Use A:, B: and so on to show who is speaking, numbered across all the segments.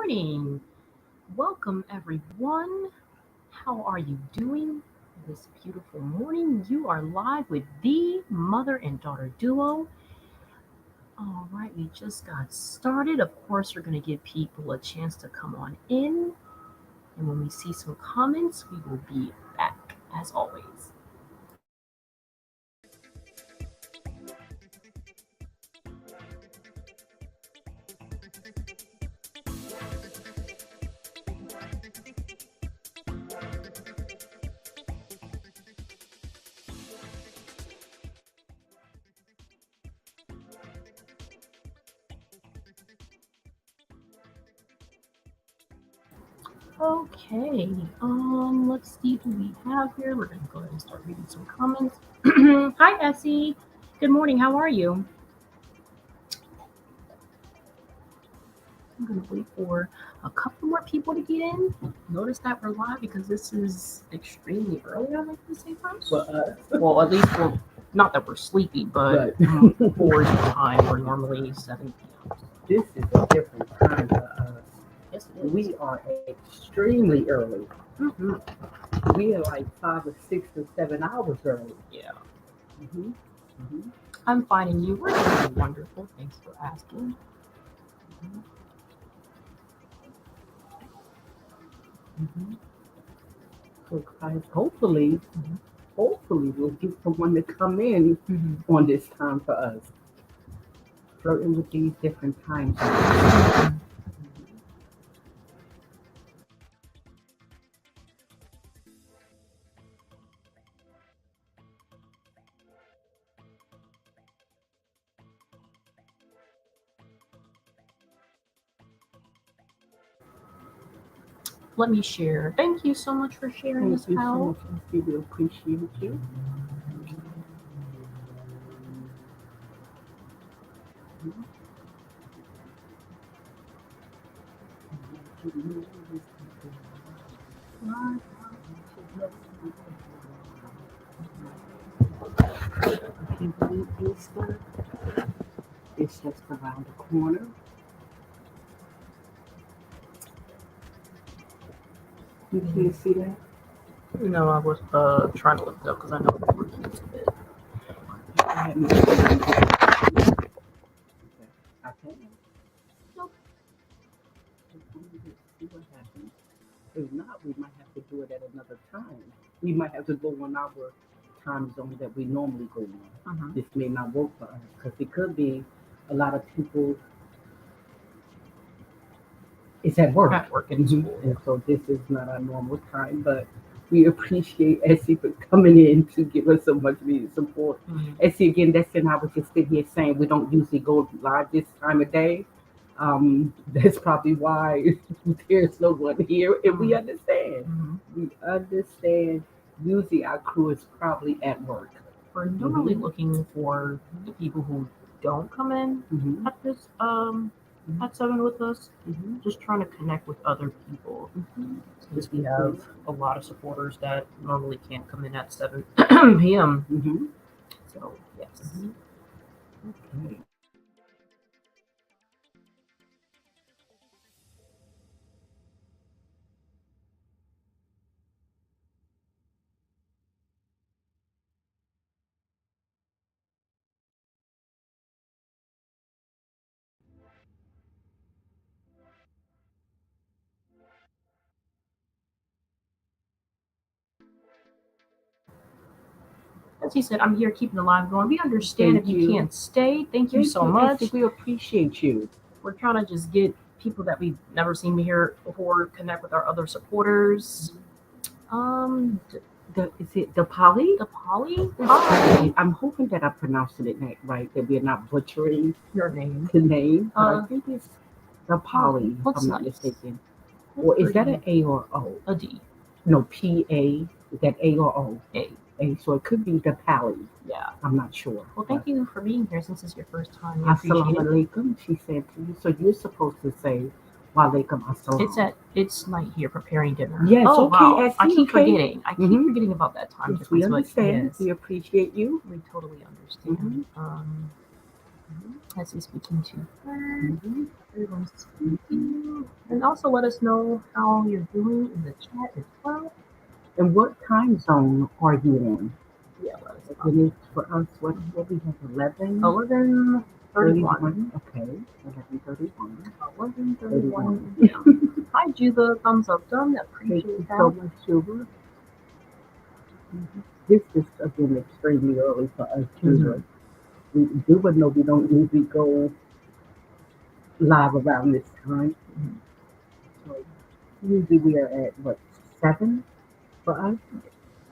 A: morning. Welcome, everyone. How are you doing this beautiful morning? You are live with the mother and daughter duo. All right, we just got started. Of course, we're going to give people a chance to come on in. And when we see some comments, we will be back as always. Okay, let's see who we have here. We're gonna go ahead and start reading some comments. Hi, Essie. Good morning. How are you? I'm gonna wait for a couple more people to get in. Notice that we're live because this is extremely early. I like to say for us. Well, at least not that we're sleepy, but for the time we're normally 7 p.m.
B: This is a different time for us.
A: Yes, it is.
B: We are extremely early.
A: Mm-hmm.
B: We are like 5 or 6 or 7 hours early.
A: Yeah.
B: Mm-hmm. Mm-hmm.
A: I'm finding you. We're doing wonderful. Thanks for asking.
B: Mm-hmm. Mm-hmm. So guys, hopefully we'll get someone to come in on this time for us. Flirting with these different times.
A: Let me share. Thank you so much for sharing
B: Thank
A: this,
B: you so
A: pal.
B: much. We will appreciate you. I can't believe Easter is just around the corner. You can't see that?
A: No, I was trying to look it up because I know we were cute a bit.
B: I had no idea. I can't.
A: Nope.
B: See what happens. If not, we might have to do it at another time. We might have to go on our time zone that we normally go on. This may not work for us because it could be a lot of people. It's at work.
A: At work and school.
B: And so this is not our normal time, but we appreciate Essie for coming in to give us so much needed support. Essie, again, that's and I was just sitting here saying we don't usually go live this time of day. That's probably why there's no one here, and we understand. We understand. Usually, our crew is probably at work.
A: We're normally looking for the people who don't come in at this at 7 with us. Just trying to connect with other people because we have a lot of supporters that normally can't come in at 7 p.m. So yes.
B: Okay.
A: As he said, I'm here keeping the live going. We understand if you can't stay. Thank you so much.
B: We appreciate you.
A: We're trying to just get people that we've never seen here before connect with our other supporters.
B: Is it the Polly?
A: The Polly?
B: Hi. I'm hoping that I'm pronouncing it right, that we're not butchering
A: your name.
B: The name. I think it's the Polly, if I'm not mistaken. Or is that an A or O?
A: A D.
B: No, P-A. Is that A or O?
A: A.
B: So it could be the Pally.
A: Yeah.
B: I'm not sure.
A: Well, thank you for being here since it's your first time.
B: Assalamu alaikum, she said to you. So you're supposed to say wa alaikum assalam.
A: It's night here preparing dinner.
B: Yes,
A: oh,
B: okay.
A: Wow. I keep forgetting. I keep forgetting about that time.
B: Yes, we understand.
A: Yes.
B: We appreciate you.
A: We totally understand. As we speaking to her, everyone's speaking. And also let us know how you're doing in the chat as well.
B: And what time zone are you in?
A: Yeah, let us
B: It
A: know.
B: is for us, what we have, 11?
A: 11:31.
B: Okay, 11:31.
A: 11:31 p.m. Hi, Juba. Thumbs up, done.
B: Thank
A: Appreciate
B: you
A: that.
B: so much, Sugar. This is, again, extremely early for us, Juba. We do know we don't usually go live around this time. So usually we are at, what, 7 for us?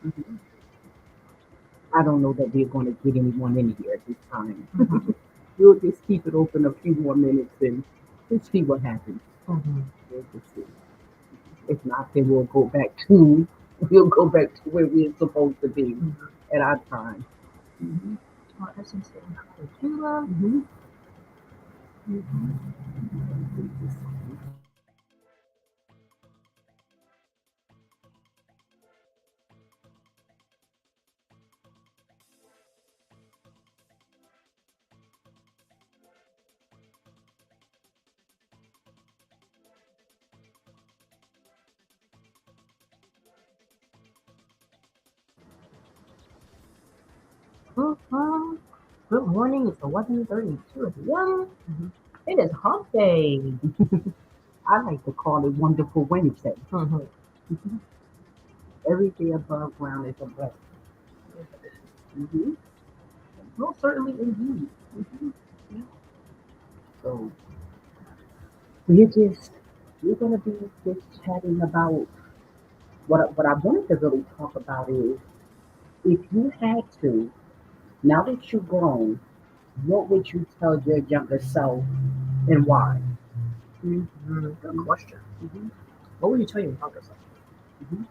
B: Mhm. I don't know that we're going to get anyone in here at this time. We'll just keep it open a few more minutes and we'll see what happens. We'll just see. If not, then we'll go back to where we're supposed to be at our time. Mm-hmm.
A: Essence saying hi, Juba.
B: Mm-hmm.
A: Mhm. Good morning. It's 11:32 p.m. It is hump day.
B: I like to call it Wonderful Wednesday.
A: Mhm.
B: Mm-hmm. Every day above ground is a blessing. Mm-hmm.
A: Most certainly, indeed.
B: Mm-hmm. Yeah. So we're gonna be just chatting about what I wanted to really talk about is if you had to, now that you're grown, what would you tell your younger self and why?
A: Good question.
B: Mm-hmm.
A: What would you tell your younger self?
B: Mm-hmm.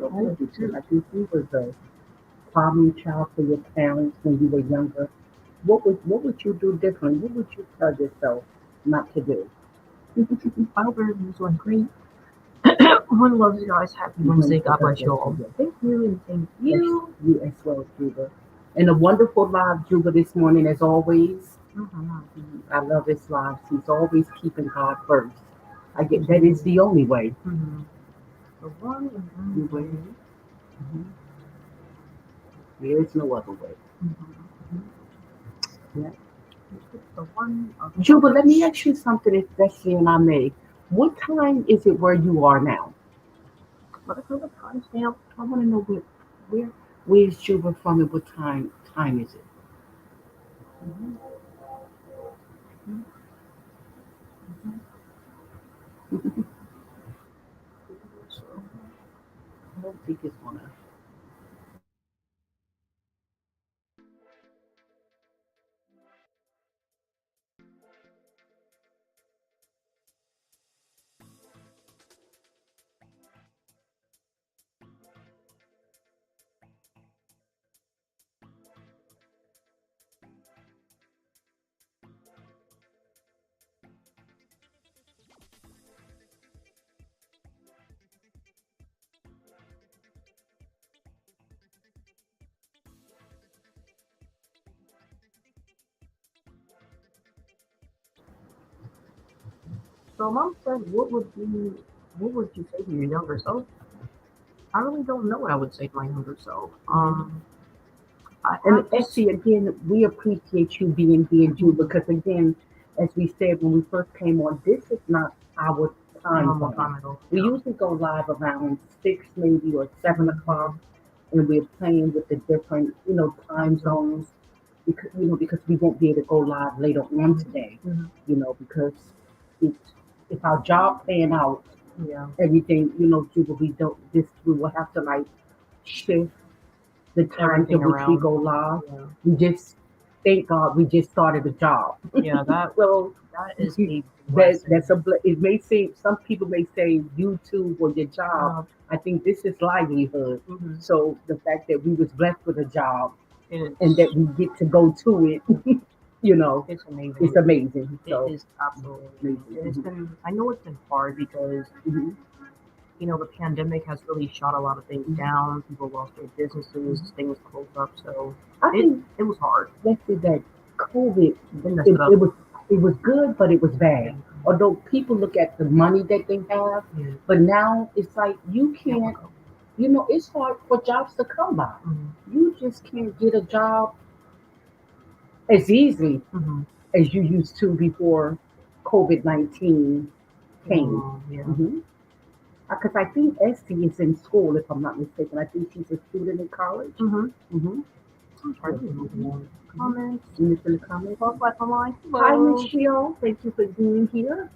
B: What would you tell? I think you was a problem child for your parents when you were younger. What would you do differently? What would you tell yourself not to do?
A: I hope everything's doing great. One loves you guys. Happy Wednesday. God bless you all. Thank you and thank
B: Bless
A: you.
B: you as well, Juba. And a wonderful live Juba this morning as always. I love his lives. He's always keeping God first. I get that is the only way.
A: The one and
B: The
A: only
B: way.
A: way.
B: Mhm. There is no other way. Yeah.
A: The one of
B: Juba, let me ask you something, especially and I may. What time is it where you are now?
A: what I call the timestamp.
B: I want to know where where's Juba from and what time is it?
A: So,
B: I don't think it's gonna.
A: so mom said, what would you say to your younger self? I really don't know what I would say to my younger self. I
B: And
A: have to.
B: Essie, again, we appreciate you being here, Juba, because again, as we said when we first came on, this is not our time
A: Normal
B: zone.
A: time at all.
B: We usually go live around 6 maybe or 7 o'clock,
A: Mhm.
B: and we're playing with the different, time zones because we won't be able to go live later on today,
A: Mhm.
B: because it's if our job playing out
A: Yeah,
B: everything, Juba, we will have to like shift the times
A: everything
B: in which we
A: around.
B: go live.
A: Yeah,
B: We just thank God we just started a job.
A: yeah.
B: So
A: That is a
B: that's
A: blessing.
B: it may seem some people may say YouTube or your job.
A: No,
B: I think this is livelihood.
A: mhm.
B: So the fact that we was blessed with a job and
A: It's
B: that we get to go to it, you know,
A: it's
B: it's
A: amazing.
B: amazing.
A: It
B: So
A: is absolutely amazing.
B: amazing.
A: And it's been. I know it's been hard because
B: Hmm.
A: the pandemic has really shot a lot of things
B: Hmm.
A: down. People lost their businesses,
B: Hmm.
A: things closed up. So
B: I
A: it
B: think
A: it was hard.
B: let's say that COVID
A: It messed
B: it,
A: it up.
B: it was it was good, but it was bad. Although people look at the money that they have,
A: Yeah.
B: but now it's like you
A: Yeah,
B: can't, it's hard for jobs to come by.
A: Mm-hmm.
B: You just can't get a job as easily
A: Mm-hmm.
B: as you used to before COVID-19 came.
A: Oh, yeah.
B: Because I think Esty is in school, if I'm not mistaken. I think she's a student in college.
A: Mm-hmm.
B: Mm-hmm.
A: I'm trying to move on.
B: Mm-hmm.
A: Comments.
B: In the comments.
A: Talk life online.
B: Hi,
A: Hello.
B: Michelle. Thank you for being here.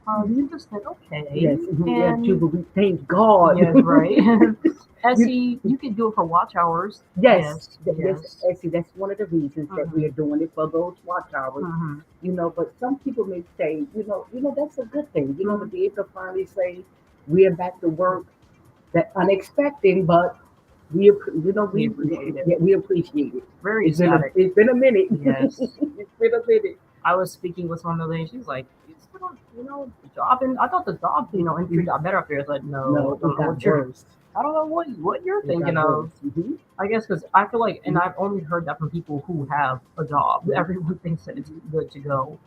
A: You
B: Mm-hmm.
A: just said okay.
B: Yes, we have
A: And
B: Jubilee. Thank God.
A: yes, right.
B: you,
A: Essie, you can do it for watch hours.
B: yes,
A: Yes,
B: yes,
A: yes.
B: Essie, that's one of the reasons that we
A: Mm-hmm.
B: are doing it for those watch hours.
A: Mm-hmm.
B: But some people may say, that's a good thing, to
A: Mm-hmm.
B: be able to finally say we are back to work. That unexpected, but
A: We appreciate it.
B: yeah, we appreciate it.
A: Very
B: It's been a
A: ecstatic.
B: it's been a minute.
A: Yes.
B: It's been a minute.
A: I was speaking with someone the other day. She was like, "You still don't, the job." And I thought the job, industry got better up there. It's like, no,
B: No,
A: I
B: it
A: don't know
B: got
A: what you're.
B: worse.
A: I don't know what you're
B: It
A: thinking
B: got
A: of.
B: worse. Mm-hmm.
A: I guess because I feel like, and I've only heard that from people who have a job. Everyone thinks that it's good to go.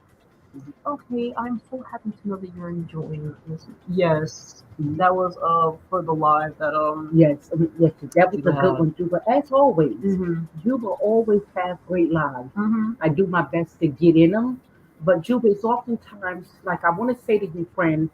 A: Okay, I'm so happy to know that you're enjoying this. Yes,
B: Mm-hmm.
A: that was for the live that
B: Yes, yes, that was
A: Juba
B: a good
A: had.
B: one, Juba. As always,
A: Mm-hmm.
B: Juba always have great lives.
A: Mm-hmm.
B: I do my best to get in them, but Juba is oftentimes like I want to say to you, friend,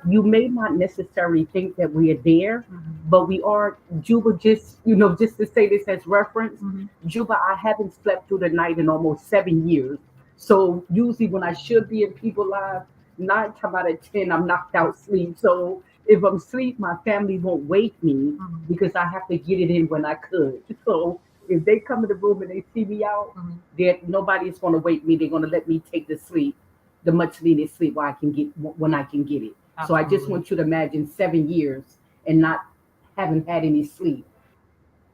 B: you may not necessarily think that we are there,
A: Mm-hmm.
B: but we are. Juba, just to say this as reference,
A: Mm-hmm.
B: Juba, I haven't slept through the night in almost 7 years. So usually when I should be in people live, 9 times out of 10, I'm knocked out sleep. So if I'm asleep, my family won't wake me
A: Mm-hmm.
B: because I have to get it in when I could. So if they come in the room and they see me out,
A: Mm-hmm.
B: nobody's going to wake me. They're going to let me take the sleep, the much needed sleep, while I can get when I can get it. So I just
A: Absolutely.
B: want you to imagine 7 years and not having had any sleep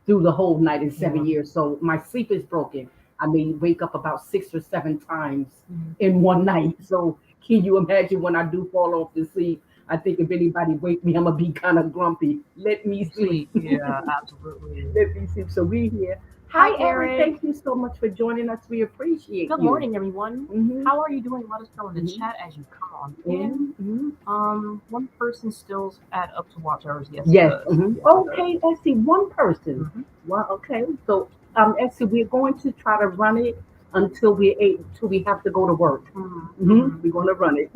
B: through the whole night in seven
A: Yeah.
B: years. So my sleep is broken. I may wake up about 6 or 7 times
A: Mm-hmm.
B: in one night. So can you imagine when I do fall off to sleep? I think if anybody wake me, I'm gonna be kind of grumpy. Let me sleep.
A: Sleep. Yeah, absolutely.
B: Let me sleep. So we here.
A: Hi,
B: Hi, Eric.
A: Eric.
B: Thank you so much for joining us. We appreciate
A: Good
B: you.
A: morning, everyone.
B: Mm-hmm.
A: How are you doing? Let us know in the
B: Mm-hmm.
A: chat as you come on in.
B: Mm-hmm.
A: One person still's add up to watch hours. Yes, it
B: Yes.
A: does.
B: Mm-hmm.
A: Yes, it does.
B: Okay, Essie, one person.
A: Mm-hmm.
B: Well, okay. So, Essie, we're going to try to run it until we have to go to work.
A: Mm-hmm.
B: Mm-hmm.
A: Mm-hmm.
B: We're going to run it.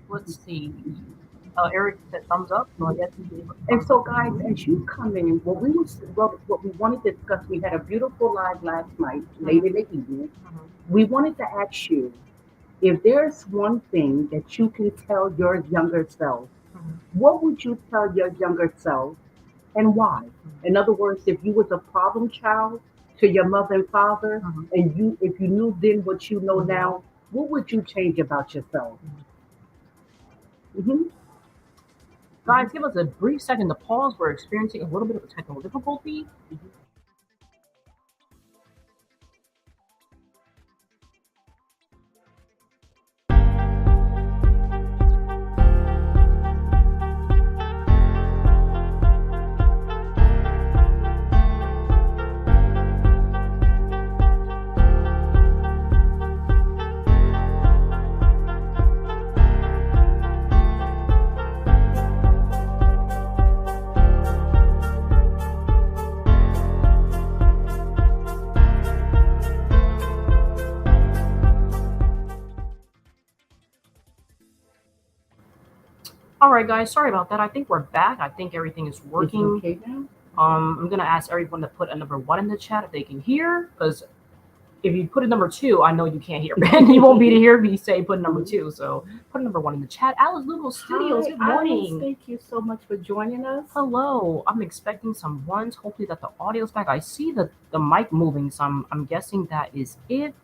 A: Let's see. Eric said thumbs up, so I guess he gave a
B: And
A: thumbs
B: so,
A: up.
B: guys, as you come in, what we wanted to discuss, we had a beautiful live last night, late in the evening.
A: Mm-hmm.
B: We wanted to ask you if there's one thing that you can tell your younger self,
A: Mm-hmm.
B: what would you tell your younger self and why? In other words, if you was a problem child to your mother and father,
A: Mm-hmm.
B: and if you knew then what you know
A: Mm-hmm.
B: now, what would you change about yourself? Hmm.
A: Guys, give us a brief second to pause. We're experiencing a little bit of a technical difficulty. All right, guys, sorry about that. I think we're back. I think everything is
B: Is it
A: working.
B: okay now?
A: I'm gonna ask everyone to put a number 1 in the chat if they can hear, because if you put a number 2, I know you can't hear, and you won't be to hear me say put a number 2. So put a number 1 in the chat. Alice Lugo Studios.
B: Hi,
A: Good
B: Alice.
A: morning.
B: Thank you so much for joining us.
A: Hello. I'm expecting some ones. Hopefully that the audio's back. I see the mic moving, so I'm guessing that is it.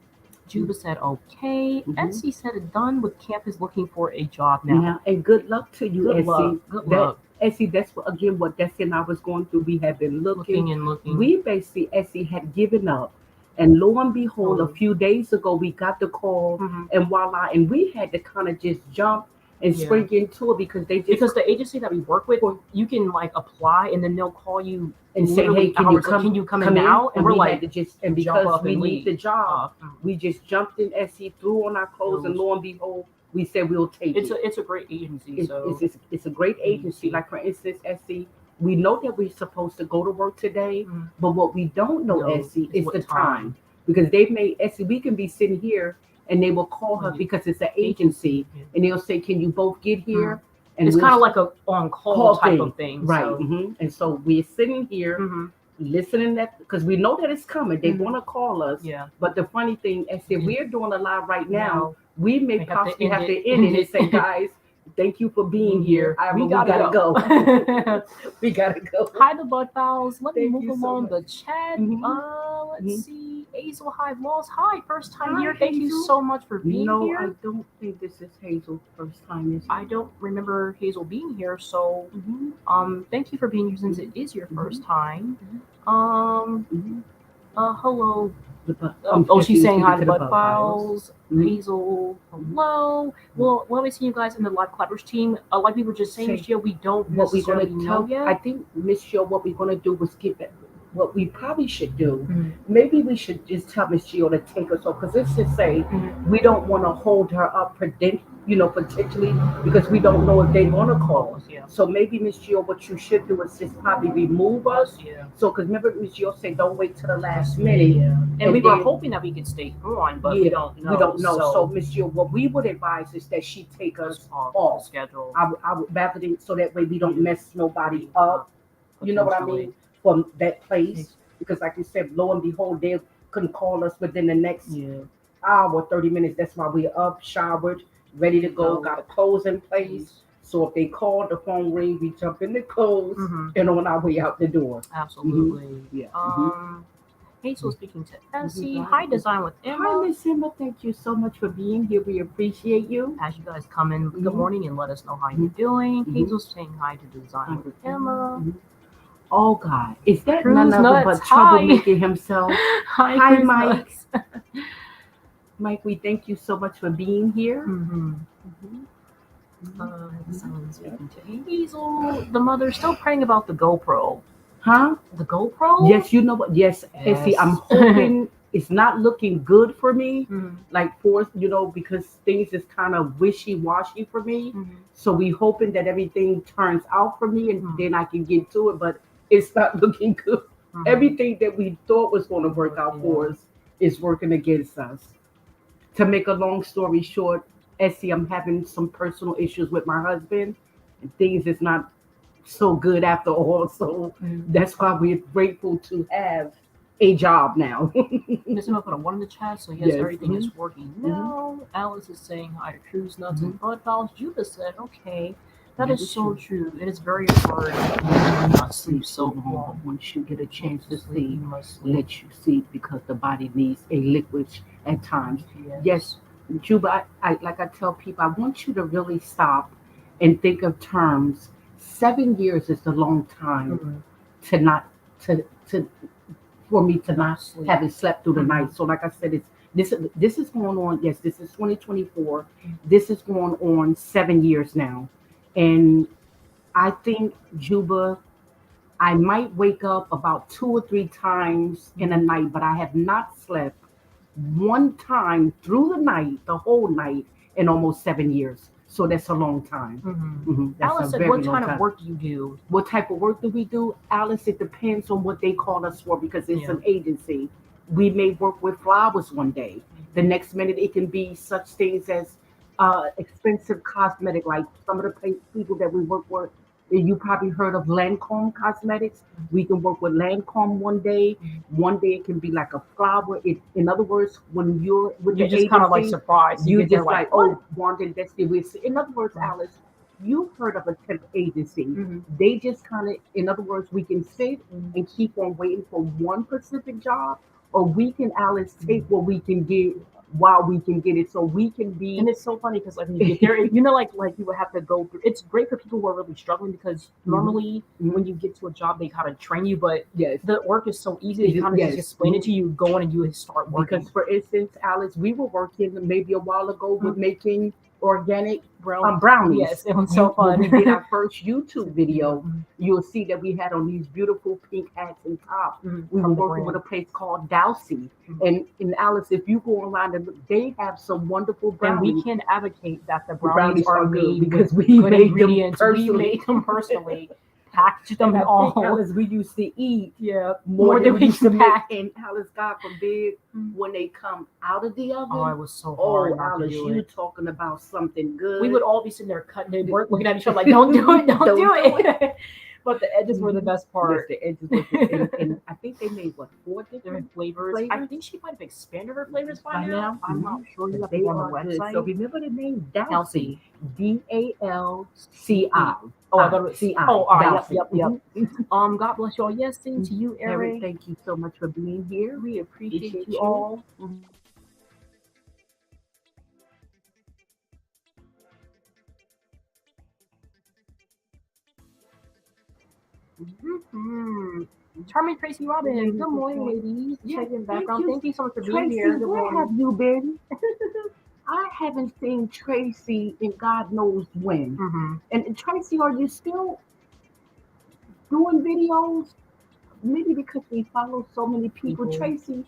A: Juba said okay.
B: Mhm.
A: Essie said it done with campus looking for a job now.
B: Yeah, and good luck to you,
A: Good
B: Essie.
A: luck. Good
B: That
A: luck.
B: Essie, that's again what Essie and I was going through. We had been looking.
A: Looking and looking.
B: We basically, Essie had given up. And lo and behold, a
A: Oh.
B: few days ago, we got the call,
A: Mhm.
B: and voila, and we had to kind of just jump and spring into it because they just
A: because the agency that we work with, you can like apply and then they'll call you
B: and say, hey, can you come in now?
A: And we're like,
B: and because we need the job, we just jumped in SC, threw on our clothes, and lo and behold, we said we'll take it.
A: It's a great agency.
B: It's a great agency. Like for instance, SC, we know that we're supposed to go to work today, but what we don't know, SC, is the time. Because they've made SC, we can be sitting here and they will call her because it's an agency, and they'll say, can you both get here? And
A: it's kind of like a on-call type of thing.
B: Right. So. And so we're sitting here listening that because we know that it's coming. They want to call us.
A: Yeah.
B: But the funny thing is that we're doing a live right now. We may possibly have to end it and say, guys, thank you for being here. We gotta go. We gotta go.
A: Hi, the Bud Fowls. Let me move along the chat. Let's see. Hazel Hive Laws. Hi, first time here. Thank you so much for being here.
B: No, I don't think this is Hazel's first time.
A: I don't remember Hazel being here, so thank you for being here since it is your first time. Hello. She's saying hi to Bud Files. Hazel, hello. Well, let me see you guys in the live collaborators team. Like we were just saying, Miss Jill, we don't
B: what we're going to
A: know yet.
B: I think, Miss Jill, what we're going to do was give it. What we probably should do, maybe we should just tell Miss Jill to take us off, because let's just say we don't want to hold her up, potentially, because we don't know if they want to call us.
A: Yeah.
B: So maybe Miss Jill, what you should do is just probably remove us.
A: Yeah.
B: So, because remember, Miss Jill said, don't wait till the last minute.
A: Yeah. And we were hoping that we could stay on, but we don't know.
B: We don't know. So Miss Jill, what we would advise is that she take us off
A: the schedule.
B: I would rather so that way we don't mess nobody up. You know what I mean? From that place, because like you said, lo and behold, they couldn't call us within the next hour, 30 minutes. That's why we're up, showered, ready to go, got a clothes in place. So if they call, the phone ring, we jump in the clothes and on our way out the door.
A: Absolutely.
B: Yeah.
A: Hazel speaking to Essie. Hi, Design with Emma.
B: Hi, Miss Emma. Thank you so much for being here. We appreciate you.
A: As you guys come in, good morning, and let us know how you're doing. Hazel's saying hi to Design with Emma.
B: Oh God, is that none other but troublemaker himself? Hi, Mike. Mike, we thank you so much for being here.
A: Hazel, the mother, still praying about the GoPro.
B: Huh?
A: The GoPro?
B: Yes, you know what? Yes. See, I'm hoping it's not looking good for me. Because things is kind of wishy-washy for me. So we hoping that everything turns out for me and then I can get to it. But it's not looking good. Everything that we thought was going to work out for us is working against us. To make a long story short, Essie, I'm having some personal issues with my husband, and things is not so good after all. So that's why we're grateful to have a job now.
A: Miss Emma put a 1 in the chat, so yes, everything is working now. Alice is saying hi to Cruise Nuts and Bud Fowls. Judith said, okay. That is so true. It is very hard to not sleep so long.
B: Once you get a chance to sleep, let you sleep, because the body needs a liquid at times. Yes, Juba, I like I tell people, I want you to really stop and think of terms. 7 years is a long time for me to not having slept through the night. So like I said, this is going on. Yes, this is 2024. This is going on 7 years now. And I think, Juba, I might wake up about 2 or 3 times in a night, but I have not slept one time through the night, the whole night, in almost 7 years. So that's a long time.
A: Alice said, what kind of work do you do?
B: What type of work do we do? Alice, it depends on what they call us for, because it's an agency. We may work with flowers one day. The next minute it can be such things as expensive cosmetic, like some of the people that we work with. You probably heard of Lancome Cosmetics. We can work with Lancome one day. One day it can be like a flower. In other words, when you're with the agency,
A: kind of like surprised.
B: You just like, oh, Wanda, that's the way. In other words, Alice, you've heard of a temp agency. They just kind of, in other words, we can sit and keep on waiting for one specific job, or we can, Alice, take what we can get while we can get it, so we can be.
A: And it's so funny because like when you get there, like you would have to go through. It's great for people who are really struggling, because normally when you get to a job, they kind of train you, but the work is so easy. They kind of just explain it to you, go on and you start working.
B: Because for instance, Alice, we were working maybe a while ago with making organic brownies.
A: Yes, it was so
B: When
A: fun.
B: we did our first YouTube video,
A: Mhm.
B: you'll see that we had on these beautiful pink hats and tops.
A: Mhm.
B: We
A: From
B: were
A: the
B: working with
A: brand.
B: a place called Dowsey.
A: Mhm.
B: And Alice, if you go online and look, they have some wonderful
A: And we
B: brownies.
A: can advocate that the
B: The
A: brownies are
B: good
A: made with
B: because we
A: good
B: made them
A: ingredients. We
B: personally.
A: made them personally, packaged them
B: And I think,
A: all.
B: Alice, we used to eat
A: Yeah,
B: more than we used to
A: can
B: make.
A: pack.
B: And Alice, God forbid,
A: Mhm.
B: when they come out of the
A: Oh,
B: oven,
A: it was so
B: oh,
A: hard not to
B: Alice,
A: do
B: you
A: it.
B: talking about something good.
A: We would all be sitting there cutting it, looking at each other like, "Don't do it, don't do it." But the edges were the best
B: Yes,
A: part.
B: the edges was and I think they made what 4 different
A: Different flavors. I
B: flavors
A: think she might have expanded her flavors by
B: by
A: now.
B: now.
A: I'm not sure. You have to
B: They
A: go on the
B: are good. So
A: website.
B: remember the name Dowsey,
A: Healthy.
B: Dalci.
A: Oh, I thought it was.
B: CI.
A: Oh, all right.
B: Dowsey.
A: Yep. God bless you all. Yes, same to you,
B: Eric,
A: Eric.
B: thank you so much for being here.
A: We appreciate
B: Appreciate
A: you
B: you.
A: all. Mm-hmm. Charming Tracy Robin. Good morning, ladies.
B: Yeah,
A: Check in
B: thank
A: background.
B: you.
A: Thank you so much for being
B: Tracy,
A: here. Good
B: where
A: morning.
B: have you been? I haven't seen Tracy in God knows when.
A: Mm-hmm.
B: And Tracy, are you still doing videos? Maybe because we follow so many people. Tracy,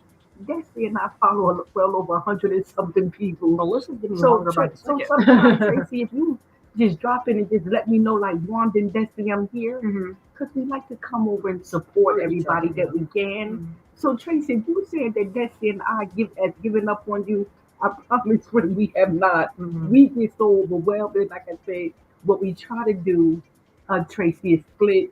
B: Destiny and I follow well over 100 and something people.
A: Melissa's giving me
B: So,
A: hunger by the
B: so
A: second.
B: sometimes, Tracy, if you just drop in and just let me know, like, Wanda and Destiny, I'm here.
A: Mhm.
B: Because we like to come over and support
A: Support each
B: everybody
A: other,
B: that we can.
A: Mhm.
B: So, Tracy, if you said that Destiny and I have given up on you, I promise when we have not.
A: Mhm.
B: We get so overwhelmed. And like I said, what we try to do, Tracy, is split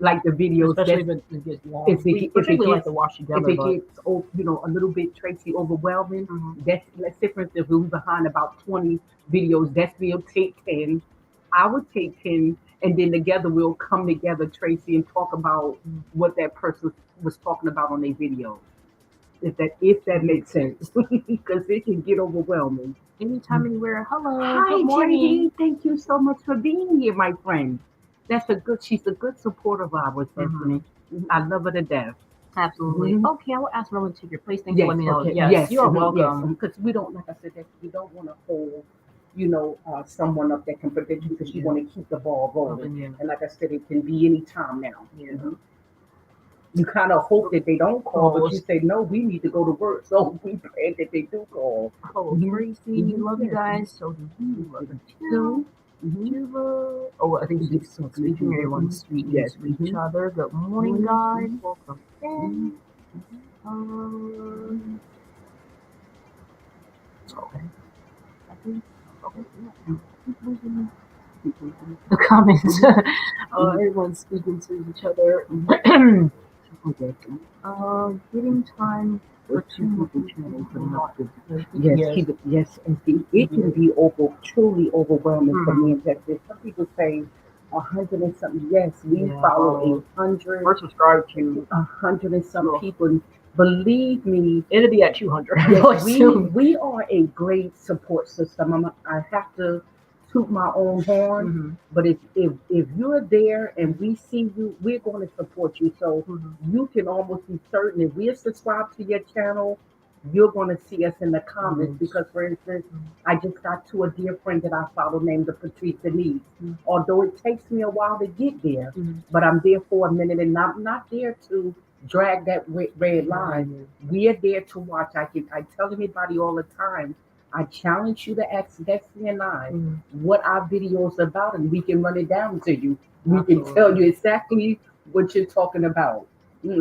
B: like the videos.
A: Especially if it gets long.
B: If
A: We
B: it
A: particularly like
B: gets
A: to watch together,
B: if it
A: but
B: gets a little bit Tracy overwhelming,
A: Mhm.
B: that's let's say for instance if we were behind about 20 videos, that's we'll take 10. I would take 10 and then together we'll come together, Tracy, and talk about
A: Mhm.
B: what that person was talking about on their video. If that makes sense. Because it can get overwhelming.
A: anytime, anywhere. Hello.
B: Hi,
A: Good morning.
B: JD. Thank you so much for being here, my friend. She's a good supporter of ours, Destiny. I love her to death.
A: Absolutely.
B: Mhm.
A: Okay, I will ask Rowan to take your place. Thanks for
B: Yes,
A: letting me know.
B: okay,
A: Yes, you are
B: yes,
A: welcome.
B: because we don't, like I said, that we don't want to hold, someone up that can predict you because you want to keep the ball rolling.
A: Yeah.
B: And like I said, it can be any time now.
A: Yeah.
B: You kind of hope that they don't call, but
A: Calls.
B: you say, no, we need to go to work. So we pray that they do call.
A: Hello, Tracy. Love you guys. So do you. Love you too. Juva. Oh, I think she's speaking. Everyone's speaking to each other. Good morning, guys. Welcome in. Okay. The comments. Everyone's speaking to each other. Getting time for two channels, but not good.
B: Yes, indeed. It can be truly overwhelming for me and Texas. Some people say 100 and something. Yes, we follow 100.
A: We're subscribed to
B: 100 and some people. Believe me,
A: it'll be at 200.
B: yes, we are a great support system. I have to toot my own horn, but if you're there and we see you, we're going to support you. So you can almost be certain if we're subscribed to your channel, you're going to see us in the comments. Because, for instance, I just got to a dear friend that I follow named the Patrice Denise. Although it takes me a while to get there, but I'm there for a minute and I'm not there to drag that red line. We are there to watch. I tell anybody all the time, I challenge you to ask Destiny and I what our video is about, and we can run it down to you. We can tell you exactly what you're talking about.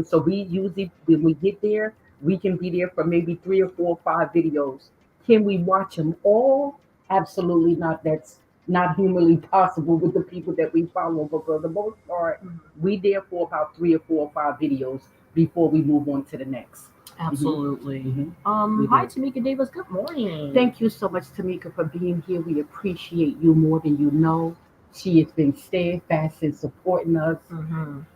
B: So we usually, when we get there, we can be there for maybe 3 or 4 or 5 videos. Can we watch them all? Absolutely not. That's not humanly possible with the people that we follow. But for the most part, we there for about 3 or 4 or 5 videos before we move on to the next.
A: Absolutely. Hi, Tamika Davis. Good morning.
B: Thank you so much, Tamika, for being here. We appreciate you more than you know. She has been steadfast in supporting us.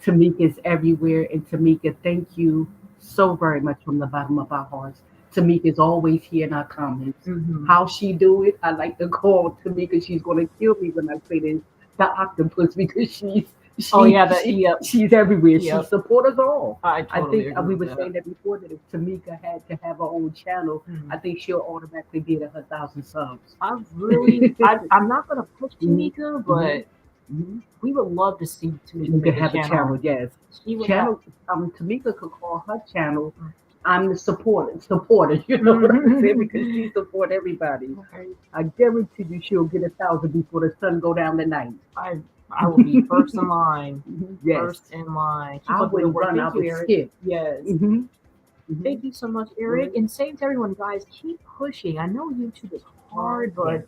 B: Tamika is everywhere. And Tamika, thank you so very much from the bottom of our hearts. Tamika is always here in our comments. How she do it, I like to call Tamika. She's going to kill me when I say this, the octopus, because
A: Oh
B: She,
A: yeah,
B: she
A: yep,
B: she's everywhere. She
A: yep.
B: supports us all.
A: I
B: I
A: totally
B: think
A: agree
B: we
A: with
B: were
A: that.
B: saying that before that if Tamika had to have her own channel, I
A: Mhm.
B: think she'll automatically get 1,000 subs.
A: I'm not gonna push
B: Hmm.
A: Tamika,
B: Hmm.
A: but
B: Hmm.
A: we would love to see Tamika
B: You can
A: make a
B: have a channel,
A: channel.
B: yes.
A: She would have.
B: Channel. Tamika could call her channel. I'm the supporter. You know what I'm saying? Because
A: Mhm.
B: she support everybody.
A: Right.
B: I guarantee you, she'll get 1,000 before the sun go down tonight.
A: I I will be first in line.
B: Yes,
A: First in line. Keep
B: I
A: up the good
B: wouldn't
A: work.
B: run. I
A: Thank you,
B: would
A: Eric.
B: skip.
A: Yes.
B: Hmm. Hmm.
A: Thank you so much, Eric. And same to everyone, guys. Keep pushing. I know YouTube is hard,
B: Yes.
A: but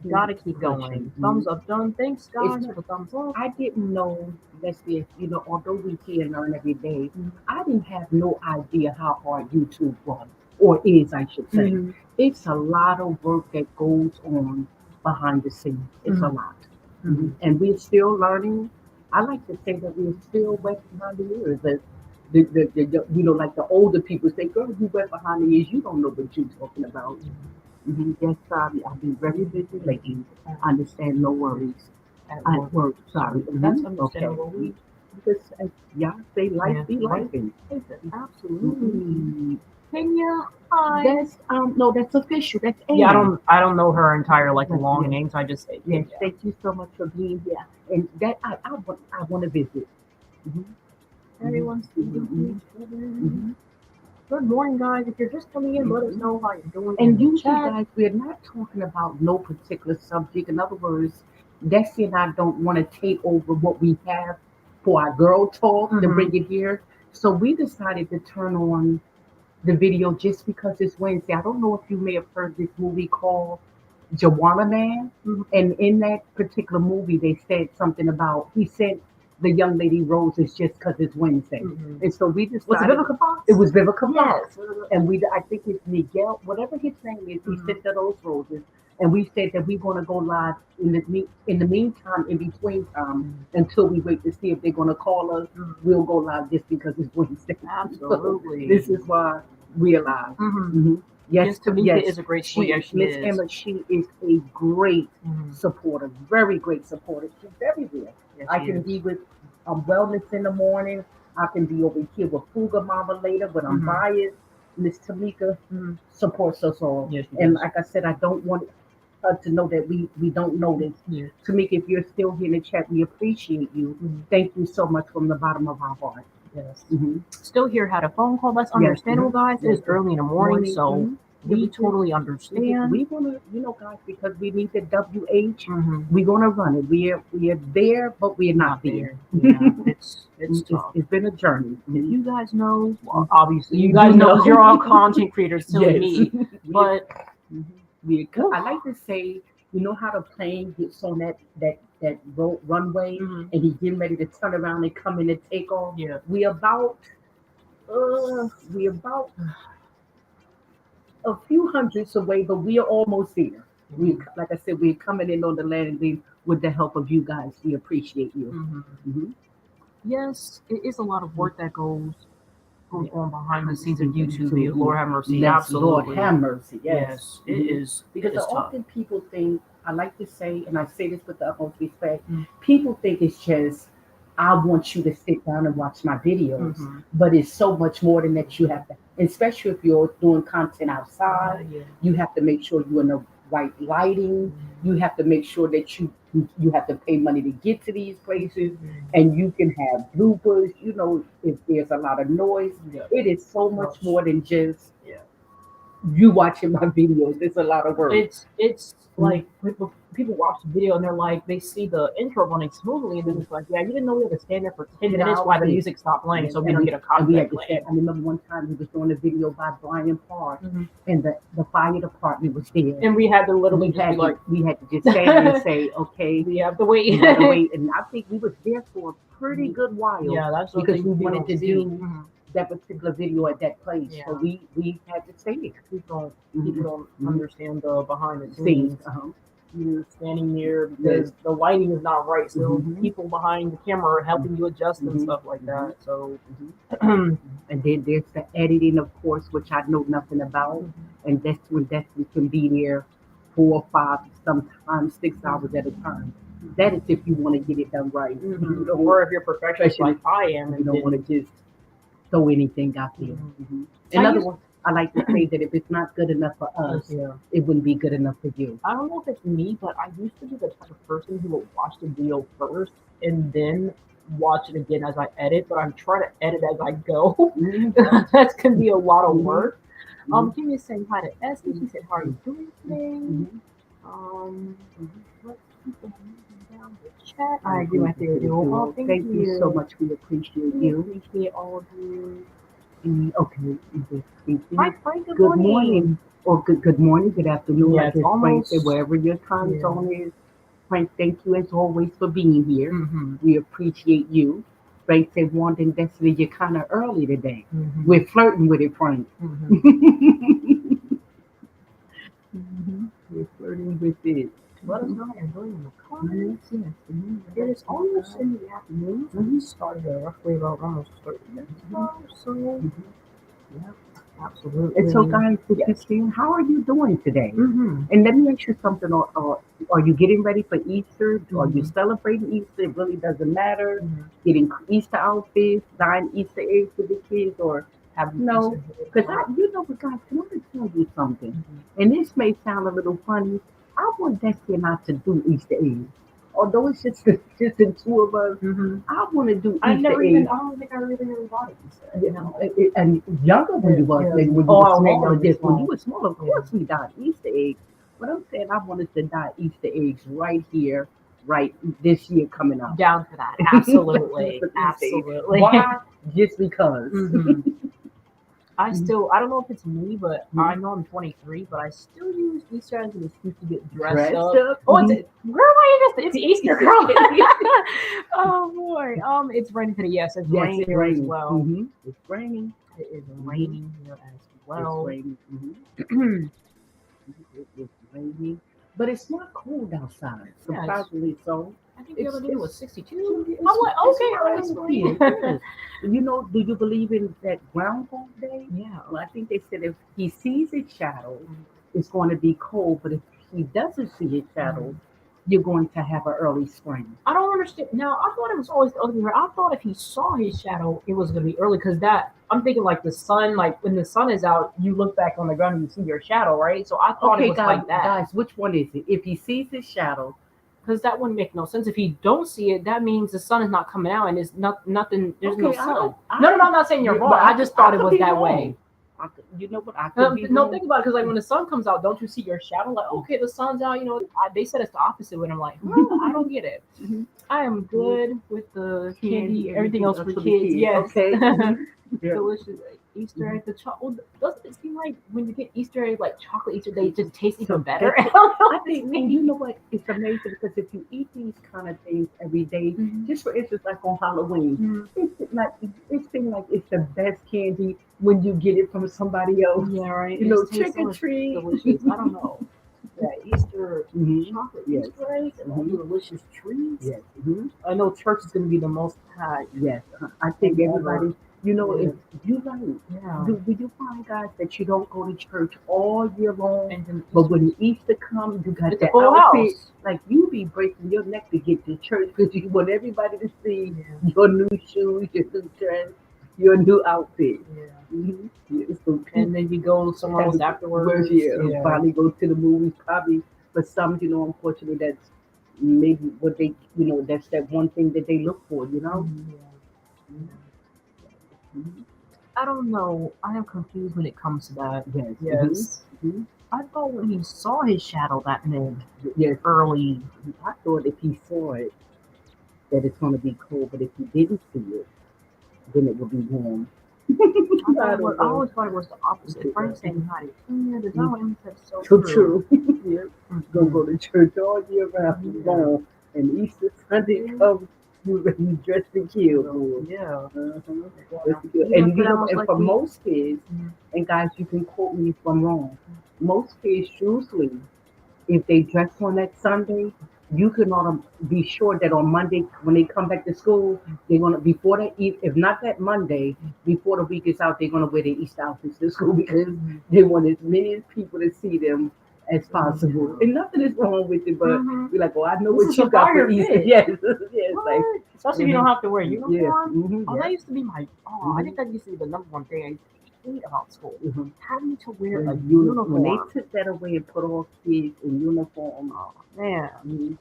B: Keep
A: gotta keep
B: pushing.
A: going. Thumbs up done. Thanks,
B: It's
A: guys,
B: not.
A: for the thumbs up.
B: I didn't know. Let's see. Although we see and learn every day,
A: Mhm.
B: I didn't have no idea how hard YouTube was or is, I should say.
A: Mhm.
B: It's a lot of work that goes on behind the scenes. It's a
A: Mhm.
B: lot,
A: Mhm.
B: and we're still learning. I like to say that we're still wet behind the ears. That like the older people say, "Girl, you wet behind the ears. You don't know what you're talking about." Yes, sorry. I've been very busy lately. Understand, no worries.
A: At
B: I
A: work.
B: work, sorry.
A: That's
B: Okay.
A: understandable.
B: Because y'all say life
A: Yeah,
B: be
A: life
B: life. And
A: is absolutely.
B: mm,
A: Kenya, hi.
B: that's no, that's official. That's
A: Yeah,
B: Anne.
A: I don't know her entire like
B: Yes,
A: long
B: yes,
A: name, so I just say
B: yes.
A: Kenya.
B: Thank you so much for being here. And that I want to visit. Hmm. Hmm.
A: Everyone's speaking to
B: Hmm.
A: each other.
B: Hmm.
A: Good morning, guys. If you're just coming in, let us
B: Hmm.
A: know how you're doing in
B: And
A: the
B: usually,
A: chat.
B: guys, we're not talking about no particular subject. In other words, Desi and I don't want to take over what we have for our girl talk to
A: Mm-hmm.
B: bring it here. So we decided to turn on the video just because it's Wednesday. I don't know if you may have heard this movie called Joanna Man.
A: Mm-hmm.
B: And in that particular movie, they said something about he sent the young lady roses just because it's Wednesday.
A: Mm-hmm.
B: And so we
A: Was it
B: decided
A: Vivica Fox?
B: it was Vivica Fox.
A: Yes.
B: And I think it's Miguel, whatever his name is, he
A: Mm-hmm.
B: sent her those roses. And we said that we're going to go live in the meantime, in between time, until we wait to see if they're going to call us.
A: Mm-hmm.
B: We'll go live just because it's Wednesday. So
A: Absolutely.
B: this is why we're live.
A: Mm-hmm.
B: Hmm.
A: Yes,
B: Yes,
A: Tamika
B: yes.
A: is a great sport.
B: She,
A: Yes, she
B: Miss
A: is.
B: Emma, she is a great
A: Mm-hmm.
B: supporter, very great supporter. She's everywhere.
A: Yes,
B: I
A: she
B: can
A: is.
B: be with wellness in the morning. I can be over here with Fuga Mama later when I'm
A: Mm-hmm.
B: biased. Miss Tamika
A: Mm-hmm.
B: supports us all.
A: Yes, she
B: And
A: does.
B: like I said, I don't want her to know that we don't know this.
A: Yeah.
B: Tamika, if you're still here in the chat, we appreciate you.
A: Mm-hmm.
B: Thank you so much from the bottom of our heart.
A: Yes.
B: Hmm.
A: Still here, had a phone call. That's
B: Yes.
A: understandable, guys. It
B: Yes.
A: is early in the morning,
B: Morning.
A: so
B: Yeah,
A: we totally understand.
B: we want to, guys, because we need the WH.
A: Mm-hmm.
B: We're gonna run it. We're there, but we're not there.
A: Yeah, it's tough.
B: It's been a journey.
A: If you guys know, well,
B: Mhm.
A: obviously you
B: You
A: guys
B: do
A: know
B: know.
A: you're all content creators, silly
B: Yes.
A: me. But
B: Mhm.
A: whew,
B: I like to say, you know how the plane gets on that runway,
A: mhm,
B: and he's getting ready to turn around and come in and take off.
A: yeah,
B: We about a few hundreds away, but we are almost there. We,
A: mhm,
B: like I said, we're coming in on the landing with the help of you guys. We appreciate you.
A: mhm.
B: Hmm.
A: Yes, it is a lot of work that goes on behind the scenes of YouTube.
B: To
A: Lord have mercy.
B: Yes, Lord
A: Absolutely.
B: have mercy. Yes.
A: Yes, it is. It
B: Because
A: is tough.
B: often people think, I like to say, and I say this with the utmost respect,
A: Mm.
B: people think it's just, I want you to sit down and watch my videos.
A: Mhm.
B: But it's so much more than that you have to, especially if you're doing content outside,
A: Yeah.
B: you have to make sure you're in the right lighting.
A: Mhm.
B: You have to make sure that you have to pay money to get to these places,
A: Mhm.
B: and you can have bloopers. If there's a lot of noise,
A: Yeah.
B: it is so much more than just
A: Yeah.
B: you watching my videos. It's a lot of work.
A: It's
B: Mhm.
A: like people watch the video and they're like they see the intro running smoothly and then it's like, yeah, you didn't know we had to stand there for 10 minutes while the music stopped playing, so we don't get a
B: And we
A: copyright
B: had to
A: claim.
B: stand. I remember one time we was doing a video by Brian Park,
A: Mhm.
B: and the fire department was there.
A: And we had to literally
B: We
A: just be
B: had
A: like,
B: to just stand there and say, okay,
A: we have to wait.
B: we gotta wait. And I think we was there for a pretty good while.
A: Yeah, that's the
B: because
A: thing
B: we
A: people
B: wanted
A: don't
B: to
A: see.
B: do
A: Mhm.
B: that particular video at that place.
A: Yeah.
B: So we had to stay there.
A: People don't
B: Mhm.
A: understand the behind the
B: Scenes.
A: scenes. You're standing there because
B: Yes.
A: the lighting is not right, so
B: Mhm.
A: people behind the camera are helping you adjust and
B: Mhm.
A: stuff like that. So
B: And then there's the editing, of course, which I know nothing about. And that's when Destiny can be there 4 or 5, sometimes 6 hours at a time. That is if you want to get it done right. You don't,
A: Or if you're perfectionist
B: especially
A: like I am,
B: you
A: and
B: don't want
A: then
B: to just throw anything out there. In
A: I
B: other
A: used
B: words, I like to say that if it's not good enough for us,
A: yeah.
B: it wouldn't be good enough for you.
A: I don't know if it's me, but I used to be the type of person who would watch the video first and then watch it again as I edit. But I'm trying to edit as I go. That's gonna be a lot of work. Give me saying hi to Esme. She said, "How are you doing today?" Let's keep moving down the chat. I agree with you. Oh,
B: Thank you so much. We appreciate
A: We
B: you.
A: appreciate all of you.
B: Okay, speaking.
A: Hi, Frank. Good
B: Good
A: morning.
B: morning, or good morning, good afternoon,
A: Yeah,
B: like
A: it's
B: his Frank
A: almost
B: said, wherever your time
A: yeah.
B: zone is. Frank, thank you as always for being here.
A: Mhm.
B: We appreciate you. Frank said, Wanda and Destiny, you're kind of early today.
A: Mhm.
B: We're flirting with it, Frank.
A: Mhm.
B: We're flirting with it.
A: Let us know how you're doing in the comments.
B: Yes.
A: It is almost in the afternoon. We started at roughly about almost 30 minutes ago. So, yeah, absolutely.
B: And so, guys,
A: yes.
B: Christine, how are you doing today?
A: Mhm.
B: And let me ask you something. Are you getting ready for Easter? Are you
A: Mhm.
B: celebrating Easter? It really doesn't matter.
A: Mhm.
B: Getting Easter outfits, buying Easter eggs for the kids, or
A: Have you
B: no?
A: considered
B: Because
A: it?
B: you know what, guys, can I tell you something? And this may sound a little funny. I want Destiny and I to do Easter eggs. Although it's just the two of us,
A: Mhm.
B: I want to do
A: I
B: Easter
A: never even.
B: eggs.
A: I don't think I really ever bought it.
B: You know, and younger when you was,
A: Yeah.
B: like when you
A: Oh,
B: were
A: I mean,
B: smaller,
A: younger,
B: just when you
A: small.
B: were small, of
A: Yeah.
B: course we dyed Easter eggs. But I'm saying I wanted to dye Easter eggs right here, right this year coming up.
A: Down for that.
B: Let's do
A: Absolutely.
B: some Easter eggs.
A: Absolutely.
B: Why? Just because.
A: Mhm. I
B: Mhm.
A: still, I don't know if it's me, but I
B: Mhm.
A: know I'm 23, but I still use Easter as an excuse to get dressed
B: Dressed
A: up.
B: up.
A: Oh,
B: Mhm.
A: where am I in this? It's Easter, girl. Oh boy. It's raining today. Yes, it's
B: Yes,
A: raining
B: it's
A: here as
B: raining.
A: well.
B: It's raining.
A: It is
B: Mhm.
A: raining here as
B: It's
A: well.
B: raining. It is raining. But it's not cold outside.
A: Yeah,
B: Surprisingly so.
A: I think the other day was 62.
B: It's,
A: I'm like,
B: it's
A: okay,
B: mild
A: it's
B: here.
A: fine.
B: Yes. You know, do you believe in that Groundhog Day?
A: Yeah.
B: Well, I think they said if he sees his shadow, it's going to be cold. But if he doesn't see his shadow, you're going to have an early spring.
A: I don't understand. Now, I thought it was always the other way around. I thought if he saw his shadow, it was going to be early because that, I'm thinking like the sun, like when the sun is out, you look back on the ground and you see your shadow, right? So I thought it
B: Okay,
A: was
B: guys,
A: like that.
B: guys, which one is it? If he sees his shadow,
A: Because that wouldn't make no sense. If you don't see it, that means the sun is not coming out and it's nothing. There's no
B: okay,
A: sun. No, I'm not saying you're wrong.
B: but
A: I just thought it
B: could
A: was
B: be
A: that
B: wrong.
A: way.
B: You know what? I could be
A: No,
B: wrong.
A: think about it. Because like when the sun comes out, don't you see your shadow? Like, okay, the sun's out. They said it's the opposite. When I'm like, I don't get it.
B: Mhm.
A: I am good with the candy,
B: Candy,
A: everything else for
B: the
A: kids. Yes.
B: Okay. Yeah.
A: Delicious Easter egg. The chocolate doesn't it seem like when you get Easter egg, like chocolate Easter egg, it just tastes even better. I don't know
B: I
A: what this
B: think, and
A: means.
B: you know what? It's amazing because if you eat these kind of things every day, just for instance, like on Halloween, it's been like it's the best candy when you get it from somebody else.
A: Yeah, right.
B: You
A: It
B: know,
A: just tastes
B: trick
A: so
B: or
A: much
B: treat.
A: delicious. I don't know. Yeah, Easter chocolate
B: Yes.
A: Easter eggs and all the delicious treats.
B: Yes.
A: I know church is going to be the most packed.
B: Yes. I think everybody. You know,
A: Yeah.
B: if you right.
A: Yeah.
B: Do you find, guys, that you don't go to church all year long,
A: And then
B: but when Easter comes, you got
A: it's a
B: that
A: full
B: outfit.
A: house.
B: Like you be breaking your neck to get to church because you want everybody to see
A: Yeah.
B: your new shoes, your new dress, your new outfit.
A: Yeah.
B: Yeah, so
A: And then you go somewhere else afterwards.
B: yeah, finally go to the movies. Probably for some, unfortunately, that's maybe what they, that's that one thing that they look for.
A: Yeah. I don't know. I am confused when it comes to that.
B: Yes.
A: Yes.
B: hmm
A: I thought when he saw his shadow that meant
B: Yes.
A: early.
B: I thought if he saw it, that it's going to be cold, but if he didn't see it, then it would be warm. I don't
A: I
B: know.
A: always thought it was the opposite. Frank saying hi. Yeah, the Zion said so
B: So
A: true.
B: true. Yeah. Go to church all year round long, and Easter Sunday comes, you dress to kill.
A: Yeah.
B: Dress to kill. And and for most kids, and guys, you can quote me if I'm wrong. Most kids usually, if they dress on that Sunday, you can be sure that on Monday when they come back to school, they're gonna before they eat. If not that Monday, before the week is out, they're gonna wear their Easter outfits to school because they want as many people to see them as possible. And nothing is wrong with it, but
A: Mm-hmm.
B: we're like, oh, I know
A: This
B: what
A: is
B: you
A: a
B: got for
A: fire
B: Easter.
A: fit.
B: Yes, yes, like,
A: What? Especially if you don't have to wear a
B: yeah,
A: uniform. Oh,
B: yeah.
A: that used to be my. Oh, I think that used to be the number one thing I used to hate about school.
B: Mm-hmm.
A: Having to wear a
B: When they
A: uniform.
B: took that away and put all kids in uniform,
A: Oh man.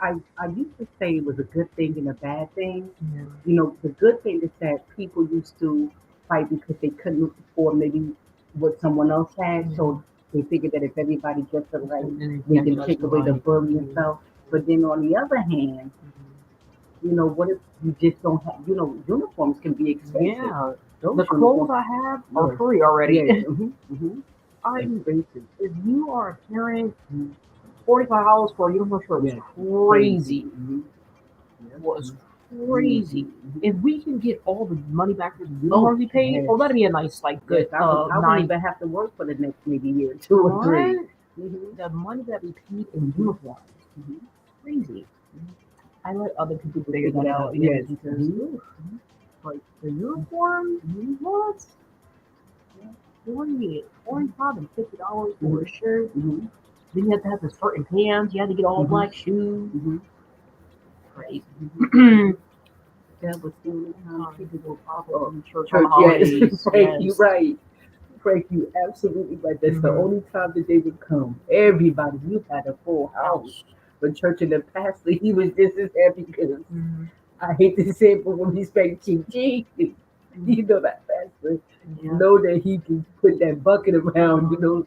B: I used to say it was a good thing and a bad thing.
A: Yeah.
B: You know, the good thing is that people used to fight because they couldn't afford maybe what someone else had, so they figured that if everybody gets it right,
A: And then
B: we
A: you
B: can
A: get
B: take
A: extra
B: away the
A: money.
B: bully and stuff. But then on the other hand, you know, what if you just don't have, you know, uniforms can be expensive.
A: Yeah.
B: Those
A: The clothes
B: uniforms,
A: I have are
B: yes,
A: free already.
B: yes,
A: I'm.
B: expensive.
A: If you are a parent,
B: Mhm.
A: $45 for a uniform shirt was
B: Yes,
A: crazy.
B: Yes.
A: Was crazy.
B: Mhm.
A: If we can get all the money back for the
B: Oh,
A: uniforms we paid,
B: yes.
A: oh, that'd be a nice, like,
B: Yes,
A: good
B: I wouldn't
A: nine.
B: even have to work for the next maybe year, 2 or 3.
A: What?
B: Mm-hmm.
A: The money that we paid in uniforms,
B: Mm-hmm.
A: crazy. I let other people
B: People
A: figure
B: figure
A: that
B: that
A: out,
B: out.
A: yeah,
B: Yes.
A: because
B: Mm-hmm.
A: ooh, like the uniform, what? 45 and $50 for a shirt.
B: Mm-hmm.
A: Then you have to have the certain pants. You had to get all
B: Mm-hmm.
A: black shoes.
B: Mm-hmm.
A: Crazy.
B: That was the only time people
A: People
B: would pop
A: pop up
B: up.
A: in church on the
B: Church, yes.
A: holidays.
B: Frank, you
A: Yes.
B: right. Frank, you absolutely right. That's the only time that they would come. Everybody, you had a full house.
A: House.
B: But church and the pastor, he was just as happy because
A: Mm-hmm.
B: I hate to say it, but when we spent Chit, you know that pastor
A: Yeah.
B: know that he can put that bucket around, you know,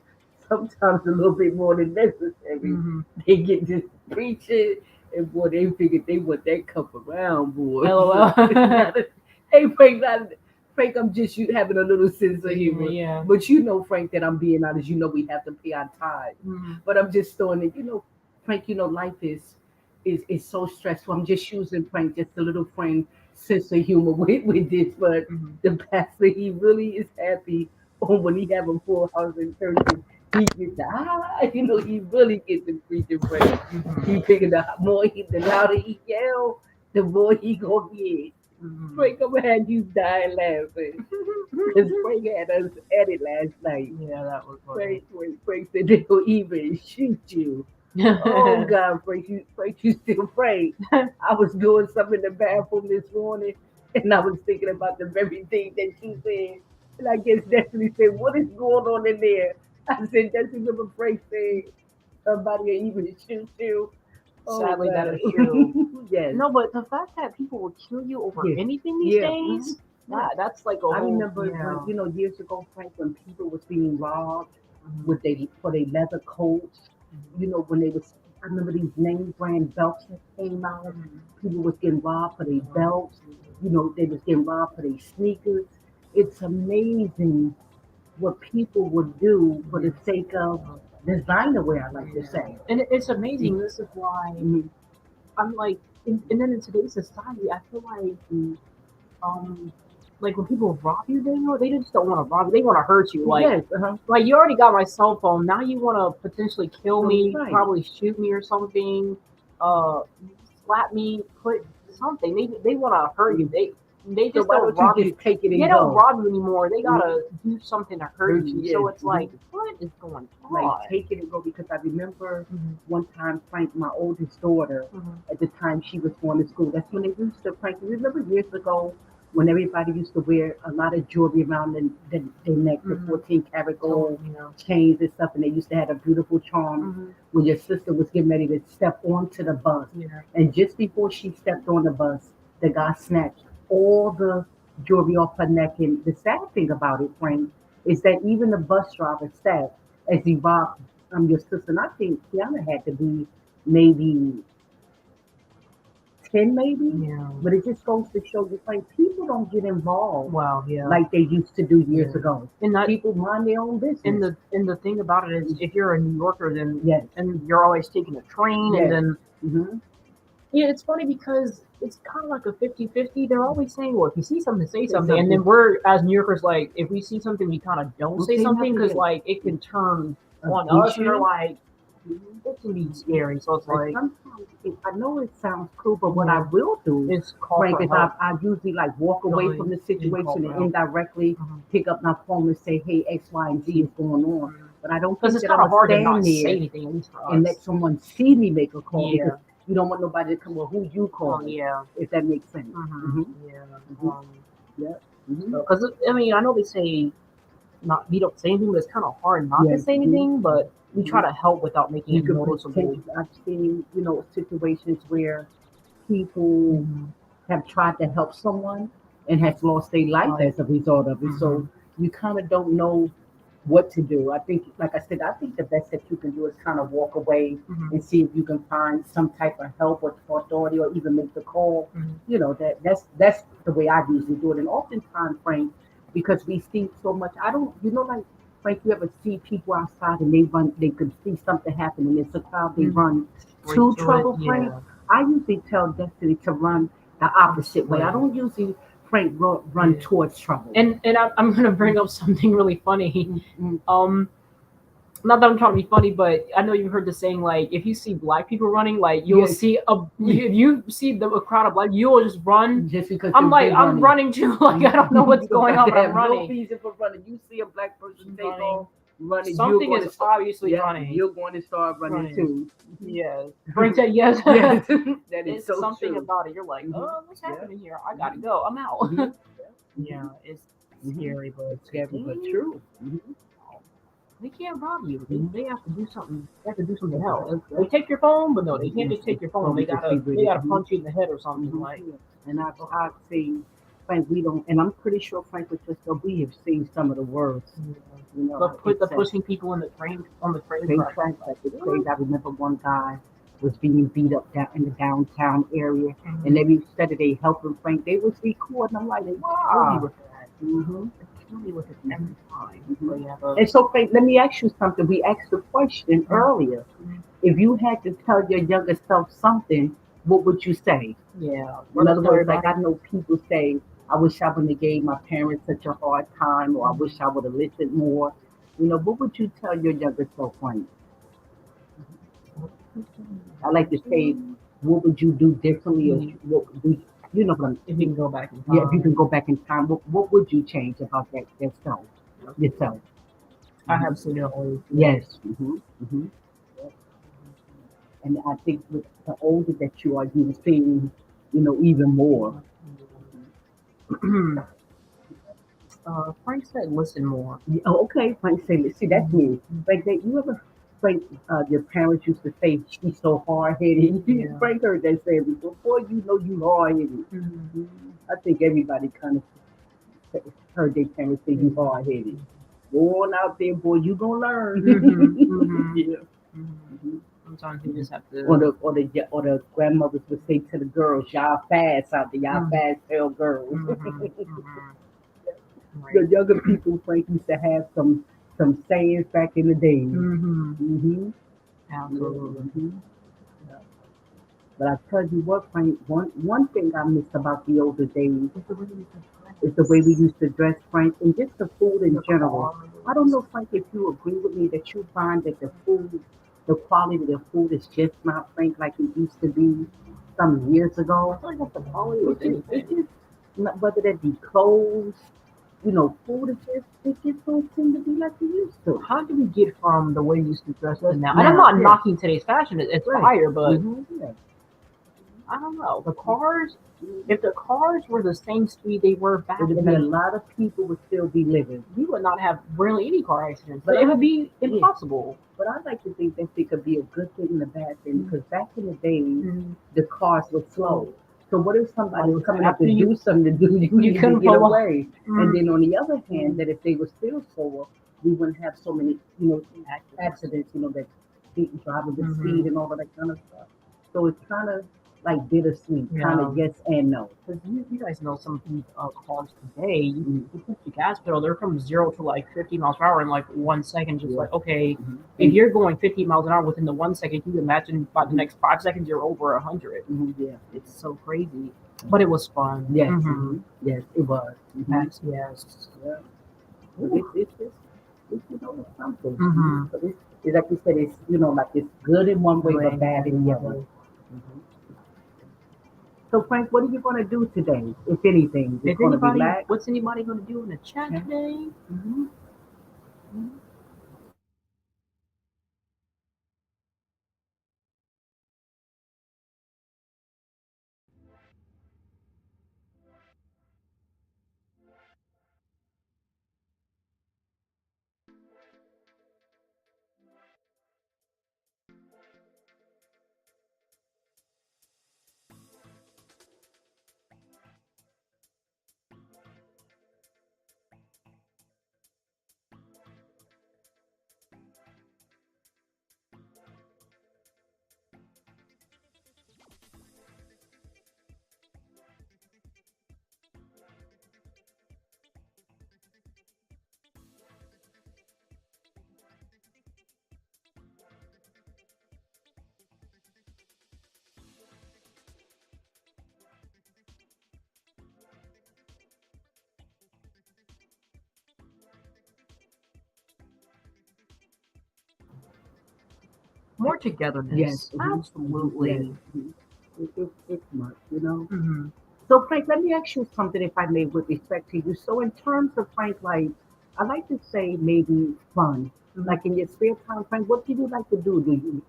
B: sometimes a little bit more than necessary.
A: Mm-hmm.
B: They get this preaching, and boy, they figured they want that cup around, boy.
A: LOL.
B: Hey, Frank, Frank, I'm just you having a little sense of humor.
A: Yeah.
B: But you know, Frank, that I'm being honest. You know, we have to pay our tithe.
A: Mm-hmm.
B: But I'm just throwing it. You know, Frank, you know, life is so stressful. I'm just using Frank, just a little friend sense of humor with this. But
A: Mm-hmm.
B: the pastor, he really is happy on when he have a full house in church. And he gets you know, he really gets the preaching Frank. He figured the the louder he yell, the more he gonna get.
A: Mm-hmm.
B: Frank, I'm gonna have you dying laughing. Because Frank had us at it last night.
A: Yeah, that was funny.
B: Frank said they'll even shoot you. Oh God, Frank, you still Frank. I was doing something in the bathroom this morning, and I was thinking about the very thing that you said. And I guess Destiny said, "What is going on in there?" I said, "Destiny, remember Frank said somebody will even shoot you." Oh
A: Sadly, that is
B: God,
A: true.
B: yes,
A: No, but the fact that people will kill you over
B: yes,
A: anything these
B: yeah.
A: days,
B: Yeah.
A: that's like a
B: I
A: whole,
B: remember when
A: yeah.
B: you know years ago, Frank, when people was being robbed
A: Mm-hmm.
B: with they for their leather coats. You know when they was. I remember these name brand belts that came out. People was getting robbed for their belts. You know they was getting robbed for their sneakers. It's amazing what people would do for the sake of designer wear. I like to say.
A: And it's amazing. This is why
B: Mhm.
A: I'm like, and then in today's society, I feel um, like when people rob you, they just don't want to rob you. They want to hurt you.
B: Yes. Uh-huh.
A: Like you already got my cell phone. Now you want to potentially kill me,
B: Right.
A: probably shoot me or something, uh, slap me, put something. They want to hurt you. They
B: So
A: just
B: why
A: don't
B: don't you
A: rob you.
B: just take it
A: They
B: and
A: don't
B: go?
A: rob you anymore. They gotta do something to hurt you.
B: Yes.
A: So it's like, what is going
B: Like
A: on?
B: take it and go because I remember
A: Mm-hmm.
B: one time Frank, my oldest daughter,
A: Mm-hmm.
B: at the time she was going to school. That's when they used to Frank. You remember years ago when everybody used to wear a lot of jewelry around their neck, the
A: Mm-hmm.
B: 14 karat gold
A: You know.
B: chains and stuff, and they used to have a beautiful charm.
A: Mm-hmm.
B: When your sister was getting ready to step onto the bus,
A: Yeah.
B: and just before she stepped on the bus, the guy snatched all the jewelry off her neck. And the sad thing about it, Frank, is that even the bus driver said, as he robbed your sister, and I think Tiana had to be maybe 10, maybe.
A: Yeah.
B: But it just goes to show you, Frank, people don't get involved
A: Wow. Yeah.
B: like they used to do years
A: Yeah.
B: ago.
A: And that
B: People mind their own
A: and
B: business.
A: the thing about it is, if you're a New Yorker, then
B: Yes.
A: and you're always taking a train, and
B: Yes.
A: then
B: Hmm.
A: yeah, it's funny because it's kind of like a 50-50. They're always saying, well, if you see something, say
B: Say
A: something. And then
B: something.
A: we're, as New Yorkers, like, if we see something, we kind of don't
B: Don't
A: say
B: say
A: something
B: nothing
A: because,
B: yet.
A: like, it can turn on us, and they're
B: Issue.
A: like, it can be scary. So it's
B: Like
A: like,
B: sometimes I know it sounds cruel, but what I will do,
A: it's called
B: Frank,
A: for
B: is
A: help.
B: I usually like walk away from the
A: You call
B: situation
A: for
B: and
A: help.
B: indirectly
A: Mhm.
B: pick up my phone and say, hey, X, Y, and Z is going on.
A: Mhm.
B: but I don't
A: Because
B: think
A: it's
B: that I'm
A: kind of
B: gonna
A: hard to not
B: stand
A: say
B: there
A: anything, at least for
B: and let
A: us.
B: someone see me make a call because
A: Yeah.
B: you don't want nobody to come. Well, who you
A: Oh
B: calling?
A: yeah.
B: If that makes sense.
A: Mhm.
B: Hmm.
A: Yeah.
B: Hmm. Yeah. Hmm.
A: So, because I mean, I know they say not we don't say anything, but it's kind of hard not to
B: Yes.
A: say
B: Hmm.
A: anything. But we try
B: Hmm.
A: to help without making
B: You
A: it
B: can
A: noticeable.
B: pretend. I've seen, situations where people
A: Mm-hmm.
B: have tried to help someone and has lost their life
A: Like,
B: as a result of it.
A: mm-hmm.
B: So you kind of don't know what to do. I think, like I said, I think the best that you can do is kind of walk away
A: Mm-hmm.
B: and see if you can find some type of help or authority or even make the call.
A: Mm-hmm.
B: That's the way I usually do it. And oftentimes, Frank, because we see so much, I don't, like Frank, you ever see people outside and they could see something happen and it's a crowd, they
A: Mm-hmm.
B: run
A: Straight
B: to
A: to it.
B: trouble, Frank.
A: Yeah.
B: I usually tell Destiny to run the opposite
A: Opposite
B: way. I
A: way.
B: don't usually, Frank, run
A: Yeah.
B: towards trouble.
A: And I'm gonna bring up something really funny.
B: Mm-mm.
A: Um, not that I'm trying to be funny, but I know you've heard the saying like if you see black people running, like you'll
B: Yes,
A: see if you see a crowd of black, you'll just run.
B: just because
A: I'm like
B: they
A: I'm
B: running.
A: running too. Like I don't know what's
B: You
A: going
B: got
A: on,
B: to
A: but I'm
B: have no
A: running.
B: reason for running. You see a black person take
A: Running.
B: off running, you're
A: Something
B: going
A: is
B: to start.
A: obviously
B: Yeah,
A: running.
B: you're going to start running
A: Running.
B: too.
A: Yes. Frank said yes.
B: Yes, that is
A: It's
B: so
A: something
B: true.
A: about it. You're like,
B: Hmm.
A: oh, what's
B: Yeah.
A: happening here? I gotta
B: Hmm.
A: go. I'm out.
B: Hmm.
A: Yeah, it's
B: Hmm.
A: scary, but
B: It's scary but
A: today
B: true. Hmm.
A: they can't rob you. They
B: Hmm.
A: have to do something. They have to do something else. They
B: Yeah.
A: take your phone, but no, they can't just take your phone.
B: Don't just be with
A: They
B: it.
A: gotta punch you in the head or something.
B: Hmm.
A: Like,
B: And I've seen, Frank, we don't, and I'm pretty sure, Frank, with yourself, we have seen some of the worst.
A: yeah. But put
B: It's
A: the pushing people in the train on the train
B: train
A: track.
B: tracks
A: Like,
B: like it's crazy. I remember one guy was being beat up down in the downtown area, and
A: mm-hmm.
B: every said that they helped him, Frank, they was recording. I'm like,
A: Kill me
B: wow.
A: with that.
B: Hmm.
A: Kill me with it
B: Hmm.
A: every time.
B: Hmm.
A: But yeah, but
B: And so, Frank, let me ask you something. We asked the question earlier.
A: mm,
B: If you had to tell your younger self something, what would you say?
A: yeah,
B: In
A: what up
B: other
A: to
B: words, like
A: everybody?
B: I know people say, I wish I wouldn't have gave my parents such a hard time, or I wish I would have listened more. What would you tell your younger self, Frank? I like to say, what would you do differently, or
A: Mm,
B: what would what I'm,
A: if you can go back in
B: yeah, if you can
A: time,
B: go back in time, what would you change about that self, yourself?
A: I
B: Hmm.
A: have seen it always.
B: Yes. Hmm. Hmm. And I think with the older that you are, you're seeing, even more.
A: Frank said, "Listen more."
B: Yeah, oh, okay, Frank say, see, that's me. Like that, you ever, Frank, your parents used to say, she's so hard headed.
A: Yeah.
B: Frank heard that saying before. Boy, you know you hard headed.
A: Mm-hmm.
B: I think everybody kind of heard their parents say you hard headed. Going out there, boy, you gonna learn.
A: Mm-hmm. Mm-hmm.
B: Yeah.
A: Mm-hmm.
B: Mhm.
A: Sometimes you just have
B: Or
A: to.
B: the grandmothers would say to the girls, y'all fast out there, y'all
A: Mm-hmm.
B: fast tell girls.
A: Mm-hmm. Mm-hmm.
B: The
A: Right.
B: younger people, Frank, used to have some sayings back in the days.
A: Mm-hmm.
B: Hmm. Yeah.
A: Absolutely.
B: Hmm. But I tell you what, Frank, one thing I miss about the older days
A: It's the way you
B: is the way we
A: dress,
B: used to dress, Frank, and just the food in
A: the
B: general. I don't
A: cars.
B: know, Frank, if you agree with me that you find that the quality of the food is just not, Frank, like it used to be some years
A: I
B: ago.
A: feel like that's the quality
B: It
A: with
B: just, it
A: anything.
B: just, whether that be clothes, food, it just don't seem to be like it used to.
A: How do we get from the way we used to dress to
B: Just
A: now? And I'm
B: now,
A: not
B: yeah,
A: knocking today's fashion; it's
B: right.
A: fire, but
B: Yeah.
A: I don't know. The cars, if the cars were the same speed they were back
B: It'd
A: in
B: be a
A: the,
B: lot of people would still be living.
A: we would not have really any car accidents.
B: But
A: It would
B: I,
A: be
B: yeah,
A: impossible.
B: but I like to think that it could be a good thing and a bad thing
A: Mm-hmm.
B: because back in the days,
A: Mm-hmm.
B: the cars were
A: So,
B: slow. So what if somebody was
A: like
B: coming up
A: after
B: to
A: you,
B: do something to do, you
A: you
B: need to
A: couldn't
B: get
A: pull off.
B: away. And
A: Mm-hmm.
B: then on the other hand,
A: Mm-hmm.
B: that if they were still slower, we wouldn't have so many,
A: Accidents.
B: accidents, that driving with speed
A: Mm-hmm.
B: and all of that kind of stuff. So it's kind of like bittersweet, kind
A: Yeah.
B: of yes and no.
A: Because you guys know some of these cars today,
B: Mhm.
A: you put the gas pedal, they're from 0 to like 50 miles per hour in like 1 second. Just
B: Yeah.
A: like, okay,
B: Mhm.
A: if you're going 50 miles an hour within the 1 second, can you imagine by the next 5 seconds you're over 100?
B: Mhm. Yeah.
A: It's so crazy. But it was fun.
B: Yes.
A: Mm-hmm.
B: Hmm. Yes, it was. Hmm.
A: Yes, yes.
B: Yeah. But
A: Ooh.
B: it's something.
A: Mm-hmm.
B: But it's like you said, it's like it's good in one way but
A: Doing
B: bad in the other.
A: anyway.
B: Hmm. So Frank, what are you going to do today? If anything, just
A: If
B: going to
A: anybody,
B: relax.
A: what's anybody going to do in the chat
B: Okay.
A: today?
B: Hmm.
A: more
B: Yes.
A: togetherness.
B: Yes.
A: Absolutely.
B: It's much, you know.
A: Mm-hmm.
B: So, Frank, let me ask you something, if I may, with respect to you. So, in terms of Frank, like, I like to say maybe fun.
A: Mm-hmm.
B: Like in your spare time, Frank, what do you like to do?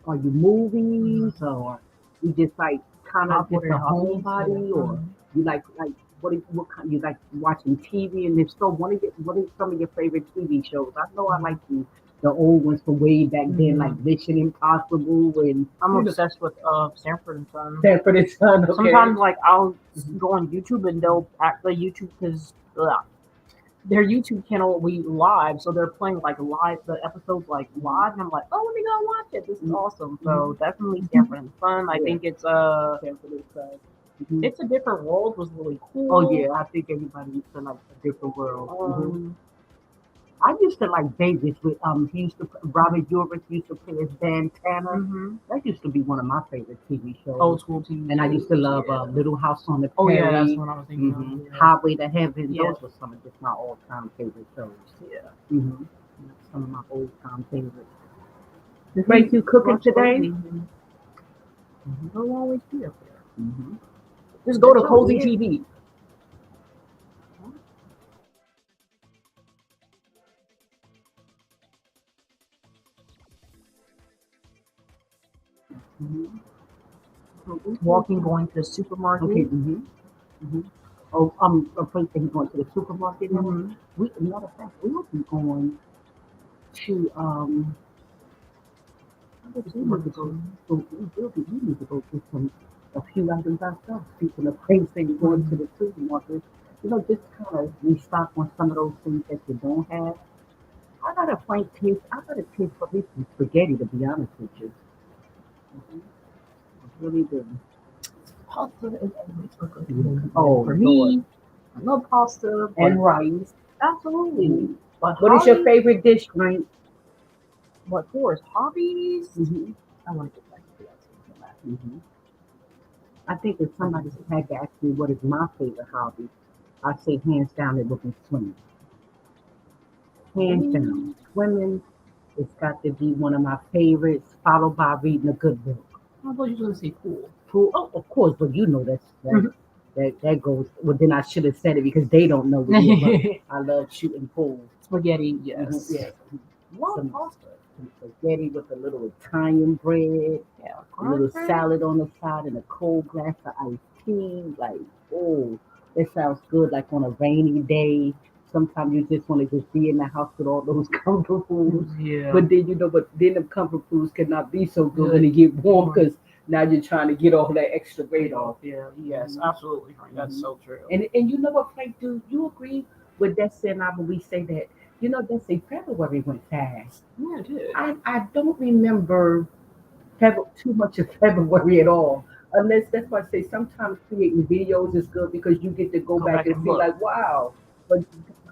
B: Are you
A: Mm-hmm.
B: movies, or you just like kind of
A: What
B: just
A: are
B: a
A: your hobbies? Yeah.
B: homebody, or
A: Mm-hmm.
B: you like what kind you like watching TV? And if so, what are some of your favorite TV shows? I know I
A: Mm-hmm.
B: like the old ones from way back then, like
A: Mm-hmm.
B: Mission Impossible and
A: I'm obsessed with Sanford and Son.
B: Sanford and Son. Okay.
A: Sometimes, like, I'll
B: Mhm.
A: go on YouTube and they'll act the YouTube because their YouTube channel we live, so they're playing like live the episodes like
B: Mhm.
A: live, and I'm like, oh, let me go watch it. This is
B: Mhm.
A: awesome. So
B: Mhm.
A: definitely Sanford and Son. I
B: Yeah,
A: think
B: Sanford and Son. Mhm.
A: it's a different world was really
B: Oh
A: cool.
B: yeah, I think everybody used to like a different world.
A: Um,
B: I used to like Vegas with he used to Robert Urich used to play as Dan Tanner.
A: hmm
B: That used to be one of my favorite TV shows.
A: Old school TV
B: And I used to
A: shows.
B: love
A: Yeah.
B: Little House on the
A: Oh yeah, that's
B: Prairie,
A: what I was thinking of. Yeah.
B: Highway to Heaven.
A: Yeah.
B: Those were some of just my all-time favorite shows.
A: Yeah.
B: hmm Some of my old-time favorites.
A: If
B: Frank,
A: you
B: you cooking
A: watch those,
B: today?
A: they'll always be up there.
B: Mm-hmm.
A: Just go
B: That's
A: to
B: so
A: Cozy
B: weird.
A: TV.
B: Mm-hmm.
A: Walking, going to the supermarket.
B: Okay. Mm-hmm. Oh, afraid that he's going to the supermarket now.
A: Mm-hmm.
B: Matter of fact, we'll be going to we need to go. So we need to go get some a few items ourselves. Speaking of things and going to
A: Mm-hmm.
B: the supermarket, just kind of restock on some of those things that you don't have. I got a frank taste. I got a taste for me some spaghetti, to be honest with you. hmm I really do.
A: Pasta is always a good thing.
B: Oh
A: For
B: Lord,
A: me, I love pasta, but
B: and rice.
A: absolutely.
B: Mhm.
A: But
B: What is your
A: hobbies,
B: favorite dish, Frank?
A: what for is hobbies?
B: hmm
A: I want to get back to that.
B: hmm I think if somebody had to ask me what is my favorite hobby, I'd say hands down it would be swimming. Hands down.
A: Swimming.
B: Swimming, it's got to be one of my favorites, followed by reading a good book.
A: I thought you were going to say pool.
B: Food, oh, of course, but you know
A: Mhm.
B: that goes. Well, then I should have said it because they don't know it yet. But I love shooting pool.
A: Spaghetti, yes.
B: Yes,
A: Love
B: some,
A: pasta.
B: some spaghetti with a little Italian bread,
A: Yeah.
B: a little
A: Croissant.
B: salad on the side, and a cold glass of iced tea. Like, oh, that sounds good. Like on a rainy day. Sometimes you just want to just be in the house with all those comfort foods.
A: Yeah.
B: But then but then the comfort foods cannot be so good when
A: Good.
B: it get warm because now you're trying to get all that extra weight off.
A: Yeah. Yes.
B: Mhm.
A: Absolutely, Frank. That's
B: Mhm.
A: so true.
B: And you know what, Frank? Do you agree with that saying? I when we say that, they say February went fast.
A: Yeah, it did.
B: I don't remember too much of February at all. Unless that's why I say sometimes creating videos is good because you get to go
A: Go
B: back
A: back
B: and
A: and
B: see
A: look.
B: like, wow. But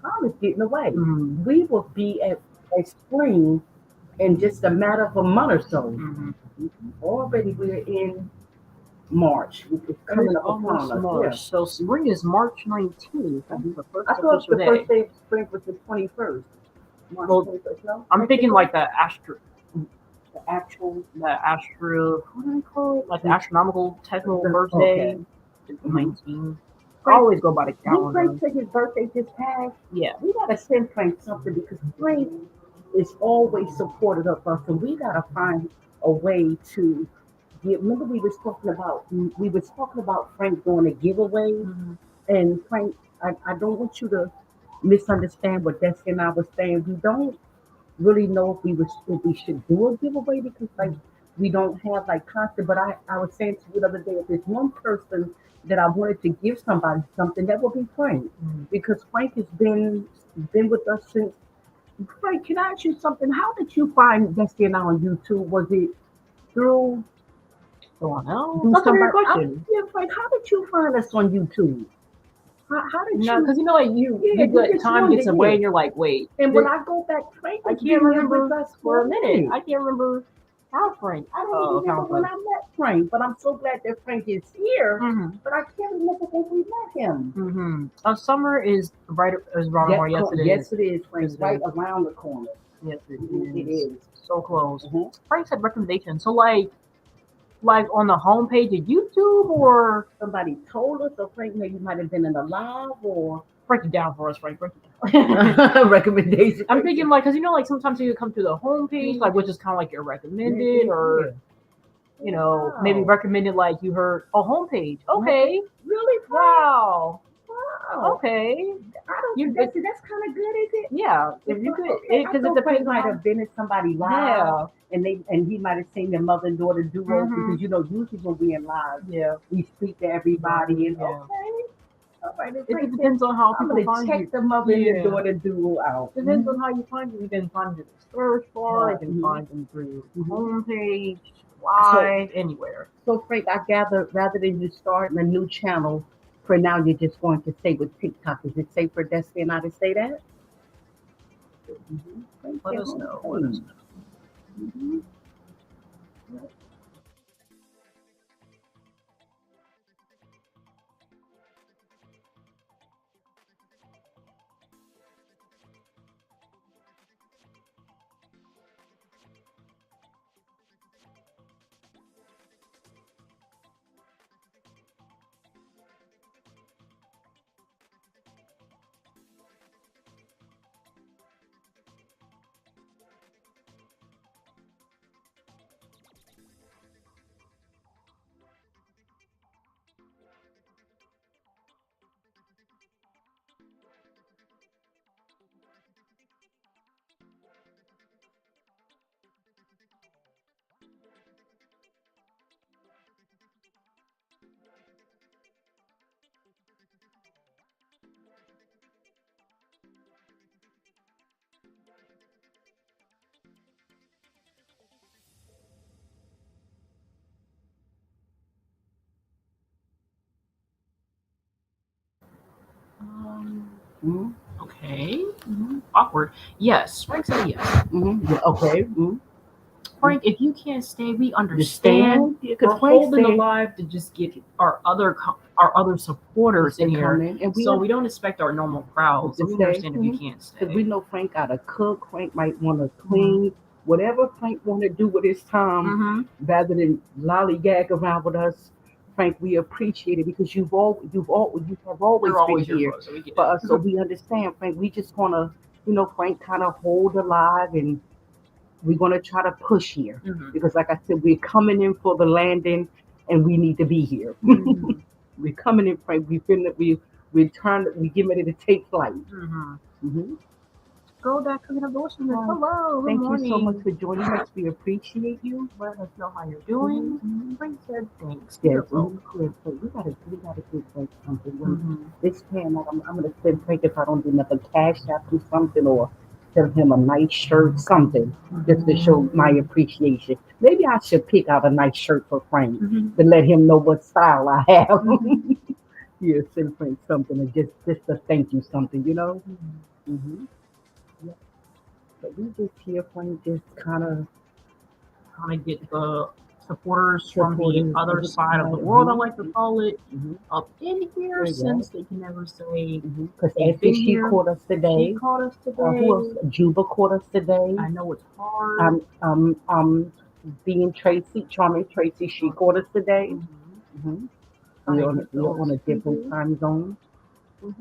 B: time is getting away.
A: Mm-hmm.
B: We will be at spring in just a matter of a month or so.
A: Mm-hmm.
B: Already we're in March. It's
A: It is
B: coming up upon
A: almost
B: us. Yeah.
A: March. So spring is March 19th. That's
B: Mhm.
A: the first
B: I thought
A: official
B: the first
A: day.
B: day of spring was the 21st. March
A: Well,
B: 21st. No,
A: I'm
B: Frank,
A: thinking like
B: actual.
A: what do they call it? Like the astronomical technical
B: Okay.
A: birthday,
B: Mhm.
A: 19. I
B: Frank,
A: always go by the
B: didn't Frank
A: calendar.
B: say his birthday just passed?
A: Yeah.
B: We gotta send Frank something because Frank is always supportive of us, and we gotta find a way to get. Remember, we was talking about Frank doing a giveaway,
A: Mm-hmm.
B: and Frank, I don't want you to misunderstand what Destiny and I was saying. We don't really know if we should do a giveaway because like we don't have like constant. But I was saying to you the other day, if there's one person that I wanted to give somebody something, that would be Frank
A: Mm-hmm.
B: because Frank has been with us since. Frank, can I ask you something? How did you find Destiny and I on YouTube? Was it through
A: So I know.
B: through
A: That's a great
B: somebody?
A: question.
B: Yeah, Frank, how did you find us on YouTube? How did
A: No,
B: you?
A: because like
B: Yeah,
A: you
B: you
A: get
B: just
A: time gets
B: wondered,
A: away,
B: yeah.
A: and you're like, wait,
B: And when I go back, Frank
A: I
B: has
A: can't
B: been here with
A: remember
B: us
A: for
B: for
A: a
B: a
A: minute.
B: minute.
A: I can't remember how Frank
B: I don't remember
A: found
B: when
A: us.
B: I met Frank, but I'm so glad that Frank is here.
A: Mm-hmm.
B: But I can't remember when we met him.
A: Mm-hmm. Summer is right around the
B: Yes,
A: corner. Yes, it is.
B: yes, it is, Frank.
A: Yes, it
B: Right
A: is.
B: around the corner.
A: Yes, it
B: It
A: is.
B: is.
A: So close.
B: Mhm.
A: Frank said recommendation. So like on the homepage of YouTube or
B: Somebody told us, or Frank, maybe might have been in a live or
A: break it down for us, Frank. Break it down.
B: recommendation.
A: I'm thinking like, cause like sometimes you come to the homepage, like which is kind of like your recommended, or maybe
B: Wow.
A: recommended like you heard a homepage. Okay,
B: Really?
A: wow,
B: Wow.
A: okay,
B: I don't
A: you
B: that's kind of good, is it?
A: yeah. If you could,
B: Okay, I
A: because it
B: thought Frank
A: depends on
B: might
A: how.
B: have been in somebody live,
A: Yeah.
B: and he might have seen their mother and daughter duo
A: Mhm.
B: because usually when we in live,
A: Yeah.
B: we speak to everybody and
A: Yeah.
B: okay, all right. And
A: It
B: Frank said,
A: depends on how
B: I'm
A: people
B: gonna
A: find you.
B: check the mother and the
A: Yeah.
B: daughter duo out.
A: Depends on how you find it. You can find it in the search bar. You can
B: Mhm.
A: find them through
B: Mhm.
A: homepage,
B: So,
A: live, anywhere.
B: so Frank, I gather rather than you starting a new channel, for now you're just going to stay with TikTok. Is it safe for Destiny and I to say that? Frank
A: Let
B: said
A: us know. Let us
B: homepage.
A: know.
B: Mhm.
A: Um,
B: Mhm.
A: okay.
B: Mhm.
A: Awkward. Yes. Frank said yes.
B: Mhm. Yeah, okay. Mhm.
A: Frank, if you can't stay, we understand.
B: Understand? Yeah,
A: We're
B: because Frank
A: holding the
B: said
A: live to just get our other supporters
B: just to
A: in
B: come
A: here,
B: in, and
A: so we don't expect our normal crowd. So
B: to
A: we
B: stay.
A: understand if you can't
B: Because we
A: stay.
B: know Frank got to cook. Frank might want to
A: Mhm.
B: clean. Whatever Frank want to do with his time,
A: Mhm.
B: rather than lollygag around with us, Frank, we appreciate it because you have always
A: You're
B: been
A: always here
B: here
A: for us, so we get
B: for
A: it.
B: us, so we understand, Frank. We just want to, Frank kind of hold alive, and we're going to try to push here
A: Mhm.
B: because, like I said, we're coming in for the landing, and we need to be here.
A: Mhm.
B: We're coming in, Frank. We getting ready to take flight.
A: Mhm.
B: Hmm.
A: Girl, that cooking up the ocean.
B: Well,
A: Hello. Good
B: thank you so much
A: morning.
B: for joining us. We appreciate you.
A: Let us know how you're
B: Hmm.
A: doing.
B: Hmm.
A: Frank said thanks.
B: Yes,
A: You're welcome.
B: yes. So we gotta do Frank something. When
A: Mhm.
B: this pan out, I'm gonna send Frank if I don't do nothing, cash out do something or send him a nice shirt, something, just to show my appreciation. Maybe I should pick out a nice shirt for Frank
A: Mhm.
B: to let him know what style I have.
A: Mhm.
B: Yeah, send Frank something and just a thank you something.
A: Mhm.
B: Mm-hmm. Yeah. But we just here, Frank, just kind of
A: Kind of get the supporters from the
B: supporting
A: other
B: other
A: side of the
B: side.
A: world, I like to call it,
B: Mm-hmm.
A: up in here
B: There you go.
A: since they can never say
B: Because
A: they've
B: Effie,
A: been
B: she
A: here.
B: caught us
A: She
B: today.
A: caught us
B: Who else?
A: today.
B: Juba caught us today.
A: I know it's hard.
B: Being Tracy, Charming Tracy, she caught us today.
A: Mhm.
B: Hmm.
A: Trying to get
B: We're on
A: those
B: a different
A: people
B: time zone.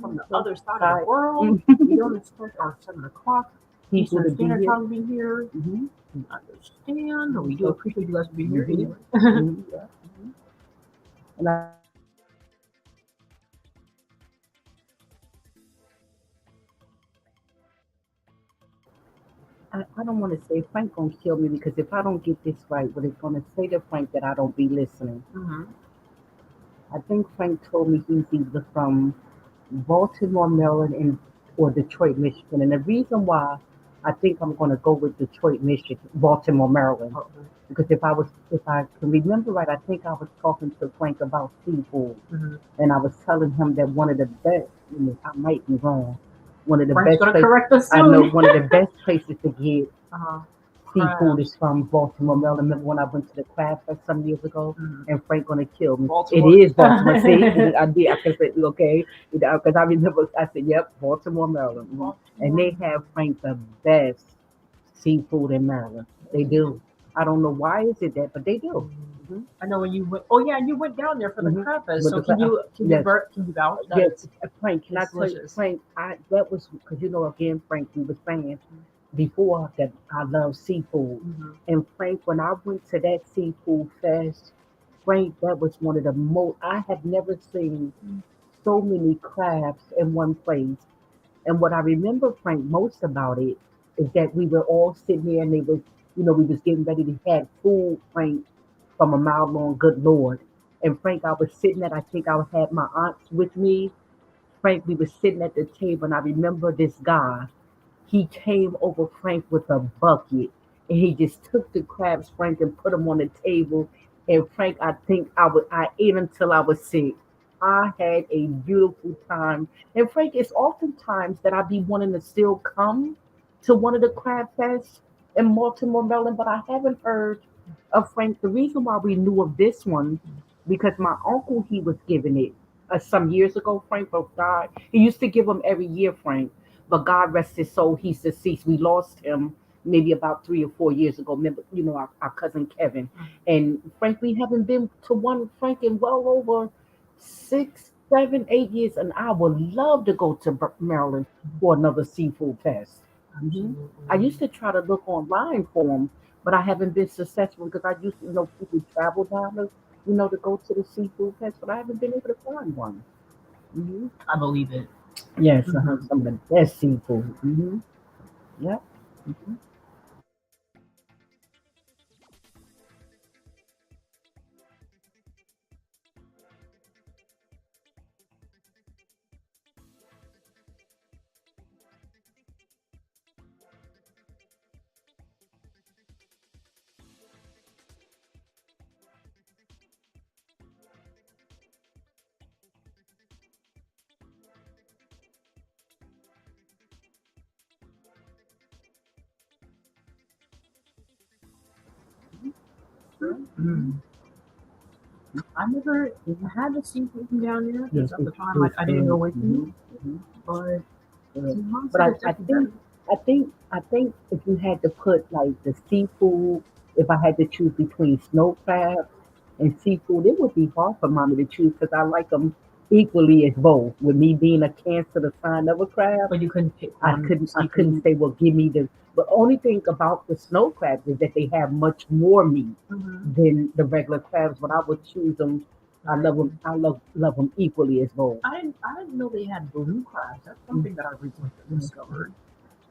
A: from the
B: So,
A: other side of the
B: hi.
A: world. We don't expect our 7 o'clock
B: People
A: Eastern
B: to be
A: Standard
B: here.
A: Time to be here.
B: Hmm.
A: We understand, but we do
B: So,
A: appreciate you guys for being here
B: hmm.
A: anyway.
B: Yeah. And I don't want to say Frank gonna kill me because if I don't get this right, what it's gonna say to Frank that I don't be listening.
A: Hmm.
B: I think Frank told me he's either from Baltimore, Maryland, or Detroit, Michigan. And the reason why I think I'm going to go with Detroit, Michigan, Baltimore, Maryland, because if I can remember right, I think I was talking to Frank about seafood,
A: Hmm.
B: and I was telling him that one of the best, I might be wrong, one of the
A: Frank's
B: best
A: gonna
B: places,
A: correct us
B: I know
A: soon.
B: one of the best places to get
A: uh,
B: seafood is
A: Crabs.
B: from Baltimore, Maryland. Remember when I went to the Crab Fest some years ago?
A: Hmm.
B: And Frank gonna kill me. It
A: Baltimore.
B: is Baltimore. See, I did. I can say okay, because I remember. I said, "Yep, Baltimore, Maryland." And they
A: Baltimore.
B: have Frank the best seafood in Maryland. They do. I don't know why is it that, but they do. Hmm.
A: I know when you went. Oh yeah, you went down there for the
B: Hmm.
A: crab fest.
B: With
A: So
B: the
A: can you
B: yes,
A: can you vouch that
B: yes. Frank, can I
A: it's
B: tell you,
A: delicious?
B: Frank? I that was because again, Frank, we was saying before that I love seafood,
A: Mm-hmm.
B: and Frank, when I went to that seafood fest, Frank, that was one of the most. I have never seen so many crabs in one place. And what I remember, Frank, most about it is that we were all sitting there and they was, we was getting ready to have food, Frank, from a mile long, good Lord. And Frank, I was sitting at, I think I had my aunts with me. Frank, we were sitting at the table and I remember this guy. He came over Frank with a bucket and he just took the crabs, Frank, and put them on the table. And Frank, I think I ate until I was sick. I had a beautiful time. And Frank, it's oftentimes that I be wanting to still come to one of the crab fests in Baltimore, Maryland, but I haven't heard of Frank. The reason why we knew of this one, because my uncle, he was giving it some years ago, Frank, but God, he used to give them every year, Frank. But God rest his soul, he's deceased. We lost him maybe about 3 or 4 years ago. Remember, our cousin Kevin. And Frank, we haven't been to one, Frank, in well over 6, 7, 8 years. And I would love to go to Maryland for another seafood fest. Hmm. I
A: Absolutely.
B: used to try to look online for them, but I haven't been successful because I used to know people travel down to go to the seafood fest, but I haven't been able to find one. Hmm.
A: I believe it.
B: Yes,
A: Hmm.
B: some of the best seafood. Hmm. Yep. Hmm.
A: Mm. I never had the seafood from down there
B: Yes,
A: because at the time I,
B: it's
A: I didn't
B: good.
A: know it.
B: Hmm.
A: But
B: Good.
A: mom
B: But
A: said
B: I,
A: it's
B: I
A: definitely
B: think
A: better.
B: I think if you had to put like the seafood, if I had to choose between snow crab and seafood, it would be hard for mommy to choose because I like them equally as both. With me being a Cancer, the sign of a crab,
A: But you couldn't pick
B: I
A: one
B: couldn't I couldn't
A: seafood.
B: say, well, give me the. The only thing about the snow crabs is that they have much more meat
A: Mm-hmm.
B: than the regular crabs. But I would choose them. I
A: Right.
B: love them. I love them equally as both.
A: I didn't know they had blue crabs. That's something that I recently discovered.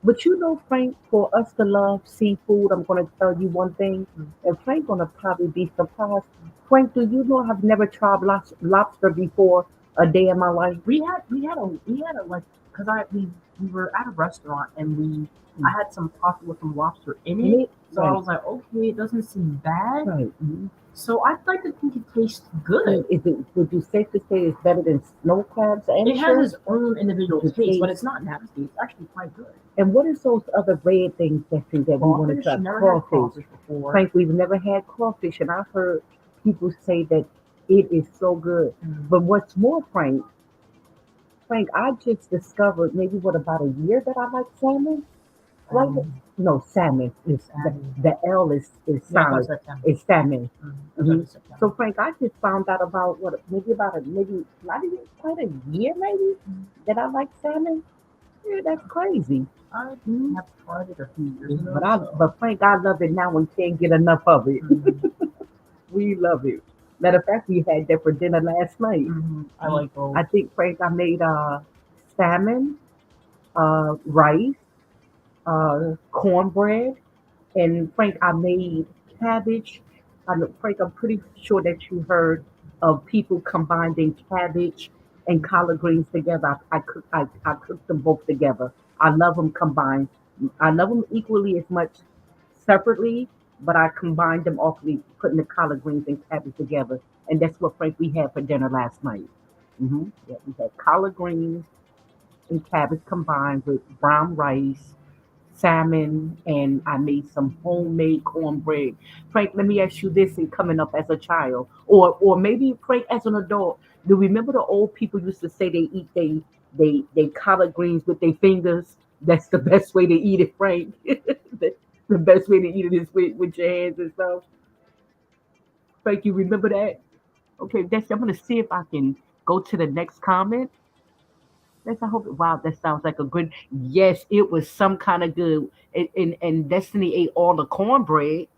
B: But Frank, for us to love seafood, I'm going to tell you one thing,
A: Mm.
B: and Frank going to probably be surprised. Frank, do you know I've never tried lobster before a day in my life?
A: We had a like because we were at a restaurant and I had some pasta with some lobster in
B: In
A: it.
B: it?
A: So I
B: Right,
A: was like, okay, it doesn't seem bad.
B: right. Mhm.
A: So I'd like to think it tastes good.
B: Would you safe to say it's better than snow crabs and
A: It has
B: shrimp?
A: its own individual
B: The
A: taste, but
B: taste.
A: it's not nasty. It's actually quite good.
B: And what is those other red things that we want to
A: Crawfish,
B: try?
A: never had
B: Crawfish.
A: crawfish before.
B: Frank, we've never had crawfish, and I've heard people say that it is so good.
A: Mm.
B: But what's more, Frank, I just discovered maybe what about a year that I like salmon. Right? No, salmon is
A: Salmon.
B: the L is
A: Yeah, I thought
B: silent.
A: it said salmon.
B: It's salmon.
A: I thought it said
B: So
A: salmon.
B: Frank, I just found out about what maybe about maybe not even quite a year maybe that I like salmon. Yeah, that's crazy.
A: I
B: Mhm.
A: have tried it a few years ago, so
B: But Frank, I love it now and can't get enough of it. We love it. Matter of fact, we had that for dinner last night.
A: I like both.
B: I think Frank, I made salmon, rice, cornbread, and Frank, I made cabbage. Frank, I'm pretty sure that you heard of people combining cabbage and collard greens together. I cooked them both together. I love them combined. I love them equally as much separately, but I combined them awfully, putting the collard greens and cabbage together. And that's what Frank we had for dinner last night. Yeah, we had collard greens and cabbage combined with brown rice, salmon, and I made some homemade cornbread. Frank, let me ask you this: in coming up as a child, or maybe Frank as an adult, do you remember the old people used to say they eat they collard greens with their fingers? That's the best way to eat it, Frank. The best way to eat it is with your hands and stuff. Frank, you remember that? Okay, that's, I'm gonna see if I can go to the next comment. That's, I hope. Wow, that sounds like a good. Yes, it was some kind of good. And Destiny ate all the cornbread.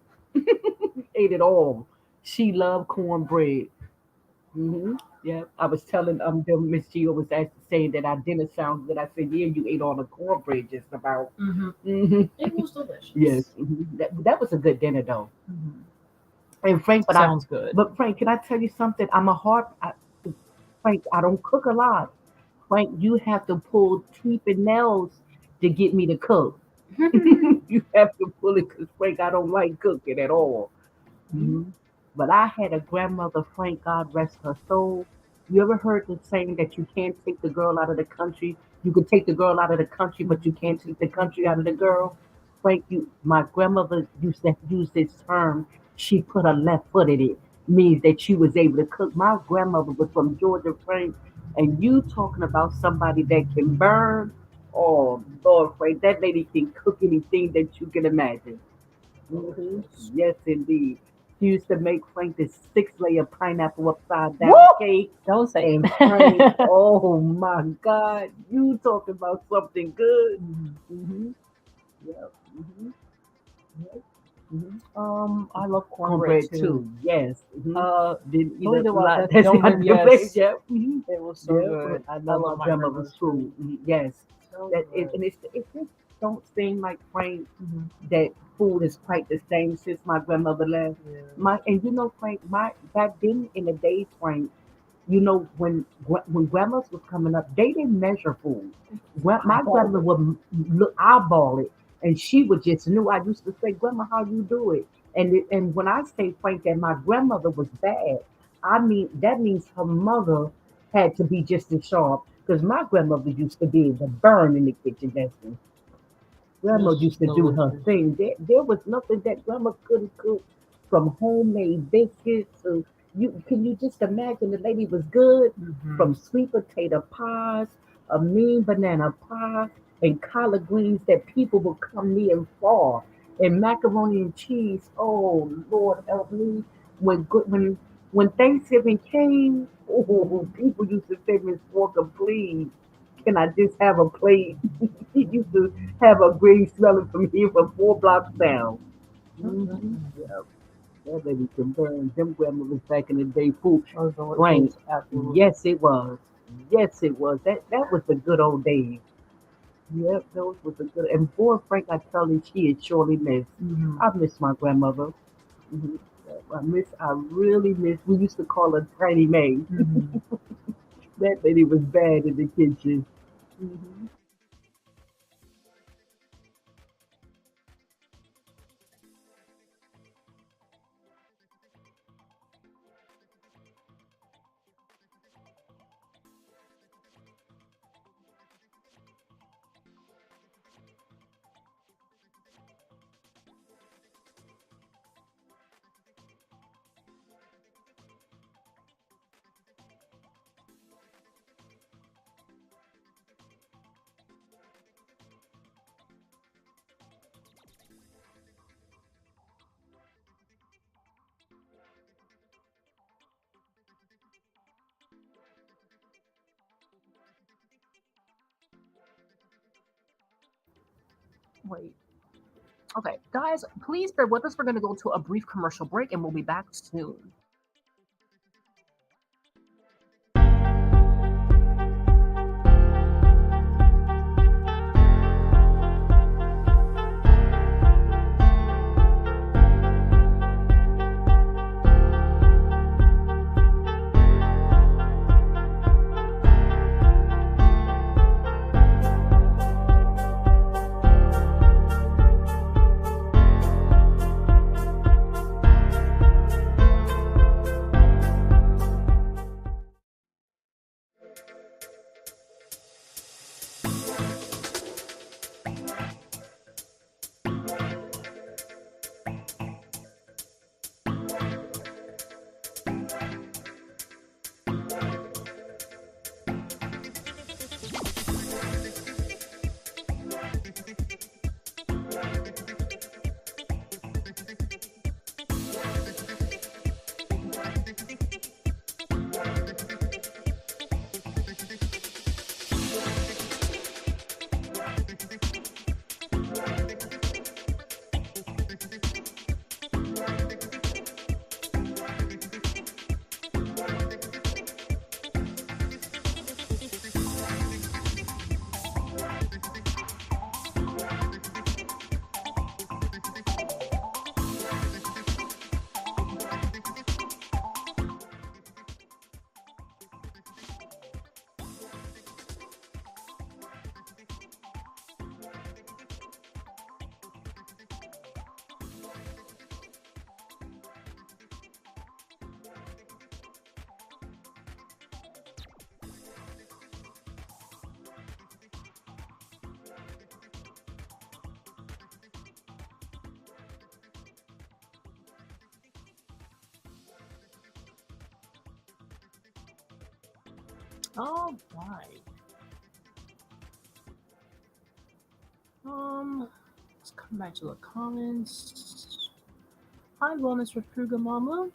B: Ate it all. She loved cornbread. Yeah, I was telling Miss Gio was saying that our dinner sounds good. I said, yeah, you ate all the cornbread just about.
A: It was delicious.
B: Yes, that was a good dinner though. And Frank,
A: Sounds good.
B: but Frank, can I tell you something? Frank, I don't cook a lot. Frank, you have to pull teeth and nails to get me to cook. You have to pull it because Frank, I don't like cooking at all. Mhm. But I had a grandmother, Frank, God rest her soul. You ever heard the saying that you can't take the girl out of the country? You can take the girl out of the country, but you can't take the country out of the girl. Frank, my grandmother used to use this term. She put her left foot in it. Means that she was able to cook. My grandmother was from Georgia, Frank, and you talking about somebody that can burn. Oh Lord, Frank, that lady can cook anything that you can imagine. hmm Yes, indeed. She used to make Frank this 6-layer pineapple upside down
A: Woo!
B: cake.
A: Don't say.
B: And Frank, oh my God, you talking about something good? Mm-hmm. Yep. Mm-hmm. Yep.
A: I love cornbread
B: Cornbread
A: too.
B: too. Yes. Didn't eat
A: Believe
B: a
A: it was
B: lot.
A: that
B: That's
A: gentleman.
B: not your place.
A: Yes,
B: Yep.
A: it was so
B: Yeah,
A: good.
B: I
A: I
B: love my
A: love my
B: grandmother's
A: grandmother's
B: food.
A: food.
B: Yes.
A: So
B: That
A: good.
B: and it just don't seem like Frank
A: Mhm.
B: that food is quite the same since my grandmother left.
A: Yeah.
B: My and you know Frank, my back then in the days, Frank, when grandmas was coming up, they didn't measure food. My
A: Eyeball
B: grandma
A: it.
B: would look eyeball it, and she would just knew. I used to say, "Grandma, how you do it?" And when I say Frank that my grandmother was bad, I mean that means her mother had to be just as sharp because my grandmother used to be able to burn in the kitchen. That's Grandma
A: Just
B: used to do her
A: delicious.
B: thing. There was nothing that Grandma couldn't cook, from homemade biscuits to you. Can you just imagine the lady was good
A: Hmm.
B: from sweet potato pies, a mean banana pie, and collard greens that people would come near and far, and macaroni and cheese. Oh Lord help me! When Thanksgiving came, oh people used to say, Miss Walker, please, can I just have a plate? He used to have a green smelling from here for 4 blocks down. Yeah, that lady can burn. Them grandmothers back in the day, food.
A: Although it
B: Frank,
A: is absolutely.
B: yes, it was. Yes, it was. That was the good old days. Yep, those was the good. And boy, Frank, I tell you, she is surely missed.
A: Hmm.
B: I miss my grandmother. hmm I really miss. We used to call her Tiny May.
A: Hmm.
B: That lady was bad in the kitchen. hmm
A: Wait. Okay, guys, please bear with us. We're going to go to a brief commercial break, and we'll be back soon. All right. Let's come back to the comments. Hi, Wellness with Fruga Mama.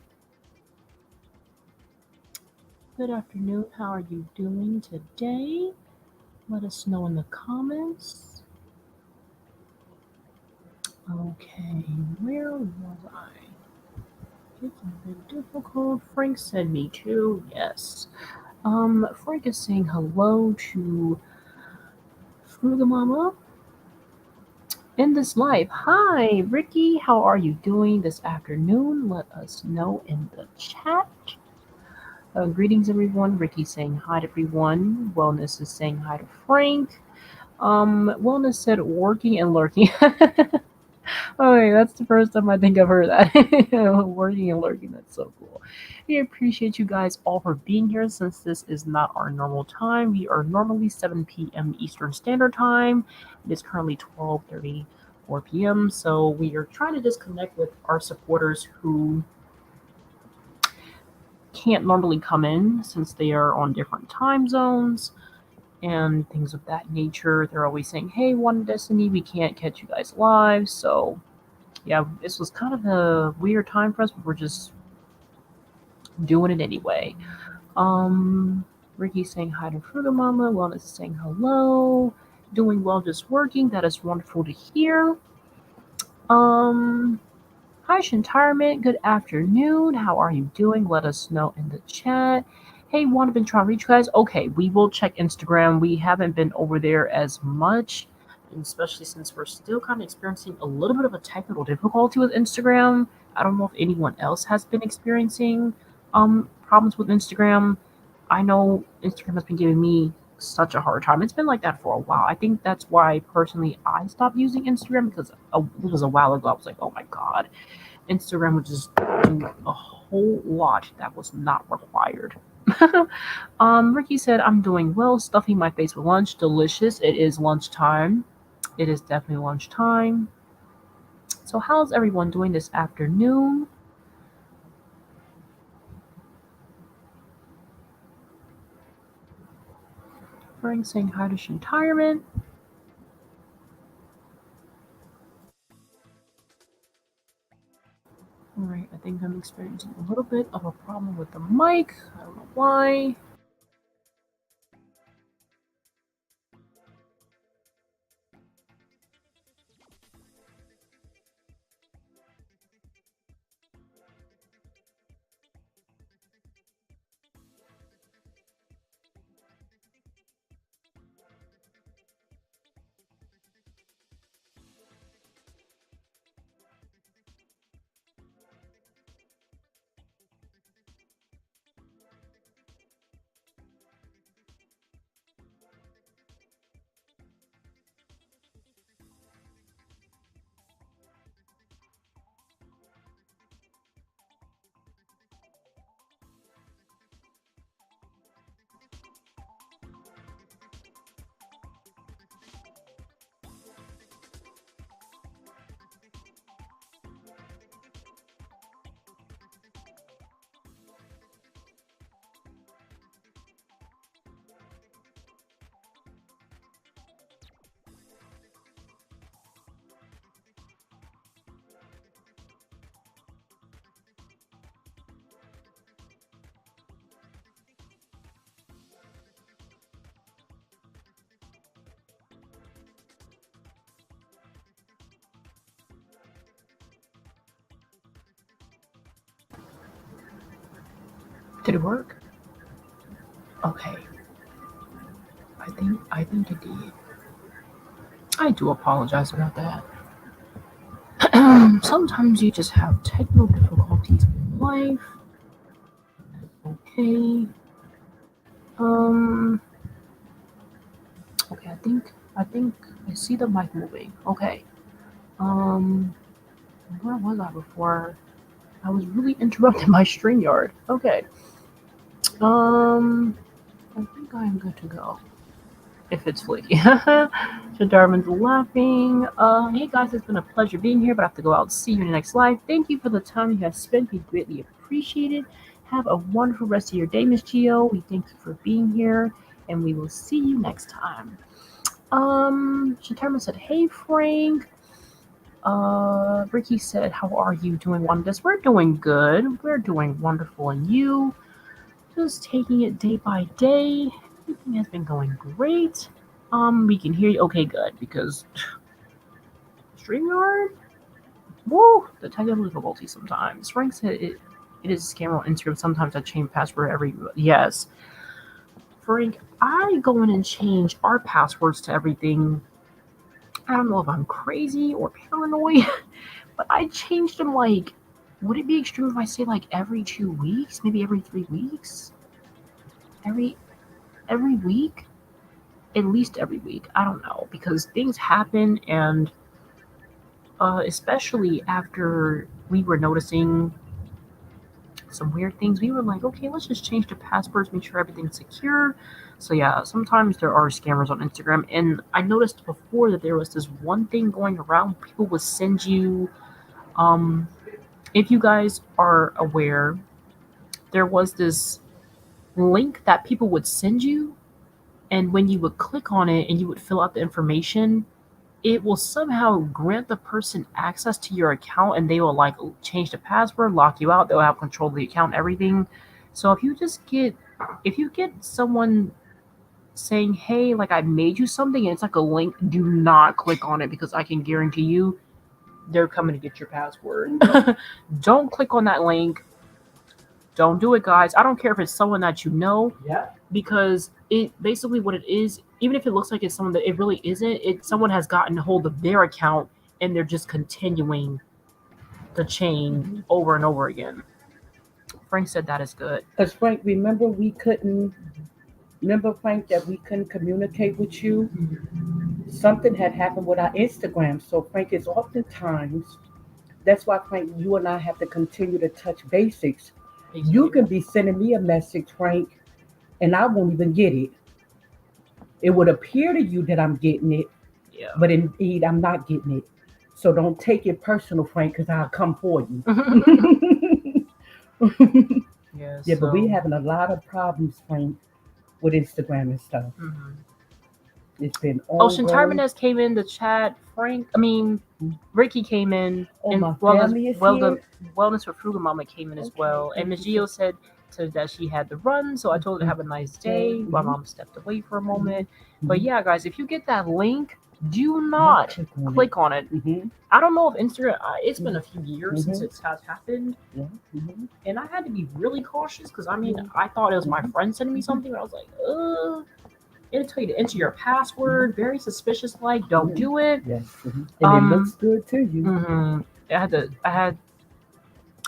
A: Good afternoon. How are you doing today? Let us know in the comments. Okay, where was I? It's a bit difficult. Frank said me too. Yes. Frank is saying hello to Fruga Mama in this live. Hi, Ricky. How are you doing this afternoon? Let us know in the chat. Greetings, everyone. Ricky saying hi to everyone. Wellness is saying hi to Frank. Wellness said working and lurking. Okay, that's the first time I think I've heard that. Working and lurking, that's so cool. We appreciate you guys all for being here since this is not our normal time. We are normally 7 p.m. Eastern Standard Time. It is currently 12:34 p.m. So we are trying to just connect with our supporters who can't normally come in since they are on different time zones and things of that nature. They're always saying, hey, One Destiny, we can't catch you guys live. So yeah, this was kind of a weird time for us, but we're just doing it anyway. Ricky's saying hi to Fruga Mama. Wellness is saying hello. Doing well, just working. That is wonderful to hear. Hi Shintarment. Good afternoon. How are you doing? Let us know in the chat. Hey, want been trying to reach you guys? Okay, we will check Instagram. We haven't been over there as much, especially since we're still kind of experiencing a little bit of a technical difficulty with Instagram. I don't know if anyone else has been experiencing problems with Instagram. I know Instagram has been giving me such a hard time. It's been like that for a while. I think that's why personally I stopped using Instagram because it was a while ago. I was like, oh my god, Instagram would just do a whole lot that was not required. Ricky said, I'm doing well, stuffing my face with lunch. Delicious. It is lunchtime. It is definitely lunchtime. So, how's everyone doing this afternoon? Frank saying hi to Shintarement. Alright, I think I'm experiencing a little bit of a problem with the mic. I don't know why. Did it work? Okay. I think it did. I do apologize about that. Sometimes you just have technical difficulties in life. Okay. Um. Okay. I think I see the mic moving. Okay. Um. Where was I before? I was really interrupting my StreamYard. Okay. Um. I think I am good to go. If it's flaky. So Darwin's laughing. Hey guys, it's been a pleasure being here, but I have to go out. See you in the next live. Thank you for the time you have spent. We greatly appreciate it. Have a wonderful rest of your day, Miss Gio. We thank you for being here, and we will see you next time. Shantarma said, "Hey Frank." Ricky said, "How are you doing, Wonders?" We're doing good. We're doing wonderful, and you? Just taking it day by day. Everything has been going great. We can hear you. Okay, good because StreamYard. Woo, the technical difficulty sometimes. Frank said it is a scam on Instagram. Sometimes I change password every. Yes, Frank, I go in and change our passwords to everything. I don't know if I'm crazy or paranoid, but I changed them like. Would it be extreme if I say like every 2 weeks? Maybe every 3 weeks? Every every week? At least every week. I don't know because things happen, and especially after we were noticing some weird things, we were like, okay, let's just change the passwords, make sure everything's secure. So yeah, sometimes there are scammers on Instagram, and I noticed before that there was this one thing going around. People would send you, um, if you guys are aware, there was this link that people would send you, and when you would click on it and you would fill out the information, it will somehow grant the person access to your account, and they will like change the password, lock you out. They'll have control of the account, everything. So if you get someone saying, "Hey, like I made you something," and it's like a link, do not click on it because I can guarantee you they're coming to get your password. Don't click on that link. Don't do it, guys. I don't care if it's someone that you know.
B: Yeah.
A: Because it basically what it is, even if it looks like it's someone that it really isn't, it someone has gotten hold of their account and they're just continuing the chain over and over again. Frank said that is good.
B: Because Frank, remember we couldn't. Remember Frank that we couldn't communicate with you. Something had happened with our Instagram. So Frank is oftentimes. That's why Frank, you and I have to continue to touch basics. You can be sending me a message, Frank, and I won't even get it. It would appear to you that I'm getting it,
A: Yeah.
B: but indeed I'm not getting it. So don't take it personal, Frank, because I'll come for you.
A: Yeah.
B: Yeah, but we
A: So.
B: having a lot of problems, Frank, with Instagram and stuff.
A: Mhm.
B: It's been
A: Ocean
B: ongoing.
A: Terminus came in the chat. Ricky came in,
B: Oh,
A: and
B: my family is here.
A: Wellness for Frugal Mama came in as
B: Okay,
A: well. And
B: thank
A: Miss
B: you.
A: Gio said that she had to run, so I told her to have a nice day while Mom stepped away for a moment. But yeah, guys, if you get that link, do not click on it. I don't know if Instagram. It's been a few years since it has happened, and I had to be really cautious because I thought it was my friend sending me something, but I was like, it'll tell you to enter your password. Very suspicious. Like, don't do it.
B: Yes. And it looks good to you.
A: I had.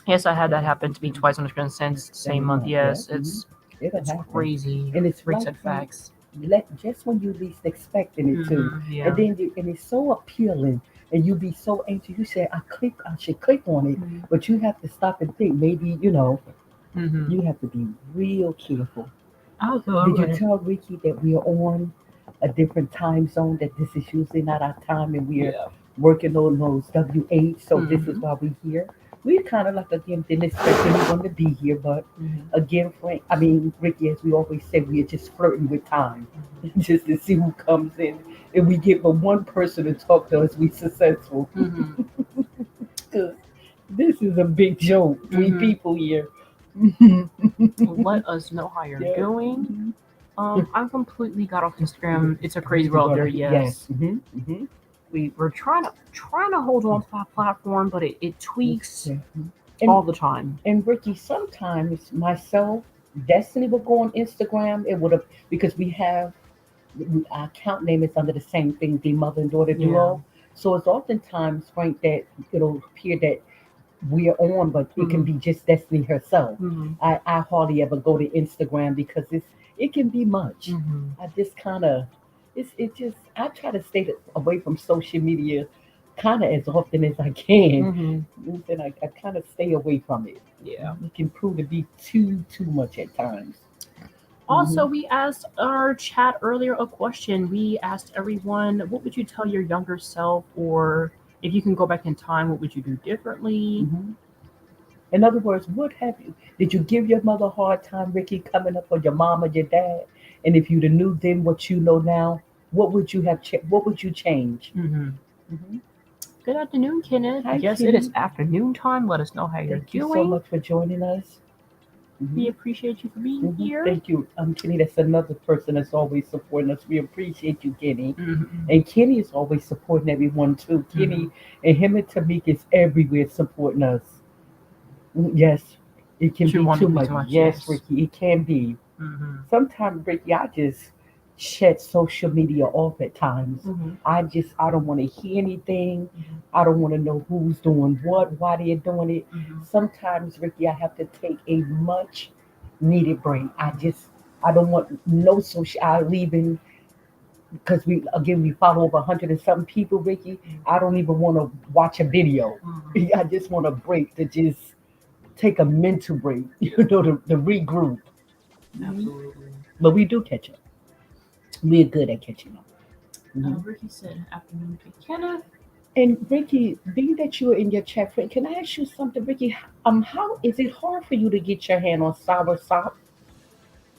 A: Yes, I had that happen to me twice on the screen since the same month. Yes,
B: It'll
A: it's
B: happen.
A: crazy.
B: And it's
A: Rick
B: like
A: said facts.
B: just when you least expecting it to,
A: Yeah.
B: and then and it's so appealing, and you be so anxious. You say, I should click on it," but you have to stop and think. Maybe you have to be real careful. Did you tell Ricky that we are on a different time zone? That this is usually not our time, and we're working on those W8. So this is why we're here. We kind of like again didn't expect anyone to be here, but again, Frank. I mean, Ricky, as we always say, we are just flirting with time, just to see who comes in. If we get but one person to talk to us, we successful. This is a big joke. 3 people here.
A: Let us know how you're doing. I completely got off Instagram. It's a crazy world there. Yes. We're trying to hold on to that platform, but it tweaks all the time.
B: And Ricky, sometimes myself, Destiny will go on Instagram. It would have because we have our account name is under the same thing, the mother and daughter duo. So it's oftentimes Frank that it'll appear that we're on, but it can be just Destiny herself. I hardly ever go to Instagram because it can be much. I just kind of it just I try to stay away from social media kind of as often as I can. And I kind of stay away from it.
A: Yeah.
B: It can prove to be too much at times.
A: Also, we asked our chat earlier a question. We asked everyone, what would you tell your younger self, or if you can go back in time, what would you do differently?
B: In other words, what have you? Did you give your mother a hard time, Ricky, coming up, or your mom or your dad? And if you'd have knew then what you know now, what would you have? What would you change?
A: Mm-hmm.
B: Hmm.
A: Good afternoon, Kenneth.
B: Hi,
A: Yes, it is
B: Kenny.
A: afternoon time. Let us know how you're
B: Thank you so
A: doing.
B: much for joining us.
A: We
B: Hmm.
A: appreciate you for being here.
B: Thank you, Kenny. That's another person that's always supporting us. We appreciate you, Kenny.
A: Mm-hmm.
B: And Kenny is always supporting everyone too.
A: Mm-hmm.
B: Kenny and him and Tamika is everywhere supporting us. Yes, it can
A: Too
B: be too
A: wonderfully
B: much.
A: too much,
B: Yes,
A: yes.
B: Ricky, it can be.
A: Mm-hmm.
B: Sometimes, Ricky, I just shut social media off at times.
A: Mm-hmm.
B: I don't want to hear anything.
A: Mm-hmm.
B: I don't want to know who's doing what, why they're doing it.
A: Mm-hmm.
B: Sometimes, Ricky, I have to take a much needed break.
A: Mm-hmm.
B: I don't want no social. I leaving because we follow over 100 and something people, Ricky. I don't even want to watch a video.
A: Mm-hmm.
B: I just want a break to just take a mental break, to regroup. Mhm.
A: Absolutely.
B: But we do catch up. We're good at catching up. Hmm.
A: Ricky said afternoon to Kenneth.
B: And Ricky, being that you are in your chat, friend, can I ask you something, Ricky? How is it hard for you to get your hand on sour sop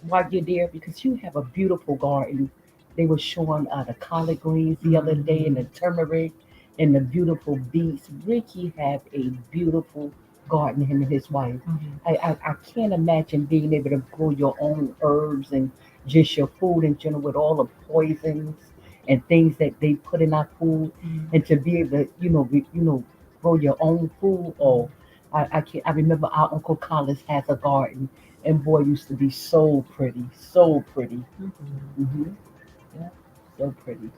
B: while you're there? Because you have a beautiful garden. They were showing the collard greens the other day, and
A: Mm-hmm.
B: the turmeric, and the beautiful beets. Ricky have a beautiful garden, him and his wife.
A: Mm-hmm.
B: I can't imagine being able to grow your own herbs and just your food in general with all the poisons and things that they put in our food,
A: Mm-hmm.
B: and to be able to, grow your own food. Or I can't. I remember our Uncle Collis has a garden, and boy, used to be so pretty, so pretty.
A: Mm-hmm.
B: Hmm. Yeah, so pretty.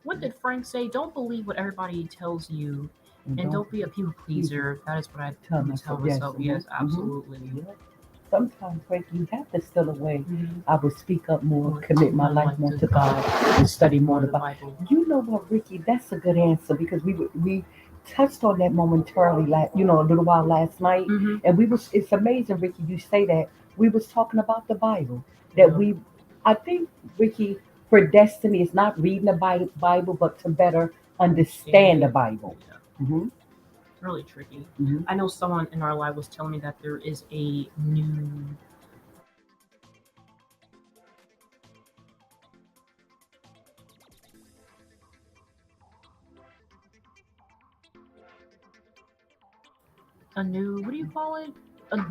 A: What did Frank say? Don't believe what everybody tells you,
B: And
A: and
B: don't
A: don't be a people
B: please
A: pleaser. That is what I
B: tell
A: would tell
B: myself yes.
A: myself.
B: Hmm.
A: Yes,
B: Hmm.
A: absolutely.
B: Yeah. Sometimes, Frank, you have to still away.
A: Mm-hmm.
B: I would speak up more,
A: Or
B: commit my
A: my
B: life
A: life
B: more
A: to
B: to God,
A: God
B: and
A: and
B: study
A: study
B: more
A: more
B: the
A: of the
B: Bible.
A: Bible.
B: You know what, Ricky? That's a good answer because we touched on that momentarily, a little while last night,
A: Mm-hmm.
B: and we was. It's amazing, Ricky. You say that we was talking about the Bible. That
A: Yeah.
B: we, I think, Ricky, for destiny is not reading the Bible, but to better
A: Understand
B: understand the
A: it.
B: Bible.
A: Yeah.
B: Hmm.
A: Really tricky.
B: Hmm.
A: I know someone in our live was telling me that there is a new what do you call it?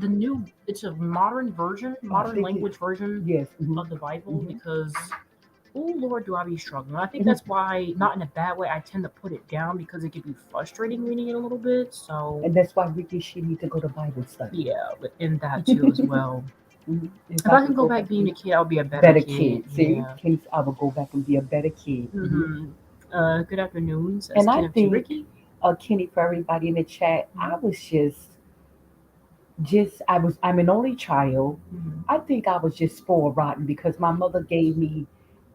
A: The new it's a modern version, modern
B: Thank you.
A: language version
B: Yes. Hmm.
A: of the Bible
B: Hmm.
A: because oh Lord, do I be struggling? I think
B: Hmm.
A: that's why, not in a bad way, I tend to put it down because it can be frustrating reading it a little bit. So
B: And that's why Ricky, she need to go to Bible study.
A: yeah, but in that too as well.
B: Mhm. If
A: If
B: I
A: I can
B: could
A: go
B: go
A: back
B: back
A: being a
B: and
A: kid, I'll be a better
B: better
A: kid.
B: kid, see,
A: Yeah.
B: Kings, I would go back and be a better kid. Hmm.
A: Mm-hmm. Good afternoon, says
B: And I
A: Kenneth to
B: think,
A: Ricky.
B: Kenny, for everybody in the chat,
A: Mm-hmm.
B: I'm an only child.
A: Mm-hmm.
B: I think I was just spoiled rotten because my mother gave me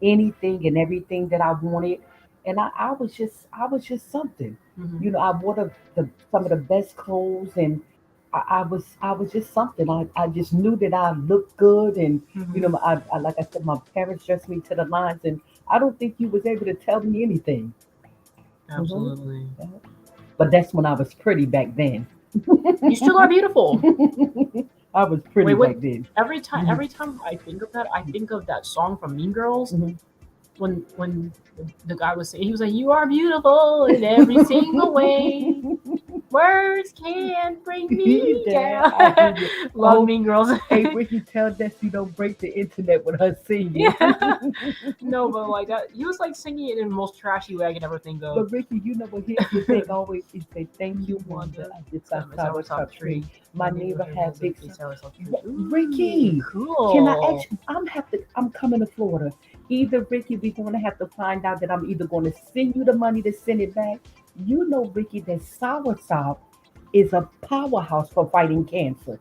B: anything and everything that I wanted, and I was just something.
A: Mm-hmm.
B: I wore some of the best clothes, and I was just something. I just knew that I looked good, and
A: Mm-hmm.
B: like I said, my parents dressed me to the lines, and I don't think you was able to tell me anything.
A: Absolutely.
B: But that's when I was pretty back then.
A: You still are beautiful.
B: I was pretty
A: Wait,
B: back
A: what?
B: then.
A: Every time I think of that, I think of that song from Mean Girls
B: Mhm.
A: when the guy was saying, he was like, "You are beautiful in every single way. Words can't bring me
B: Dad,
A: down."
B: I hear you.
A: Love
B: Oh,
A: Mean Girls.
B: hey, Ricky, tell Desi don't break the internet with her singing.
A: Yeah. No, but like that, he was like singing it in the most trashy way I can ever think of.
B: But Ricky, you know what? Here's the thing. Always he say, "Thank you,
A: You
B: Wanda.
A: wonder,
B: I just got
A: some
B: sour
A: soursop
B: top tree.
A: tree.
B: My
A: My
B: neighbor
A: neighbor
B: had
A: has a
B: big
A: big
B: sour."
A: soursop tree. Ooh,
B: Ricky, can I
A: cool.
B: ask you? I'm coming to Florida. Either Ricky, we're going to have to find out that I'm either going to send you the money to send it back. You know, Ricky, that soursop is a powerhouse for fighting cancer,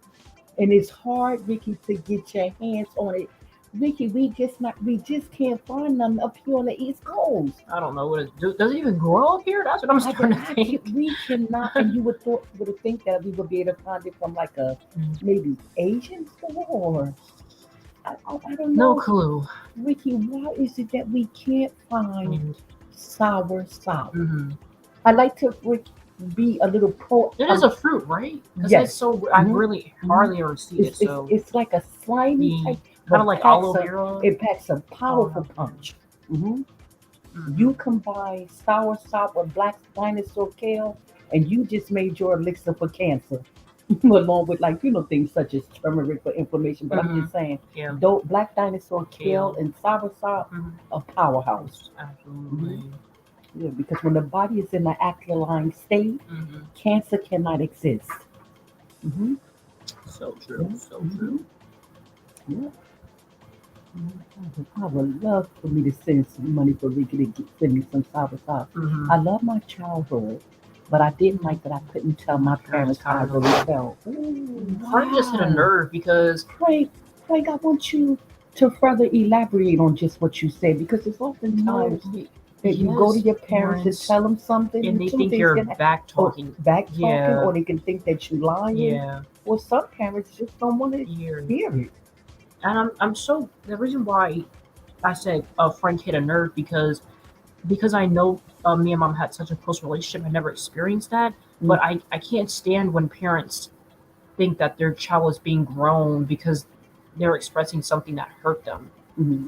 B: and it's hard, Ricky, to get your hands on it. Ricky, we just can't find them up here on the East Coast.
A: I don't know what it does. It even grow up here? That's what I'm starting to think.
B: We cannot, and you would have think that we would be able to find it from like a maybe Asian store, or I don't
A: No
B: know.
A: clue.
B: Ricky, why is it that we can't find
A: And
B: sour sop?
A: hmm
B: I like to be a little pro.
A: it is a fruit, right? Because it's
B: Yes.
A: so I've
B: hmm
A: really
B: hmm
A: hardly ever seen it. So
B: It's like a slimy
A: the
B: type,
A: kind of
B: but
A: like aloe vera.
B: it packs a
A: Oh,
B: powerful punch. hmm
A: mm-hmm.
B: You combine sour sop with black dinosaur kale, and you just made your elixir for cancer, along with like things such as turmeric for inflammation. But I'm
A: Mm-hmm.
B: just saying,
A: Yeah,
B: though black dinosaur kale
A: kale.
B: and sour sop,
A: Mm-hmm.
B: a powerhouse. hmm
A: Absolutely.
B: Yeah, because when the body is in the alkaline state,
A: Mm-hmm.
B: cancer cannot exist. hmm
A: So true.
B: Yeah.
A: So
B: hmm
A: true.
B: Yeah. I would love for me to send some money for Ricky to send me some sour sauce.
A: Mm-hmm.
B: I love my childhood, but I didn't like that I couldn't tell
A: My
B: my
A: parents
B: parents
A: how
B: how
A: I
B: I
A: really
B: really
A: felt.
B: felt. Ooh,
A: Frank just hit a
B: wow.
A: nerve because
B: Frank, Frank, I want you to further elaborate on just what you said because it's
A: no,
B: oftentimes that you go to
A: yes,
B: your parents to
A: parents,
B: tell them something,
A: and
B: and
A: they
B: two
A: think
B: things
A: you're
B: can happen.
A: back
B: Or
A: talking.
B: back talking,
A: Yeah,
B: or they can think that you're lying,
A: yeah,
B: or some parents just don't want to
A: here.
B: hear it.
A: And I'm so the reason why I said Frank hit a nerve because I know me and mom had such a close relationship. I never experienced that, but I can't stand when parents think that their child is being grown because they're expressing something that hurt them.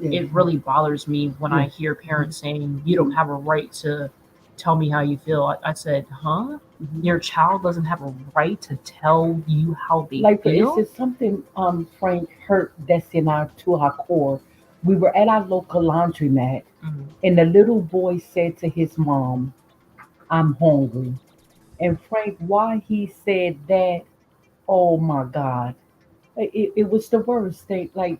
B: Yeah,
A: It really bothers me when
B: yeah.
A: I hear
B: Mhm,
A: parents saying, "You don't
B: mhm,
A: have a right to tell me how you feel." I said, "Huh?
B: mhm.
A: Your child doesn't have a right to tell you how they
B: Like for
A: feel?"
B: instance, something Frank hurt that's in our to our core. We were at our local laundromat,
A: Mm-hmm.
B: and the little boy said to his mom, "I'm hungry." And Frank, why he said that? Oh my God, it was the worst thing. Like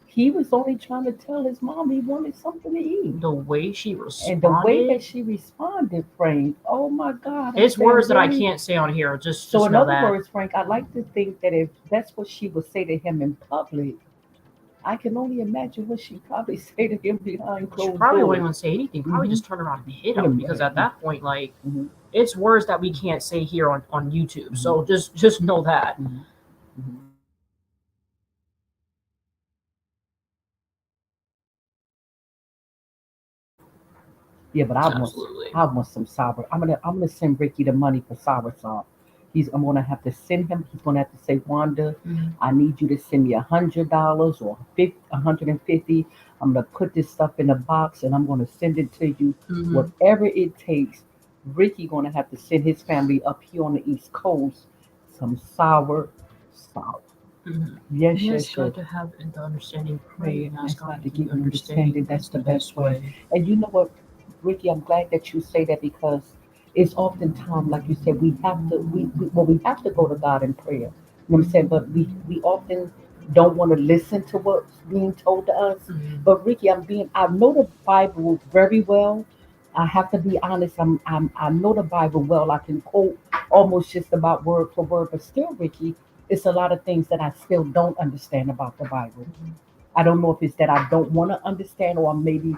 B: he was only trying to tell his mom he wanted something to eat.
A: The way she
B: And the way that
A: responded,
B: she responded, Frank, oh my God, I
A: it's
B: said,
A: words that I
B: really?
A: can't say on here.
B: So,
A: Just
B: in
A: know
B: other
A: that.
B: words, Frank, I like to think that if that's what she would say to him in public, I can only imagine what she probably say to him behind
A: She
B: closed
A: probably wouldn't
B: doors.
A: even say anything. Probably
B: hmm
A: just turn around and hit him
B: Him,
A: because at that point, like,
B: hmm
A: it's words that we can't say here on YouTube.
B: hmm
A: So just know that.
B: hmm hmm Yeah, but
A: Absolutely.
B: I want some sour. I'm gonna send Ricky the money for sour sauce. I'm gonna have to send him. He's gonna have to say, Wanda,
A: Mm-hmm.
B: I need you to send me $100 or 150. I'm gonna put this stuff in a box and I'm gonna send it to you.
A: Mm-hmm.
B: Whatever it takes. Ricky gonna have to send his family up here on the East Coast some sour sauce.
A: Mm-hmm.
B: Yes,
A: Yes,
B: yes, yes.
A: got to have the understanding. Pray
B: Pray
A: and
B: and
A: ask
B: ask
A: God to
B: God to
A: give you
B: give you
A: understanding.
B: understanding.
A: That's
B: That's
A: the
B: the best
A: best
B: way.
A: way.
B: And you know what, Ricky, I'm glad that you say that because it's oftentimes, like you said, we have to go to God in prayer. You know what I'm saying? But we often don't want to listen to what's being told to us.
A: Mm-hmm.
B: But Ricky, I know the Bible very well. I have to be honest. I know the Bible well. I can quote almost just about word for word. But still, Ricky, it's a lot of things that I still don't understand about the Bible. I don't know if it's that I don't want to understand, or maybe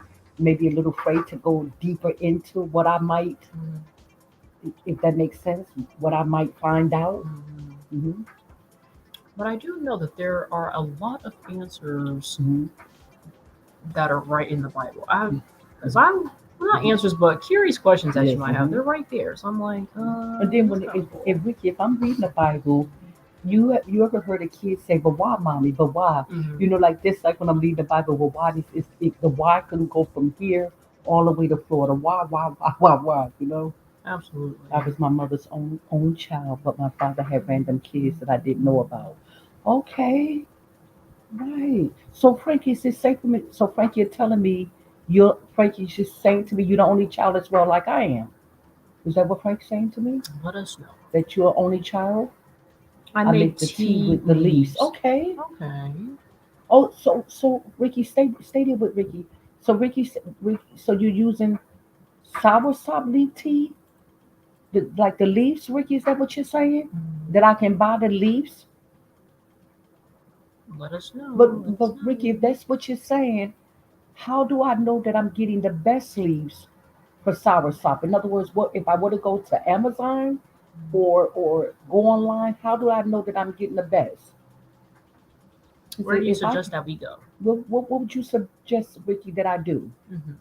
B: a little afraid to go deeper into what I might,
A: Mm-hmm.
B: if that makes sense, what I might find out.
A: Mm-hmm.
B: hmm
A: But I do know that there are a lot of answers
B: hmm
A: that are right in the Bible.
B: hmm
A: Because I Well, not answers, but curious questions that you
B: Yes.
A: might have. They're right there. So I'm like,
B: And then
A: that's
B: when
A: kind of
B: if
A: cool.
B: Ricky, if I'm reading the Bible, you ever heard a kid say, "But why, mommy? But why?"
A: Hmm.
B: Like this, like when I'm reading the Bible, well, why this is it, the why couldn't go from here all the way to Florida? Why?
A: Absolutely.
B: I was my mother's own child, but my father had random kids that I didn't know about. Okay, right. So Frankie's just saying to me. So Frankie, you're telling me Frankie's just saying to me you're the only child as well, like I am. Is that what Frank's saying to me?
A: Let us know.
B: That you're only child?
A: I
B: I
A: make
B: make the tea
A: tea
B: with the leaves.
A: leaves.
B: Okay.
A: Okay.
B: Oh, so Ricky, stay there with Ricky. So so you're using soursop leaf tea, like the leaves, Ricky? Is that what you're saying? That
A: Mm,
B: I can buy the leaves?
A: let us know. Let us
B: But Ricky, if
A: know.
B: that's what you're saying, how do I know that I'm getting the best leaves for soursop? In other words, what if I were to go to Amazon or go online? How do I know that I'm getting the best? Is
A: Where
B: it
A: do you
B: if I
A: suggest that we go?
B: what would you suggest, Ricky, that I do?
A: Hmm.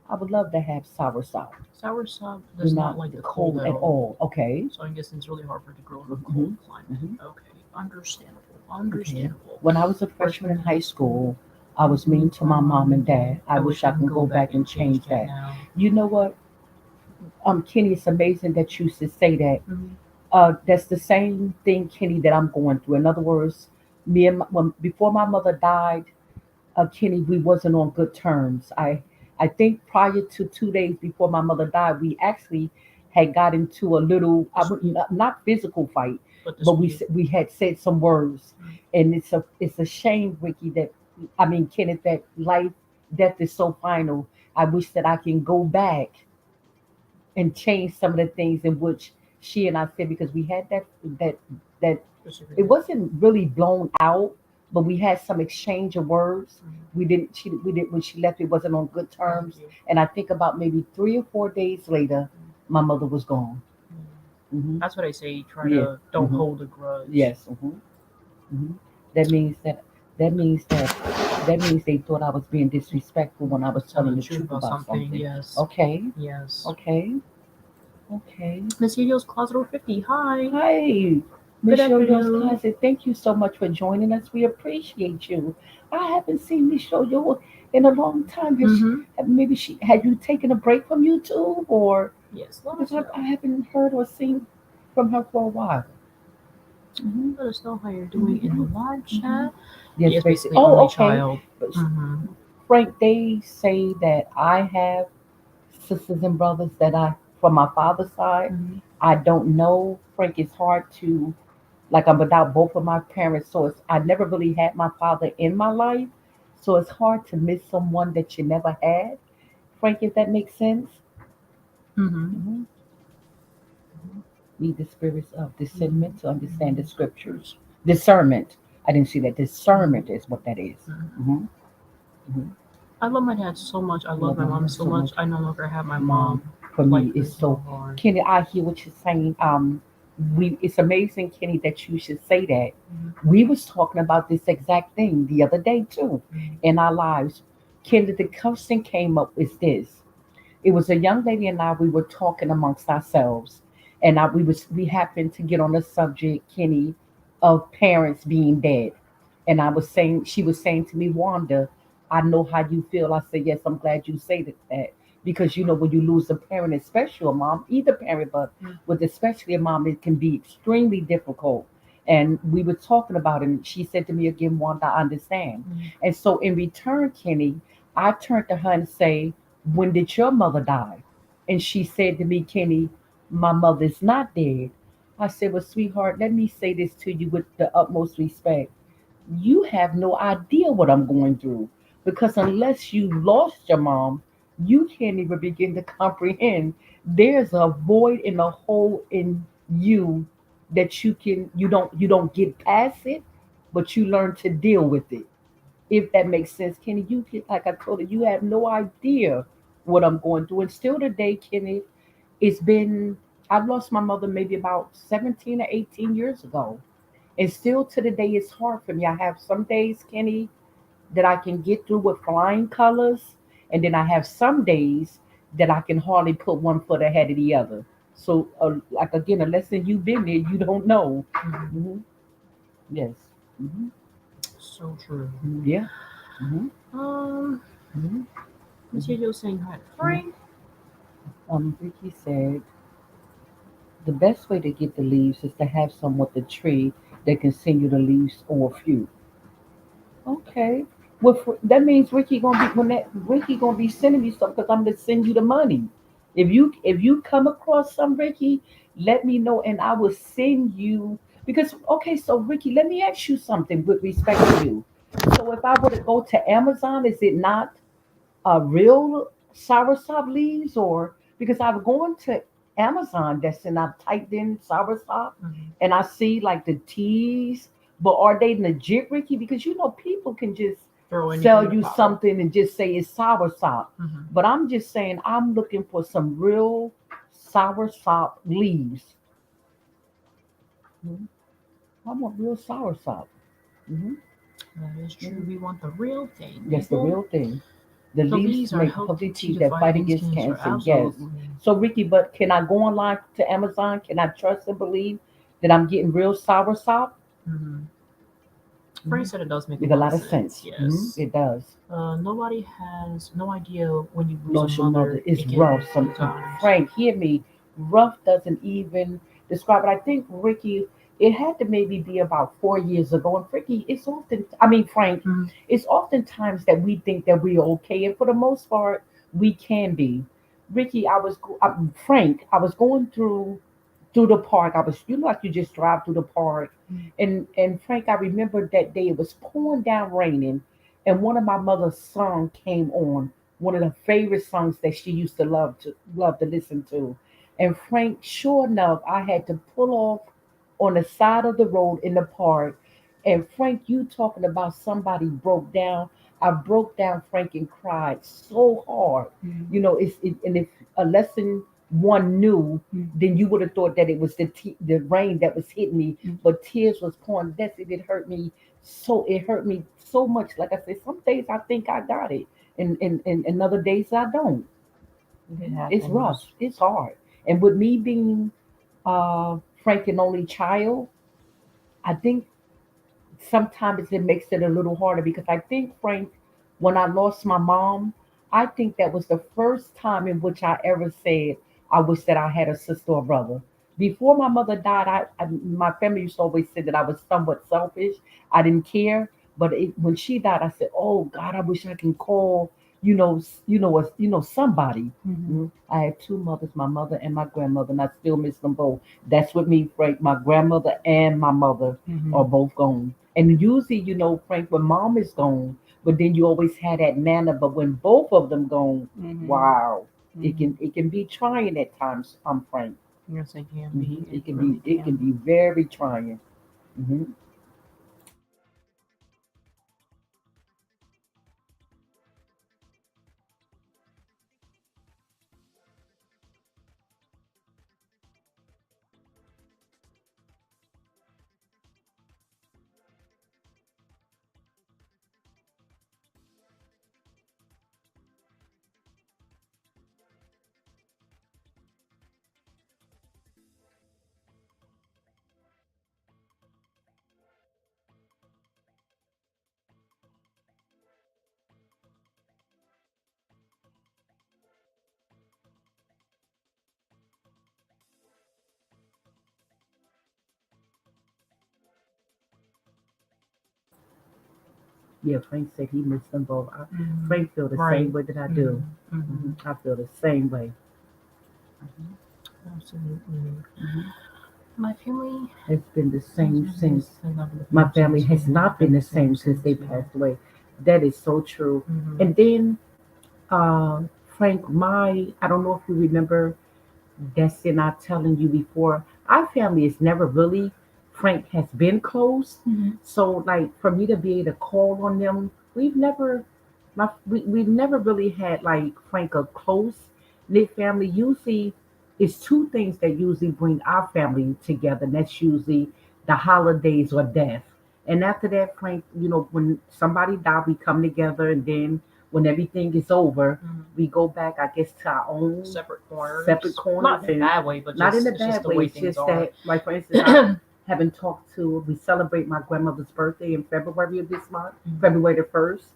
B: I would love to have soursop.
A: Sour sop
B: Do
A: does not
B: not
A: like the cold
B: cold
A: at
B: at
A: all.
B: all. Okay.
A: So I'm guessing it's really hard for it to grow in a cold
B: hmm
A: climate.
B: hmm
A: Okay. Understandable.
B: Okay.
A: Understandable.
B: When I was a freshman
A: Freshman
B: in
A: in
B: high
A: high school.
B: school, I was mean to my mom and dad. I
A: I
B: wish
A: wish
B: I
A: I can
B: can
A: go
B: go
A: back
B: back
A: and
B: and
A: change
B: change
A: that
B: that.
A: now.
B: You know what? Kenny, it's amazing that you should say that.
A: Hmm.
B: That's the same thing, Kenny, that I'm going through. In other words, before my mother died, Kenny, we wasn't on good terms. I think prior to 2 days before my mother died, we actually had got into a little,
A: Dispute,
B: not physical fight,
A: but
B: but
A: dispute.
B: we had said some words, and it's a shame, Ricky, that Kenneth, that life death is so final. I wish that I can go back and change some of the things in which she and I said because we had that that it
A: Disagreement.
B: wasn't really blown out, but we had some exchange of words.
A: Mm.
B: We didn't when she left. It wasn't on good
A: Thank
B: terms,
A: you.
B: and I think about maybe 3 or 4 days later, my mother was gone.
A: Mm.
B: hmm
A: That's what I say. Try
B: Yeah.
A: to don't
B: hmm
A: hold a grudge.
B: Yes. hmm That means that means that that means they thought I was being disrespectful when I was
A: Telling
B: telling
A: the
B: the
A: truth
B: truth
A: about
B: about
A: something.
B: something.
A: Yes.
B: Okay.
A: Yes.
B: Okay. Okay.
A: Miss Elio's Closet Over 50. Hi.
B: Hi,
A: Good
B: Miss Yo-Yo's
A: afternoon.
B: Closet. Thank you so much for joining us. We appreciate you. I haven't seen Miss Yo-Yo in a long time.
A: Mm-hmm.
B: Maybe she had you taken a break from YouTube, or
A: Yes. Let
B: because
A: us
B: I
A: know.
B: haven't heard or seen from her for a while. hmm
A: Let us know how you're doing in the
B: hmm
A: live
B: hmm
A: chat.
B: Yes,
A: Yes,
B: basic.
A: basically
B: Oh,
A: only
B: okay.
A: child.
B: But
A: Mm-hmm.
B: Frank, they say that I have sisters and brothers that I from my father's side.
A: Mm-hmm.
B: I don't know, Frank. It's hard to like I'm without both of my parents, so I never really had my father in my life, so it's hard to miss someone that you never had. Frank, if that makes sense.
A: Mm-hmm.
B: hmm Need the spirits of discernment to understand the scriptures. Discernment. I didn't see that. Discernment is what that is.
A: Mm-hmm.
B: Mm-hmm. Mm-hmm.
A: I love my dad so much. I
B: I
A: love
B: love
A: my
B: my
A: mom
B: mom
A: so
B: so
A: much.
B: much.
A: I no longer have my
B: Mom,
A: mom.
B: for
A: Life
B: me, is
A: is so
B: so.
A: hard.
B: Kenny, I hear what you're saying. We it's amazing, Kenny, that you should say that.
A: Mm-hmm.
B: We was talking about this exact thing the other day too, in our lives. Kenny, the question came up is this. It was a young lady and I. We were talking amongst ourselves, and we happened to get on the subject, Kenny, of parents being dead. And I was saying, she was saying to me, Wanda, I know how you feel. I said, yes, I'm glad you say that because when you lose a parent, especially a mom, either parent, but with especially a mom, it can be extremely difficult. And we were talking about it, and she said to me again, Wanda, I understand.
A: Mm-hmm.
B: And so in return, Kenny, I turned to her and say, when did your mother die? And she said to me, Kenny, my mother's not dead. I said, well, sweetheart, let me say this to you with the utmost respect. You have no idea what I'm going through because unless you lost your mom, you can't even begin to comprehend. There's a void and a hole in you that you don't get past it, but you learn to deal with it, if that makes sense. Kenny, like I told you, you have no idea what I'm going through. And still today, Kenny, it's been, I've lost my mother maybe about 17 or 18 years ago. And still to the day, it's hard for me. I have some days, Kenny, that I can get through with flying colors. And then I have some days that I can hardly put one foot ahead of the other. So, like again, unless you've been there, you don't know.
A: Mhm.
B: Hmm. Yes. Hmm.
A: So true.
B: Yeah. Hmm.
A: Um,
B: Hmm.
A: Miss Yo saying hi,
B: Hmm.
A: Frank.
B: Ricky said the best way to get the leaves is to have some with the tree that can send you the leaves or a few. Okay. Well, that means Ricky gonna be when that Ricky gonna be sending me stuff because I'm gonna send you the money. If you come across some Ricky, let me know and I will send you because okay. So Ricky, let me ask you something with respect to you. So if I were to go to Amazon, is it not real soursop leaves or because I've gone to Amazon that's and I've typed in soursop
A: Mhm.
B: and I see like the teas, but are they legit, Ricky? Because people can just
A: Throw anything in
B: sell
A: a
B: you
A: bottle.
B: something and just say it's soursop.
A: Mhm.
B: But I'm just saying I'm looking for some real soursop leaves. Mhm. I want real soursop. Hmm.
A: That is true.
B: Hmm.
A: We want the real thing,
B: That's the
A: people.
B: real thing. The
A: So
B: leaves
A: these are
B: make
A: healthy
B: healthy
A: tea
B: tea
A: to
B: that
A: fight
B: fight
A: against
B: against
A: cancer.
B: cancer. Yes.
A: Absolutely.
B: So Ricky, but can I go online to Amazon? Can I trust and believe that I'm getting real soursop?
A: Hmm. Frank
B: Mm-hmm.
A: said it does make a
B: Make a
A: lot of
B: lot of
A: sense.
B: sense.
A: Yes.
B: It does.
A: Nobody has no idea when you lose a
B: Lost your
A: mother.
B: mother is
A: It can,
B: rough.
A: you
B: Some
A: guys.
B: Frank, hear me. Rough doesn't even describe it. I think Ricky, it had to maybe be about 4 years ago. And Ricky, it's often, I mean Frank,
A: Mhm.
B: it's oftentimes that we think that we're okay, and for the most part, we can be. Ricky, Frank. I was going through the park. I was, like you just drive through the park, and Frank, I remember that day it was pouring down raining, and one of my mother's songs came on, one of the favorite songs that she used to love to listen to. And Frank, sure enough, I had to pull off on the side of the road in the park. And Frank, you talking about somebody broke down. I broke down, Frank, and cried so hard.
A: Mhm.
B: And if a lesson one knew,
A: Mhm.
B: then you would have thought that it was the rain that was hitting me, but tears was pouring. That's it. It hurt me so. It hurt me so much. Like I said, some days I think I got it, and other days I don't.
A: It
B: It's rough.
A: happens.
B: It's hard. And with me being Frank and only child, I think sometimes it makes it a little harder because I think, Frank, when I lost my mom, I think that was the first time in which I ever said, I wish that I had a sister or brother. Before my mother died, my family used to always say that I was somewhat selfish. I didn't care. But when she died, I said, "Oh God, I wish I can call, somebody."
A: Mhm.
B: I had two mothers, my mother and my grandmother, and I still miss them both. That's with me, Frank. My grandmother and my mother are
A: Mhm.
B: both gone. And usually, Frank, when mom is gone, but then you always had that nana. But when both of them gone,
A: Mhm.
B: wow, it can
A: Mhm.
B: it can be trying at times. I'm Frank.
A: Yes, it can be.
B: Hmm.
A: It
B: It can be
A: really
B: it can
A: can.
B: be very trying. Hmm. Yeah, Frank said he missed them both.
A: Mhm.
B: Frank feel the same
A: Right.
B: way that I do.
A: Mhm. Mhm.
B: I feel the same way. Hmm.
A: Absolutely.
B: Hmm.
A: My family
B: It's been the
A: has
B: same
A: been
B: since.
A: has not been the
B: My
A: same
B: family
A: since.
B: has
A: Yeah, not
B: not
A: been
B: been
A: the
B: the
A: same
B: same since
A: since.
B: they
A: Yeah.
B: passed away. That is so true.
A: Mhm.
B: And then, Frank, I don't know if you remember that's not telling you before. Our family is never really, Frank has been close.
A: Mhm.
B: So like for me to be able to call on them, we've never really had like Frank a close knit family. Usually it's two things that usually bring our family together, and that's usually the holidays or death. And after that, Frank, when somebody died, we come together, and then when everything is over,
A: Mhm.
B: we go back, I guess, to our own
A: Separate corners.
B: separate corners,
A: Not in a
B: and
A: bad way, but
B: not in
A: just
B: a
A: it's just
B: bad
A: the
B: way.
A: way
B: It's
A: things
B: just
A: are.
B: that, like for instance, I haven't talked to. We celebrate my grandmother's birthday in February of this month,
A: Mhm.
B: February the 1st,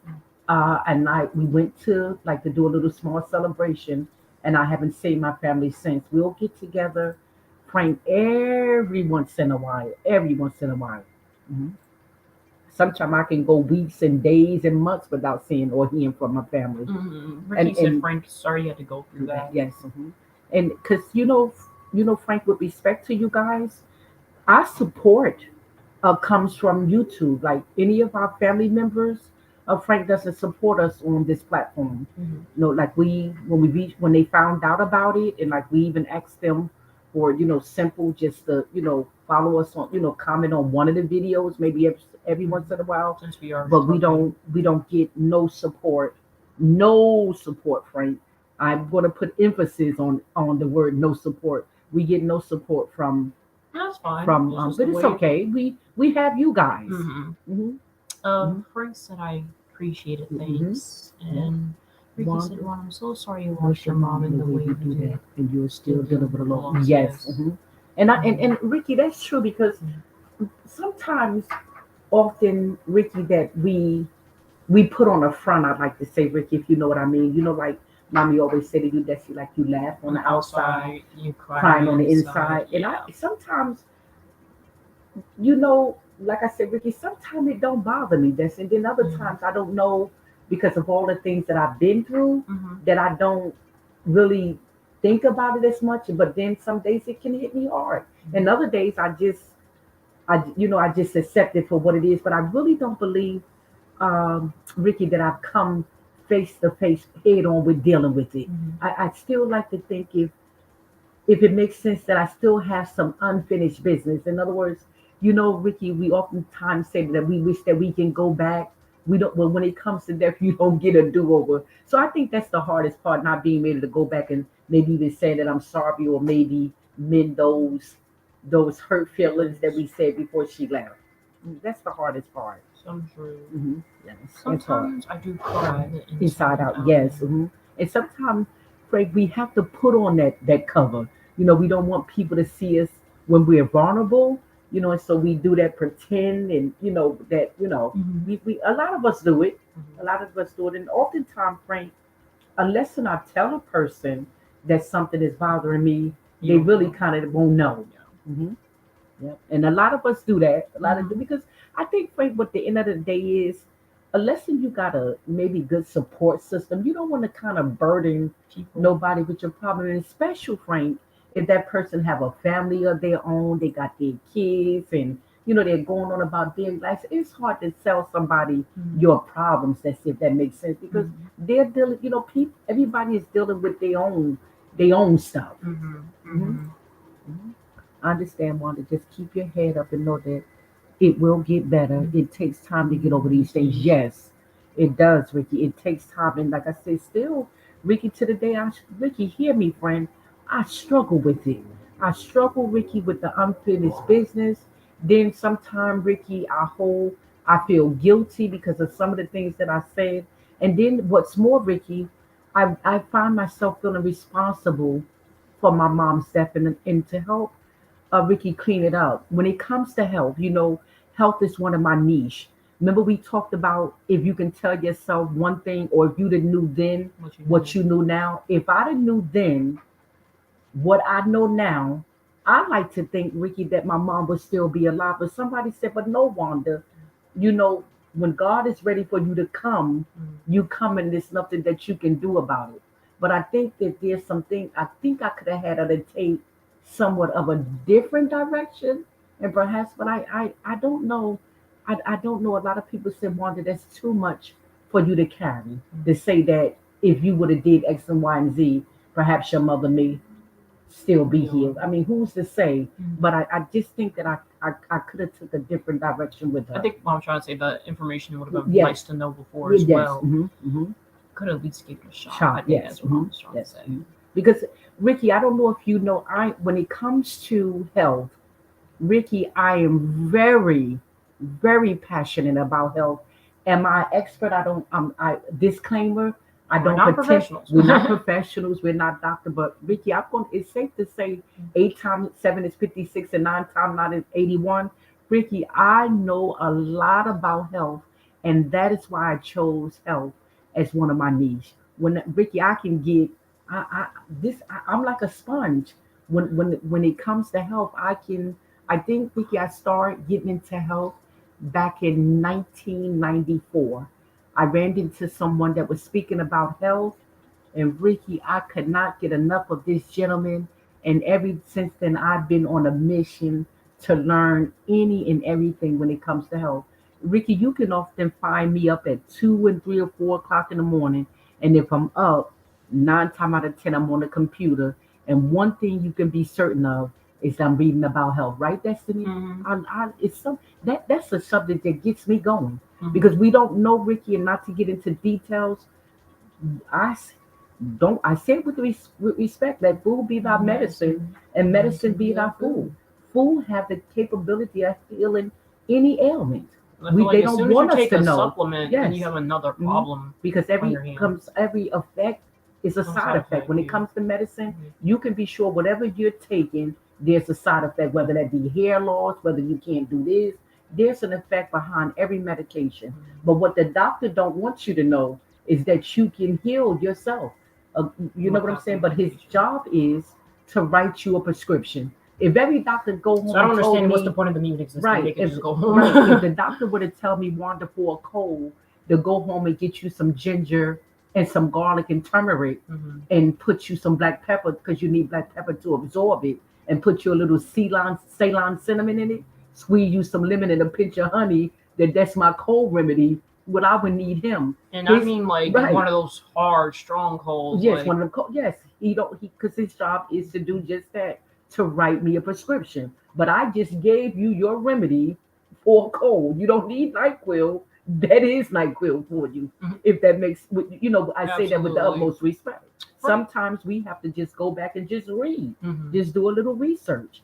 B: and we went to like to do a little small celebration, and I haven't seen my family since. We'll get together, Frank, every once in a while, every once in a while. Mhm. Sometimes I can go weeks and days and months without seeing or hearing from my family.
A: Ricky
B: And
A: said, Frank, sorry you had to go through that.
B: yes, and because Frank, with respect to you guys, our support comes from YouTube. Like any of our family members, Frank doesn't support us on this platform.
A: Mhm.
B: Like when they found out about it, and like we even asked them for simple just to follow us on comment on one of the videos maybe every once in a while,
A: Since we are
B: but we
A: struggling.
B: don't get no support, Frank. I'm going to put emphasis on the word no support. We get no support
A: That's fine.
B: from
A: It's just the
B: but it's
A: way.
B: okay. We have you guys.
A: Mm-hmm.
B: Hmm. Hmm.
A: Frank said I appreciate it,
B: Hmm.
A: thanks.
B: Yeah.
A: And Ricky said,
B: Wanda,
A: Ron, I'm so sorry you
B: lost
A: lost
B: your
A: your
B: mom
A: mom
B: in
A: in
B: the
A: the
B: way
A: way
B: you
A: you
B: do that,
A: did.
B: and you're
A: Still
B: still dealing
A: dealing
B: with
A: with
B: a
A: the
B: lot.
A: loss,
B: Yes.
A: yes.
B: And I
A: Mhm.
B: and Ricky, that's true because sometimes, often, Ricky, that we put on a front. I'd like to say, Ricky, if you know what I mean. Like mommy always said to you that like you laugh on
A: On
B: the
A: the
B: outside,
A: outside, you cry on
B: crying
A: the
B: on the
A: inside.
B: inside. And I
A: Yeah.
B: sometimes, like I said, Ricky, sometimes it don't bother me. This, and then other
A: Mm-hmm.
B: times I don't know because of all the things that I've been through
A: Mm-hmm.
B: that I don't really think about it as much. But then some days it can hit me hard, and other days I just accept it for what it is. But I really don't believe, Ricky, that I've come face to face, head on with dealing with it.
A: Mm-hmm.
B: I still like to think if it makes sense that I still have some unfinished business. In other words, Ricky, we oftentimes say that we wish that we can go back. We don't. Well, when it comes to death, you don't get a do-over. So I think that's the hardest part, not being able to go back and maybe even say that I'm sorry, or maybe mend those hurt feelings that
A: Feelings.
B: we said before she left. That's the hardest part.
A: So true.
B: Yes, it's hard.
A: Sometimes I do cry the
B: Inside
A: inside
B: out,
A: out.
B: yes. And sometimes, Frank, we have to put on that cover. We don't want people to see us when we're vulnerable. And so we do that pretend, and that
A: Mm-hmm.
B: we a lot of us do it.
A: Mm-hmm.
B: A lot of us do it, and oftentimes, Frank, unless I tell a person that something is bothering me,
A: You
B: they
A: don't
B: really
A: know.
B: kind of won't know.
A: Yeah.
B: Hmm. Yep. And a lot of us do that. A lot of
A: Mm-hmm.
B: because I think, Frank, what the end of the day is, unless you got a maybe good support system, you don't want to kind of burden
A: People.
B: nobody with your problem. And especially, Frank, if that person have a family of their own, they got their kids, and they're going on about their life. It's hard to tell somebody
A: Mm-hmm.
B: your problems. That's if that makes sense because
A: Mm-hmm.
B: they're dealing. People, everybody is dealing with their own stuff.
A: Mm-hmm.
B: Hmm.
A: Mm-hmm.
B: I understand, Wanda. Just keep your head up and know that it will get better. It takes time to get over these things.
A: Things.
B: Yes, it does, Ricky. It takes time. And like I said, still, Ricky, to the day Ricky, hear me, friend. I struggle with it. I struggle, Ricky, with the unfinished business. Then sometimes, Ricky, I feel guilty because of some of the things that I said. And then what's more, Ricky, I find myself feeling responsible for my mom's death and to help Ricky clean it up. When it comes to health, health is one of my niche. Remember we talked about if you can tell yourself one thing, or if you didn't knew then
A: What you
B: what
A: know.
B: you knew now. If I didn't knew then what I know now, I like to think, Ricky, that my mom would still be alive. But somebody said, but no, Wanda, you know, when God is ready for you to come,
A: Mm-hmm.
B: you come, and there's nothing that you can do about it. But I think that there's something I think I could have had her to take somewhat of a different direction, and perhaps, but I don't know. I don't know. A lot of people say, Wanda, that's too much for you to carry. To say that if you would have did X and Y and Z, perhaps your mother may still be
A: Be
B: here.
A: on.
B: I mean, who's to say?
A: Mm-hmm.
B: But I just think that I could have took a different direction with
A: I
B: her.
A: think what I'm trying to say, the information would have been
B: Yes,
A: nice to know before as
B: yes,
A: well.
B: hmm.
A: Could at least give it a shot. I
B: Shot,
A: think
B: yes,
A: that's what I was trying to
B: yes.
A: say.
B: Because Ricky, I don't know if you know, I when it comes to health, Ricky, I am very, very passionate about health. Am I expert? I don't. I disclaimer. I
A: We're
B: don't
A: not
B: pretend.
A: professionals.
B: We're not professionals. We're not doctor. But Ricky, I'm going. It's safe to say, 8 times 7 is 56, and 9 times 9 is 81. Ricky, I know a lot about health, and that is why I chose health as one of my niche. When Ricky, I can get. I this. I'm like a sponge. When it comes to health, I can. I think Ricky, I started getting into health back in 1994. I ran into someone that was speaking about health, and Ricky, I could not get enough of this gentleman. And ever since then, I've been on a mission to learn any and everything when it comes to health. Ricky, you can often find me up at 2 and 3 or 4 o'clock in the morning. And if I'm up, 9 times out of 10, I'm on the computer. And one thing you can be certain of is I'm reading about health, right, Destiny?
A: Mhm.
B: It's some that's a subject that gets me going
A: Mhm.
B: because we don't know Ricky, and not to get into details. I s- don't. I say it with respect. Let food be thy medicine,
A: Medicine,
B: and medicine
A: medicine
B: be
A: be
B: thy
A: our
B: food.
A: food.
B: Food have the capability of healing any ailment.
A: I feel like
B: They
A: as
B: don't
A: soon as you
B: want us
A: take
B: to
A: a
B: know.
A: supplement, then you
B: Yes,
A: have another
B: hmm
A: problem
B: because
A: on your hand.
B: every effect is a
A: Some
B: side
A: side
B: effect.
A: effect,
B: When it
A: yeah.
B: comes to medicine,
A: Mhm.
B: you can be sure whatever you're taking, there's a side effect. Whether that be hair loss, whether you can't do this, there's an effect behind every medication. But what the doctor don't want you to know is that you can heal yourself. You know what I'm
A: Without the
B: saying? But his
A: medication.
B: job is to write you a prescription. If every doctor go
A: So I
B: home
A: don't
B: and told
A: understand what's the
B: me,
A: point of them even existing.
B: right,
A: They can just go
B: if
A: home.
B: the doctor were to tell me, Wanda, for a cold, to go home and get you some ginger and some garlic and turmeric
A: Mhm.
B: and put you some black pepper because you need black pepper to absorb it, and put you a little Ceylon cinnamon in it, squeeze you some lemon and a pinch of honey, that's my cold remedy. What I would need him.
A: And I
B: His
A: mean, like one
B: right.
A: of those hard strongholds,
B: Yes,
A: like
B: one of them. Yes, he don't. He because his job is to do just that, to write me a prescription. But I just gave you your remedy for a cold. You don't need Nyquil. That is Nyquil for you.
A: mhm,
B: If that makes, I say that with the
A: absolutely
B: utmost respect.
A: right.
B: Sometimes we have to just go back and just read,
A: Hmm.
B: just do a little research.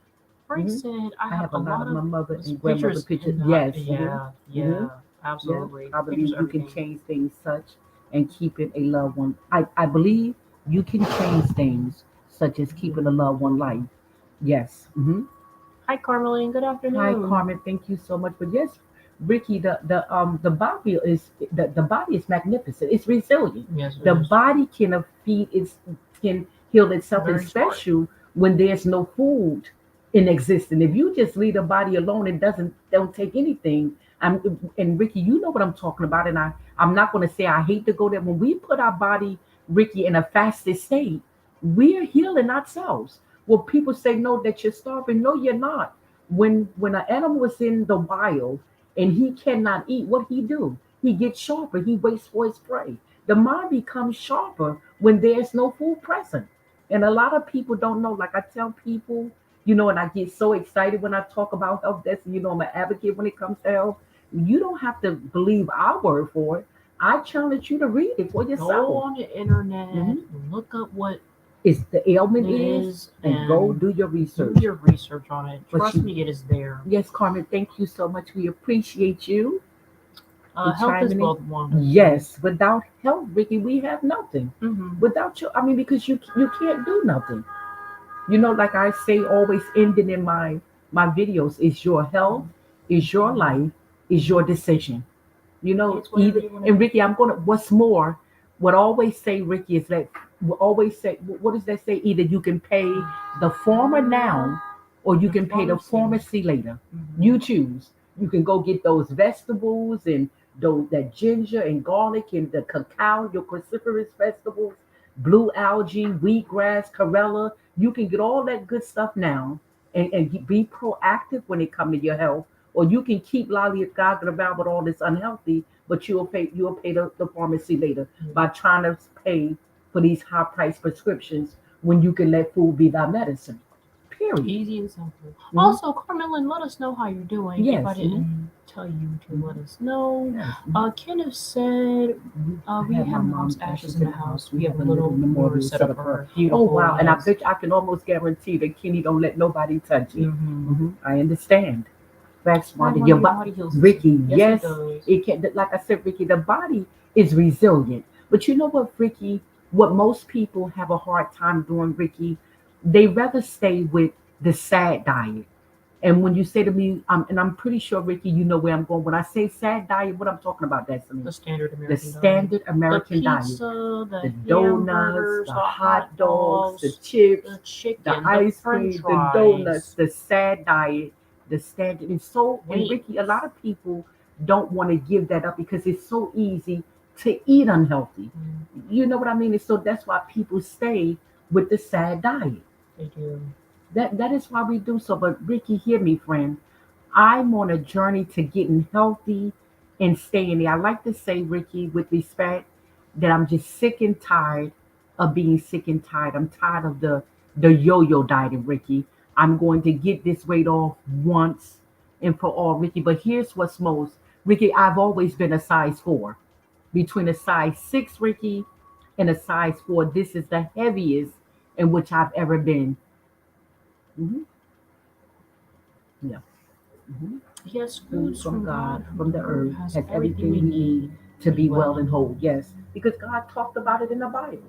A: Frank
B: hmm
A: said, "I
B: I
A: have
B: have
A: a
B: a lot
A: lot
B: of
A: of
B: my mother
A: those
B: and grandmother
A: pictures
B: pictures.
A: in the
B: Yes.
A: yeah,
B: hmm
A: yeah,
B: Yeah,
A: absolutely.
B: I
A: Pictures
B: believe
A: of
B: you can
A: everything.
B: change things such and keeping a loved one. I believe you can change things such as keeping a loved one life. Yes.
A: Hi, Carmeline. Good
B: Hi,
A: afternoon.
B: Carmen. Thank you so much. But yes, Ricky, the body is magnificent. It's resilient.
A: Yes, it
B: The
A: is.
B: body can heal itself, and
A: Very smart.
B: special when there's no food in existence. If you just leave the body alone, it don't take anything. And Ricky, you know what I'm talking about. And I'm not going to say I hate to go there. When we put our body, Ricky, in a fasted state, we're healing ourselves. Well, people say no, that you're starving. No, you're not. When an animal is in the wild and he cannot eat, what he do? He gets sharper. He waits for his prey. The mind becomes sharper when there's no food present. And a lot of people don't know. Like I tell people, and I get so excited when I talk about health. I'm an advocate when it comes to health. You don't have to believe our word for it. I challenge you to read it for
A: Go
B: yourself.
A: on the internet,
B: hmm
A: look up what
B: It's the ailment
A: it
B: is,
A: is,
B: and go
A: and
B: do your
A: do
B: research.
A: your research on it.
B: But
A: Trust
B: you,
A: me, it is there.
B: yes, Carmen, thank you so much. We appreciate you for
A: Health is
B: chiming in.
A: wealth, Wanda. So,
B: Yes, without help, Ricky, we have nothing.
A: hmm
B: Without you, I mean, because you can't do nothing. Like I say, always ending in my videos, is your health, is your life, is your decision.
A: it's whatever
B: Either,
A: you want to
B: and
A: do.
B: Ricky, I'm gonna. What's more, what I always say, Ricky, is that we always say, what does that say? Either you can pay the farmer now, or you
A: The
B: can pay the
A: pharmacy.
B: pharmacy later.
A: Hmm.
B: You choose. You can go get those vegetables and those that ginger and garlic and the cacao, your cruciferous vegetables, blue algae, wheatgrass, chlorella. You can get all that good stuff now, and be proactive when it comes to your health. Or you can keep lollygagging about with all this unhealthy, but you'll pay the pharmacy later by trying to pay for these high price prescriptions when you can let food be thy medicine. Period.
A: Easy and simple.
B: hmm
A: Also, Carmelin, let us know how you're doing. If I
B: Yes.
A: didn't tell you to let
B: hmm
A: us know.
B: Yes.
A: Kenneth said
B: I
A: we
B: have my
A: have mom's
B: mom's
A: ashes
B: ashes
A: in
B: in
A: the
B: the house.
A: house.
B: We
A: We have
B: have
A: a
B: a little
A: little memorial
B: memorial
A: set
B: set
A: up for
B: up for her.
A: her.
B: Oh
A: Beautiful,
B: wow! And
A: yes.
B: I can almost guarantee that Kenny don't let nobody touch it.
A: Hmm.
B: I understand. Fast
A: I
B: body.
A: wonder your body heals itself.
B: Ricky,
A: Yes, it
B: yes,
A: does.
B: it can. Like I said, Ricky, the body is resilient. But you know what, Ricky? What most people have a hard time doing, Ricky, they rather stay with the sad diet. And when you say to me, and I'm pretty sure, Ricky, you know where I'm going. When I say sad diet, what I'm talking about, Destiny?
A: The standard
B: The
A: American diet.
B: standard
A: The
B: American diet.
A: pizza,
B: The
A: the
B: donuts,
A: hamburgers,
B: the
A: the
B: hot
A: hot
B: dogs, the
A: dogs,
B: chips,
A: the
B: the
A: chicken, the
B: ice
A: french
B: cream, the donuts,
A: fries.
B: the sad diet, the standard. And so, and Ricky, a
A: Wings.
B: lot of people don't want to give that up because it's so easy to eat unhealthy.
A: Mm,
B: You know what I mean? And so that's why people stay with the sad diet.
A: they do.
B: That is why we do so. But Ricky, hear me, friend. I'm on a journey to getting healthy and staying there. I like to say, Ricky, with respect, that I'm just sick and tired of being sick and tired. I'm tired of the yo-yo dieting, Ricky. I'm going to get this weight off once and for all, Ricky. But here's what's most, Ricky, I've always been a size 4. Between a size 6, Ricky, and a size 4, this is the heaviest in which I've ever been. Hmm. Yeah. Hmm.
A: Yes,
B: Food
A: foods
B: from
A: from
B: God,
A: God, from
B: from
A: the
B: the
A: earth,
B: earth,
A: has
B: has
A: everything
B: everything
A: we
B: we need
A: need to
B: to
A: be
B: be
A: well
B: well
A: and
B: and
A: whole.
B: whole. Yes, because God talked about it in the Bible.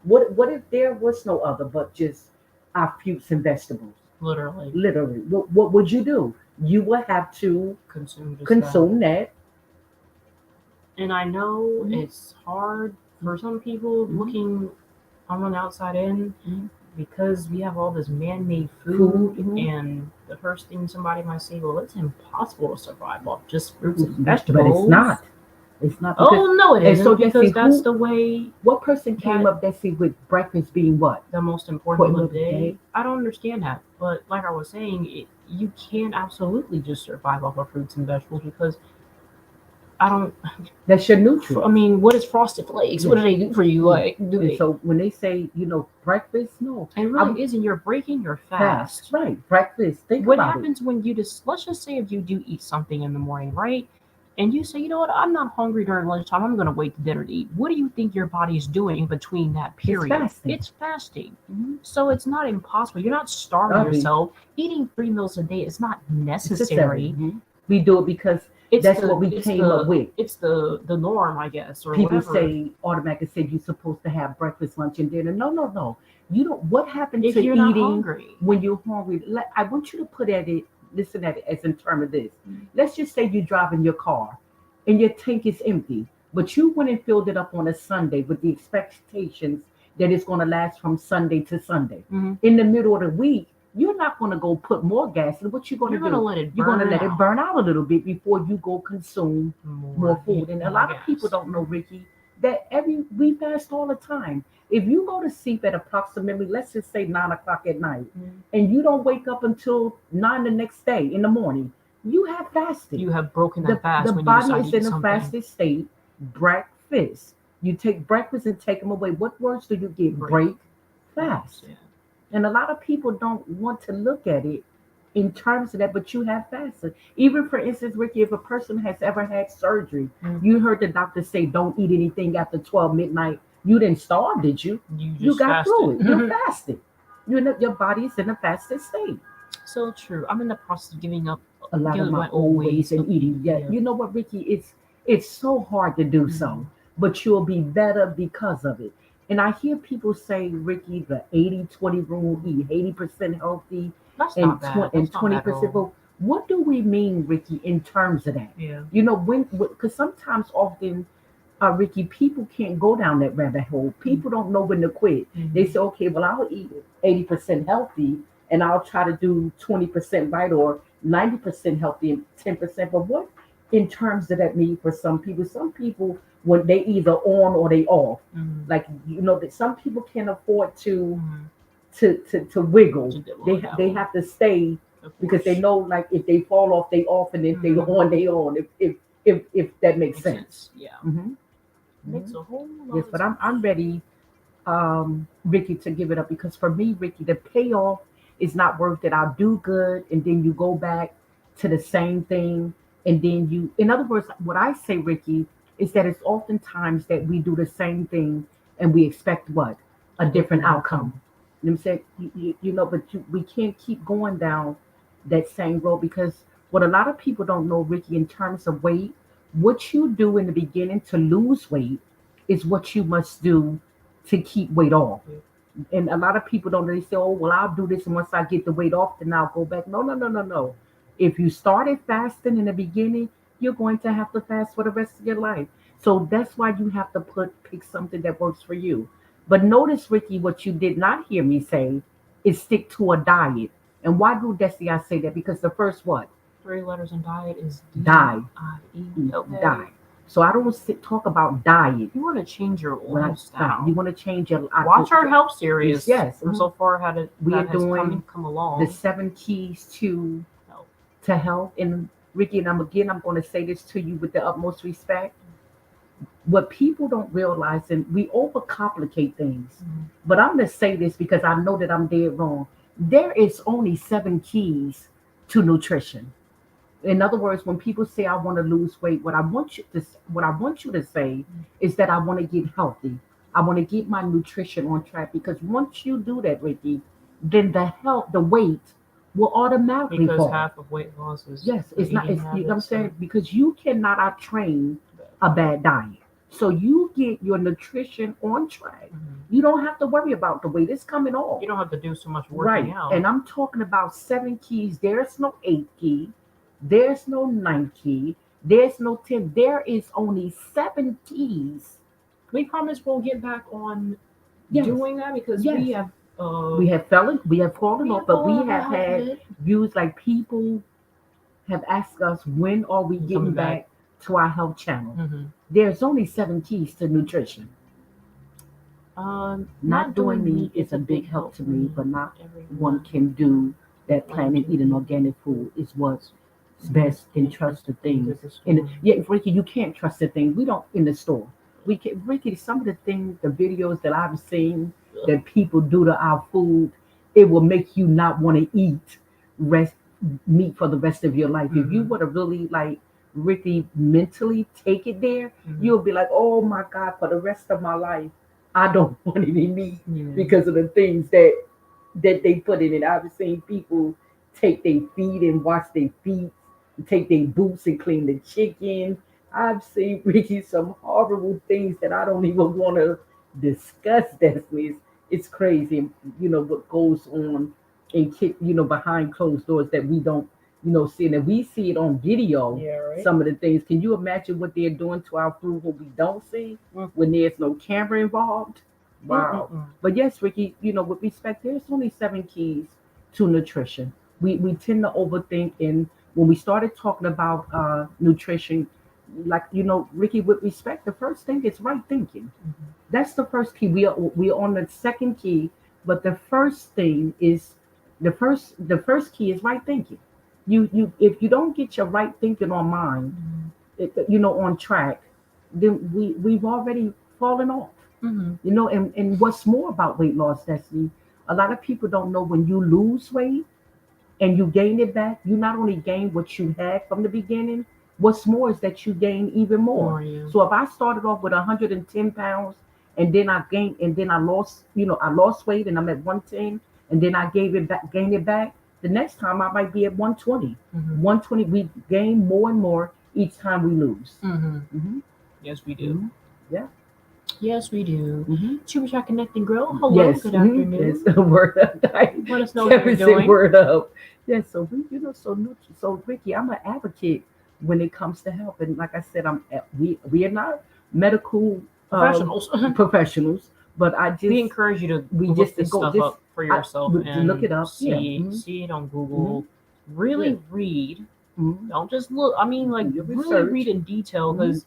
B: What if there was no other but just our fruits and vegetables?
A: Literally,
B: Literally, what would you do? You would have to
A: consume just that.
B: consume that.
A: And I know
B: Mhm,
A: it's hard for some people
B: mhm,
A: looking on the outside in
B: mhm.
A: because we have all this man-made
B: Food,
A: food, and the first thing somebody might say, well, it's impossible to survive off just fruits and
B: but it's
A: vegetables.
B: not. It's not because.
A: Oh no, it
B: And so
A: isn't,
B: let's see
A: because that's
B: who.
A: the way
B: What person came
A: that
B: up? Let's see with breakfast being what?
A: the most important meal
B: Important
A: of
B: of
A: the
B: the
A: day.
B: day.
A: I don't understand that, but like I was saying, you can absolutely just survive off of fruits and vegetables because I don't.
B: That's your
A: I
B: nutrients.
A: mean, what is Frosted Flakes? What
B: Yes.
A: do they do for you?
B: Yeah.
A: Like, do
B: And
A: they?
B: so when they say, breakfast, no,
A: It
B: I'm
A: really isn't. You're breaking your
B: fast.
A: fast.
B: Right. Breakfast. Think
A: What
B: about it.
A: happens when you just, let's just say if you do eat something in the morning, right? And you say, you know what, I'm not hungry during lunchtime. I'm going to wait to dinner to eat. What do you think your body is doing in between that
B: It's
A: period?
B: fasting.
A: It's fasting.
B: Mm-hmm.
A: So it's not impossible. You're not starving
B: Obvi.
A: yourself. Eating 3 meals a day is not
B: Necessary.
A: necessary.
B: Mm-hmm. We do it because
A: It's
B: that's
A: the
B: what we
A: it's
B: came up
A: the
B: with.
A: it's the norm, I guess, or
B: People
A: whatever.
B: say automatically say you're supposed to have breakfast, lunch, and dinner. No, no, no. You don't. What happened
A: If
B: to
A: you're not
B: eating
A: hungry.
B: when you're hungry? I want you to put at it. Listen at it as in terms of this. Let's just say you're driving your car, and your tank is empty, but you went and filled it up on a Sunday with the expectations that it's going to last from Sunday to Sunday.
A: Mm-hmm.
B: In the middle of the week, you're not going to go put more gas in. What you're going
A: You're
B: to
A: gonna
B: do?
A: let it
B: You're going to
A: burn
B: let it
A: out.
B: burn out a little bit before you go consume more food. And a
A: More
B: lot of people
A: gas.
B: don't know, Ricky, that we fast all the time. If you go to sleep at approximately, let's just say 9 o'clock at night,
A: Mm-hmm.
B: and you don't wake up until 9 the next day in the morning, you have fasted.
A: You have broken
B: The
A: that fast when you
B: body
A: decide to
B: is
A: eat
B: in a
A: something.
B: fasted state. Breakfast. You take breakfast and take them away. What words do you get?
A: Break
B: Break,
A: fast.
B: fast.
A: Yeah.
B: And a lot of people don't want to look at it in terms of that, but you have fasted. Even for instance, Ricky, if a person has ever had surgery,
A: Mm.
B: you heard the doctor say don't eat anything after 12 midnight. You didn't starve, did you?
A: You
B: You
A: just
B: got through it. You're
A: fasted.
B: fasted. Your body is in a fasted state.
A: So true. I'm in the process of
B: A lot of
A: giving
B: my
A: my old
B: old ways
A: ways
B: and
A: of
B: eating.
A: eating.
B: Yeah,
A: Yeah.
B: you know what, Ricky? It's so hard to do
A: Mm.
B: so, but you'll be better because of it. And I hear people say, Ricky, the 80-20 rule, eat 80% healthy
A: That's
B: and
A: not bad.
B: and
A: That's not bad at
B: 20%
A: all.
B: well. What do we mean, Ricky, in terms of that?
A: Yeah.
B: When because sometimes often Ricky, people can't go down that rabbit hole. People don't know when to quit. They
A: Mm-hmm.
B: say, okay, well, I'll eat 80% healthy and I'll try to do 20% right or 90% healthy and 10%. But what in terms of that mean for some people? Some people, when they either on or they off.
A: Mm-hmm.
B: Like, that some people can't afford to
A: Mm-hmm.
B: wiggle.
A: To dibble
B: They
A: and
B: they
A: dabble,
B: have to stay
A: of
B: because they
A: course.
B: know like if they fall off, they off, and if they
A: Mm-hmm.
B: on, they on. If that makes
A: Makes
B: sense.
A: sense. Yeah.
B: Hmm.
A: Makes a whole
B: Yes,
A: lot of
B: but
A: sense.
B: I'm ready, Ricky, to give it up because for me, Ricky, the payoff is not worth it. I'll do good, and then you go back to the same thing, and then in other words, what I say, Ricky, is that it's oftentimes that we do the same thing and we expect what? A
A: A
B: different
A: different
B: outcome.
A: outcome.
B: You know what I'm saying? But we can't keep going down that same road because What a lot of people don't know, Ricky, in terms of weight, what you do in the beginning to lose weight is what you must do to keep weight off.
A: Yeah.
B: And a lot of people don't really say, oh, well, I'll do this, and once I get the weight off, then I'll go back. No, no, no, no, no. If you started fasting in the beginning, you're going to have to fast for the rest of your life. So that's why you have to pick something that works for you. But notice, Ricky, what you did not hear me say is stick to a diet. And why do Desi I say that? Because the first what?
A: Three letters in diet is
B: Die.
A: DIE.
B: Die.
A: Okay.
B: So I don't talk about diet.
A: You want to change your
B: When I,
A: lifestyle.
B: you want to change your
A: Watch our health series.
B: Yes.
A: So far, how to,
B: We are
A: that has
B: doing
A: come along.
B: the 7 keys
A: Health.
B: to health. And Ricky, and I'm going to say this to you with the utmost respect. What people don't realize, and we overcomplicate things, but I'm going to say this because I know that I'm dead wrong. There is only 7 keys to nutrition. In other words, when people say I want to lose weight, what I want you to say is that I want to get healthy. I want to get my nutrition on track because once you do that, Ricky, then the weight will automatically
A: Because
B: fall.
A: half of weight loss is
B: Yes,
A: the
B: it's not.
A: eating
B: It's you know what I'm
A: habits.
B: saying because you cannot outtrain
A: So,
B: a bad diet. So you get your nutrition on track. You don't have to worry about the weight. It's coming off.
A: you don't have to do so much working
B: Right.
A: out.
B: And I'm talking about 7 keys. There's no 8 key. There's no 9 key. There's no 10. There is only 7 keys.
A: We promise we'll get back on
B: Yes.
A: doing that because
B: Yes.
A: we have
B: We have fallen off, but we have had views like people have asked us when are we getting
A: Coming
B: back
A: back.
B: to our health channel.
A: Mm-hmm.
B: There's only 7 keys to nutrition. Not doing meat is a big help to me, but not one can do that. Planning eating organic food is what's best and trust the things. And yet, Ricky, you can't trust the things we don't in the store. We can, Ricky. Some of the things, the videos that I've seen that people do to our food, it will make you not want to eat rest meat for the rest of your life. If you were to really like Ricky mentally take it there, you'll be like, oh my God, for the rest of my life, I don't want any meat because of the things that they put in it. I've seen people take their feet and wash their feet, take their boots and clean the chicken. I've seen Ricky some horrible things that I don't even want to discuss. It's crazy, what goes on behind closed doors that we don't see, and we see it on video.
A: Yeah, right.
B: Some of the things. Can you imagine what they're doing to our food when we don't see when there's no camera involved? Wow. But yes, Ricky, with respect, there's only 7 keys to nutrition. We tend to overthink, and when we started talking about nutrition, like Ricky, with respect, the first thing is right thinking. That's the first key. We are on the second key, but the first thing is the first key is right thinking. You if you don't get your right thinking on mind, on track, then we've already fallen off. And what's more about weight loss, Destiny, a lot of people don't know when you lose weight and you gain it back, you not only gain what you had from the beginning, what's more is that you gain even more. So if I started off with 110 pounds and then I gained and then I lost weight and I'm at 110 and then I gained it back, the next time I might be at 120. 120, we gain more and more each time we lose.
A: Yes, we do.
B: Yeah.
A: Yes, we do. Super Chat Connect and Grill. Hello,
B: Yes.
A: good afternoon.
B: Yes. Word up.
A: Let us know what you're doing.
B: Word up. Yes. So so Ricky, I'm an advocate when it comes to health, and like I said, we are not medical professionals, but
A: we encourage you to look this stuff up for yourself and
B: look it up.
A: See it on Google. Really read. Don't just look. I mean, like really read in detail because.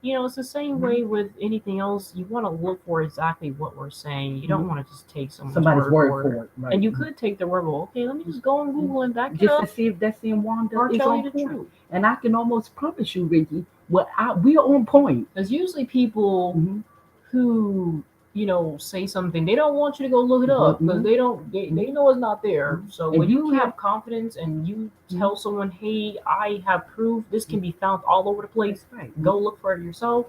A: It's the same way with anything else. You want to look for exactly what we're saying. You don't want to just take somebody's word for it. Right. And you could take their word. Well, okay, let me just go on Google and back it up.
B: Just to see if Destiny and Wanda is
A: tell
B: on
A: you the
B: point.
A: truth.
B: And I can almost promise you, Ricky, we are on point.
A: There's usually people who say something. They don't want you to go look it up because they know it's not there. So when you have confidence and you tell someone, hey, I have proof this can be found all over the place, go look for it yourself.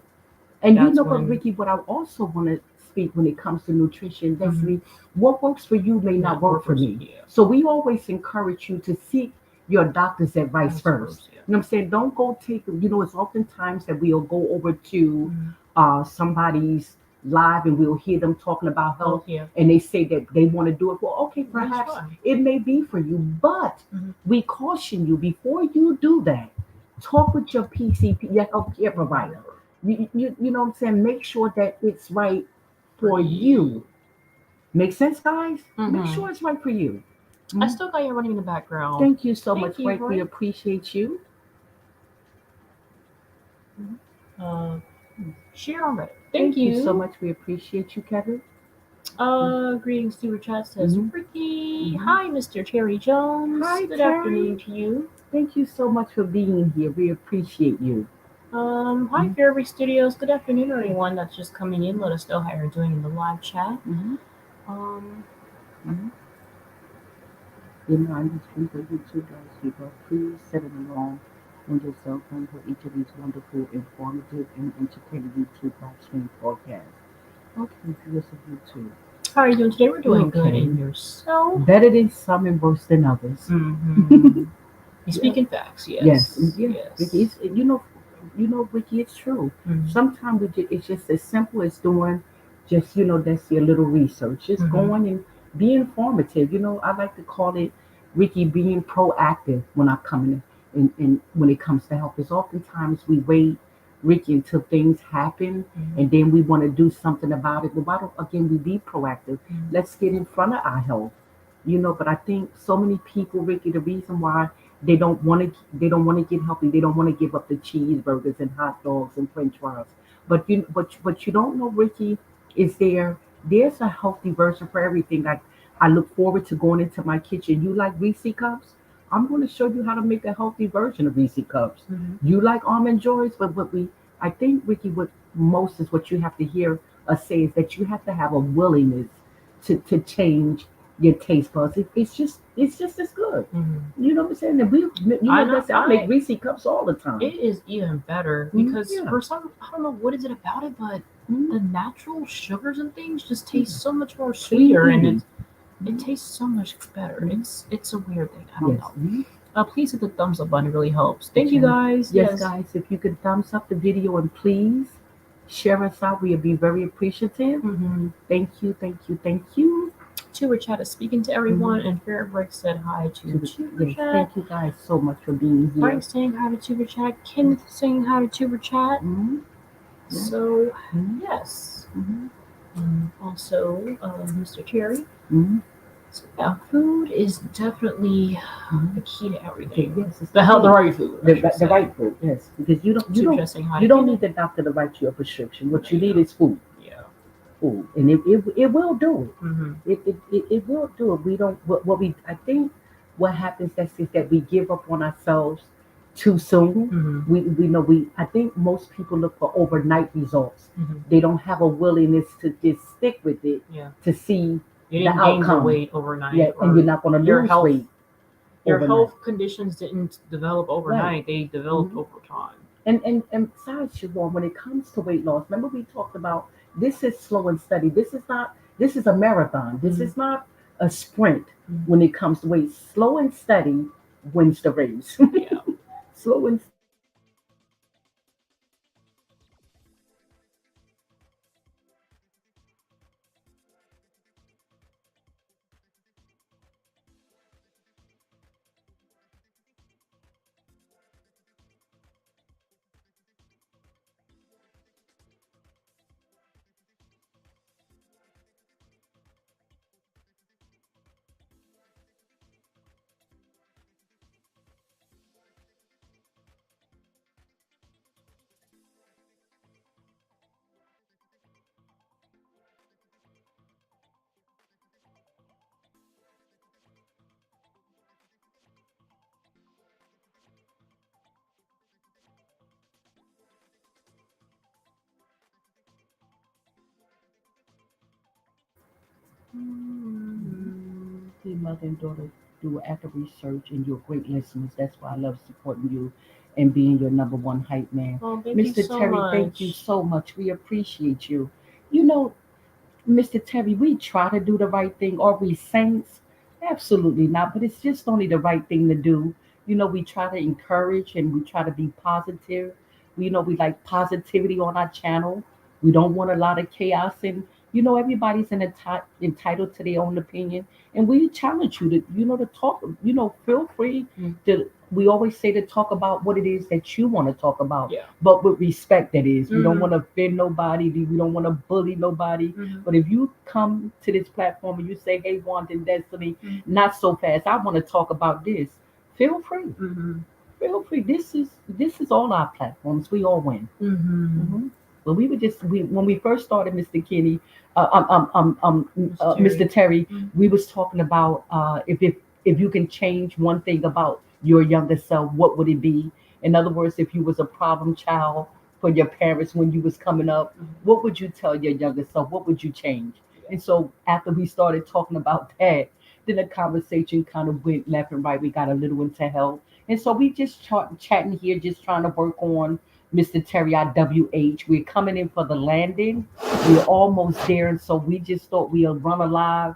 B: And what, Ricky, what I also want to speak when it comes to nutrition, Destiny, what works for you may not work for me. So we always encourage you to seek your doctor's advice
A: Vice
B: first.
A: versa. Yeah.
B: You know what I'm saying? Don't go take, it's oftentimes that we'll go over to
A: Mhm.
B: somebody's live and we'll hear them talking about
A: Oh
B: health
A: yeah.
B: and they say that they want to do it. Well, okay,
A: That's
B: perhaps
A: fine.
B: it may be for you, but
A: Mhm.
B: we caution you before you do that. Talk with your PCP, your healthcare provider.
A: Provider
B: You know what I'm saying? Make sure that it's right
A: for
B: for
A: you.
B: you. Make sense, guys? Make
A: Mm-hmm.
B: sure it's right for you.
A: I
B: Mhm.
A: still got you running in the background.
B: Thank you so
A: Thank
B: much,
A: you,
B: Frank. We
A: Frank.
B: appreciate you.
A: Uh, share on Reddit. Thank
B: Thank you so
A: you.
B: much. We appreciate you, Kevin.
A: Greetings to chat says
B: Mm-hmm.
A: Ricky.
B: Mm-hmm.
A: Hi, Mr. Terry Jones.
B: Hi,
A: Good afternoon
B: Terry.
A: to you.
B: Thank you so much for being here. We appreciate you.
A: Hi,
B: Mm-hmm.
A: Fairbury Studios. Good afternoon, everyone that's just coming in. Let us know how you're doing in the live chat.
B: Mm-hmm.
A: Um,
B: Mm-hmm. You know, I'm just for you too, guys. People, please set it along on your cell phone for each of these wonderful, informative, and entertaining YouTube live stream podcasts. Okay, viewers of YouTube.
A: how are you doing today? We're doing good.
B: Okay.
A: And yourself?
B: Better than some and worse than others.
A: Mm-hmm. You
B: Yeah.
A: speak in facts.
B: Yes.
A: Yes.
B: Yeah.
A: Yes.
B: Ricky, it's true.
A: Mm-hmm.
B: Sometimes it's just as simple as doing just, that's your little research. Just
A: Mm-hmm.
B: going and be informative. I like to call it, Ricky, being proactive when I come in and when it comes to health. Because oftentimes we wait, Ricky, until things happen
A: Mm-hmm.
B: and then we want to do something about it. But why don't, again, we be proactive?
A: Mm-hmm.
B: Let's get in front of our health. But I think so many people, Ricky, the reason why they don't want to get healthy. They don't want to give up the cheeseburgers and hot dogs and French fries. But you don't know, Ricky, is there's a healthy version for everything. I look forward to going into my kitchen. You like Reese cups? I'm going to show you how to make a healthy version of Reese cups.
A: Mm-hmm.
B: You like almond joys, but I think, Ricky, what most is what you have to hear us say is that you have to have a willingness to change your taste buds. It's just as good.
A: Mm-hmm.
B: You know what I'm saying? And
A: I know.
B: that's I make Reese cups all the time.
A: It is even better
B: Mhm.
A: because
B: Yeah.
A: for some, I don't know what is it about it, but
B: Mhm.
A: the natural sugars and things just
B: Yeah.
A: taste so much more
B: Clean
A: sweeter, and
B: eating.
A: it
B: Mhm.
A: tastes so much better.
B: Mhm.
A: It's a weird thing. I don't
B: Yes.
A: know.
B: Mhm.
A: Please hit the thumbs up button. It really helps. Thank you
B: Okay.
A: guys.
B: Yes,
A: Yes.
B: guys, if you could thumbs up the video and please share us out, we'd be very appreciative.
A: Mm-hmm.
B: Thank you, thank you, thank you.
A: Tuber Chat is speaking to everyone,
B: Mhm.
A: and Fairbrick said hi to Tuber
B: Yes,
A: Chat.
B: thank you guys so much for being here.
A: Frank saying hi to Tuber Chat. Kenneth saying hi to Tuber Chat.
B: Mhm. Yeah.
A: So,
B: Mhm.
A: yes.
B: Mhm.
A: Also, Mr. Terry.
B: Mhm.
A: So, yeah, food is definitely the
B: Mhm.
A: key to
B: Okay,
A: everything.
B: yes, it's
A: The
B: food.
A: right food, I should
B: The
A: say.
B: right food, yes, because you don't you
A: Tuber
B: don't
A: Chat saying hi
B: you
A: to
B: don't
A: Kenneth.
B: need the doctor to write you a prescription.
A: No,
B: What you
A: you
B: need
A: don't.
B: is food.
A: Yeah.
B: Food, and it will do it.
A: Mm-hmm.
B: It will do it. We don't what we I think what happens is that we give up on ourselves too soon.
A: Mm-hmm.
B: We know we I think most people look for overnight results.
A: Mm-hmm.
B: They don't have a willingness to just stick with it
A: Yeah.
B: to see
A: You
B: the
A: didn't gain the
B: outcome.
A: weight
B: Yeah,
A: overnight,
B: and you're
A: or
B: not going to
A: your
B: lose
A: health
B: weight
A: your
B: overnight.
A: health conditions didn't develop
B: Right.
A: overnight. They developed
B: Mhm.
A: over time.
B: And besides, Siobhan, when it comes to weight loss, remember we talked about this is slow and steady. This is a marathon. This
A: Mm-hmm.
B: is not a sprint
A: Mm-hmm.
B: when it comes to weight. Slow and steady wins the race.
A: Yeah.
B: Slow and steady wins the race. The mother and daughter do active research, and you're great listeners. That's why I love supporting you and being your number one hype man.
A: Oh, thank you
B: Mr.
A: so
B: Terry, thank you
A: much.
B: so much. We appreciate you. You know, Mr. Terry, we try to do the right thing. Are we saints? Absolutely not. But it's just only the right thing to do we try to encourage and we try to be positive. We like positivity on our channel. We don't want a lot of chaos, and everybody's entitled to their own opinion. And we challenge you to talk. Feel free
A: Mm.
B: to. We always say to talk about what it is that you want to talk about,
A: Yeah.
B: but with respect. That is, we don't
A: Mhm.
B: want to offend nobody. We don't want to bully nobody.
A: Mhm.
B: But if you come to this platform and you say, "Hey, Wanda and Destiny,
A: Mhm.
B: not so fast. I want to talk about this." Feel free.
A: Mhm.
B: Feel free. This is all our platforms. We all win.
A: Mhm.
B: Hmm. But when we first started, Mr. Kenny,
A: Mr.
B: Mr.
A: Terry.
B: Terry,
A: Mhm.
B: we was talking about if you can change one thing about your younger self, what would it be? In other words, if you was a problem child for your parents when you was coming up,
A: Mhm.
B: what would you tell your younger self? What would you change?
A: Yeah.
B: And so after we started talking about that, then the conversation kind of went left and right. We got a little into health. And so we just chatting here, just trying to work on Mr. Terry IWH. We're coming in for the landing. We're almost there. And so we just thought we'll run a live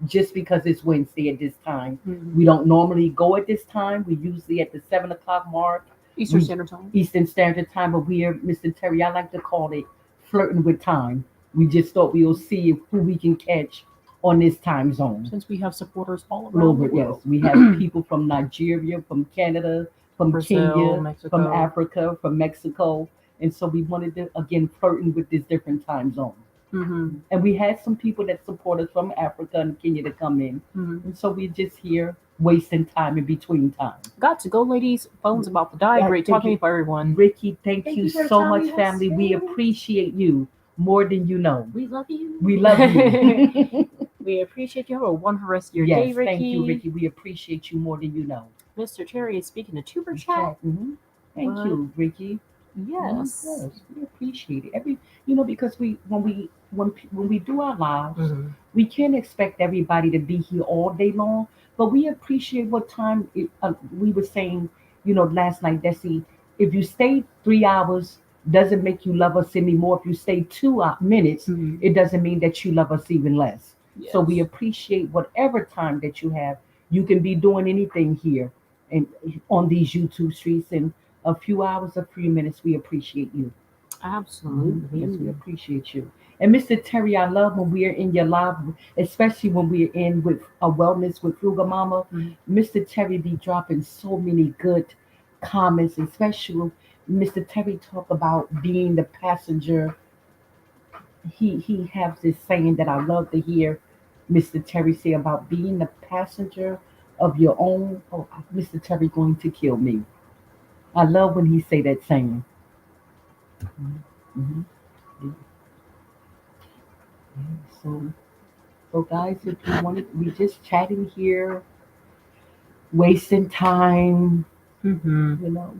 B: just because it's Wednesday at this time.
A: Mhm.
B: We don't normally go at this time. We usually at the 7 o'clock mark.
A: Eastern
B: We
A: Standard Time.
B: Eastern Standard Time, but we are Mr. Terry. I like to call it flirting with time. We just thought we'll see who we can catch on this time zone.
A: Since we have supporters all around the
B: Global, yes.
A: world.
B: We have people from Nigeria, from Canada, from
A: Brazil,
B: Kenya, from
A: Mexico.
B: Africa, from Mexico. And so we wanted to, again, flirting with these different time zones.
A: Mhm.
B: And we had some people that support us from Africa and Kenya to come in.
A: Mhm.
B: And so we're just here wasting time in between time.
A: Got to go, ladies. Phone's about to die. Great
B: Thank
A: talking
B: you,
A: for everyone.
B: Ricky. Thank
A: Thank
B: you
A: you for the
B: so
A: time
B: much,
A: we have
B: family. We
A: spent.
B: appreciate you more than you know.
A: We love you.
B: We love you.
A: We appreciate you. Have a wonderful rest of your
B: Yes,
A: day, Ricky.
B: thank you, Ricky. We appreciate you more than you know.
A: Mr. Terry is speaking to Tuber Chat.
B: Hmm. Thank
A: But
B: you, Ricky.
A: yes.
B: Yes, we appreciate it. Because when we do our lives,
A: Mhm.
B: we can't expect everybody to be here all day long. But we appreciate what time we were saying. Last night, Desi, if you stay 3 hours, doesn't make you love us anymore. If you stay 2 minutes,
A: Mhm.
B: it doesn't mean that you love us even less. So we
A: Yes.
B: appreciate whatever time that you have. You can be doing anything here and on these YouTube streets, and a few hours, a few minutes, we appreciate you. Yes, we
A: Absolutely.
B: appreciate you. And Mr. Terry, I love when we are in your live, especially when we're in with a wellness with Frugal Mama.
A: Mhm.
B: Mr. Terry be dropping so many good comments, especially Mr. Terry talk about being the passenger. He has this saying that I love to hear Mr. Terry say about being the passenger of your own. Oh, Mr. Terry going to kill me. I love when he say that saying. Mhm. So, guys, if you wanted, we just chatting here, wasting time,
A: Mhm.
B: you know.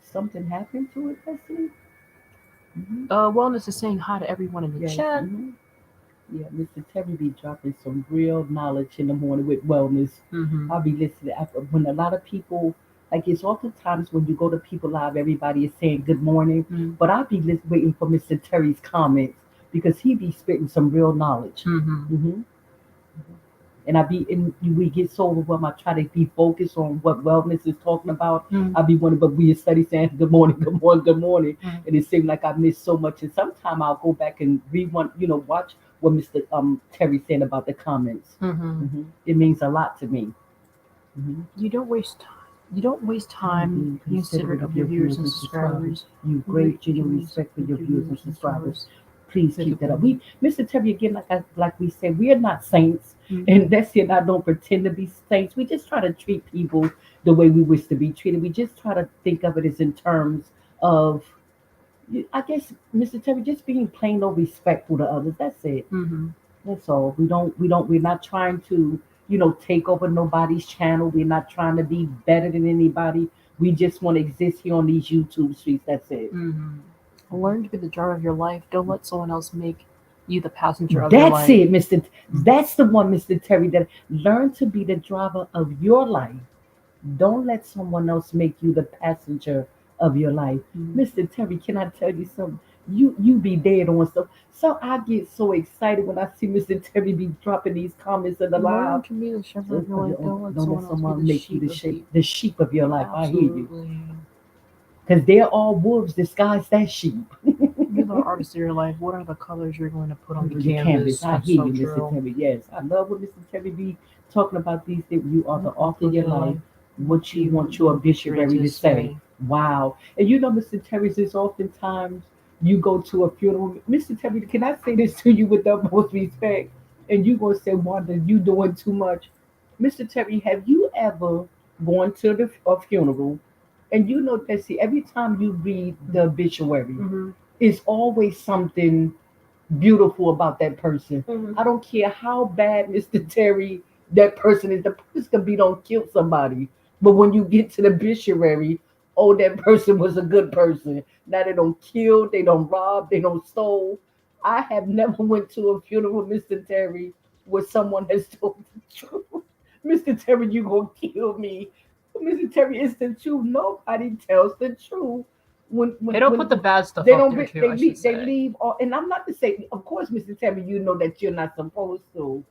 B: Something happened to it, Leslie. Hmm.
A: Wellness is saying hi to everyone in the
B: Yes.
A: chat.
B: Yeah, Mr. Terry be dropping some real knowledge in the morning with wellness.
A: Mhm.
B: I'll be listening. When a lot of people, like it's oftentimes when you go to people live, everybody is saying good morning,
A: Mhm.
B: but I'll be waiting for Mr. Terry's comments because he be spitting some real knowledge.
A: Mhm.
B: Hmm. And we get so overwhelmed. I try to be focused on what wellness is talking about.
A: Mhm.
B: I be wondering, but we study saying good morning, good morning, good morning,
A: Mhm.
B: and it seemed like I missed so much. And sometimes I'll go back and watch what Mr. Terry said about the comments. It means a lot to me. Hmm.
A: You don't waste time. You don't waste time
B: Being
A: being considerate of your viewers and subscribers.
B: You great genuine respect for your viewers and subscribers. Please keep that up. We, Mr. Terry, again, like we said, we are not saints, and that's it. I don't pretend to be saints. We just try to treat people the way we wish to be treated. We just try to think of it as in terms of, I guess, Mr. Terry, just being plain old respectful to others. That's it. That's all. We're not trying to, take over nobody's channel. We're not trying to be better than anybody. We just want to exist here on these YouTube streets. That's it.
A: Learn to be the driver of your life. Don't let someone else make you the passenger of your
B: That's
A: life.
B: it, Mr. That's the one, Mr. Terry. That learn to be the driver of your life. Don't let someone else make you the passenger of your life. Mr. Terry, can I tell you something? You be dead on stuff. So I get so excited when I see Mr. Terry be dropping these comments in the
A: Learn
B: live.
A: to be the shepherd of your life.
B: Don't let someone make you the sheep of your life.
A: Absolutely.
B: I hear you. Because they're all wolves disguised as sheep.
A: You're the artist of your life. What are the colors you're going to put on the canvas?
B: I hear you, Mr. Terry. Yes, I love what Mr. Terry be talking about these things. You are the author of your life. What you want your obituary to say. Wow. And Mr. Terry, is oftentimes you go to a funeral. Mr. Terry, can I say this to you with the most respect? And you going to say, Wanda, you doing too much. Mr. Terry, have you ever gone to a funeral and that, see, every time you read the obituary, it's always something beautiful about that person. I don't care how bad, Mr. Terry, that person is. The person can be don't kill somebody, but when you get to the obituary, oh, that person was a good person. Now they don't kill, they don't rob, they don't stole. I have never went to a funeral, Mr. Terry, where someone has told the truth. Mr. Terry, you gonna kill me? Mr. Terry, it's the truth. Nobody tells the truth.
A: They don't put the bad stuff
B: They
A: up
B: don't.
A: there too.
B: They leave all, and I'm not to say, of course, Mr. Terry, you know that you're not supposed to,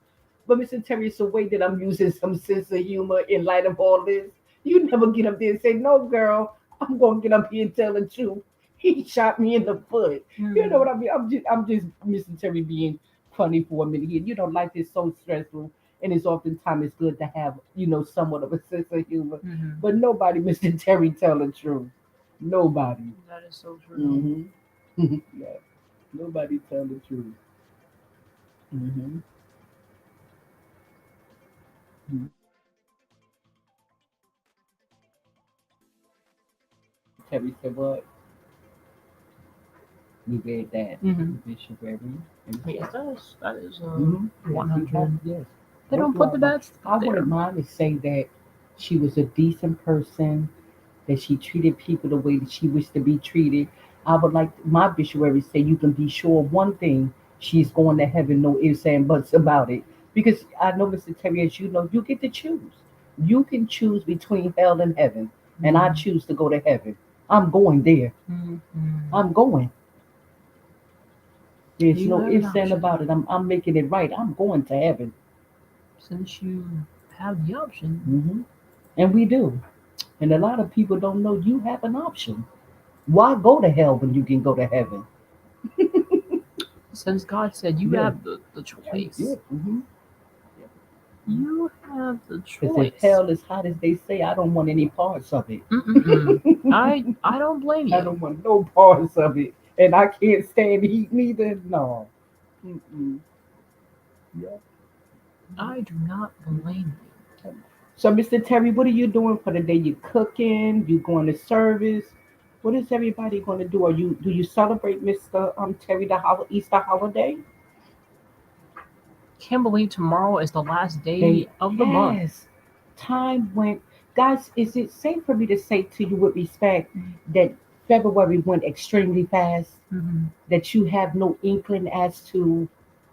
B: but Mr. Terry, it's a way that I'm using some sense of humor in light of all this. You never get up there and say, "No, girl, I'm gonna get up here and tell the truth. He shot me in the foot." You know what I mean? I'm just Mr. Terry being funny for a minute here. Life is so stressful, and it's oftentimes it's good to have somewhat of a sense of humor. But nobody, Mr. Terry, tell the truth. Nobody.
A: That is so true.
B: Yeah. Nobody tell the truth. Mm-hmm. Terry said what? We read that. Obituary.
A: Yes, that is
B: Mhm.
A: 100.
B: Yes.
A: They don't put the bad stuff
B: I
A: there.
B: wouldn't mind to say that she was a decent person, that she treated people the way that she wished to be treated. I would like my obituary say you can be sure of one thing: she's going to heaven, no ifs and buts about it. Because I know, Mr. Terry, as you know, you get to choose. You can choose between hell and heaven, and I choose to go to heaven. I'm going there. I'm going. There's no ifs and about it. I'm making it right. I'm going to heaven.
A: Since you have the option.
B: And we do. And a lot of people don't know you have an option. Why go to hell when you can go to heaven?
A: Since God said you have the choice. You have the choice.
B: Because if hell is hot as they say, I don't want any parts of it.
A: I don't blame you.
B: I don't want no parts of it. And I can't stand heat neither. No. Yeah.
A: I do not blame you.
B: So, Mr. Terry, what are you doing for the day? You cooking? You going to service? What is everybody going to do? Do you celebrate Mr. Terry the Easter holiday?
A: Can't believe tomorrow is the last day of the month.
B: Time went. Guys, is it safe for me to say to you with respect that February went extremely fast? That you have no inkling as to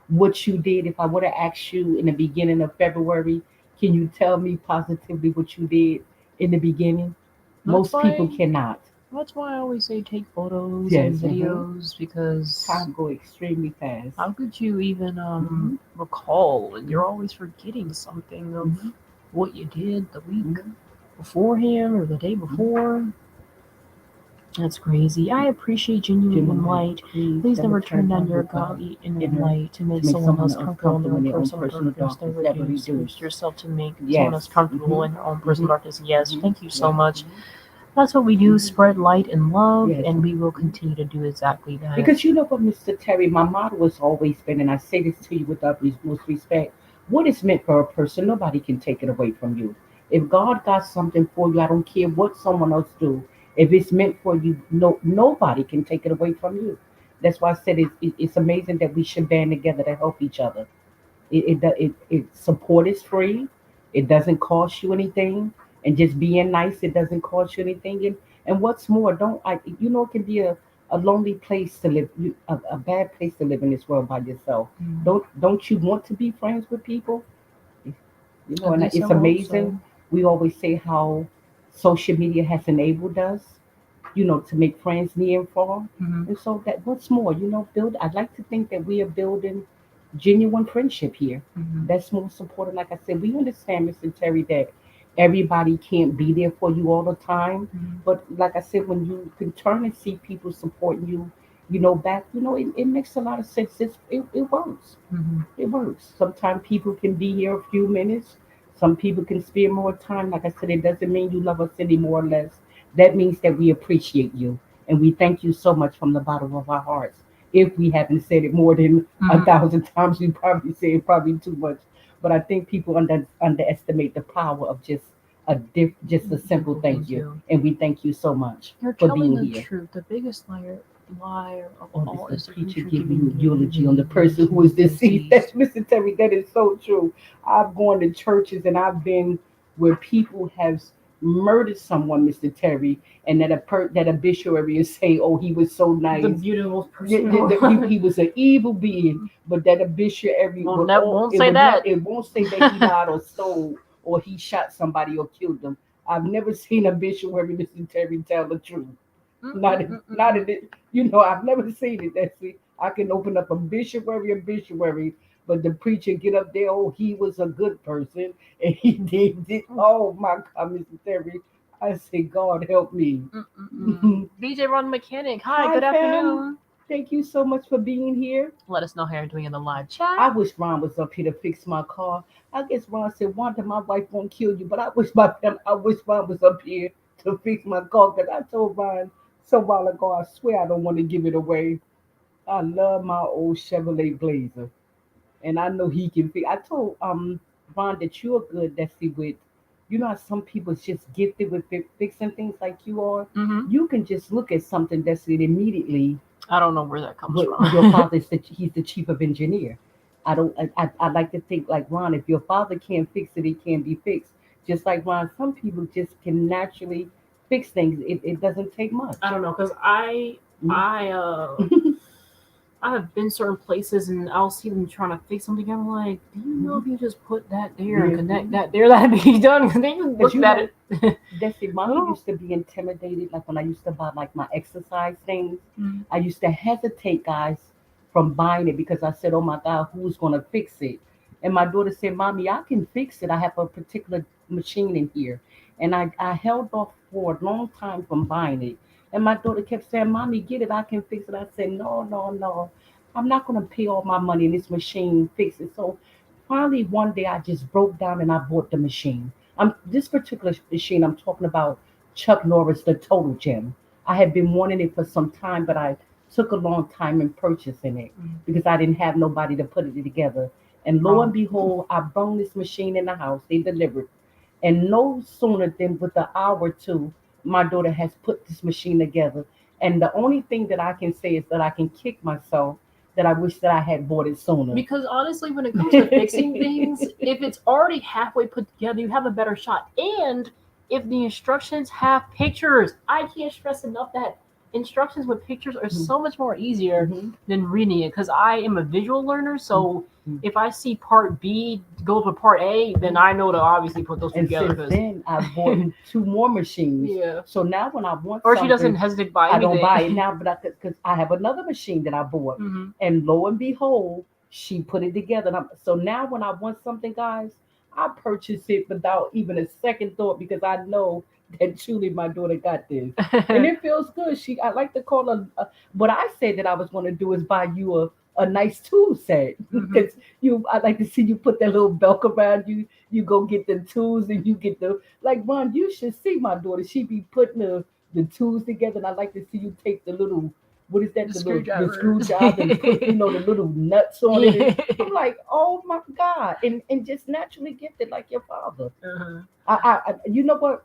B: what you did? If I would have asked you in the beginning of February, can you tell me positively what you did in the beginning? Most people cannot.
A: That's why I always say take photos and videos because
B: time go extremely fast.
A: How could you even recall? And you're always forgetting something of what you did the week beforehand or the day before. That's crazy. I appreciate genuine
B: Genuine light.
A: light.
B: Please
A: Please
B: never
A: never
B: turn
A: turn down
B: down
A: your
B: your God
A: godly inner
B: inner
A: light to make
B: to make
A: someone
B: someone
A: else
B: else
A: comfortable in their
B: comfortable in
A: own
B: their own
A: personal
B: personal
A: darkness.
B: darkness.
A: Never
B: Never
A: reduce
B: reduce.
A: yourself to make someone else
B: Yes.
A: comfortable in their own personal
B: Mhm.
A: darkness. Yes,
B: Mhm.
A: thank you so
B: Yes.
A: much. That's what we do, spread light and love,
B: Yes.
A: and we will continue to do exactly that.
B: Because you know what, Mr. Terry, my motto has always been, and I say this to you with the most respect: what is meant for a person, nobody can take it away from you. If God got something for you, I don't care what someone else do. If it's meant for you, nobody can take it away from you. That's why I said it's amazing that we should band together to help each other. It support is free. It doesn't cost you anything, and just being nice, it doesn't cost you anything. And what's more, don't I? You know, it can be a lonely place to live, a bad place to live in this world by yourself.
A: Mm.
B: Don't you want to be friends with people? You know,
A: At
B: and
A: least I
B: it's
A: hope
B: amazing.
A: so.
B: We always say how social media has enabled us, to make friends near and far.
A: Hmm.
B: And so that what's more, build. I'd like to think that we are building genuine friendship here.
A: Hmm.
B: That's more supportive. Like I said, we understand, Mr. Terry, that everybody can't be there for you all the time.
A: Hmm.
B: But like I said, when you can turn and see people supporting you, back, it makes a lot of sense. It works.
A: Hmm.
B: It works. Sometimes people can be here a few minutes. Some people can spend more time. Like I said, it doesn't mean you love us any more or less. That means that we appreciate you. And we thank you so much from the bottom of our hearts. If we haven't said it more than a
A: Hmm.
B: thousand times, we probably say it probably too much. But I think people underestimate the power of just a simple
A: Simple
B: thank
A: thank
B: you.
A: you.
B: And we thank you so much
A: You're
B: for
A: telling
B: being
A: the
B: here.
A: truth. The biggest liar of
B: Or is
A: all
B: the
A: is the
B: preacher
A: preacher
B: giving
A: giving
B: you eulogy on the person who
A: eulogy
B: was
A: on the
B: deceased? That's
A: deceased.
B: Mr. Terry. That is so true. I've gone to churches and I've been where people have murdered someone, Mr. Terry, and that obituary is saying, "Oh, he was so
A: The
B: nice.
A: beautiful
B: Yeah,
A: person.
B: he was an evil being," but that obituary
A: Well,
B: would
A: that
B: all
A: won't
B: it
A: say
B: would never
A: that.
B: it won't say that he lied or stole or he shot somebody or killed them. I've never seen a obituary, Mr. Terry, tell the truth. Not in
A: Mm-mm-mm-mm-mm.
B: it. I've never seen it. That's it. I can open up obituary, but the preacher get up there. Oh, he was a good person, and he did. Oh my God, Mr. Terry, I say, God help me.
A: Mm-mm-mm. BJ Ron Mechanic. Hi,
B: Hi,
A: good
B: fam.
A: afternoon.
B: Thank you so much for being here.
A: Let us know how you're doing in the live chat.
B: I wish Ron was up here to fix my car. I guess Ron said, "Wanda, my wife won't kill you," but I wish Ron was up here to fix my car because I told Ron so while ago. I swear I don't want to give it away. I love my old Chevrolet Blazer, and I know he can fix. I told Ron that you're good. That's the with. You know how some people just gifted with fixing things like you are.
A: Hmm.
B: You can just look at something that's it immediately.
A: I don't know where that comes
B: But
A: from.
B: your father is he's the chief of engineer. I don't. I like to think like Ron. If your father can't fix it, it can be fixed. Just like Ron, some people just can naturally fix things. It doesn't take much.
A: I don't know, cause I have been certain places and I'll see them trying to fix something. I'm like, do you know
B: Mhm.
A: if you just put that there and
B: Yeah.
A: connect that there, that'd be done? Because then you
B: Because
A: look at it.
B: that's it. Mommy
A: Oh.
B: used to be intimidated. Like when I used to buy like my exercise things,
A: Mm.
B: I used to hesitate, guys, from buying it because I said, "Oh my God, who's gonna fix it?" And my daughter said, "Mommy, I can fix it. I have a particular machine in here." And I held off for a long time from buying it. And my daughter kept saying, "Mommy, get it. I can fix it." I said, "No, no, no. I'm not gonna pay all my money in this machine fix it." So finally, one day I just broke down and I bought the machine. This particular machine I'm talking about, Chuck Norris, the Total Gym. I had been wanting it for some time, but I took a long time in purchasing it
A: Mm.
B: because I didn't have nobody to put it together. And lo and
A: Wrong.
B: behold, I brung this machine in the house. They delivered. And no sooner than with an hour or two, my daughter has put this machine together. And the only thing that I can say is that I can kick myself that I wish that I had bought it sooner.
A: Because honestly, when it comes to fixing things, if it's already halfway put together, you have a better shot. And if the instructions have pictures, I can't stress enough that instructions with pictures are so much more easier
B: Mhm.
A: than reading it. Because I am a visual learner, so
B: Mhm.
A: if I see part B go to part A, then I know to obviously put those two
B: And
A: together.
B: since
A: Because
B: then, I've bought two more machines.
A: yeah,
B: So now when I want
A: or she doesn't
B: something,
A: hesitate to buy
B: I don't buy it
A: anything.
B: now, but because I have another machine that I bought,
A: Hmm.
B: and lo and behold, she put it together. So now when I want something, guys, I purchase it without even a second thought because I know that truly my daughter got this, and it feels good. I like to call her. What I said that I was going to do is buy you a nice tool set
A: Mhm.
B: because I like to see you put that little belt around you. You go get the tools and you get the like Ron. You should see my daughter. She be putting the tools together, and I like to see you take the little what is that
A: The
B: the
A: screwdrivers.
B: screwdriver and put the little nuts on it. And
A: Yeah.
B: I'm like, oh my god, and just naturally gifted like your father.
A: Uh-huh.
B: You know what,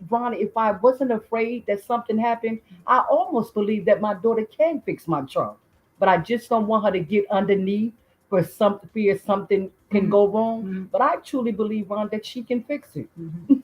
B: Ron? If I wasn't afraid that something happened, I almost believe that my daughter can fix my trunk, but I just don't want her to get underneath for some fear something can
A: Mhm.
B: go wrong.
A: Mhm.
B: But I truly believe, Ron, that she can fix it.
A: Mhm.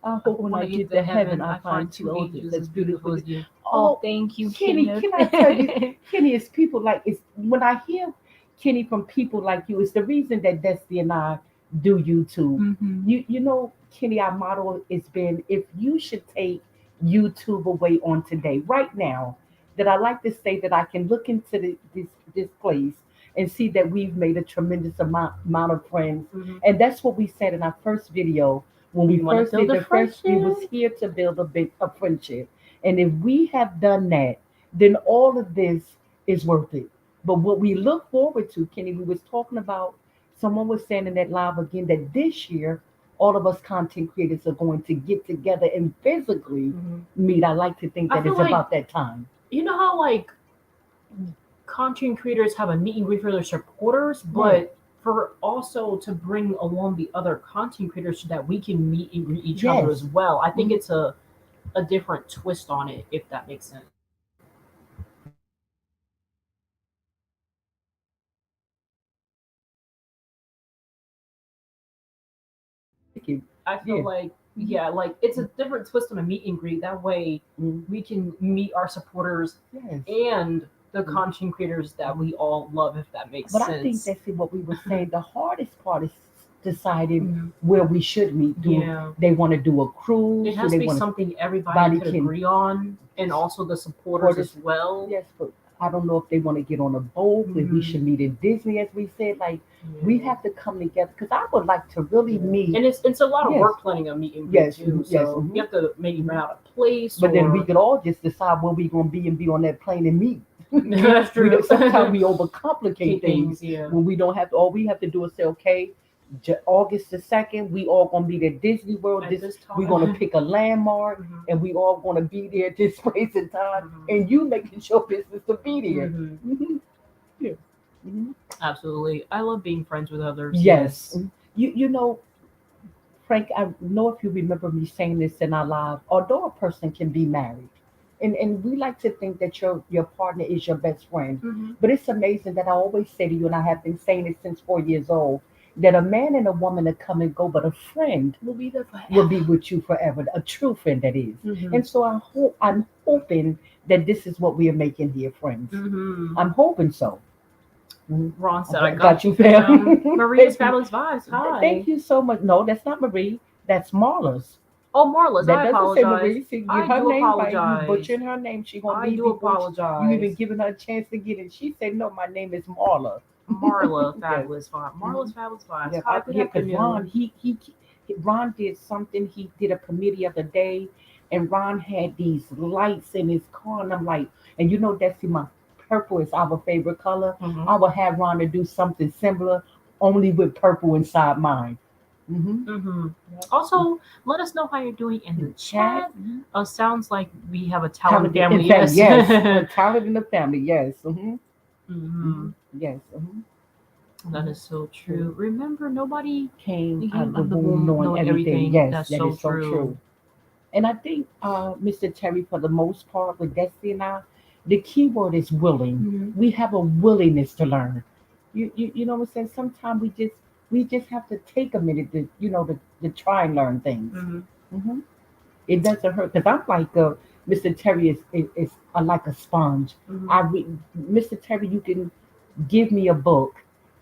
B: I
A: I
B: hope
A: hope
B: when
A: when
B: I
A: I get
B: get
A: to
B: to heaven,
A: heaven,
B: I
A: I
B: find
A: find
B: two
A: two
B: others
A: angels
B: that's
A: as beautiful
B: beautiful.
A: as you. Oh,
B: Oh,
A: thank you,
B: Kenny,
A: Kenya.
B: can I tell you, Kenny, it's people like it's when I hear Kenny from people like you, it's the reason that Destiny and I do YouTube.
A: Hmm.
B: You know, Kenny, our motto has been if you should take YouTube away on today, right now, that I like to say that I can look into this place and see that we've made a tremendous amount of friends.
A: Hmm.
B: And that's what we said in our first video when we
A: We want to
B: first
A: build
B: did
A: a
B: the first, we was
A: friendship.
B: here to build a friendship. And if we have done that, then all of this is worth it. But what we look forward to, Kenny, we was talking about, someone was saying in that live again that this year, all of us content creators are going to get together and physically
A: Hmm.
B: meet. I like to think
A: I
B: that
A: feel
B: it's
A: like
B: about that time.
A: you know how like content creators have a meet and greet for their supporters,
B: Right.
A: but for also to bring along the other content creators so that we can meet and greet each other as
B: Yes.
A: well. I think
B: Mhm.
A: it's a different twist on it, if that makes sense.
B: Thank you.
A: I feel
B: Yeah.
A: like
B: Mhm.
A: yeah, like it's a different twist on a meet and greet. That way
B: Mhm.
A: we can meet our supporters
B: Yes.
A: and the
B: Mhm.
A: content creators that
B: Mhm.
A: we all love, if that makes
B: But I think
A: sense.
B: that's what we were saying. The hardest part is deciding
A: Mhm.
B: where we should meet. Do
A: Yeah.
B: they want to do a
A: It
B: cruise? Do
A: has to
B: they
A: be
B: want to
A: something everybody
B: body
A: could
B: can
A: agree on, and also the supporters
B: support us?
A: as well.
B: Yes, but I don't know if they want to get on a boat. If we
A: Hmm.
B: should meet in Disney, as we said, like we
A: Yeah.
B: have to come together. Because I would like to really
A: Yeah.
B: meet.
A: And it's a lot of
B: Yes,
A: work planning a meet and greet
B: yes,
A: too.
B: yes.
A: So you have to maybe rent out a place
B: But then we
A: or
B: could all just decide where we're gonna be and be on that plane and meet.
A: that's true.
B: Sometimes we overcomplicate
A: Key
B: things
A: things, yeah.
B: when we don't have to. All we have to do is say, okay, August the 2nd, we all gonna be at Disney World.
A: At
B: This
A: this
B: we're gonna
A: time.
B: pick a landmark,
A: Hmm.
B: and we all gonna be there at this place and time.
A: Hmm.
B: And you making your business to be there.
A: Hmm.
B: Hmm. Yeah. Hmm.
A: Absolutely. I love being friends with others.
B: Yes.
A: Yes.
B: You know, Frank, I know if you remember me saying this in our live, although a person can be married, and we like to think that your partner is your best friend,
A: Hmm.
B: but it's amazing that I always say to you, and I have been saying it since 4 years old, that a man and a woman will come and go, but a friend
A: We'll be there
B: will
A: forever.
B: be with you forever, a true friend that is.
A: Hmm.
B: And so I'm hoping that this is what we are making here, friends.
A: Hmm.
B: I'm hoping so. Mhm.
A: Ron said, "I
B: I got
A: got you,
B: you, fam.
A: fam." Maria's
B: Thank you.
A: fabulous vibes. Hi.
B: Thank you so much. No, that's not Marie. That's Marla's.
A: Oh, Marla's,
B: That
A: I
B: doesn't say
A: apologize.
B: Marie. See, get
A: I
B: her
A: do
B: name right. You
A: apologize.
B: butchering her name. She gonna
A: I
B: leave
A: do
B: before you even
A: apologize.
B: giving her a chance to get it. She said, "No, my name is Marla."
A: Marla,
B: Yes.
A: fabulous vibe.
B: Hmm.
A: Marla's fabulous vibes.
B: Yeah.
A: Hi, good
B: Yeah. Because Ron,
A: afternoon.
B: Ron did something. He did a committee of the day, and Ron had these lights in his car, and I'm like, and you know that's my purple is our favorite color.
A: Hmm.
B: I would have Ron to do something similar, only with purple inside mine. Mm-hmm.
A: Hmm.
B: Yep.
A: Also, let us know how you're doing in the
B: Chat.
A: chat. Sounds like we have a talented
B: Talented in
A: family.
B: family,
A: Yes.
B: yes. Talented in the family, yes. Mm-hmm. Mm-hmm.
A: Hmm.
B: Yes. Mm-hmm.
A: That
B: Mm-hmm.
A: is so
B: True.
A: true. Remember, nobody
B: Came out
A: came
B: of
A: out
B: the
A: of the
B: womb
A: womb
B: knowing
A: knowing
B: everything.
A: everything.
B: Yes,
A: That's
B: that
A: so
B: is so
A: true.
B: true. And I think, Mr. Terry, for the most part, with Destiny and I, the key word is willing.
A: Hmm.
B: We have a willingness to learn. You know what I'm saying? Sometimes we just have to take a minute to to try and learn things.
A: Hmm.
B: Hmm. It doesn't hurt because I'm like Mr. Terry is like a sponge.
A: Hmm.
B: I read Mr. Terry. You can give me a book,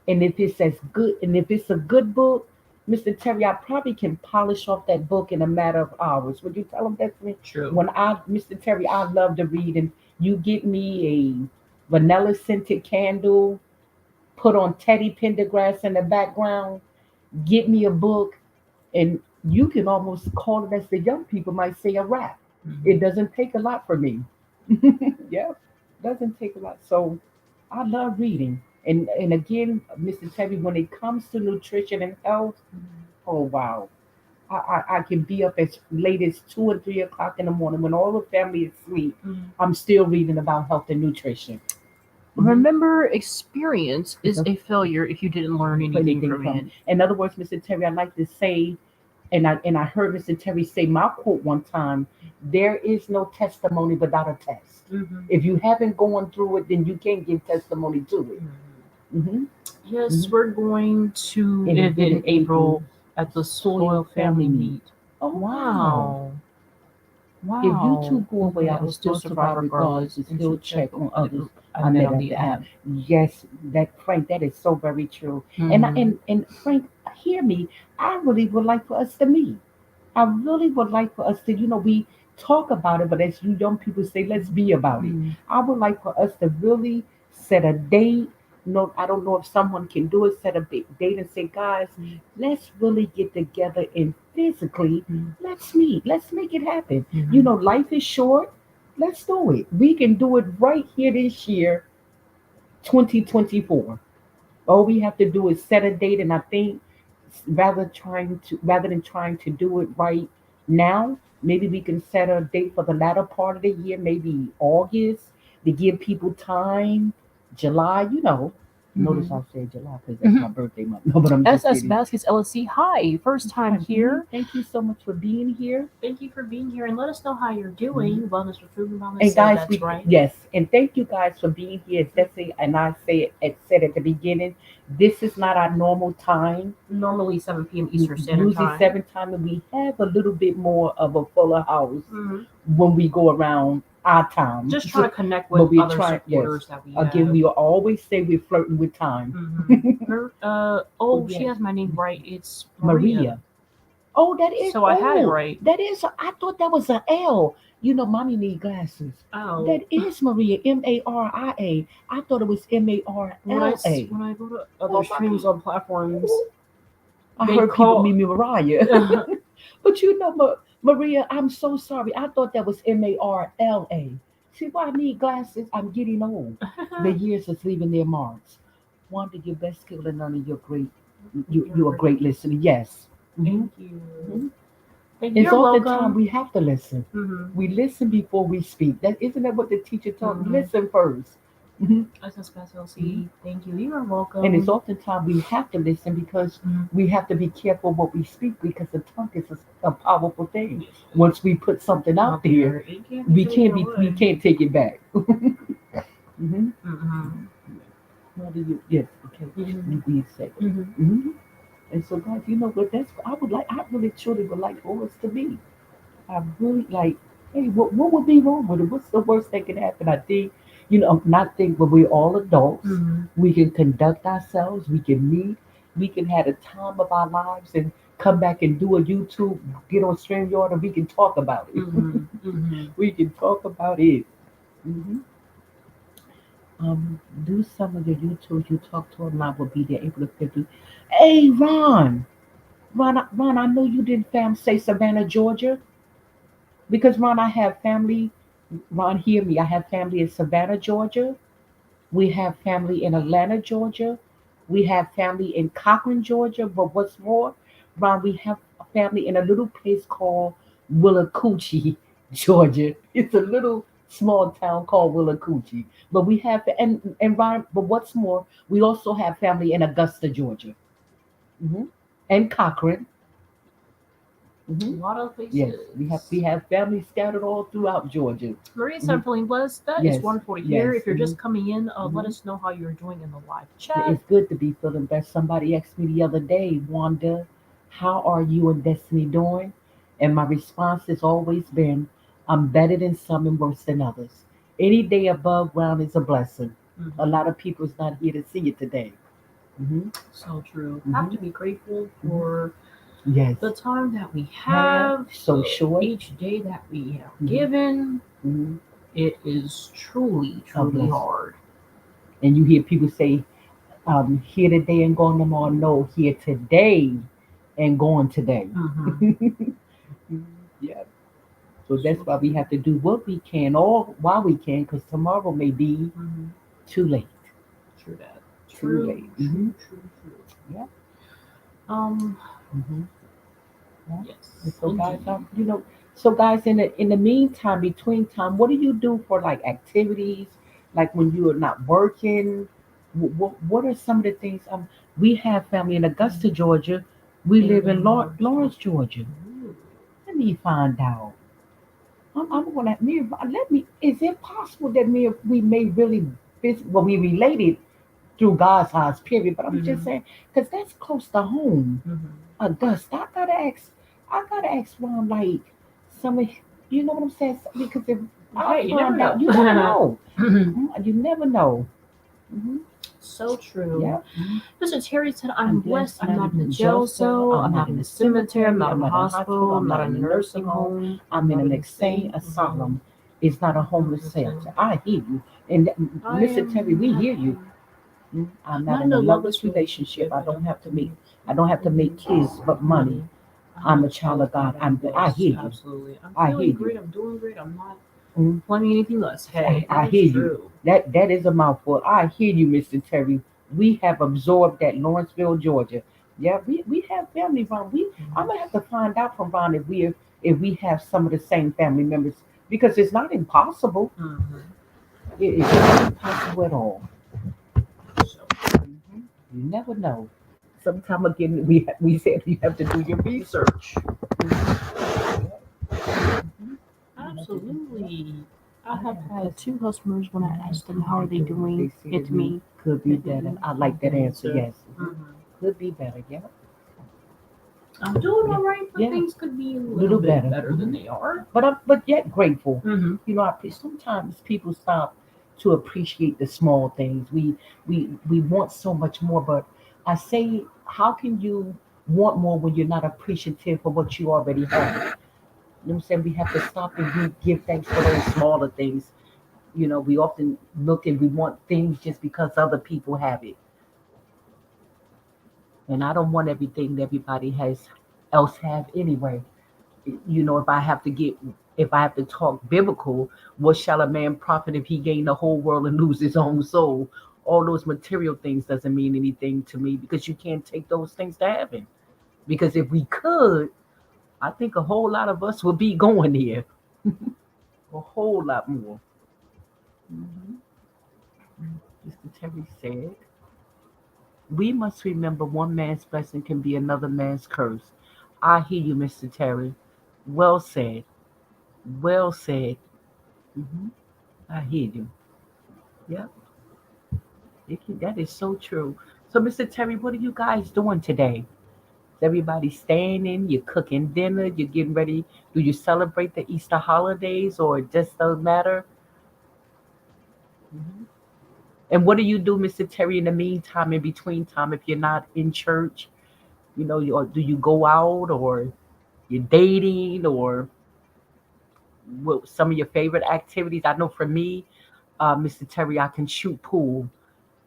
B: and if it's as good, and if it's a good book, Mr. Terry, I probably can polish off that book in a matter of hours. Would you tell him that to me?
A: True.
B: When Mr. Terry, I love to read, and you get me a vanilla scented candle, put on Teddy Pendergrass in the background, get me a book, and You can almost call it, as the young people might say, a rap. It
A: Mhm.
B: doesn't take a lot for me. Yeah, doesn't take a lot. So I love reading. And again, Mr. Terry, when it comes to nutrition and health,
A: Mhm.
B: oh wow. I can be up as late as 2 or 3 o'clock in the morning when all the family is asleep.
A: Mhm.
B: I'm still reading about health and nutrition. Hmm.
A: Remember, experience
B: It's
A: is
B: a
A: a failure if you didn't learn anything
B: anything
A: from
B: from.
A: it.
B: In other words, Mr. Terry, I like to say, and I heard Mr. Terry say my quote one time: "There is no testimony without a test.
A: Mhm.
B: If you haven't gone through it, then you can't give testimony to it."
A: Mhm.
B: Hmm.
A: Yes,
B: Hmm.
A: we're going to
B: In
A: event in
B: April,
A: April at the
B: soil
A: Soil
B: family
A: Family
B: meet.
A: Meet.
B: Oh wow!
A: Wow.
B: If you
A: Wow.
B: two go away,
A: Okay,
B: I
A: I will
B: would
A: still
B: still
A: survive
B: survive regardless
A: regardless
B: and
A: and
B: still
A: still check
B: check
A: the
B: on
A: other
B: others
A: group I
B: I
A: met
B: met
A: on
B: on
A: the
B: the app.
A: app.
B: Yes, that Frank, that is so very true.
A: Mm-hmm.
B: And Frank, hear me. I really would like for us to meet. I really would like for us to, we talk about it, but as you young people say, let's be about it.
A: Mm-hmm.
B: I would like for us to really set a date. No, I don't know if someone can do it, set a date and say, guys, let's really get together and physically, let's meet. Let's make it happen.
A: Mm-hmm.
B: Life is short. Let's do it. We can do it right here this year, 2024. All we have to do is set a date, and I think rather than trying to do it right now, maybe we can set a date for the latter part of the year, maybe August, to give people time. July, Notice
A: Mm-hmm.
B: I said July because that's my
A: Mm-hmm.
B: birthday month. No, but I'm just
A: SS
B: kidding.
A: Baskets LLC. Hi, first time
B: Hi,
A: here.
B: thank you so much for being here.
A: Thank you for being here and let us know how you're
B: Mhm.
A: doing. Wellness with food and wellness.
B: And
A: Say
B: guys,
A: that's right.
B: yes, and thank you guys for being here. Definitely, and said at the beginning, this is not our normal time.
A: Normally 7 p.m. Eastern Standard
B: Usually
A: Time.
B: 7 time, and we have a little bit more of a fuller house
A: Mm-hmm.
B: when we go around our time.
A: Just try to connect
B: But
A: with
B: we're
A: other
B: trying, yes.
A: supporters that we
B: Again,
A: have.
B: we always say we're flirting with time. Oh
A: Oh, she
B: yes,
A: has my name right. It's Maria.
B: Maria. Oh, that is.
A: So I had it
B: Oh,
A: right.
B: that is. I thought that was a L. Mommy need glasses.
A: Oh,
B: That is Maria. Maria. I thought it was Marla.
A: when I go to other
B: Oh my
A: streams
B: God.
A: on platforms,
B: Ooh. I
A: they
B: heard people
A: call.
B: mean me Mariah. But Maria, I'm so sorry. I thought that was Marla. See why I need glasses? I'm getting old. The years is leaving their marks. Wanda, your best skill and none of your great.
A: You're
B: You're a
A: great.
B: great listener. Yes. Hmm.
A: Thank you.
B: Hmm. It's
A: You're
B: oftentimes
A: welcome.
B: we have to listen.
A: Mm-hmm.
B: We listen before we speak. Isn't that what the teacher taught?
A: Mm-hmm.
B: Listen 1st. Hmm.
A: SS
B: Hmm.
A: LC. Thank you. You are
B: And it's
A: welcome.
B: oftentimes we have to listen because
A: Mm-hmm.
B: we have to be careful what we speak because the tongue is a powerful thing.
A: Yes, it is.
B: Once we put something out
A: Out
B: there,
A: there, it can't be taken
B: we
A: away.
B: can't take it back. Hmm.
A: Mm-hmm.
B: What do you? Yes. Okay.
A: Mm-hmm.
B: You say.
A: Mm-hmm.
B: Hmm. And so, guys, you know what? That's I would like. I really truly would like for us to be. I really like, hey, what would be wrong with it? What's the worst that can happen? I think, not think, but we're all adults.
A: Mm-hmm.
B: We can conduct ourselves. We can meet. We can have the time of our lives and come back and do a YouTube, get on StreamYard, and we can talk about it.
A: Mm-hmm. Mm-hmm.
B: We can talk about it. Hmm. Do some of the YouTubes you talk to online will be there able to fit through. Hey, Ron, I know you didn't say Savannah, Georgia, because Ron, I have family. Ron, hear me. I have family in Savannah, Georgia. We have family in Atlanta, Georgia. We have family in Cochran, Georgia. But what's more, Ron, we have a family in a little place called Willacoochee, Georgia. It's a little small town called Willacoochee. But we have and Ron, but what's more, we also have family in Augusta, Georgia, hmm and Cochran.
A: A
B: Hmm.
A: lot of
B: Yes, we
A: places.
B: have family scattered all throughout Georgia.
A: Maria
B: Hmm.
A: said, feeling blessed. That is
B: Yes,
A: wonderful to hear.
B: yes.
A: If you're
B: Hmm.
A: just coming in, let
B: Hmm.
A: us know how you're doing in the live chat.
B: It's good to be feeling best. Somebody asked me the other day, Wanda, how are you and Destiny doing? And my response has always been, I'm better than some and worse than others. Any day above ground is a blessing. A
A: Hmm.
B: lot of people's not here to see it today. Hmm.
A: So true. Have
B: Hmm.
A: to be grateful
B: Hmm.
A: for
B: Yes.
A: the time that we
B: Have
A: have,
B: so short.
A: each day that we have
B: Hmm.
A: given.
B: Hmm.
A: It is truly,
B: A
A: truly
B: blessing.
A: hard.
B: And you hear people say, here today and gone tomorrow. No, here today and gone today.
A: Mm-hmm.
B: Yeah. So that's
A: So
B: why we
A: true.
B: have to do what we can, all while we can, because tomorrow may be
A: Mm-hmm.
B: too late.
A: True that.
B: Too
A: True,
B: late.
A: true, true, true.
B: Yeah.
A: Um,
B: hmm Yeah. And
A: yes,
B: so guys,
A: indeed.
B: so guys, in the meantime, between time, what do you do for like activities, like when you are not working? What are some of the things? We have family in Augusta, Georgia. We
A: They live
B: live
A: in
B: in
A: Lawrence,
B: Lawrence,
A: Georgia.
B: Georgia.
A: Ooh.
B: Let me find out. I'm gonna me. Let me. Is it possible that we may really well, we related through God's eyes, period. But I'm just
A: Mm-hmm.
B: saying, because that's close to home.
A: Mm-hmm.
B: Augusta. I gotta ask Ron, like, some of, you know what I'm saying? Because if I
A: Hey, you never
B: find out,
A: know.
B: you never know. You never know. hmm
A: So true.
B: Yeah. hmm
A: Mr. Terry said,
B: I'm
A: I'm
B: blessed
A: blessed. I'm
B: not
A: not in a
B: in a jail
A: jail
B: cell.
A: cell.
B: I'm
A: I'm
B: not
A: not
B: in
A: in a
B: a
A: cemetery. I'm
B: cemetery.
A: not in
B: I'm
A: a
B: not in a
A: hospital.
B: hospital.
A: I'm
B: I'm
A: not
B: not
A: in a
B: in a
A: nursing
B: nursing home.
A: home. I'm
B: I'm in
A: not
B: an
A: in an
B: insane
A: insane
B: asylum.
A: asylum.
B: It's not a
A: I'm
B: homeless
A: homeless.
B: shelter. I hear you. And
A: I
B: Mr. Terry,
A: am
B: we
A: not
B: hear you.
A: in,
B: I'm not
A: not in
B: in a
A: a
B: loveless
A: loveless
B: relationship.
A: relationship.
B: I
A: I
B: don't
A: don't
B: have
A: have
B: to
A: to
B: make.
A: make
B: I don't have to make kids, but money.
A: money. I'm
B: I'm
A: a
B: a child
A: child
B: of
A: of
B: God.
A: God. I'm
B: I
A: blessed.
B: hear you.
A: Absolutely. I'm
B: I hear
A: feeling
B: you.
A: great. I'm doing great. I'm not
B: Mm,
A: wanting anything less. Hey, that
B: I
A: is
B: hear you.
A: true.
B: That is a mouthful. I hear you, Mr. Terry. We have absorbed that Lawrenceville, Georgia. Yeah, we have family, Ron. I'm gonna have to find out from Ron if we have some of the same family members because it's not impossible.
A: Mm-hmm.
B: It's not impossible at all.
A: So true.
B: Mhm. You never know. Sometime again, we said you have to do your research.
A: Research.
B: Mhm. Yeah. Mhm. You have to do. Yeah.
A: Absolutely. I
B: I
A: have
B: have a
A: had
B: cousin.
A: two customers when I
B: Mhm.
A: asked them
B: How
A: how
B: they
A: are they
B: doing? They
A: doing,
B: say that
A: it's
B: we
A: me.
B: could be better. I like that answer.
A: Answer.
B: Yes.
A: Mm-hmm.
B: Could be better. Yeah.
A: I'm doing
B: Yeah.
A: all right, but
B: Yeah.
A: things could be a little
B: Little
A: bit
B: better.
A: better than they are.
B: But yet grateful.
A: Mm-hmm.
B: You know, sometimes people stop to appreciate the small things. We want so much more, but I say, how can you want more when you're not appreciative of what you already have? You know what I'm saying? We have to stop and give thanks for those smaller things. You know, we often look and we want things just because other people have it. And I don't want everything that everybody has else have anyway. You know, if I have to talk biblical, what shall a man profit if he gain the whole world and lose his own soul? All those material things doesn't mean anything to me because you can't take those things to heaven. Because if we could, I think a whole lot of us would be going here. A whole lot more. hmm Mr. Terry said, we must remember one man's blessing can be another man's curse. I hear you, Mr. Terry. Well said. Well said. hmm I hear you. Yep, that is so true. So, Mr. Terry, what are you guys doing today? Is everybody staying in? You're cooking dinner? You're getting ready? Do you celebrate the Easter holidays or it just doesn't matter? hmm And what do you do, Mr. Terry, in the meantime, in between time, if you're not in church? You know, or do you go out or you're dating or what, some of your favorite activities? I know for me, Mr. Terry, I can shoot pool.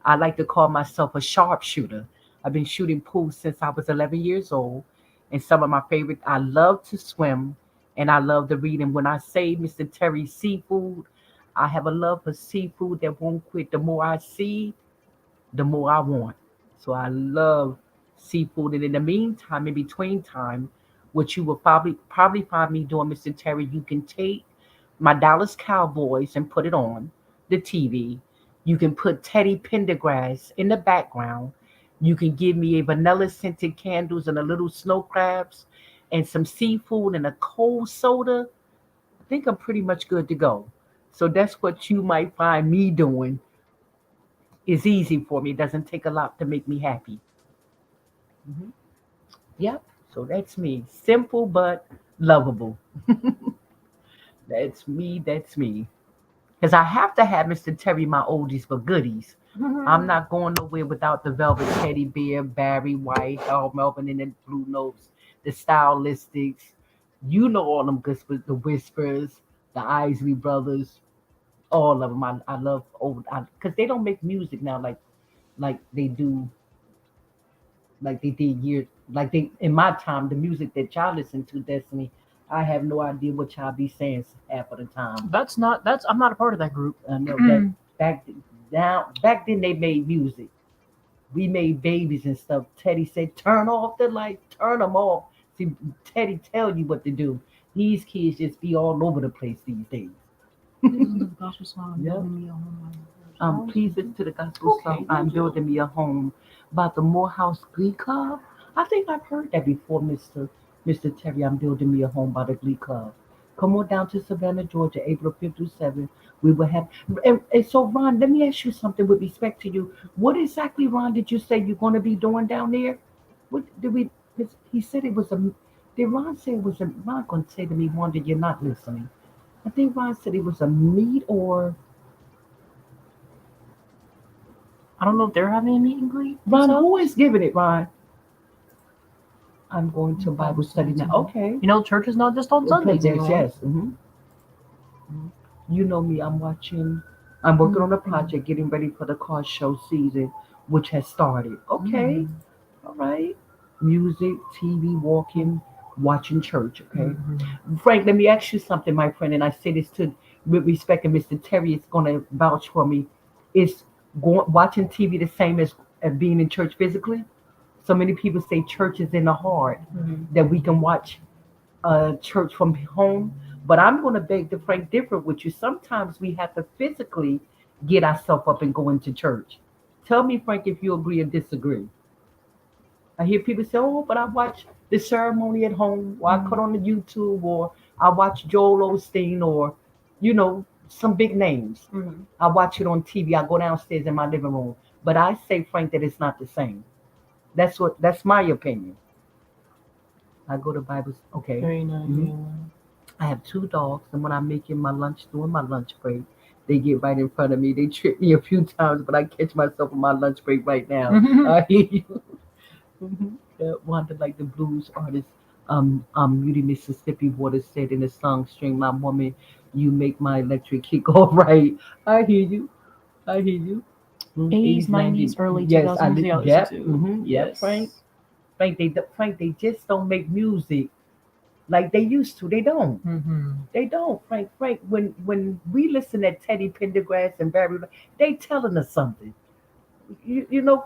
B: I like to call myself a sharpshooter. I've been shooting pool since I was 11 years old. And some of my favorite, I love to swim and I love to read. And when I say, Mr. Terry, seafood, I have a love for seafood that won't quit. The more I see, the more I want. So I love seafood. And in the meantime, in between time, what you will probably find me doing, Mr. Terry, you can take my Dallas Cowboys and put it on the TV. You can put Teddy Pendergrass in the background. You can give me a vanilla scented candles and a little snow crabs and some seafood and a cold soda. I think I'm pretty much good to go. So that's what you might find me doing. It's easy for me. It doesn't take a lot to make me happy. Mhm. Yep. So that's me. Simple but lovable. That's me. That's me. Because I have to have Mr. Terry my oldies but goodies. I'm not going nowhere without the Velvet Teddy Bear, Barry White, Harold Melvin, and the Blue Notes, the Stylistics. You know all them whispers, the Whispers, the Isley Brothers, all of them. I love old because they don't make music now like they do like they did Like they in my time, the music that y'all listen to, Destiny, I have no idea what y'all be saying half of the time.
A: That's I'm not a part of that group.
B: I know that back back then they made music. We made babies and stuff. Teddy said, "Turn off the lights, turn them off." See, Teddy tell you what to do. These kids just be all over the place these days.
A: Listen to the gospel song.
B: Yep.
A: Building me a home.
B: Please listen to the gospel
A: Okay,
B: song. I'm
A: thank you.
B: building me a home about the Morehouse Glee Club. I think I've heard that before, Mr. Terry. I'm building me a home by the Glee Club. Come on down to Savannah, Georgia, April 5th through 7th. We will have. And so, Ron, let me ask you something with respect to you. What exactly, Ron, did you say you're going to be doing down there? What did we? He said it was a. Did Ron say it was a? Ron going to say to me, Wanda, you're not listening. I think Ron said it was a meet or.
A: I don't know if they're having a meet and greet.
B: Ron,
A: themselves.
B: who is giving it, Ron? I'm going to Bible study now. Okay.
A: You know, church is not just on Sundays
B: Yes,
A: anymore.
B: yes. You know me, I'm working on a project getting ready for the car show season, which has started. Okay. All right. Music, TV, walking, watching church. Okay. Frank, let me ask you something, my friend, and I say this to with respect, and Mr. Terry is going to vouch for me. Is watching TV the same as being in church physically? So many people say church is in the heart, that we can watch church from home. But I'm going to beg to Frank differ with you. Sometimes we have to physically get ourselves up and go into church. Tell me, Frank, if you agree or disagree. I hear people say, "Oh, but I watch the ceremony at home, or I cut on the YouTube, or I watch Joel Osteen, or some big names. I watch it on TV. I go downstairs in my living room." But I say, Frank, that it's not the same. That's my opinion. I go to Bible. Okay.
A: Very nice.
B: I have two dogs, and when I'm making my lunch, doing my lunch break, they get right in front of me. They trip me a few times, but I catch myself on my lunch break right now. I hear you. Wonder like the blues artist, Beauty Mississippi Water said in the song "String My Woman," you make my electric kick all right. I hear you. I hear you.
A: 80s, 90s, early 2000s. Yeah,
B: Yep.
A: too.
B: Yep.
A: Yes.
B: Frank, they just don't make music like they used to. They don't. They don't, Frank. Frank, when we listen at Teddy Pendergrass and Barry, they telling us something.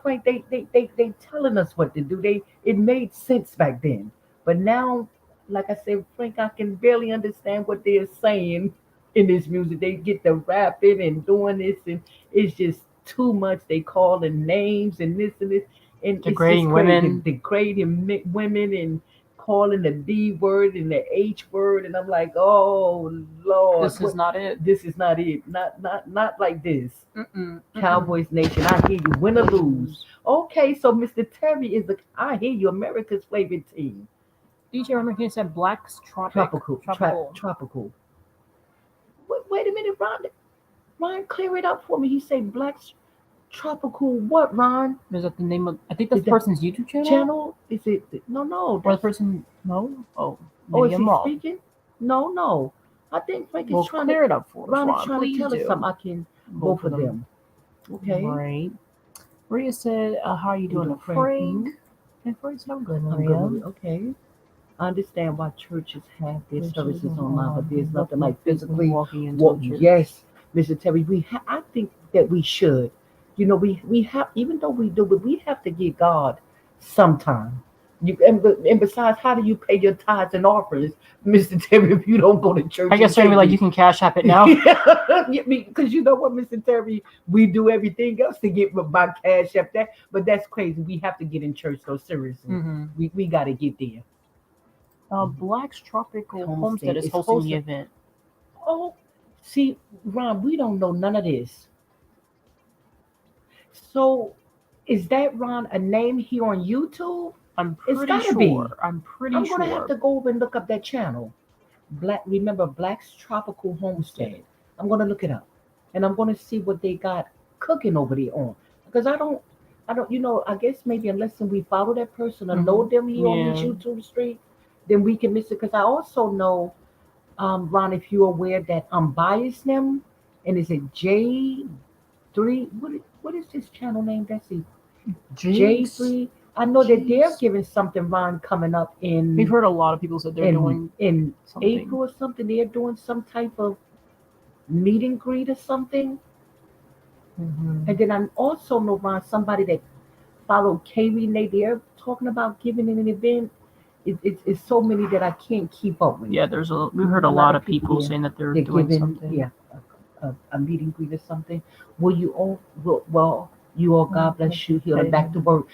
B: Frank, they telling us what to do. It made sense back then. But now, like I said, Frank, I can barely understand what they're saying in this music. They get the rapping and doing this, and it's just too much. They calling names and this and this, and
A: Degrading
B: it's just crazy.
A: women.
B: Degrading women and calling the B word and the H word, and I'm like, oh Lord,
A: This is not it.
B: this is not it. Not like this.
A: Mm-mm.
B: Cowboys Nation, I hear you. Win or lose. Okay, so Mr. Terry is I hear you. America's favorite team.
A: DJ American said Black's
B: Tropical. Tropical. Wait a minute, Ron. Ron, clear it up for me. He said Black's Tropical. What, Ron?
A: Is that the name of? I think that's
B: Is
A: the
B: that
A: person's YouTube channel.
B: Channel? Is it? No.
A: Or the person? No. Oh,
B: Oh,
A: maybe
B: is
A: I'm
B: he
A: wrong.
B: speaking? No. I think Frank is
A: Well,
B: trying
A: clear
B: to.
A: it up for us,
B: Ron is
A: Ron.
B: trying to
A: Please
B: tell us
A: do.
B: something. I can both of them. Okay.
A: Right. Maria said, "How are you doing, Frank?" And Frank said, "I'm good,
B: I'm
A: Maria."
B: good. Okay. I understand why churches have their services online, but there's nothing like physically
A: walking into
B: walk.
A: church.
B: Yes, Mr. Terry, I think that we should. We have, even though we do, but we have to give God sometime. And besides, how do you pay your tithes and offerings, Mr. Terry, if you don't go to church?
A: I guess they're gonna be like, you can cash app it now.
B: Because you know what, Mr. Terry, we do everything else to get by cash app that, but that's crazy. We have to get in church though, seriously. We got to get there.
A: Black's Tropical Homestead is hosting the event.
B: Oh, see, Ron, we don't know none of this. So, is that Ron a name here on YouTube?
A: I'm
B: It's
A: pretty
B: gotta
A: sure.
B: be.
A: I'm pretty
B: I'm
A: sure.
B: gonna have to go over and look up that channel. Remember Black's Tropical Homestead. I'm gonna look it up, and I'm gonna see what they got cooking over there on. Because I don't. I guess maybe unless we follow that person or know them here on these YouTube streets, then we can miss it. Because I also know, Ron, if you're aware that I'm biased them, and is it J3? What is this channel name? That's it.
A: Jinx.
B: J3. I know that they're
A: Jeez.
B: giving something, Ron, coming up in.
A: We've heard a lot of people said they're doing
B: in
A: something.
B: April or something. They're doing some type of meet and greet or something. And then I also know, Ron, somebody that followed Katie and they're talking about giving an event. It's so many that I can't keep up with.
A: Yeah, we've heard a lot of people saying that they're doing
B: giving,
A: something.
B: yeah, a meet and greet or something. Will you all? Well, you all, God bless you. Heal and back to work.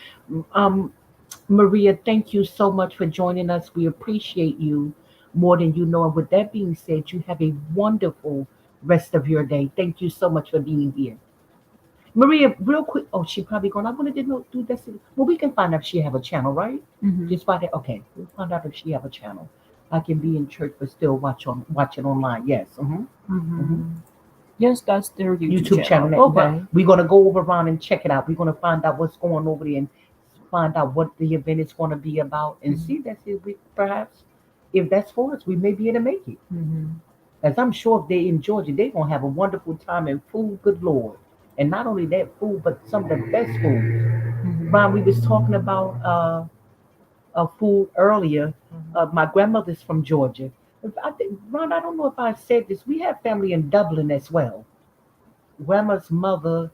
B: Maria, thank you so much for joining us. We appreciate you more than you know. And with that being said, you have a wonderful rest of your day. Thank you so much for being here. Maria, real quick. Oh, she probably going. I wanted to do this. Well, we can find out if she have a channel, right? Just find it. Okay, we'll find out if she have a channel. I can be in church but still watch it online. Yes.
A: Yes, that's their
B: YouTube channel.
A: Okay.
B: We're gonna go over around and check it out. We're gonna find out what's going over there and find out what the event is going to be about and see if we perhaps if that's for us, we may be able to make it. As I'm sure if they're in Georgia, they're gonna have a wonderful time and food. Good Lord. And not only that food, but some of the best food. Ron, we was talking about food earlier. My grandmother's from Georgia. Ron, I don't know if I said this. We have family in Dublin as well. Grandma's mother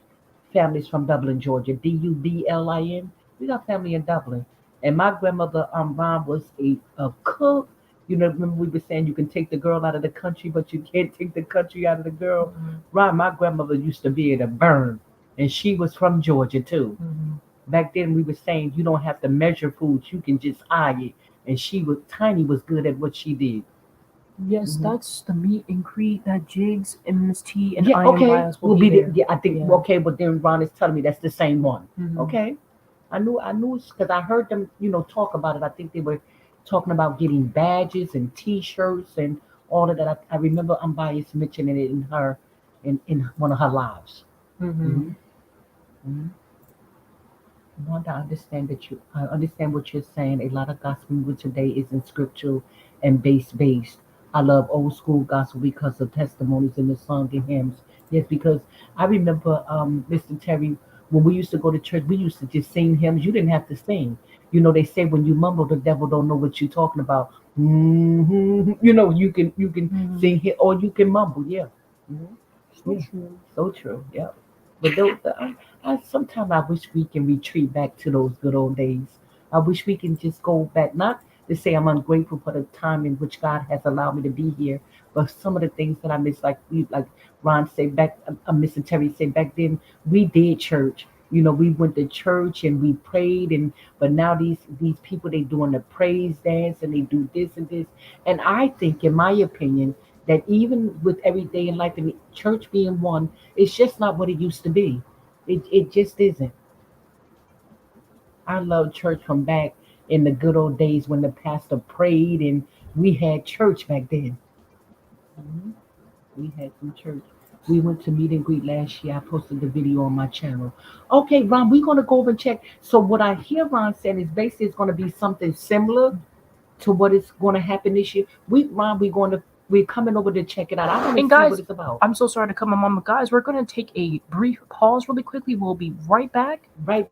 B: family's from Dublin, Georgia. Dublin. We got family in Dublin. And my grandmother, Ron, was a cook. You know, remember we were saying you can take the girl out of the country, but you can't take the country out of the girl. Ron, my grandmother used to be able to burn, and she was from Georgia too. Back then we were saying you don't have to measure foods, you can just eye it. And Tiny was good at what she did.
A: Yes, that's the meet and greet that Jigs and Miss T and
B: Yeah,
A: I
B: okay.
A: and Biles will be there.
B: I think okay, but then Ron is telling me that's the same one. Okay. I knew because I heard them, talk about it. I think they were talking about getting badges and T-shirts and all of that. I remember Bias mentioning it in one of her lives. I understand I understand what you're saying. A lot of gospel music today isn't scriptural and based. I love old school gospel because of testimonies in the song and hymns. Yes, because I remember Mr. Terry, when we used to go to church, we used to just sing hymns. You didn't have to sing. They say when you mumble, the devil don't know what you're talking about. You can sing it or you can mumble. Yeah. So true. Yeah. But those, sometimes I wish we can retreat back to those good old days. I wish we can just go back, not to say I'm ungrateful for the time in which God has allowed me to be here, but some of the things that I miss, like Ron said back, Mr. Terry said back then, we did church. We went to church and we prayed, but now these people, they doing the praise dance and they do this and this. And I think, in my opinion, that even with every day in life and church being one, it's just not what it used to be. It just isn't. I love church from back in the good old days when the pastor prayed and we had church back then. We had some church. We went to meet and greet last year. I posted the video on my channel. Okay, Ron, we're going to go over and check. So what I hear Ron saying is basically it's going to be something similar to what is going to happen this year. We're coming over to check it out. I want to see what it's about.
A: I'm so sorry to come on, but guys, we're going to take a brief pause really quickly. We'll be right back.
B: Right.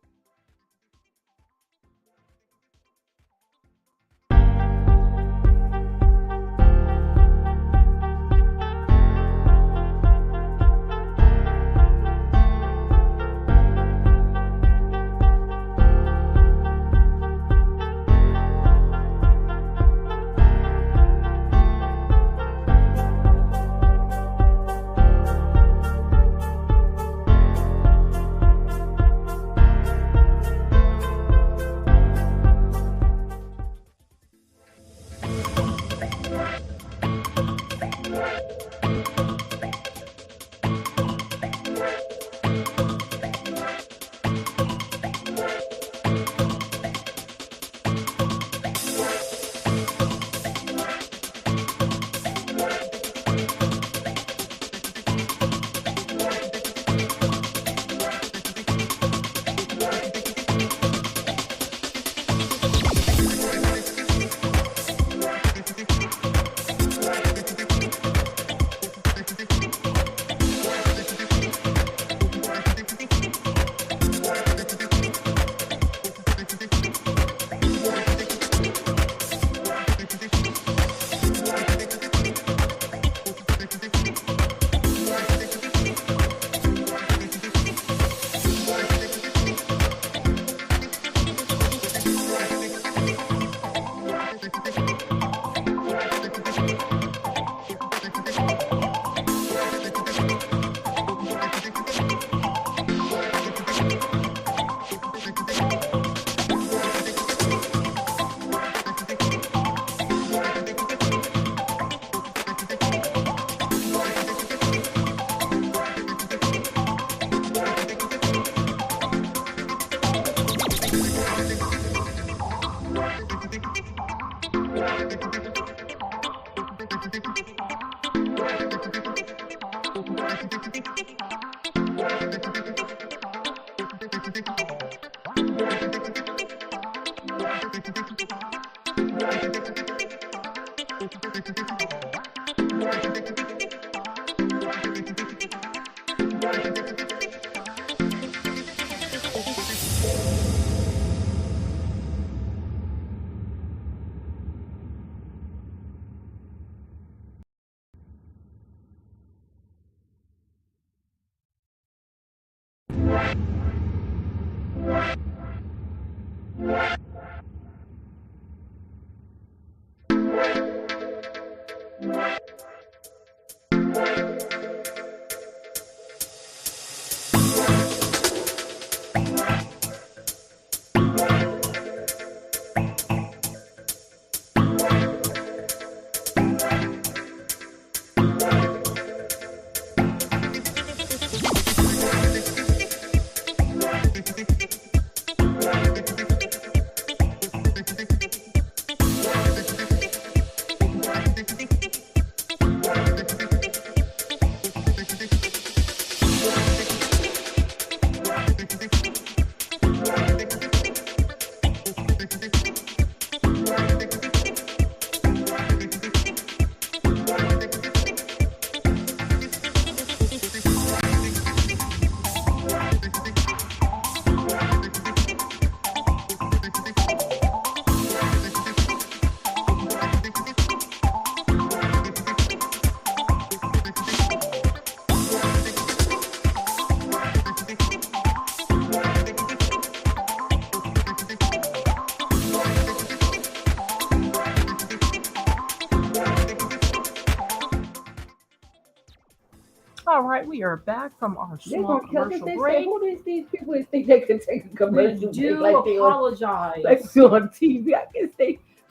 A: All right, we are back from our
B: They're
A: small
B: gonna kill us.
A: commercial
B: They say,
A: break.
B: who is these people who think they can take a
A: We
B: commercial break
A: do
B: like they on
A: apologize.
B: TV?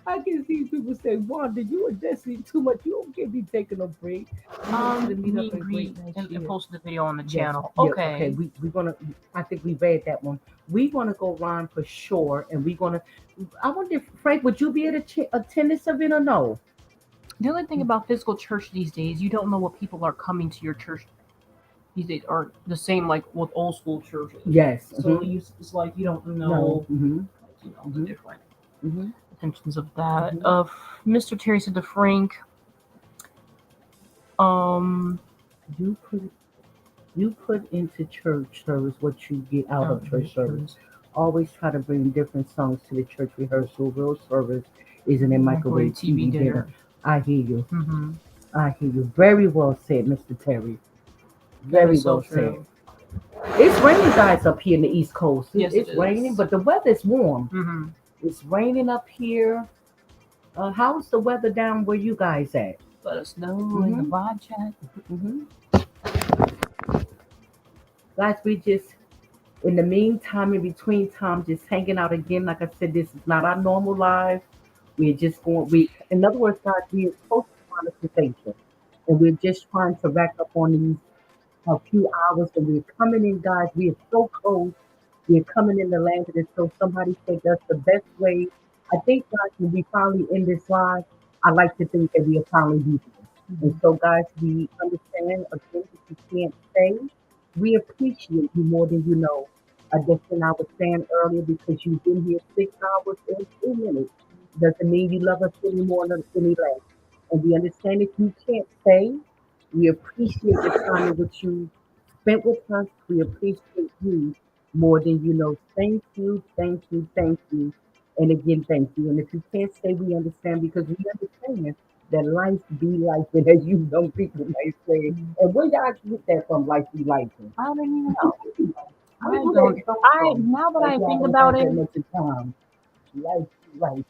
B: I can see people say, Wanda, you are investing too much. You don't get me taking a break. To meet
A: Meet
B: up
A: and
B: and
A: greet
B: great next
A: and
B: year.
A: posted the video on the
B: Yes.
A: channel.
B: Yeah.
A: Okay.
B: We're gonna. I think we read that one. We want to go rhyme for sure, and we're gonna. I wonder, if, Frank, would you be at attend this event or no?
A: The only thing about physical church these days, you don't know what people are coming to your church these days are the same like with old school churches.
B: Yes.
A: So it's like you don't know,
B: No. Mm-hmm.
A: the different
B: Mm-hmm.
A: intentions of that.
B: Mhm.
A: Of Mr. Terry said to Frank,
B: You put into church service what you get out of church service. Always try to bring different songs to the church rehearsal. Real service isn't a microwave TV dinner. I hear you.
A: Mm-hmm.
B: I hear you. Very well said, Mr. Terry.
A: That
B: Very
A: is so
B: well said.
A: true.
B: It's raining, guys, up here in the East Coast.
A: Yes,
B: It's
A: it
B: raining,
A: is.
B: but the weather's warm.
A: Mm-hmm.
B: It's raining up here. How's the weather down where you guys at?
A: Let us know in the live chat.
B: Mm-hmm. Guys, we just, in the meantime, in between time, just hanging out again. Like I said, this is not our normal live. We're just going, in other words, guys, we're post monetization. And we're just trying to rack up on these a few hours. And we're coming in, guys. We are so close. We're coming in the land of the show. Somebody said that's the best way. I think, guys, when we finally end this live, I like to think that we are finally beating it. And so, guys, we understand again if you can't stay, we appreciate you more than you know. Just I was saying earlier, because you've been here 6 hours and 2 minutes, doesn't mean you love us any more than any less. And we understand if you can't stay, we appreciate the time in which you spent with us. We appreciate you more than you know. Thank you, thank you, thank you. And again, thank you. And if you can't say, we understand because we understand that life be life. And as you young people might say, and where y'all get that from, life be life?
A: I don't even know.
B: I
A: I
B: don't
A: don't. Now that I think about it,
B: much time. Life be life.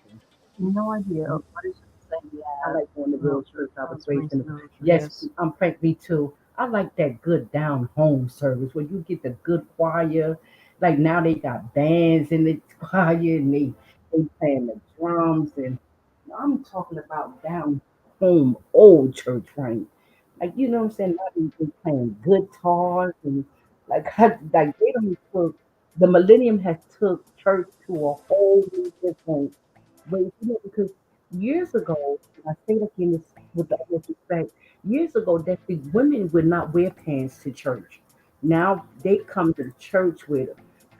A: no idea. What is it saying?
B: I
A: Yeah.
B: like going to real church. I was raised in.
A: Real church,
B: Yes, I'm Frank. Me too. I like that good down home service where you get the good choir. Like now they got bands in the choir and they playing the drums and I'm talking about down home old church, Frank. Like you know what I'm saying? Now they playing guitars and like they don't took the millennium has took church to a whole new different way. You know, because years ago, and I say that in this with the utmost respect, years ago that the women would not wear pants to church. Now they come to the church with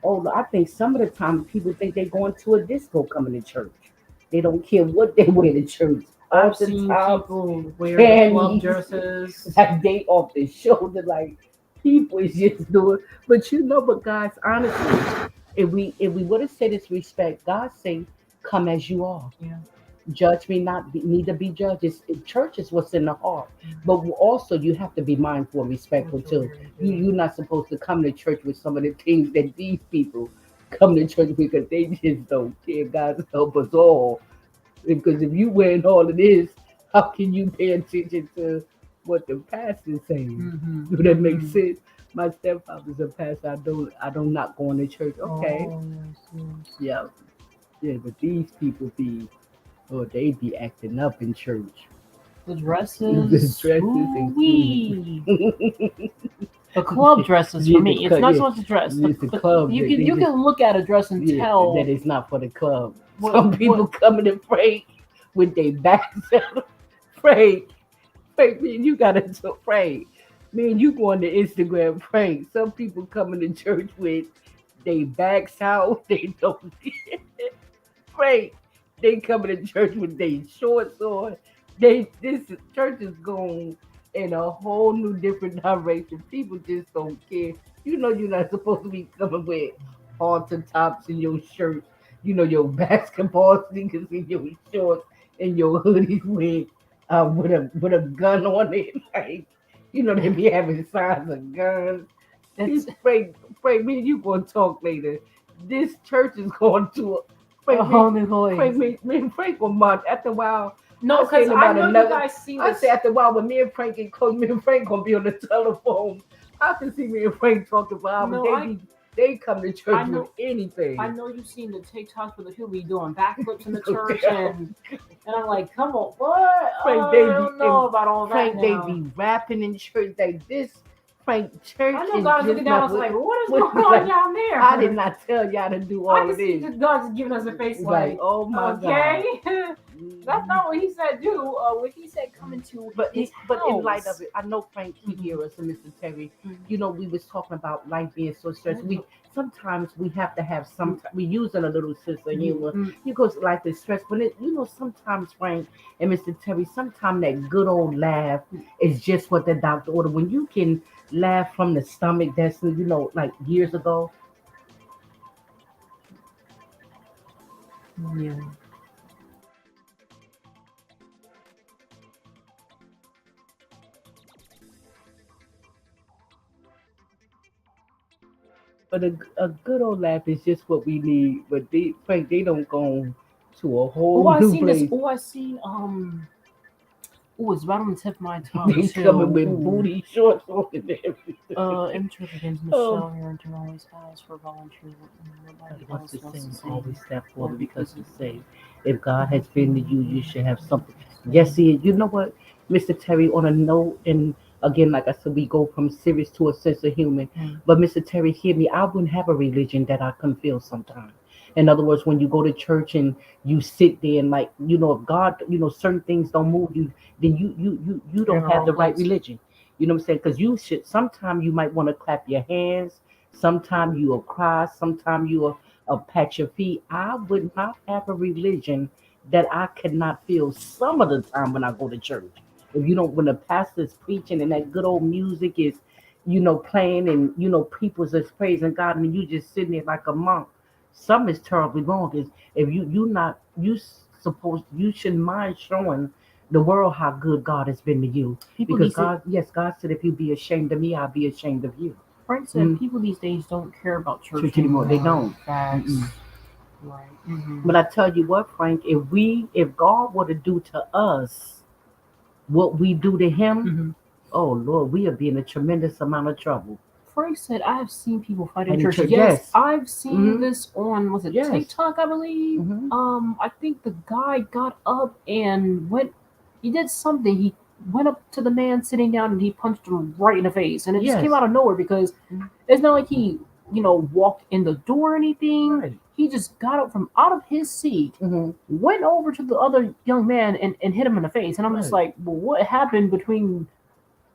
B: oh I think some of the time people think they're going to a disco coming to church. They don't care what they wear to church.
A: I've
B: Off the
A: seen
B: top,
A: people wear the club
B: panties,
A: dresses.
B: like they off the shoulder, like people is just doing. But but guys, honestly, if we would have said it's respect, God say, "Come as you are."
A: Yeah.
B: Judge me not, neither be judged. Church is what's in the heart, but also you have to be mindful and respectful too. You're not supposed to come to church with some of the things that these people come to church with because they just don't care. God help us all. Because if you wearing all of this, how can you pay attention to what the pastor's saying?
A: Mm-hmm.
B: Do that make sense? My stepfather's a pastor. I don't not going to church. Okay.
A: Oh, yes, yes.
B: Yeah. Yeah, but these people be they be acting up in church.
A: The
B: The
A: dresses,
B: dresses
A: ooh-wee.
B: and
A: The club dresses for
B: yeah, the
A: me. It's
B: club,
A: not
B: yeah,
A: so much the dress.
B: it's the
A: The
B: club.
A: you
B: They,
A: can
B: they
A: you
B: just
A: can look at a dress and
B: yeah, that
A: tell
B: is not for the club.
A: what
B: Some people
A: what.
B: coming to pray with their backs out. Pray, pray, man, you gotta pray. Man, you going to Instagram pray. Some people coming to church with their backs out. They don't pray. They coming to church with their shorts on. This church is going in a whole new different direction. People just don't care. You're not supposed to be coming with halter tops in your shirt. Your basketball sneakers in your shorts and your hoodies with a gun on it. Like they be having signs of guns.
A: It's
B: Frank, me and you gonna talk later. This church is going to
A: a
B: Frank,
A: whole
B: me,
A: new place.
B: me and Frank will march. After a while,
A: No,
B: I say
A: because
B: in
A: I
B: about
A: know you
B: another.
A: guys see
B: I
A: this.
B: say after a while when me and Frank get close, me and Frank gonna be on the telephone. I can see me and Frank talking for hours.
A: No,
B: They come to
A: I
B: church with
A: know I
B: anything.
A: know you've seen the TikToks where the people be doing backflips in the church, and I'm like, come on, what?
B: Frank,
A: I
B: they be
A: don't know about all that
B: Frank, they
A: now.
B: be rapping in church like this. Frank, church
A: I know
B: is
A: God's
B: just
A: looking down. I
B: not
A: was like, what is
B: what
A: going on
B: like.
A: down
B: I did
A: there?
B: not tell y'all to do
A: I
B: all
A: can
B: of
A: see
B: this.
A: that God's giving us a face
B: Like,
A: like,
B: oh my God.
A: okay, that's not what he said do. What he said come into his
B: But in light of
A: house.
B: it, I know Frank he
A: Mhm.
B: hear us and Mr. Terry.
A: Mhm.
B: We was talking about life being so stressed. We
A: Mhm.
B: sometimes we have to have some. We using a little sense of humor
A: Mhm.
B: because life is stressed. But sometimes Frank and Mr. Terry, sometimes that good old laugh is just what the doctor ordered. When you can laugh from the stomach, that's like years ago.
A: Yeah.
B: But a good old laugh is just what we need. But Frank, they don't go to a
A: Oh,
B: whole
A: I
B: new
A: seen this.
B: place.
A: Oh, I seen. Oh, it's right on the tip of my tongue
B: They coming
A: too.
B: with
A: Ooh.
B: booty shorts on and everything.
A: M. Trip against
B: Oh,
A: Michelle here to always ask for volunteer.
B: God
A: Nobody
B: wants
A: else
B: to
A: wants
B: say,
A: to say.
B: always step
A: Well,
B: forward because
A: because
B: to
A: of
B: say, if God has been to you, you should have something.
A: the.
B: Yes, see, you know what, Mr. Terry, on a note, and again, like I said, we go from serious to a sense of humor.
A: Mm.
B: But Mr. Terry, hear me, I wouldn't have a religion that I couldn't feel sometimes. In other words, when you go to church and you sit there and like, if God, certain things don't move you, then you
A: You're in
B: don't
A: the
B: have
A: wrong
B: the right
A: place.
B: religion. You know what I'm saying? Because you should, sometimes you might want to clap your hands, sometimes you'll cry, sometimes you'll pat your feet. I would not have a religion that I could not feel some of the time when I go to church. If you don't, when the pastor's preaching and that good old music is, playing and, people's just praising God and you just sitting there like a monk, something is terribly wrong. Is if you not, you shouldn't mind showing the world how good God has been to you.
A: People
B: Because
A: these days,
B: God, yes, God said, if you be ashamed of me, I'll be ashamed of you.
A: Frank said,
B: Mm,
A: people these days don't care about church
B: church anymore. They
A: anymore.
B: don't.
A: Facts.
B: Mm-mm.
A: Right. Mm-hmm.
B: But I tell you what, Frank, if God were to do to us what we do to Him,
A: Mm-hmm.
B: oh Lord, we would be in a tremendous amount of trouble.
A: Frank said, I have seen people fight in
B: And in
A: churches.
B: church,
A: Yes,
B: yes,
A: I've seen
B: mm-hmm,
A: this on, was it
B: yes,
A: TikTok, I believe?
B: mm-hmm,
A: I think the guy got up and he did something. He went up to the man sitting down and he punched him right in the face. And it just
B: yes,
A: came out of nowhere because it's not like he, walked in the door or anything.
B: right,
A: He just got up from out of his seat,
B: mm-hmm,
A: went over to the other young man and hit him in the face. And I'm just
B: right.
A: like, well, what happened between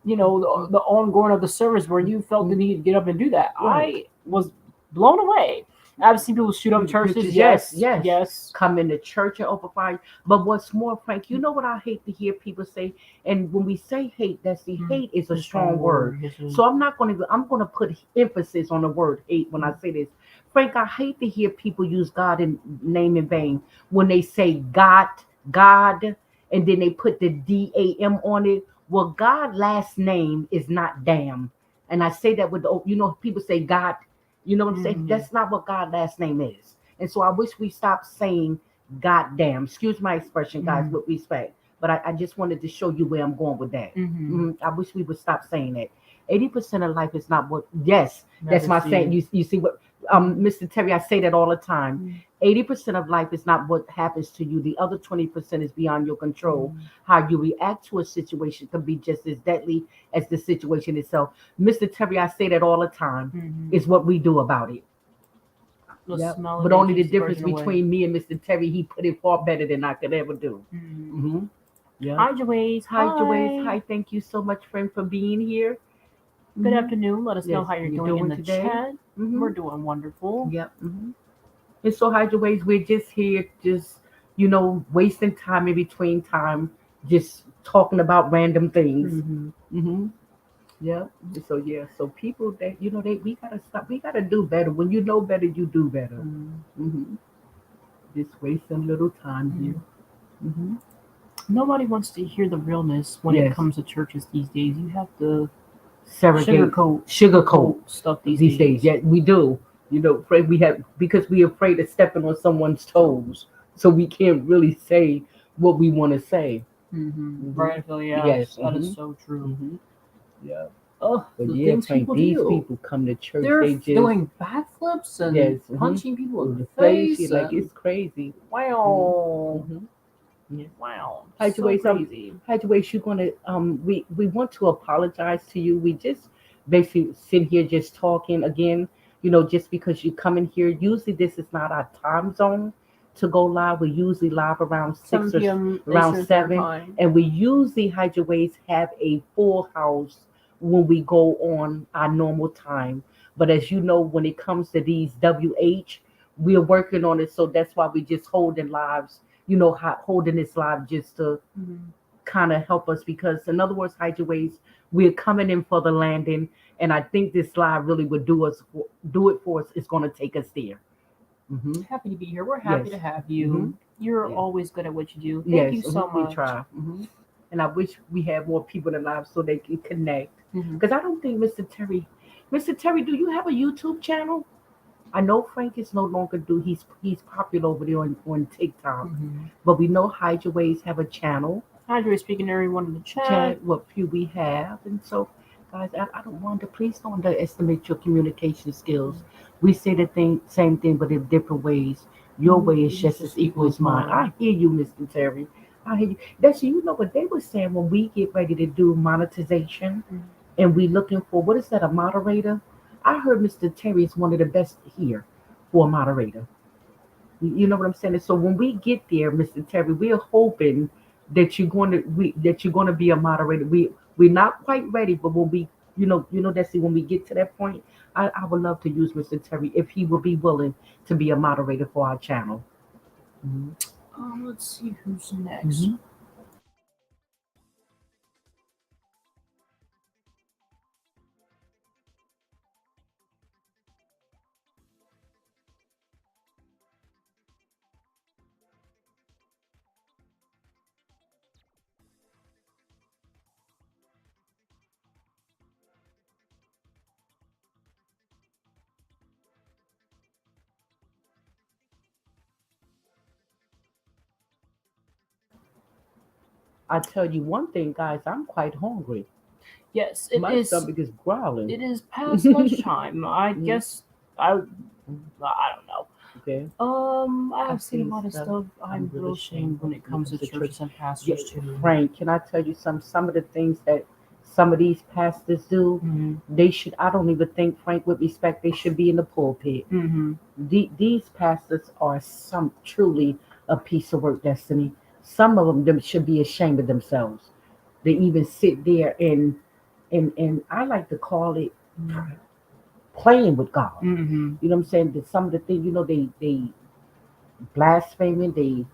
B: Mm-hmm,
A: the ongoing of the service where you felt the need to get up and do that?
B: right.
A: I was blown away. I've seen people shoot up churches.
B: Yes,
A: Yes,
B: yes.
A: yes.
B: Come into church and open fire. But what's more, Frank, you know what I hate to hear people say? And when we say hate, that's the hate is a
A: It's a strong
B: strong word.
A: word. Yes,
B: So I'm not going to. I'm going to put emphasis on the word hate when I say this. Frank, I hate to hear people use God in name in vain when they say God, and then they put the DAM on it. Well, God last name is not damn, and I say that with the people say God. You know what I'm saying?
A: Mhm.
B: That's not what God last name is. And so I wish we stopped saying goddamn. Excuse my expression, guys,
A: Mhm.
B: with respect. But I just wanted to show you where I'm going with that.
A: Mhm.
B: I wish we would stop saying that. 80% of life is not what, yes, that's
A: Never
B: my
A: see
B: saying.
A: it.
B: You see what,
A: Mhm.
B: Mr. Terry, I say that all the time.
A: Mhm.
B: 80% of life is not what happens to you. The other 20% is beyond your control.
A: Mhm.
B: How you react to a situation can be just as deadly as the situation itself. Mr. Terry, I say that all the time.
A: Mhm.
B: It's what we do about it.
A: The
B: Yep.
A: smell
B: But
A: of it
B: only the
A: keeps the
B: difference
A: version away.
B: between me and Mr. Terry, he put it far better than I could ever do.
A: Mhm.
B: Mm-hmm. Yeah.
A: Hi, Joaze.
B: Hi, Joyce.
A: Hi.
B: Hi, thank you so much, friend, for being here.
A: Good
B: Mm-hmm.
A: afternoon. Let us know
B: Yes,
A: how you're
B: you
A: doing in
B: doing
A: the
B: today?
A: chat.
B: Mm-hmm.
A: We're doing wonderful.
B: Yep. Mm-hmm. And so, hi, Joyce. We're just here, just wasting time in between time, just talking about random things.
A: Mhm.
B: Mm-hmm. Yeah. So yeah. So people that we gotta stop. We gotta do better. When you know better, you do better.
A: Mhm.
B: Mm-hmm. Just wasting little time here.
A: Mhm.
B: Mm-hmm.
A: Nobody wants to hear the realness when it
B: Yes.
A: comes to churches these days. You have to
B: Surrogate,
A: sugarcoat
B: sugarcoat
A: stuff these
B: these days.
A: days.
B: Yeah, we do. Afraid we have because we're afraid of stepping on someone's toes, so we can't really say what we want to say. Hmm.
A: Right, Phil, yes,
B: Yes.
A: that is
B: Hmm.
A: so true.
B: Hmm. Yeah.
A: Oh,
B: But
A: the
B: yeah,
A: things
B: Frank,
A: people
B: these
A: do.
B: people come to church.
A: They're
B: They just
A: doing backflips and
B: yes. Hmm.
A: punching people in
B: In
A: the
B: the face, you're
A: face
B: like
A: and
B: it's crazy. Hmm.
A: wow,
B: Hmm. Yeah.
A: wow,
B: Hi,
A: so
B: Joyce.
A: crazy.
B: Hi, Joyce. You're gonna we want to apologize to you. We just basically sit here just talking again. Just because you come in here. Usually, this is not our time zone to go live. We usually live around
A: 7
B: six or
A: p.m.
B: around
A: Eastern Standard
B: 7,
A: Time.
B: and we usually Hi, Joyce have a full house when we go on our normal time. But as you know, when it comes to these WH, we're working on it. So that's why we just holding lives holding this live just to
A: Mhm.
B: kind of help us because, in other words, Hideaways, we're coming in for the landing, and I think this live really would do it for us. It's going to take us there. Hmm.
A: Happy to be here. We're
B: Yes.
A: happy to have
B: Hmm.
A: you. You're
B: Yeah.
A: always good at what you do. Thank
B: Yes.
A: you so
B: We
A: much.
B: try. And I wish we had more people in live so they can connect.
A: Mhm.
B: Because I don't think Mr. Terry, do you have a YouTube channel? I know Frank is no longer he's popular over there on TikTok,
A: Mhm.
B: but we know Hideaways have a channel.
A: Hi, speaking to everyone in the chat.
B: Chat what few we have. And so, guys, I don't want to, please don't underestimate your communication skills. We say the same thing, but in different ways. Your way is
A: It's
B: just as
A: just
B: equal as
A: equals
B: mine.
A: mine.
B: I hear you, Mr. Terry. I hear you. That's what they were saying when we get ready to do monetization
A: Mhm.
B: and we looking for what is that, a moderator? I heard Mr. Terry is one of the best here for a moderator. You know what I'm saying? So when we get there, Mr. Terry, we're hoping that you're going to be a moderator. We're not quite ready, but when we that's when we get to that point, I would love to use Mr. Terry if he would be willing to be a moderator for our channel. Mhm.
A: Let's see who's next.
B: Mhm. I tell you one thing, guys, I'm quite hungry.
A: Yes,
B: My stomach is growling.
A: it is past lunchtime. I
B: Mhm.
A: guess I don't know.
B: Okay. I
A: I've seen a
B: see
A: lot of
B: stuff.
A: stuff.
B: I'm
A: I'm
B: real
A: real
B: ashamed
A: ashamed when it
B: when it
A: comes
B: comes
A: to
B: to church.
A: churches and
B: Yeah,
A: pastors too.
B: Frank, can I tell you some of the things that some of these pastors do?
A: Mm-hmm.
B: They should. I don't even think, Frank, with respect, they should be in the pulpit.
A: Mm-hmm.
B: These pastors are some truly a piece of work, Destiny. Some of them should be ashamed of themselves. They even sit there and I like to call it playing with God.
A: Mm-hmm.
B: You know what I'm saying? That some of the things, they blaspheming, they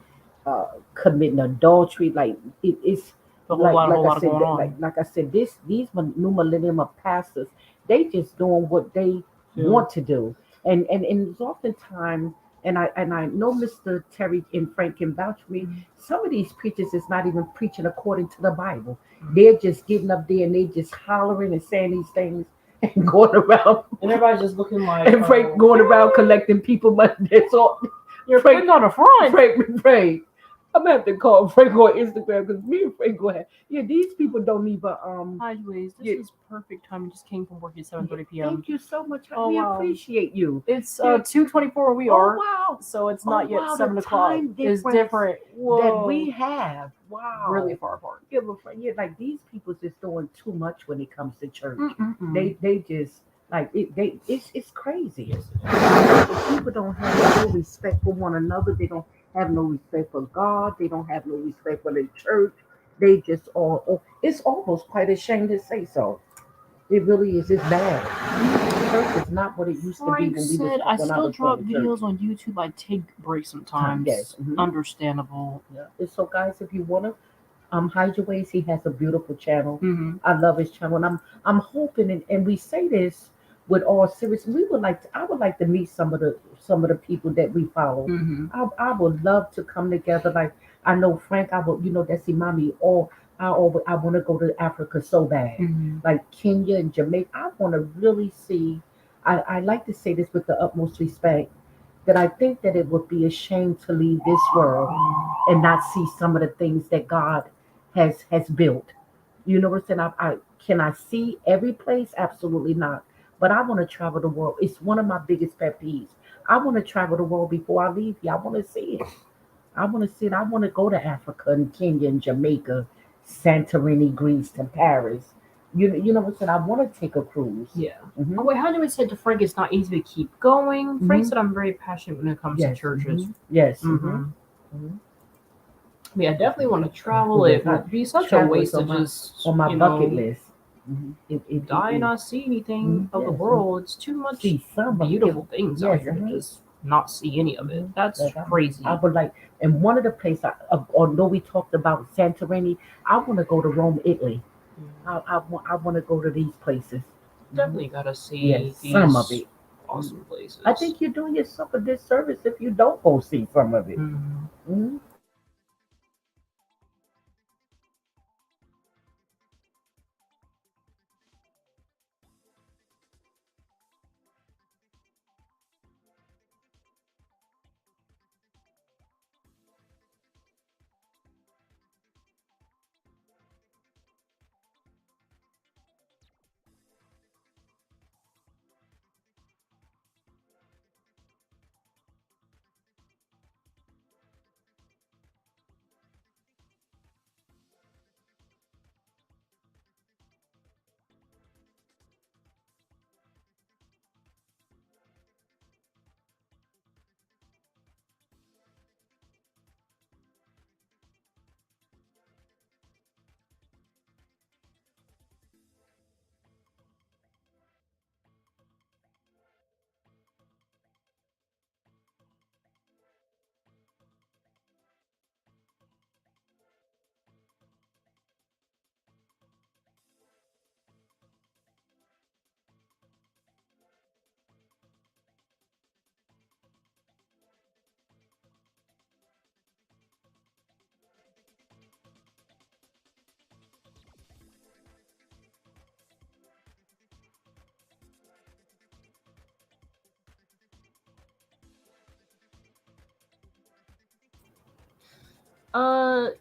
B: committing adultery. Like it's
A: A whole lot, a
B: like
A: whole
B: I
A: lot
B: said,
A: going on.
B: like I said, these new millennium of pastors, they just doing what they
A: Yeah.
B: want to do, and it's oftentimes. And I know Mr. Terry and Frank can vouch for me.
A: Mm-hmm.
B: Some of these preachers is not even preaching according to the Bible.
A: Mm-hmm.
B: They're just getting up there and they just hollering and saying these things and going around.
A: And everybody's just looking like,
B: And Frank going around collecting people money. That's all.
A: you're
B: Frank,
A: quick on the front.
B: Frank. I'm gonna have to call Frank on Instagram because me and Frank go ahead. Yeah, these people don't even
A: Hi, Louise. This
B: yeah,
A: is perfect time. You just came from work at 7:30 p.m.
B: thank you so much.
A: Oh,
B: We
A: wow.
B: appreciate you.
A: It's
B: Yeah.
A: 2:24 where we
B: Oh
A: are,
B: wow.
A: so it's
B: Oh
A: not yet
B: wow,
A: 7
B: the
A: o'clock.
B: time
A: It's
B: difference
A: different. Whoa.
B: that we have. Wow.
A: Really far apart.
B: Yeah, but yeah, like these people just doing too much when it comes to church.
A: Mm-mm-mm.
B: They just like it's crazy. The people don't have no respect for one another. They don't have no respect for God. They don't have no respect for the church. They just all it's almost quite a shame to say so. It really is. It's bad. Church is not what it used to be
A: Frank
B: when we
A: said,
B: was
A: I
B: when I
A: still
B: was going
A: drop
B: to church.
A: videos on YouTube. I take breaks sometimes.
B: Yes.
A: Understandable.
B: Yeah. And so guys, if you wanna hide your ways, he has a beautiful channel.
A: Mm-hmm.
B: I love his channel, and I'm hoping, and we say this with all seriousness. I would like to meet some of the people that we follow.
A: Mm-hmm.
B: I would love to come together. Like I know Frank, I would, that's Imami. Or I want to go to Africa so bad,
A: Mm-hmm.
B: like Kenya and Jamaica. I want to really see. I like to say this with the utmost respect, that I think that it would be a shame to leave this world and not see some of the things that God has built. You know what I'm saying? I can I see every place? Absolutely not. But I want to travel the world. It's one of my biggest pet peeves. I want to travel the world before I leave here. I want to see it. I want to see it. I want to go to Africa and Kenya and Jamaica, Santorini, Greece, and Paris. You know what I'm saying? I want to take a cruise.
A: Yeah.
B: Hmm.
A: Oh, wait, how do I say to Frank it's not easy to keep going? Frank
B: Mhm.
A: said I'm very passionate when it comes to
B: Yes.
A: churches.
B: Yes.
A: Mm-hmm.
B: Hmm.
A: Yeah, I definitely want to travel. It would be such a
B: Travel
A: waste
B: is
A: to
B: on my
A: just,
B: on my
A: you
B: bucket
A: know,
B: list.
A: die and
B: It
A: not see anything of the
B: yes.
A: world. It's too much
B: See some of it.
A: beautiful things out
B: Yes.
A: here to just not see any of it. That's
B: Like
A: crazy.
B: I would like, and one of the places, although we talked about Santorini, I want to go to Rome, Italy. I want to go to these places.
A: Definitely gotta
B: Yes,
A: see
B: some of
A: these
B: it.
A: awesome places.
B: I think you're doing yourself a disservice if you don't go see some of it.
A: Mhm.
B: Mhm.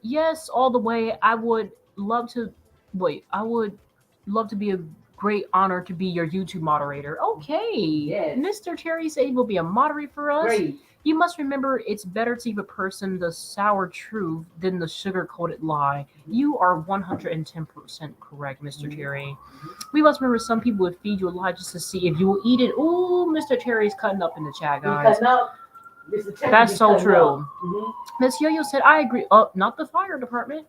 A: Yes, all the way. I would love to. Wait, I would love to be a great honor to be your YouTube moderator. Okay,
B: Yes.
A: Mr. Terry said he will be a moderator for us.
B: Great.
A: You must remember it's better to give a person the sour truth than the sugar coated lie. You are 110% correct, Mr. Terry. We must remember some people would feed you a lie just to see if you will eat it. Ooh, Mr. Terry's cutting up in the chat, guys. That's so true. Miss Yo-Yo said, I agree. Oh, not the fire department.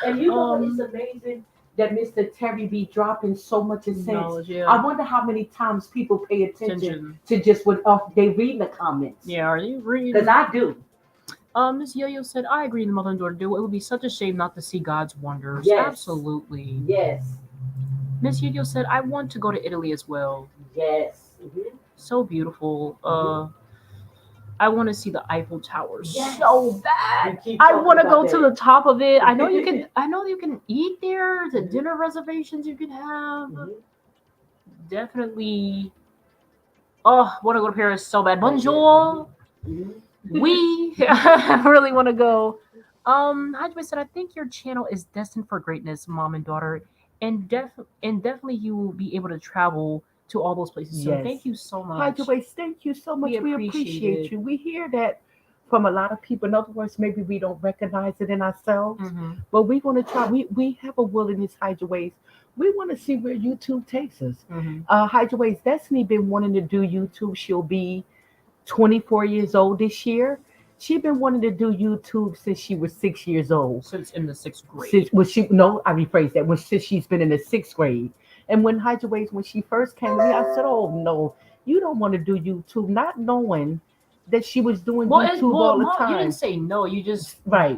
B: And you know what is amazing? that Mr. Terry be dropping so much of sense.
A: Knowledge, yeah.
B: I wonder how many times people pay attention
A: Attention.
B: to just what they read in the comments.
A: Yeah, are you reading?
B: Because I do.
A: Miss Yo-Yo said, I agree, the mother and daughter do. It would be such a shame not to see God's wonders.
B: Yes.
A: Absolutely.
B: Yes.
A: Miss Yo-Yo said, I want to go to Italy as well.
B: Yes.
A: So beautiful. I want to see the Eiffel Tower
B: Yes.
A: so bad.
B: You keep
A: I
B: talking
A: want to go
B: about
A: to
B: that.
A: the top of it. I know you can. I know you can eat there. The dinner reservations you can have. Definitely. Oh, I want to go to Paris so bad. Bonjour. We really want to go. Hajime said, I think your channel is destined for greatness, mom and daughter, and definitely you will be able to travel to all those places. So
B: Yes.
A: thank you so much.
B: Hajime, thank you so much. We appreciate
A: it.
B: you. We hear that from a lot of people. In other words, maybe we don't recognize it in ourselves, but we're going to try. We have a willingness, Hajime. We want to see where YouTube takes us. Hajime, Destiny been wanting to do YouTube. She'll be 24 years old this year. She's been wanting to do YouTube since she was 6 years old.
A: Since in the 6th grade.
B: I rephrase that. Since she's been in the 6th grade. And when when she first came to me, I said, "Oh no, you don't want to do YouTube," not knowing that she was doing YouTube all the time.
A: You didn't say no. You just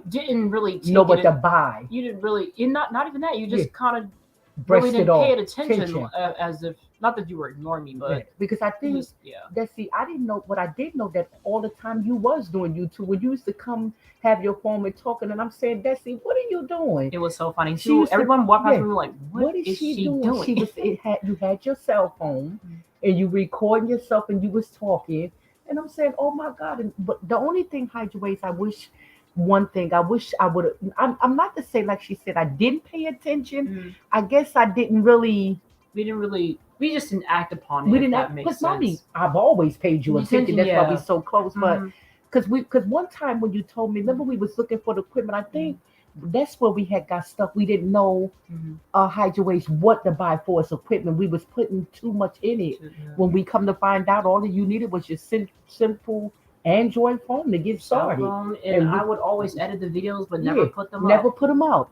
A: didn't really
B: know what to buy.
A: You didn't really. Not even that. You just kind of
B: brushed
A: really
B: it
A: didn't
B: off.
A: pay it attention as if not that you were ignoring me, but
B: because I think I didn't know what I did know that all the time you was doing YouTube when you used to come have your phone and talking, and I'm saying, Desi, what are you doing?
A: It was so funny. Everyone walked past me like, what is she doing?
B: You had your cell phone and you recording yourself and you was talking, and I'm saying, oh my God! But the only thing, Hydra, I wish I would have. I'm not to say like she said I didn't pay attention. I guess I didn't really.
A: We just didn't act upon it.
B: We didn't act because mommy, I've always paid you attention. That's why we're so close. But because one time when you told me, remember we was looking for the equipment. I think that's where we had got stuff. We didn't know Hydra what to buy for us equipment. We was putting too much in it. When we come to find out, all that you needed was just simple Android phone to get started.
A: And I would always edit the videos, but never put them
B: out.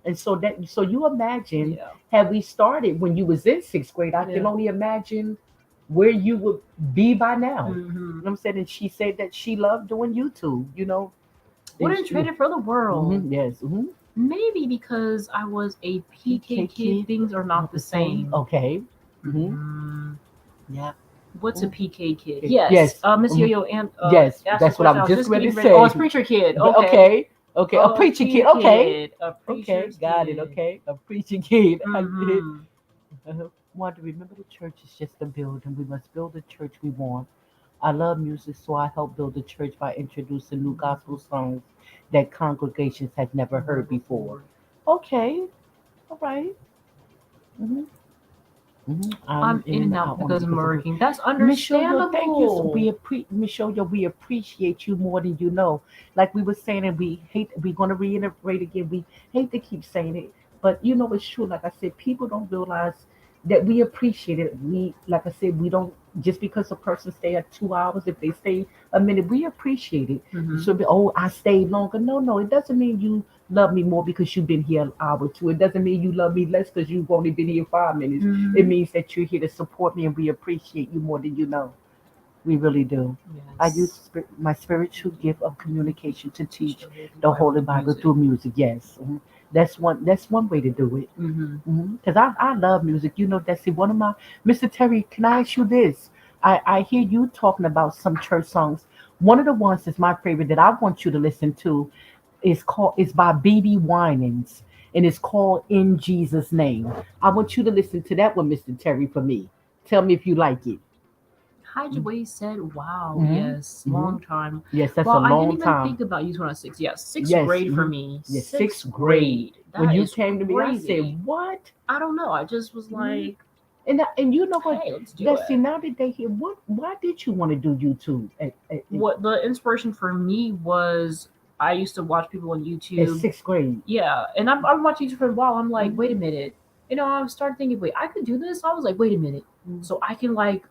B: And so you imagine, had we started when you was in 6th grade, I can only imagine where you would be by now. You know what I'm saying? And she said that she loved doing YouTube,
A: Wouldn't trade it for the world.
B: Yes.
A: Maybe because I was a PK kid, things are not the same.
B: Okay. Yeah.
A: What's a PK kid? Yes. Miss Yo-Yo and
B: yes, that's what I'm just ready to say.
A: Oh, it's preacher kid.
B: Okay. A preacher kid. Okay.
A: Okay.
B: Got it. Okay. A preacher kid. I did. Want to remember the church is just a building. We must build the church we want. I love music, so I help build the church by introducing new gospel songs that congregations have never heard before. Okay. All right.
A: I'm in and out because I'm working. That's understandable.
B: Thank you. Michelle, we appreciate you more than you know. Like we were saying, and we're going to reiterate again. We hate to keep saying it, but it's true. Like I said, people don't realize that we appreciate it. Like I said, we don't just because a person stay at 2 hours. If they stay a minute, we appreciate it. So I stayed longer. No, it doesn't mean you love me more because you've been here an hour or two. It doesn't mean you love me less because you've only been here 5 minutes. It means that you're here to support me, and we appreciate you more than you know. We really do. Yes. I use my spiritual gift of communication to teach the Holy Bible through music. Yes. That's one way to do it. Because I love music. That's one of my Mr. Terry. Can I ask you this? I hear you talking about some church songs. One of the ones that's my favorite that I want you to listen to is by B.B. Winans, and it's called "In Jesus' Name." I want you to listen to that one, Mr. Terry, for me. Tell me if you like it.
A: Hydra said, "Wow, yes, long time."
B: Yes, that's a long time.
A: I didn't even think about you when I was 6. Yes, 6th grade for me.
B: Yes, 6th grade. When you came to me, I said, "What?"
A: I don't know. I just was like,
B: and you know what?
A: Hey, let's do it.
B: See, now that they hear, why did you want to do YouTube?
A: What the inspiration for me was, I used to watch people on YouTube.
B: In 6th grade.
A: Yeah, and I'm watching YouTube for a while. I'm like, wait a minute. I started thinking, wait, I could do this. I was like, wait a minute. So I can record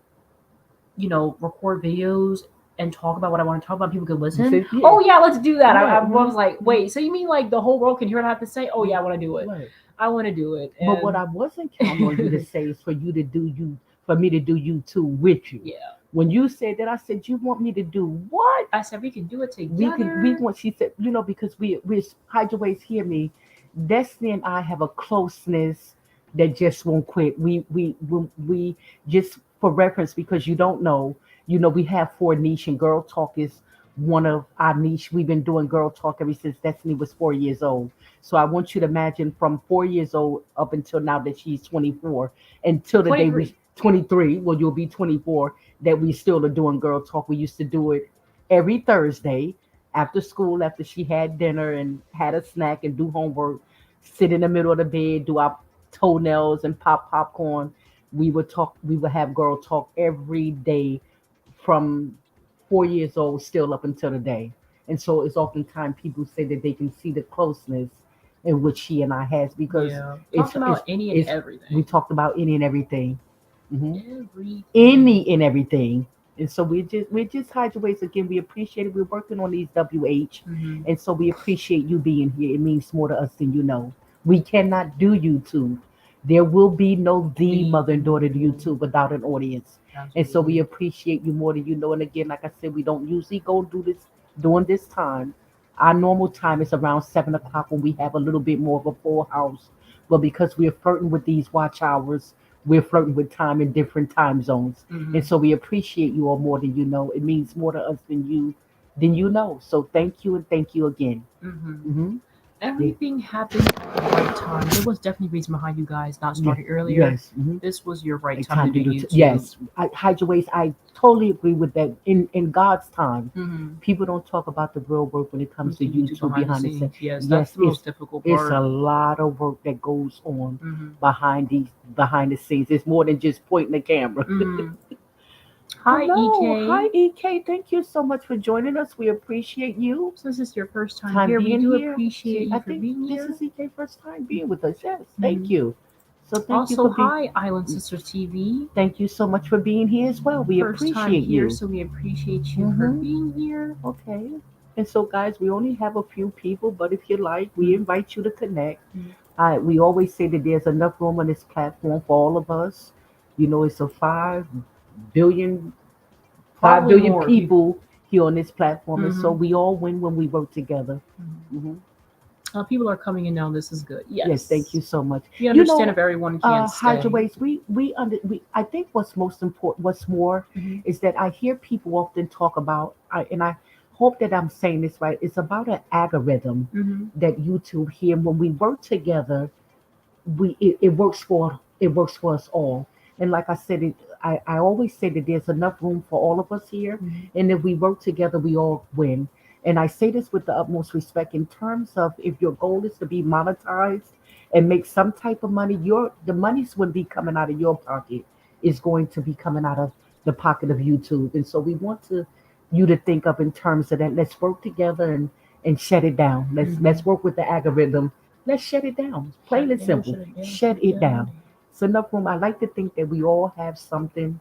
A: videos and talk about what I want to talk about. People can listen.
B: Said,
A: oh yeah, let's do that. I was like, wait, so you mean like the whole world can hear what I have to say? Oh yeah, I want to do it.
B: Right.
A: I want to do it.
B: But what I
A: And
B: wasn't counting on you to say is for me to do you two with you.
A: yeah,
B: When you said that, I said, you want me to do what?
A: I said we can do it
B: We
A: together.
B: want, she said, because we're, hide your ways, hear me. Destiny and I have a closeness that just won't quit. We just for reference, because you don't know, we have four niche, and Girl Talk is one of our niche. We've been doing Girl Talk ever since Destiny was 4 years old. So I want you to imagine from 4 years old up until now that she's 24, until the day we
A: 23.
B: 23, well, you'll be 24, that we still are doing Girl Talk. We used to do it every Thursday after school, after she had dinner and had a snack and do homework, sit in the middle of the bed, do our toenails and pop popcorn. We would have Girl Talk every day from 4 years old still up until today. And so it's oftentimes people say that they can see the closeness in which she and I has, because
A: Yeah.
B: it's
A: Talked about
B: it's
A: any and
B: it's we
A: everything.
B: talked about any and everything. Hmm.
A: Everything.
B: Any and everything. And so we're just Hydraways again. We appreciate it. We're working on these WH,
A: Hmm.
B: and so we appreciate you being here. It means more to us than you know. We cannot do YouTube. There will be no the
A: The
B: mother and daughter to YouTube without an audience. And so we
A: absolutely.
B: appreciate you more than you know. And again, like I said, we don't usually go do this during this time. Our normal time is around 7 o'clock when we have a little bit more of a full house. But because we're flirting with these watch hours, we're flirting with time in different time zones. And
A: Hmm.
B: so we appreciate you all more than you know. It means more to us than you know. So thank you, and thank you again.
A: Hmm.
B: Hmm. Yeah.
A: Everything happened at the right time. There was definitely reason behind you guys not
B: Yeah.
A: starting earlier.
B: Yes. Hmm.
A: This was your right
B: A
A: time to
B: time to
A: do
B: do.
A: YouTube.
B: Yes. Hide your waist. I totally agree with that. In God's time,
A: Hmm.
B: people don't talk about the real work when it comes to
A: To YouTube
B: YouTube
A: behind the
B: behind the scenes.
A: scenes. Yes, that's
B: Yes,
A: the most difficult
B: it's
A: part.
B: a lot of work that goes on
A: Hmm.
B: behind the scenes. It's more than just pointing the camera.
A: Hmm. Hi,
B: Hello,
A: EK.
B: hi EK. Thank you so much for joining us. We appreciate you.
A: Since this is your first time
B: Time
A: here, we
B: being
A: do
B: here.
A: appreciate
B: See, I
A: you for
B: think
A: being
B: this
A: here.
B: is EK first time being with us. Yes, thank
A: Hmm.
B: you. So
A: Also, hi, Island Sisters TV.
B: thank you so much for being here as well. We
A: First time
B: appreciate
A: here,
B: you.
A: so we appreciate you for
B: Mm-hmm.
A: being here.
B: Okay. And so, guys, we only have a few people, but if you like, we invite you to connect. We always say that there's enough room on this platform for all of us. It's a billion, five
A: Probably
B: billion
A: more if you.
B: people here on this platform, and so
A: Hmm.
B: we all win when we work together. Hmm.
A: People are coming in now. This is good.
B: Yes, thank
A: Yes.
B: you so much.
A: We
B: You
A: understand
B: know,
A: if everyone can't
B: Hydra
A: stay.
B: Waste, we I think what's most important, what's more,
A: Hmm.
B: is that I hear people often talk about, and I hope that I'm saying this right. It's about an algorithm
A: Hmm.
B: that YouTube here. When we work together, it works for us all. And like I said, I always say that there's enough room for all of us here,
A: Hmm.
B: and if we work together, we all win. And I say this with the utmost respect in terms of, if your goal is to be monetized and make some type of money, the money's wouldn't be coming out of your pocket. It's going to be coming out of the pocket of YouTube. And so we want you to think of in terms of that. Let's work together and shut it down.
A: Hmm.
B: Let's work with the algorithm. Let's shut it down.
A: Shut
B: Plain
A: it
B: and
A: down.
B: simple.
A: Shut it down. Shut
B: Shut
A: it
B: it
A: down.
B: down. It's enough room. I like to think that we all have something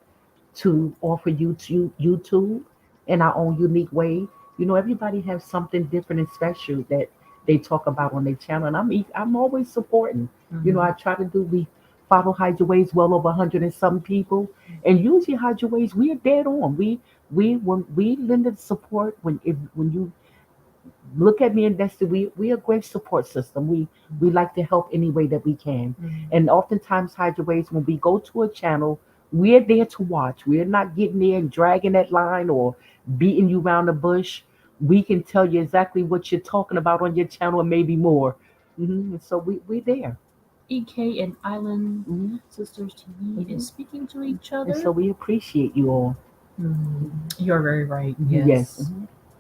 B: to offer you to YouTube in our own unique way. Everybody has something different and special that they talk about on their channel, and I'm always supporting.
A: Hmm.
B: I try to do. We follow Hydra Ways well over 100 and some people, and usually Hydra Ways we are dead on. We when we lend the support when you look at me and Destiny, we a great support system. We like to help any way that we can.
A: Hmm.
B: And oftentimes, Hydra Ways, when we go to a channel, we're there to watch. We're not getting there and dragging that line or beating you around the bush. We can tell you exactly what you're talking about on your channel and maybe more. And so we're there.
A: EK and Island
B: Hmm.
A: Sisters TV is
B: Hmm.
A: speaking to each
B: And so
A: other.
B: we appreciate you all.
A: Hmm. You're very right.
B: Yes.
A: Yes.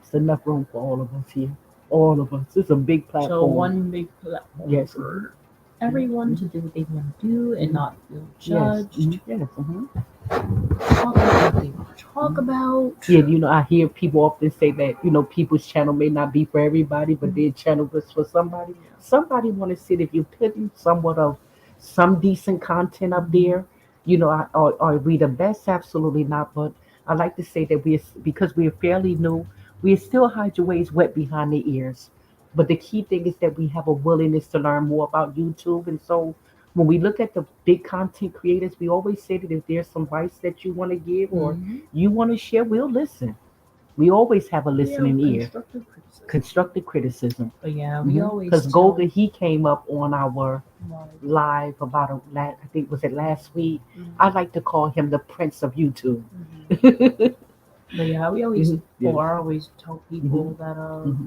B: It's enough room for all of us here. All of us. It's a big
A: So
B: platform.
A: one big platform
B: Yes.
A: for
B: Mhm,
A: everyone to
B: mhm,
A: do what they want to do and
B: mhm.
A: not feel
B: Yes.
A: judged.
B: Yes.
A: Talk about what they want to talk
B: Mhm.
A: about.
B: Yeah, I hear people often say that, people's channel may not be for everybody, but
A: Mhm.
B: their channel is for somebody.
A: Yeah.
B: Somebody want to sit, if you're putting somewhat of some decent content up
A: Mhm.
B: there, are we the best? Absolutely not. But I like to say that because we're fairly new, we're still hide your ways wet behind the ears. But the key thing is that we have a willingness to learn more about YouTube. And so when we look at the big content creators, we always say that if there's some advice that you want to give or
A: Mm-hmm.
B: you want to share, we'll listen. We always have a
A: Yeah,
B: listening ear.
A: constructive criticism.
B: Constructive criticism.
A: But yeah, we
B: Because
A: always tell
B: Goga, he came up on our
A: like,
B: live about I think was it last week. I
A: mm-hmm.
B: like to call him the Prince of YouTube.
A: Mm-hmm.
B: hmm
A: But yeah, we always,
B: Yes.
A: well, I always tell
B: hmm
A: people that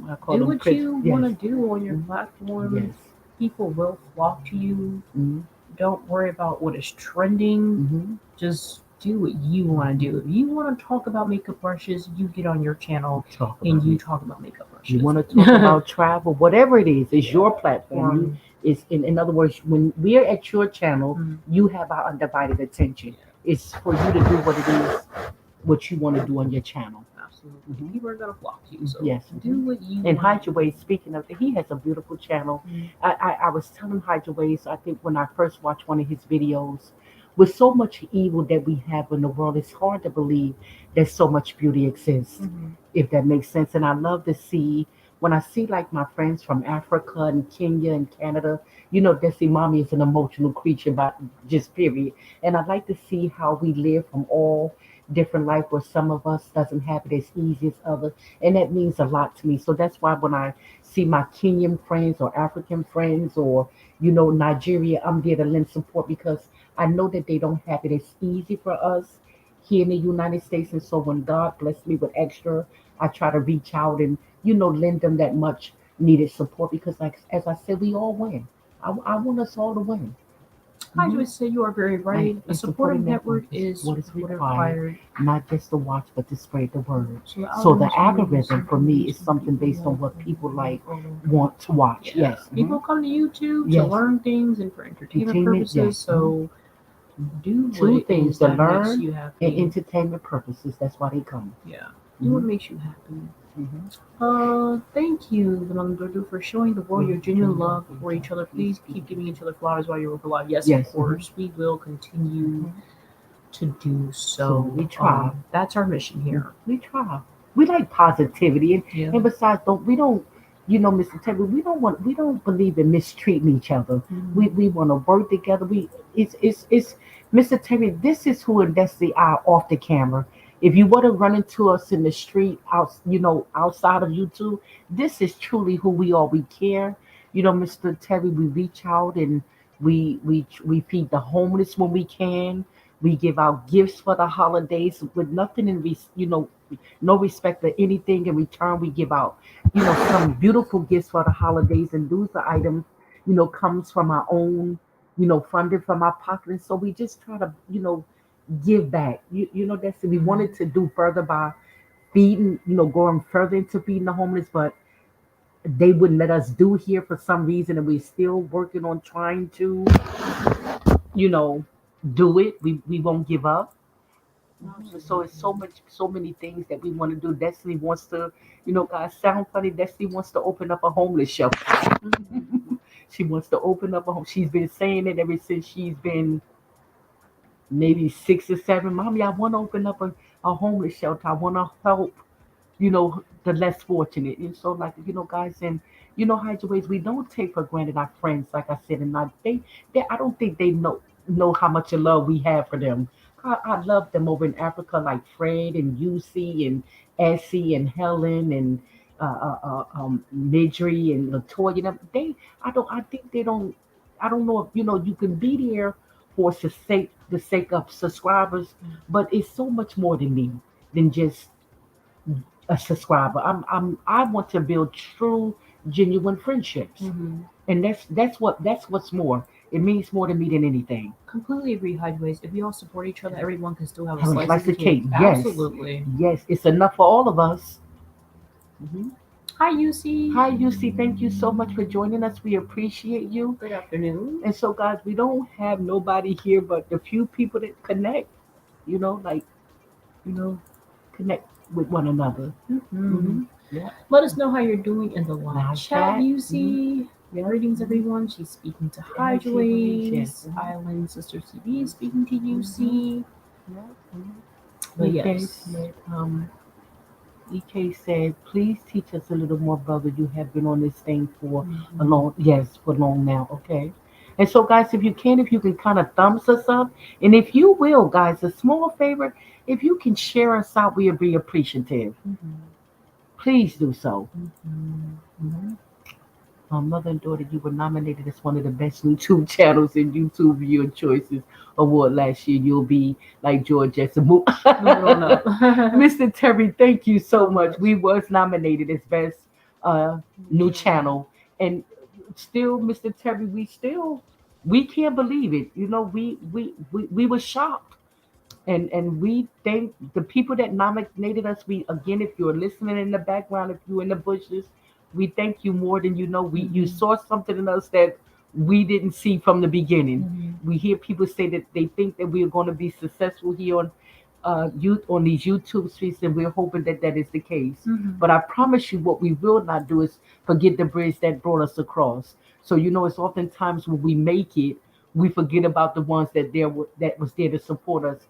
B: I call
A: do
B: him
A: what
B: Prince.
A: you want
B: Yes.
A: to do on your
B: hmm
A: platform.
B: Yes.
A: People will flock to you.
B: hmm
A: Don't worry about what is trending.
B: hmm
A: Just do what you want to do. If you want to talk about makeup brushes, you get on your channel
B: Talk
A: and
B: about
A: you
B: me.
A: talk about makeup
B: You
A: brushes.
B: want to talk about travel, whatever it is, it's your
A: Yeah.
B: platform. You is in other words, when we're at your channel,
A: Mm,
B: you have our undivided attention.
A: yeah,
B: It's for you to do what it is, what you want to do on your channel.
A: absolutely.
B: hmm
A: People are gonna flock to you, so
B: Yes.
A: do what you
B: And
A: want
B: Hydra
A: to do.
B: Ways, speaking of, he has a beautiful channel.
A: Mm,
B: I was telling Hydra Ways, I think when I first watched one of his videos, with so much evil that we have in the world, it's hard to believe that so much beauty exists,
A: mm-hmm.
B: if that makes sense. And I love to see, when I see like my friends from Africa and Kenya and Canada, Desi Mommy is an emotional creature, but just period. And I like to see how we live from all different life where some of us doesn't have it as easy as others, and that means a lot to me. So that's why when I see my Kenyan friends or African friends or Nigeria, I'm there to lend support because I know that they don't have it as easy for us here in the United States. And so when God bless me with extra, I try to reach out and lend them that much needed support because, like as I said, we all win. I want us all to win.
A: I
B: hmm
A: just say you are very
B: Right.
A: right. A
B: And supporting
A: supportive
B: network
A: network
B: is
A: is
B: what is
A: what is
B: required,
A: required.
B: not just to watch, but to spread the word.
A: So the
B: So the
A: algorithm will use
B: algorithm for
A: something
B: me is
A: based on
B: something
A: people
B: based on
A: like
B: what people like
A: or
B: want to watch.
A: yeah.
B: Yes.
A: People come to YouTube to
B: Yes.
A: learn things and for entertainment
B: Entertainment.
A: purposes.
B: Yes.
A: So do what
B: Two
A: it
B: things:
A: is
B: to
A: that makes
B: learn
A: you
B: and
A: happy.
B: entertainment purposes. That's why they come.
A: Yeah. Do what
B: hmm
A: makes you happy.
B: hmm
A: Thank you, Lamangdodu, for showing the world your genuine love for each other.
B: Please
A: Please keep giving each other flowers while you're alive. Yes, of
B: Yes.
A: course. We will continue
B: Mhm.
A: to do
B: So
A: so.
B: we try.
A: That's our mission here.
B: We try. We like positivity, and,
A: Yeah.
B: and besides, don't Mr. Taylor, we don't believe in mistreating each other. We
A: Mhm.
B: we want to work together. It's Mr. Terry. This is who Destiny are off the camera. If you want to run into us in the street outside of YouTube, this is truly who we are. We care. Mr. Terry, we reach out and we feed the homeless when we can. We give out gifts for the holidays with nothing no respect for anything in return. We give out, some beautiful gifts for the holidays, and those are items, comes from our own, funded from our pocket. And so we just try to, give back. That's we
A: Mhm.
B: wanted to do further by feeding, going further into feeding the homeless, but they wouldn't let us do here for some reason, and we're still working on trying to, you know, do it. We won't give up. So it's so many things that we want to do. Destiny wants to, guys, sound funny. Destiny wants to open up a homeless shelter. She wants to open up a home. She's been saying it ever since she's been maybe 6 or 7. Mommy, I want to open up a homeless shelter. I want to help, the less fortunate. And so, like, guys, and Hideaways, we don't take for granted our friends, like I said, and I don't think they know how much of love we have for them. I love them over in Africa, like Fred and UC and Essie and Helen and Midri and Latoya. I think they don't. I don't know if you can be there for the sake of subscribers, but it's so much more than me than just a subscriber. I want to build true, genuine friendships,
A: Mhm.
B: and that's what's more. It means more to me than anything.
A: Completely agree, Hideways. If we all support each other, everyone can still have a
B: Have a
A: slice of
B: slice
A: the
B: of
A: cake.
B: cake. Yes,
A: Absolutely.
B: yes, it's enough for all of us. hmm
A: Hi, UC.
B: Hi, UC. Thank you so much for joining us. We appreciate you.
A: Good afternoon.
B: And so, guys, we don't have nobody here but the few people that connect. Like you know, connect with one another.
A: Mhm.
B: hmm Yeah.
A: Let us know how you're doing in the live
B: Live
A: chat,
B: chat.
A: UC.
B: Yeah.
A: Greetings, everyone. She's speaking to
B: Hi, Chief. Yes.
A: Hideways. Island Sister CB is speaking to
B: Mhm.
A: UC.
B: Yeah.
A: But
B: We finished
A: yes.
B: with EK said, please teach us a little more, brother. You have been on this thing for a
A: Mhm.
B: long, yes, for long now. Okay. And so, guys, if you can kind of thumbs us up, and if you will, guys, a small favor, if you can share us out, we'll be appreciative.
A: Mhm.
B: Please do so.
A: Mhm.
B: Mhm. Mother and daughter, you were nominated as one of the best YouTube channels in YouTube Viewer Choices Award last year. You'll be like George Jessimu.
A: Grown up.
B: Mr. Terry, thank you so
A: So
B: much.
A: much.
B: We was nominated as best uh, new
A: Channel.
B: channel, and still, Mr. Terry, we can't believe it. You know, we were shocked, and we thank the people that nominated us. We again, if you're listening in the background, if you're in the bushes, we thank you more than you know. You
A: Mhm.
B: saw something in us that we didn't see from the beginning.
A: Mhm.
B: We hear people say that they think that we are going to be successful here on youth on these YouTube streets, and we're hoping that that is the case.
A: Mhm.
B: But I promise you, what we will not do is forget the bridge that brought us across. So you know, it's oftentimes when we make it, we forget about the ones that was there to support us.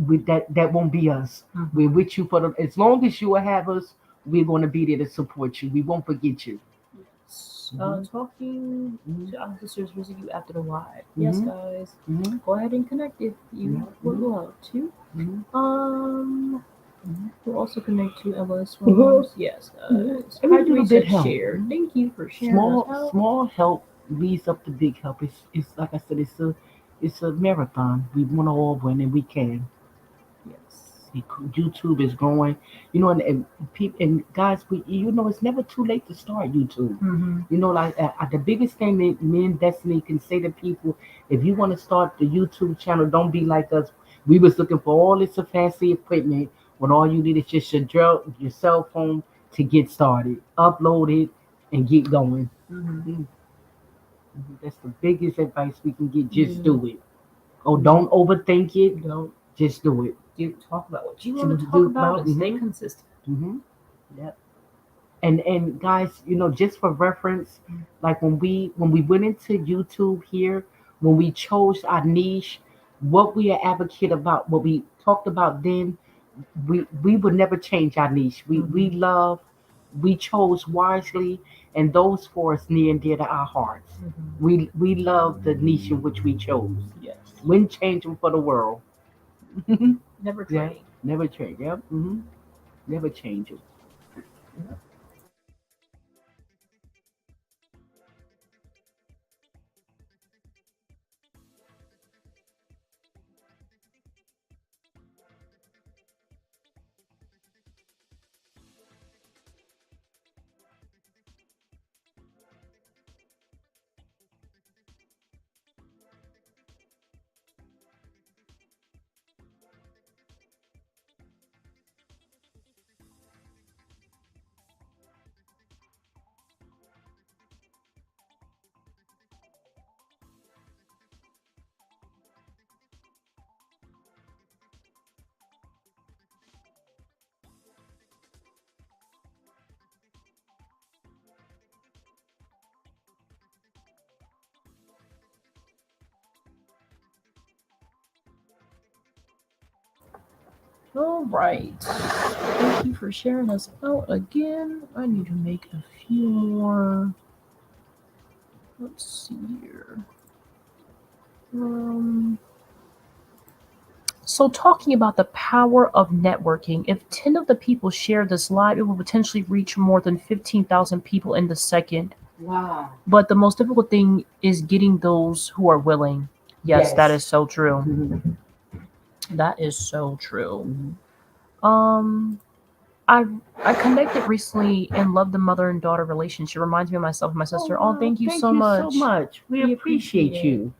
B: With that won't be us. We're
A: Mhm.
B: with you for as long as you will have us. We're going to be there to support you. We won't forget you.
A: Yes.
B: Hmm.
A: Talking
B: Hmm.
A: to our sisters visit you after the live. Yes,
B: Hmm.
A: guys.
B: Hmm.
A: Go ahead and connect if
B: Yeah.
A: you would
B: Hmm.
A: love to.
B: Hmm.
A: Um,
B: Hmm.
A: we'll also connect to Ella's
B: Hmm.
A: phones. Yes,
B: Hmm.
A: guys.
B: Every
A: Hydro
B: little bit
A: said
B: help.
A: share.
B: Hmm.
A: Thank you for sharing us
B: Small
A: out.
B: small help leads up to big help. It's like I said. It's a marathon. We want to all win, and we can.
A: Yes.
B: YouTube is growing, and guys, it's never too late to start YouTube.
A: Mm-hmm.
B: Like the biggest thing that me and Destiny can say to people, if you want to start the YouTube channel, don't be like us. We was looking for all this fancy equipment when all you need is just your cell phone to get started, upload it, and get going.
A: Mm-hmm.
B: Mm, That's the biggest advice we can get. Just
A: Yeah.
B: do it. Oh, don't overthink it.
A: Don't
B: Just do it.
A: you talk about what you
B: What you
A: want
B: want
A: to
B: to
A: talk
B: do
A: about
B: about?
A: and stay consistent.
B: Mm-hmm. Yep. And guys, just for reference, like when we went into YouTube here, when we chose our niche, what we are advocate about, what we talked about then, we would never change our niche.
A: Mm-hmm.
B: We chose wisely, and those for us near and dear to our hearts.
A: Mm-hmm.
B: We love the niche in which we chose.
A: Yes.
B: Wouldn't change them for the world.
A: Never
B: Yeah,
A: trading.
B: never change. Yep. Never change them.
A: All right. Thank you for sharing us out again. I need to make a few more. Let's see here. Um, so, talking about the power of networking, if 10 of the people share this live, it will potentially reach more than 15,000 people in the second.
B: Wow.
A: But the most difficult thing is getting those who are willing. Yes, that
B: Yes.
A: is so true.
B: Mhm.
A: That is so true.
B: Mhm.
A: Um, I I connected recently and love the mother and daughter relationship. Reminds me of myself and my
B: Oh
A: sister. Oh,
B: wow!
A: thank you
B: Thank
A: so
B: you so
A: much.
B: much. We
A: We
B: appreciate
A: appreciate it.
B: you.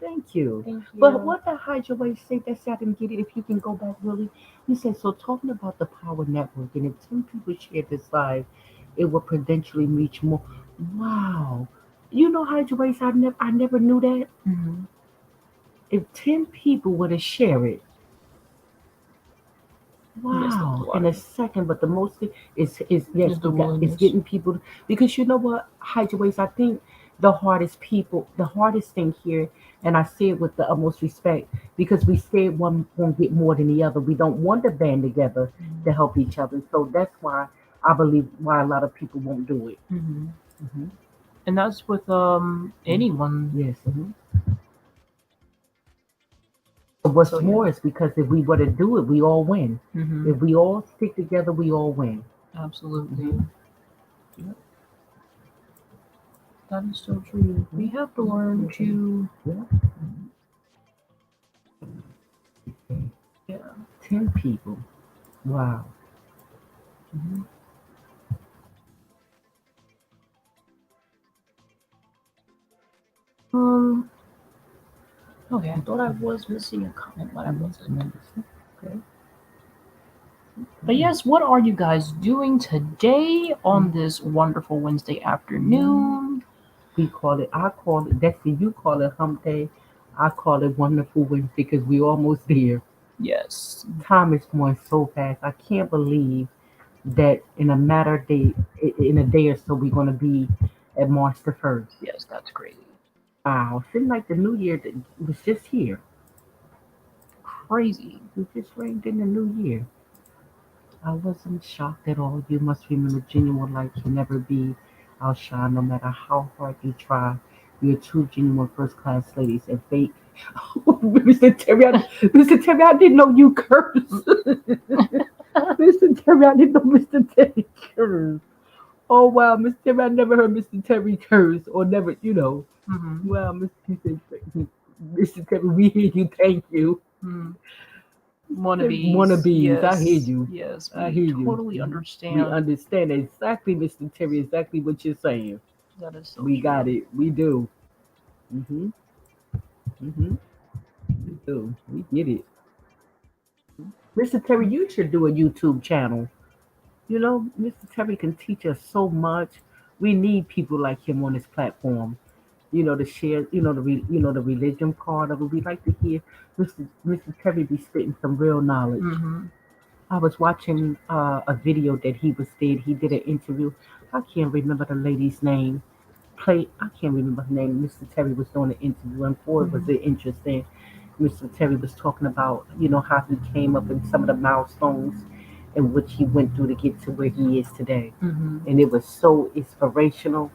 B: Thank you.
A: Thank
B: But
A: you.
B: what the hide your way say that I didn't get it? If you can go back, really, you said so. Talking about the power network, and if 10 people share this live, it will potentially reach more. Wow! Hide your ways. I never knew that.
A: Mm-hmm.
B: If 10 people were to share it,
A: Yes, that's a
B: wow,
A: lot
B: in
A: of
B: a
A: it.
B: second. But the most is yes,
A: Is the
B: it's
A: willingness.
B: getting people because you know what, hide your ways. I think. the hardest thing here, and I say it with the utmost respect, because we say one won't get more than the other. We don't want to band together to
A: Mm-hmm.
B: help each other. So that's why I believe why a lot of people won't do it.
A: Mm-hmm.
B: Hmm.
A: And that's with anyone.
B: Yes. Hmm. But what's
A: So yeah.
B: more is because if we were to do it, we all win.
A: Mm-hmm.
B: If we all stick together, we all win.
A: Absolutely.
B: Hmm. Yep.
A: That is so true. We
B: Yep.
A: have to learn
B: Yep.
A: to,
B: Yep.
A: yeah.
B: 10 people. Wow. Hmm.
A: Um. Okay, I thought I was missing a comment, but I wasn't.
B: Okay.
A: But yes, what are you guys doing today on this wonderful Wednesday
B: Mm.
A: afternoon?
B: I call it, that's it, you call it hump day. I call it wonderful Wednesday because we almost there.
A: Yes.
B: Time is going so fast. I can't believe that in a matter of day, in a day or so, we're going to be at March the 1st.
A: Yes, that's crazy.
B: Wow. Seems like the new year was just here.
A: Crazy.
B: We just reigned in the new year. I wasn't shocked at all. You must remember genuine light can never be outshined no matter how hard you try. You're two genuine first class ladies and fake. Mr. Terry, Mr. Terry, I didn't know you curse. Mr. Terry, I didn't know Mr. Terry curse. Oh wow, Mr. Terry, I never heard Mr. Terry curse or never,
A: Mm-hmm.
B: Wow, Mr. Terry, we hear you. Thank you.
A: Mm. Wannabes.
B: Wannabes, I hear
A: Yes.
B: you.
A: Yes,
B: I
A: we
B: hear you.
A: totally
B: We
A: understand.
B: understand exactly, Mr. Terry, exactly what you're saying.
A: That is so
B: We got
A: true.
B: it. We do. Mhm. Mhm. We do. We get it. Mr. Terry, you should do a YouTube channel. Mr. Terry can teach us so much. We need people like him on this platform. To share. The religion part of it. We like to hear Mr. Terry be spitting some real knowledge.
A: Mm-hmm.
B: I was watching a video that he did an interview. I can't remember the lady's name. I can't remember her name. Mr. Terry was doing an interview, and boy, was
A: Mm-hmm.
B: it interesting. Mr. Terry was talking about, how he came up in some of the milestones and what he went through to get to where he is today.
A: Mm-hmm.
B: And it was so inspirational.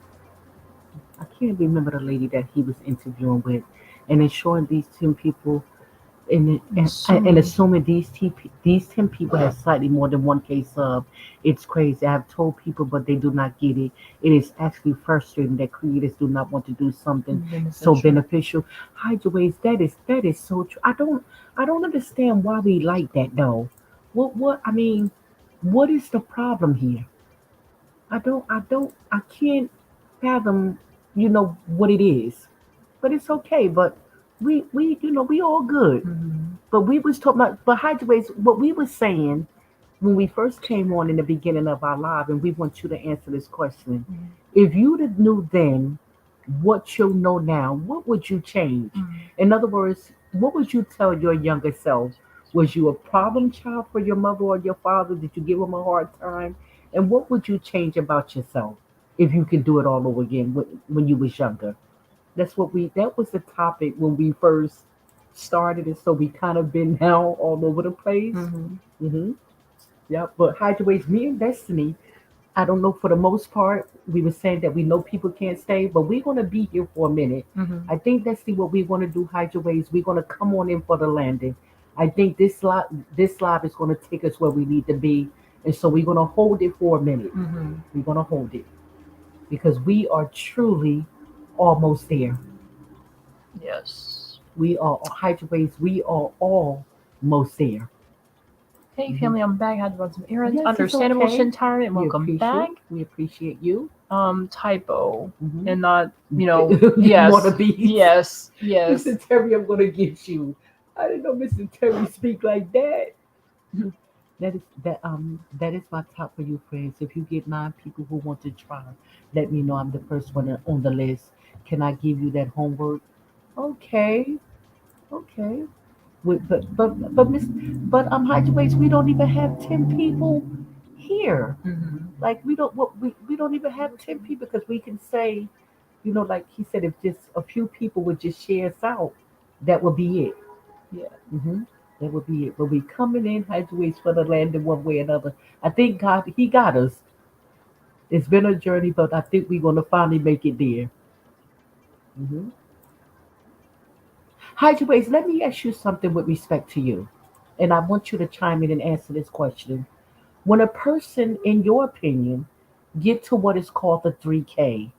B: I can't remember the lady that he was interviewing with. And then showing these 10 people and
A: Assuming.
B: assuming these 10 people have slightly more than 1K sub, it's crazy. I have told people, but they do not get it. It is actually frustrating that creators do not want to do something so
A: Beneficial.
B: beneficial. Hideaways, that is so true. I don't understand why we like that though. What I mean, what is the problem here? I can't fathom, what it is. But it's okay. But we all good.
A: Mm-hmm.
B: But we was talking about, but Hydraways, what we was saying when we first came on in the beginning of our live, and we want you to answer this question.
A: Mm-hmm.
B: If you'd have knew then what you know now, what would you change?
A: Mm-hmm.
B: In other words, what would you tell your younger self? Was you a problem child for your mother or your father? Did you give them a hard time? And what would you change about yourself if you could do it all over again when you was younger? That was the topic when we first started, and so we kind of been now all over the place.
A: Mm-hmm.
B: Hmm. Yeah, but Hydraways, me and Destiny, I don't know, for the most part, we were saying that we know people can't stay, but we're gonna be here for a minute.
A: Mm-hmm.
B: I think that's what we're gonna do, Hydraways. We're gonna come on in for the landing. I think this live is gonna take us where we need to be, and so we're gonna hold it for a minute.
A: Mm-hmm.
B: We're gonna hold it because we are truly almost there.
A: Yes.
B: We are Hydraways. We are almost there.
A: Hey
B: Hmm.
A: family, I'm back. I had to run some errands.
B: Yes, it's
A: Understandable,
B: okay.
A: Shintaro, and
B: We
A: welcome back.
B: appreciate. We appreciate you.
A: Typo.
B: Hmm.
A: And not,
B: You want to
A: yes.
B: be
A: Yes. Yes.
B: Mr. Terry? I'm gonna get you. I didn't know Mr. Terry speak like that. That is my top for you, friends. If you get 9 people who want to try, let me know. I'm the first one on the list. Can I give you that homework? Okay, okay. But Hydraways, we don't even have 10 people here.
A: Mm-hmm.
B: Like we don't even have 10 people because we can say. Like he said, if just a few people would just share us out, that would be it.
A: Yeah.
B: hmm That would be it. But we coming in highways for the land in one way or another. I think God, He got us. It's been a journey, but I think we're gonna finally make it there. hmm Highways, let me ask you something with respect to you, and I want you to chime in and answer this question. When a person, in your opinion, get to what is called the 3K,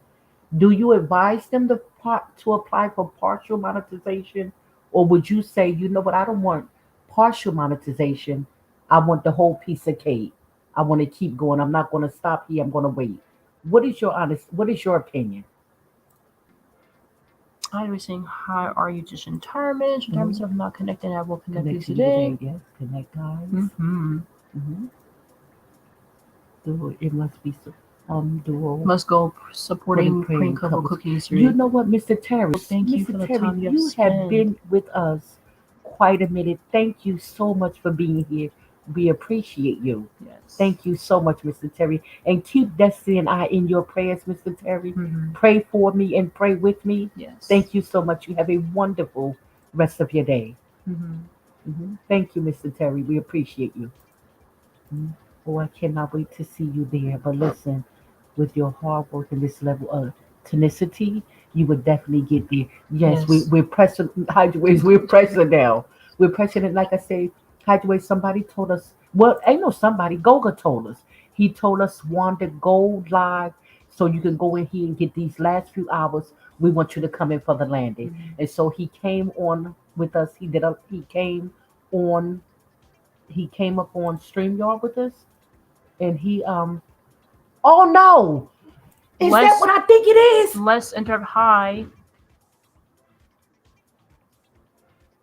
B: do you advise them to apply for partial monetization, or would you say, you know what, I don't want partial monetization. I want the whole piece of cake. I want to keep going. I'm not going to stop here. I'm going to wait. What is your opinion?
A: I was saying, how are you just in retirement? In terms
B: Mhm.
A: of not connecting, I will connect you
B: Connect to you
A: today.
B: today. Yes, connect guys.
A: Mm-hmm.
B: hmm It must be dual.
A: Must go
B: Putting
A: supporting
B: praying
A: Crinkle
B: covers.
A: Cookies.
B: You know what, Mr. Terry?
A: Thank you
B: Mr.
A: for the
B: Terry,
A: time you have
B: you have
A: spent.
B: been with us quite a minute. Thank you so much for being here. We appreciate you.
A: Yes.
B: Thank you so much, Mr. Terry. And keep Destiny and I in your prayers, Mr. Terry.
A: Mm-hmm.
B: Pray for me and pray with me.
A: Yes.
B: Thank you so much. You have a wonderful rest of your day.
A: Mm-hmm.
B: Thank you, Mr. Terry. We appreciate you. Mhm. Oh, I cannot wait to see you there. But listen, with your hard work and this level of tenacity, you would definitely get there. Yes,
A: Yes.
B: we're pressing, Hideaways, we're pressing now. We're pressing it. Like I say, Hideaways, somebody told us, well, ain't no somebody, Goga told us. He told us, Wanda, go live so you can go in here and get these last few hours. We want you to come in for the landing.
A: Mm-hmm.
B: And so he came on with us. On he came up on StreamYard with us, and he oh no, is that
A: Let's
B: what I think it is?
A: let's enter high.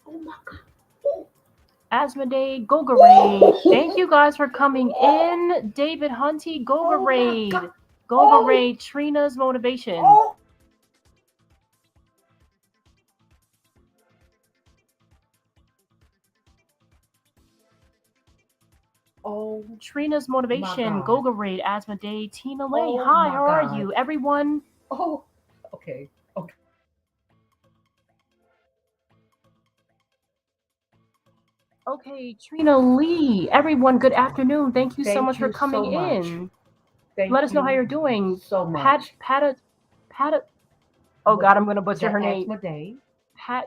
B: Oh my god. Oh,
A: Asmodee Gogarade. Thank you guys for coming in. David Hunty
B: oh my god.
A: Gogarade.
B: Oh,
A: Gogarade Trina's motivation.
B: oh, oh
A: Trina's
B: my
A: motivation.
B: god.
A: Gogarade Asmodee Tina Lay.
B: Oh
A: Hi,
B: my
A: how are
B: god.
A: you? Everyone.
B: Oh, okay. Okay.
A: Okay, Trina Lee. Everyone, good afternoon. Thank you so much
B: Thank
A: for
B: you
A: coming
B: so much.
A: in. Let
B: Thank
A: us know how
B: you
A: you're doing.
B: so
A: Pat
B: much.
A: Pat Pat Oh
B: What
A: god, I'm gonna butcher
B: that
A: her name.
B: Asmodee
A: Pat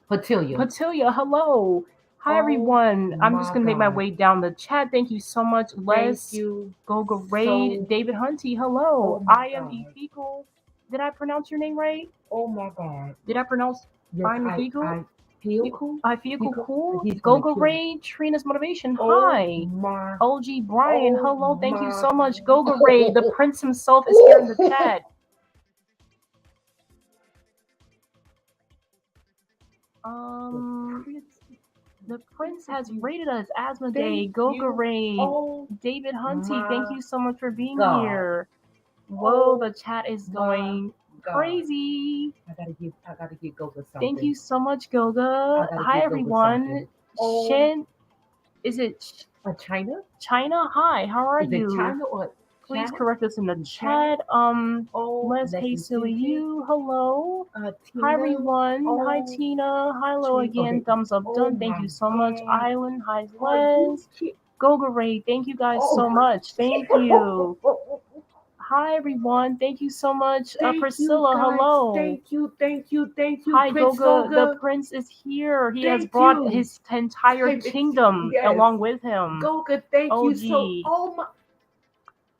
B: Patilia.
A: Patilia, hello. Hi
B: Oh
A: everyone. I'm just
B: my
A: gonna make my
B: god.
A: way down the chat. Thank you so much.
B: Thank
A: Les
B: you
A: Goga Raid,
B: so.
A: David Hunty,
B: Oh
A: hello.
B: my
A: I am
B: god.
A: Efigal. Did I pronounce your name right?
B: Oh my god.
A: Did I pronounce
B: Yes,
A: I'm Efigal?
B: I feel cool.
A: I feel cool.
B: He's gonna
A: Goga
B: kill me.
A: Raid, Trina's motivation.
B: Oh
A: Hi.
B: my,
A: OG Brian,
B: oh
A: hello. Thank you
B: my.
A: so much. Goga Raid, the prince himself is here in the chat.
B: The
A: Um
B: prince,
A: The Prince has rated us.
B: thank
A: Asmodee, Goga
B: you.
A: Raid,
B: Oh
A: David Hunty, thank
B: my
A: you so much for being
B: God.
A: here. Whoa,
B: Oh
A: the chat is
B: my
A: going
B: God.
A: crazy.
B: I gotta give Goga
A: Thank
B: something.
A: you so much,
B: I
A: Goga.
B: gotta
A: Hi,
B: give Goga
A: everyone.
B: something. Oh,
A: Shen, is it
B: China?
A: China? Hi, how are
B: Is it
A: you?
B: China or
A: Please
B: China?
A: correct us in the
B: China?
A: chat.
B: Oh,
A: Les, hey,
B: Leslie
A: silly
B: Susie.
A: you. Hello. Hi,
B: Tina.
A: everyone. Hi,
B: Oh,
A: Tina. Hi, hello
B: Trina. Oh,
A: again. Thumbs up
B: oh
A: done. Thank
B: my
A: you so much.
B: God.
A: Island. Hi,
B: Are you
A: Les.
B: kidding?
A: Goga Ray, thank you guys
B: Oh,
A: so much. Thank you. Hi, everyone. Thank you so much.
B: thank you
A: Priscilla,
B: guys.
A: hello.
B: Thank you,
A: Hi,
B: Prince
A: Goga. The
B: Goga.
A: prince is here. He has
B: Thank
A: brought
B: you.
A: his entire kingdom
B: Yes.
A: along with him.
B: Goga, thank you so.
A: OG.
B: Oh my.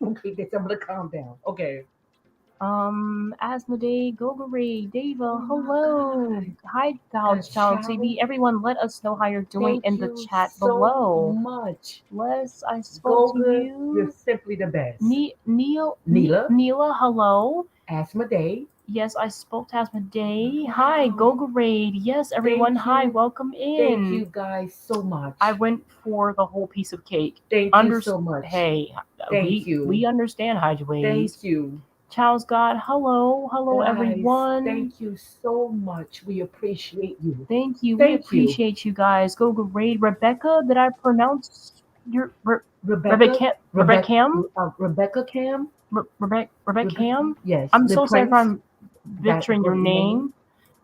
B: Okay, guess I'm gonna calm down. Okay.
A: Asmodee, Goga Ray,
B: Oh
A: Deva,
B: my
A: hello.
B: God.
A: Hi,
B: The
A: Child
B: child.
A: TV. Everyone, let us know how you're doing
B: Thank
A: in the
B: you
A: chat
B: so
A: below.
B: much.
A: Les, I spoke to
B: Goga, you're
A: you.
B: simply the best.
A: Neela, hello.
B: Asmodee.
A: Yes, I spoke to Asmodee. Hi, Goga Raid. Yes, everyone.
B: Thank
A: Hi,
B: you.
A: welcome
B: Thank
A: in.
B: you guys so much.
A: I went for the whole piece of cake.
B: Thank you so much.
A: Hey,
B: Thank you.
A: we understand Hideaways.
B: Thank you.
A: Chow's God, hello,
B: Guys,
A: everyone.
B: thank you so much. We appreciate you.
A: Thank you. We
B: Thank you.
A: appreciate you guys. Goga Raid. Rebecca, did I pronounce your
B: Rebecca
A: Rebecca Cam?
B: Rebecca Cam.
A: Rebecca Cam?
B: Yes,
A: I'm
B: the
A: so sorry if
B: prince.
A: I'm butchering your name.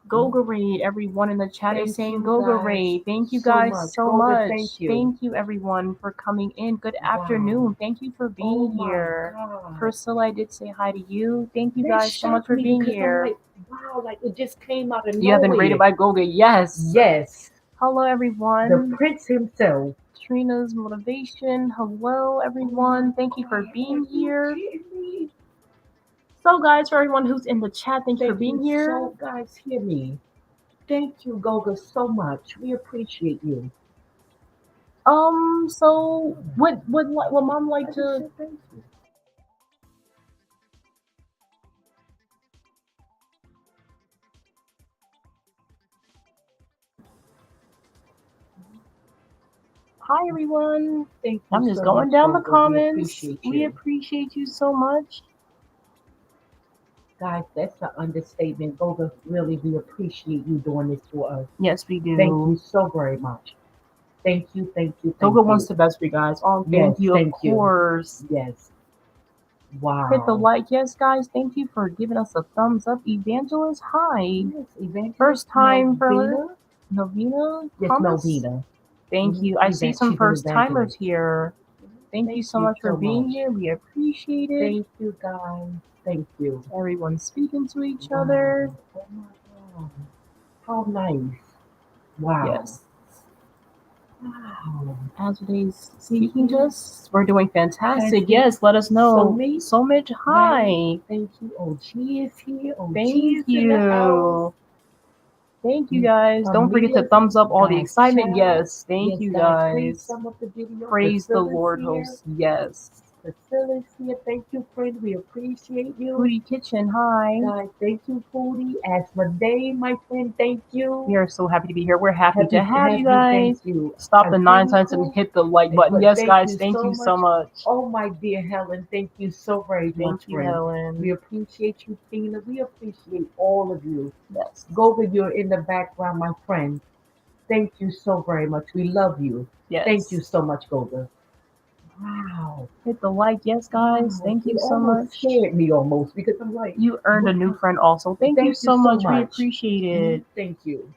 A: Goga Raid, everyone in the chat is saying Goga Raid. Thank you guys so much. Thank you everyone for coming in. Good afternoon. Thank you for being here. Priscilla, I did say hi to you. Thank you guys so much for being here.
B: Wow, like it just came out of nowhere.
A: You have been rated by Goga. Yes.
B: Yes.
A: Hello everyone.
B: The Prince himself.
A: Trina's motivation. Hello everyone. Thank you for being here. So guys, for everyone who's in the chat, thank you for being here.
B: So guys, hear me. Thank you, Goga, so much. We appreciate you.
A: So would mom like to?
B: Thank you.
A: Hi everyone.
B: Thank you.
A: I'm just going down the comments. We appreciate you so much.
B: Guys, that's an understatement. Goga, really, we appreciate you doing this for us.
A: Yes, we do.
B: Thank you so very much. Thank you.
A: Goga wants the best for you guys. Oh, thank you, of course.
B: Yes. Wow.
A: Hit the like. Yes, guys, thank you for giving us a thumbs up. Evangelist, hi.
B: Yes, Evangelist.
A: First time for her. Novena?
B: Yes, Novena.
A: Thank you. I see some first timers here. Thank you so much for being here. We appreciate it.
B: Thank you, guys. Thank you.
A: Everyone's speaking to each other.
B: Oh my God. How nice. Wow.
A: Yes. Wow. As today's speaking to us, we're doing fantastic. Yes, let us know. So much. Hi.
B: Thank you. OG is here.
A: Thank you. Thank you guys. Don't forget to thumbs up all the excitement. Yes. Thank you guys. Praise the Lord host. Yes.
B: Priscilla's here. Thank you, friend. We appreciate you.
A: Foodie Kitchen, hi.
B: Guys, thank you, Foodie. Asmodee, my friend, thank you.
A: We are so happy to be here. We're happy to have you guys.
B: Thank you.
A: Stop the 9 cents and hit the like button. Yes, guys, thank you so much.
B: Oh, my dear Helen, thank you so very much.
A: Thank you, Helen.
B: We appreciate you, Tina. We appreciate all of you.
A: Yes.
B: Goga, you're in the background, my friend. Thank you so very much. We love you.
A: Yes.
B: Thank you so much, Goga. Wow.
A: Hit the like, yes, guys. Thank you so much.
B: Scared me almost because I'm like,
A: you earned a new friend also. Thank you so much. We appreciate it.
B: Thank you.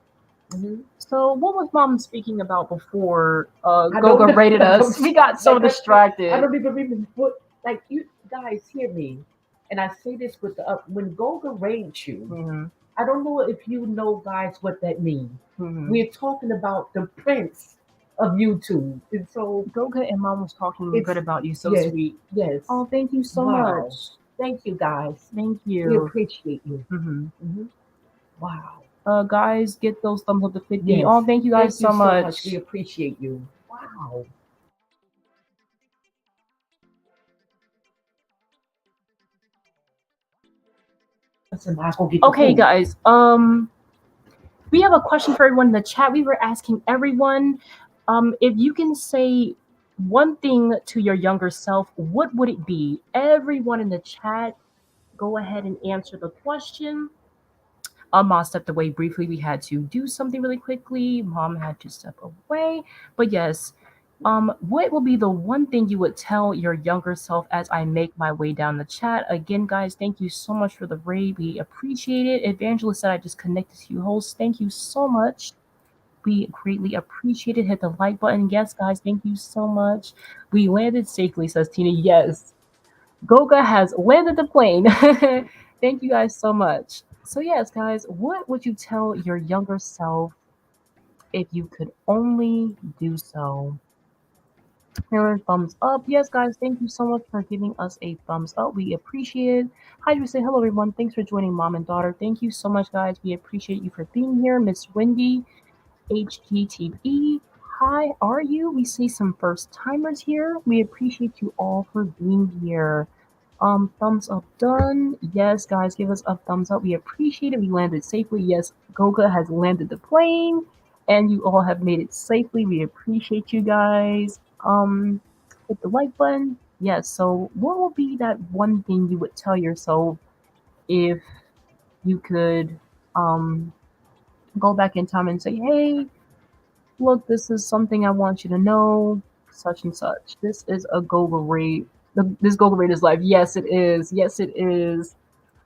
A: So, what was Mom speaking about before Goga rated us? We got so distracted.
B: I don't even remember what. Like, you guys hear me, and I say this with the when Goga rates you. I don't know if you know, guys, what that means. We're talking about the Prince of YouTube. And so
A: Goga and Mom was talking good about you. So sweet.
B: Yes.
A: Oh, thank you so much.
B: Thank you, guys.
A: Thank you.
B: We appreciate you. Wow.
A: Guys, get those thumbs up to 50. Yes. Oh, thank you guys so much.
B: We appreciate you. Wow.
A: Okay, guys. We have a question for everyone in the chat. We were asking everyone, if you can say one thing to your younger self, what would it be? Everyone in the chat, go ahead and answer the question. Mom stepped away briefly. We had to do something really quickly. Mom had to step away. But yes, what will be the one thing you would tell your younger self as I make my way down the chat? Again, guys, thank you so much for the raid. We appreciate it. Evangelist said I just connected to you hosts. Thank you so much. We greatly appreciate it. Hit the like button. Yes, guys, thank you so much. We landed safely, says Tina. Yes. Goga has landed the plane. Thank you guys so much. So yes, guys, what would you tell your younger self if you could only do so? Here, thumbs up. Yes, guys, thank you so much for giving us a thumbs up. We appreciate it. Hi, you say hello, everyone. Thanks for joining Mom and Daughter. Thank you so much, guys. We appreciate you for being here. Miss Wendy, HGTV. Hi, are you? We see some first timers here. We appreciate you all for being here. Thumbs up done. Yes, guys, give us a thumbs up. We appreciate it. We landed safely. Yes, Goga has landed the plane, and you all have made it safely. We appreciate you guys. Hit the like button. Yes. So, what will be that one thing you would tell yourself if you could go back in time and say, "Hey, look, this is something I want you to know, such and such. This is a Goga rate. This Goga rate is live. Yes, it is. Yes, it is.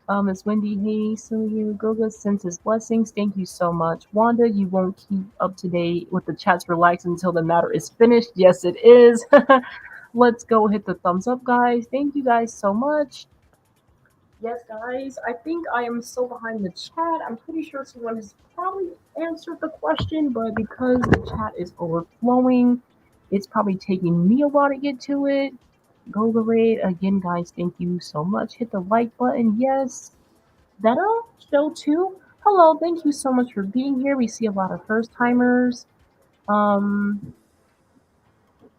A: It's Wendy. Hey, so you Goga sends his blessings. Thank you so much. Wanda, you won't keep up to date with the chats relax until the matter is finished. Yes, it is. Let's go hit the thumbs up, guys. Thank you guys so much. Yes, guys, I think I am so behind the chat. I'm pretty sure someone has probably answered the question, but because the chat is overflowing, it's probably taking me a while to get to it. Go the raid again, guys. Thank you so much. Hit the like button. Yes, Veta show too. Hello, thank you so much for being here. We see a lot of first timers. Um,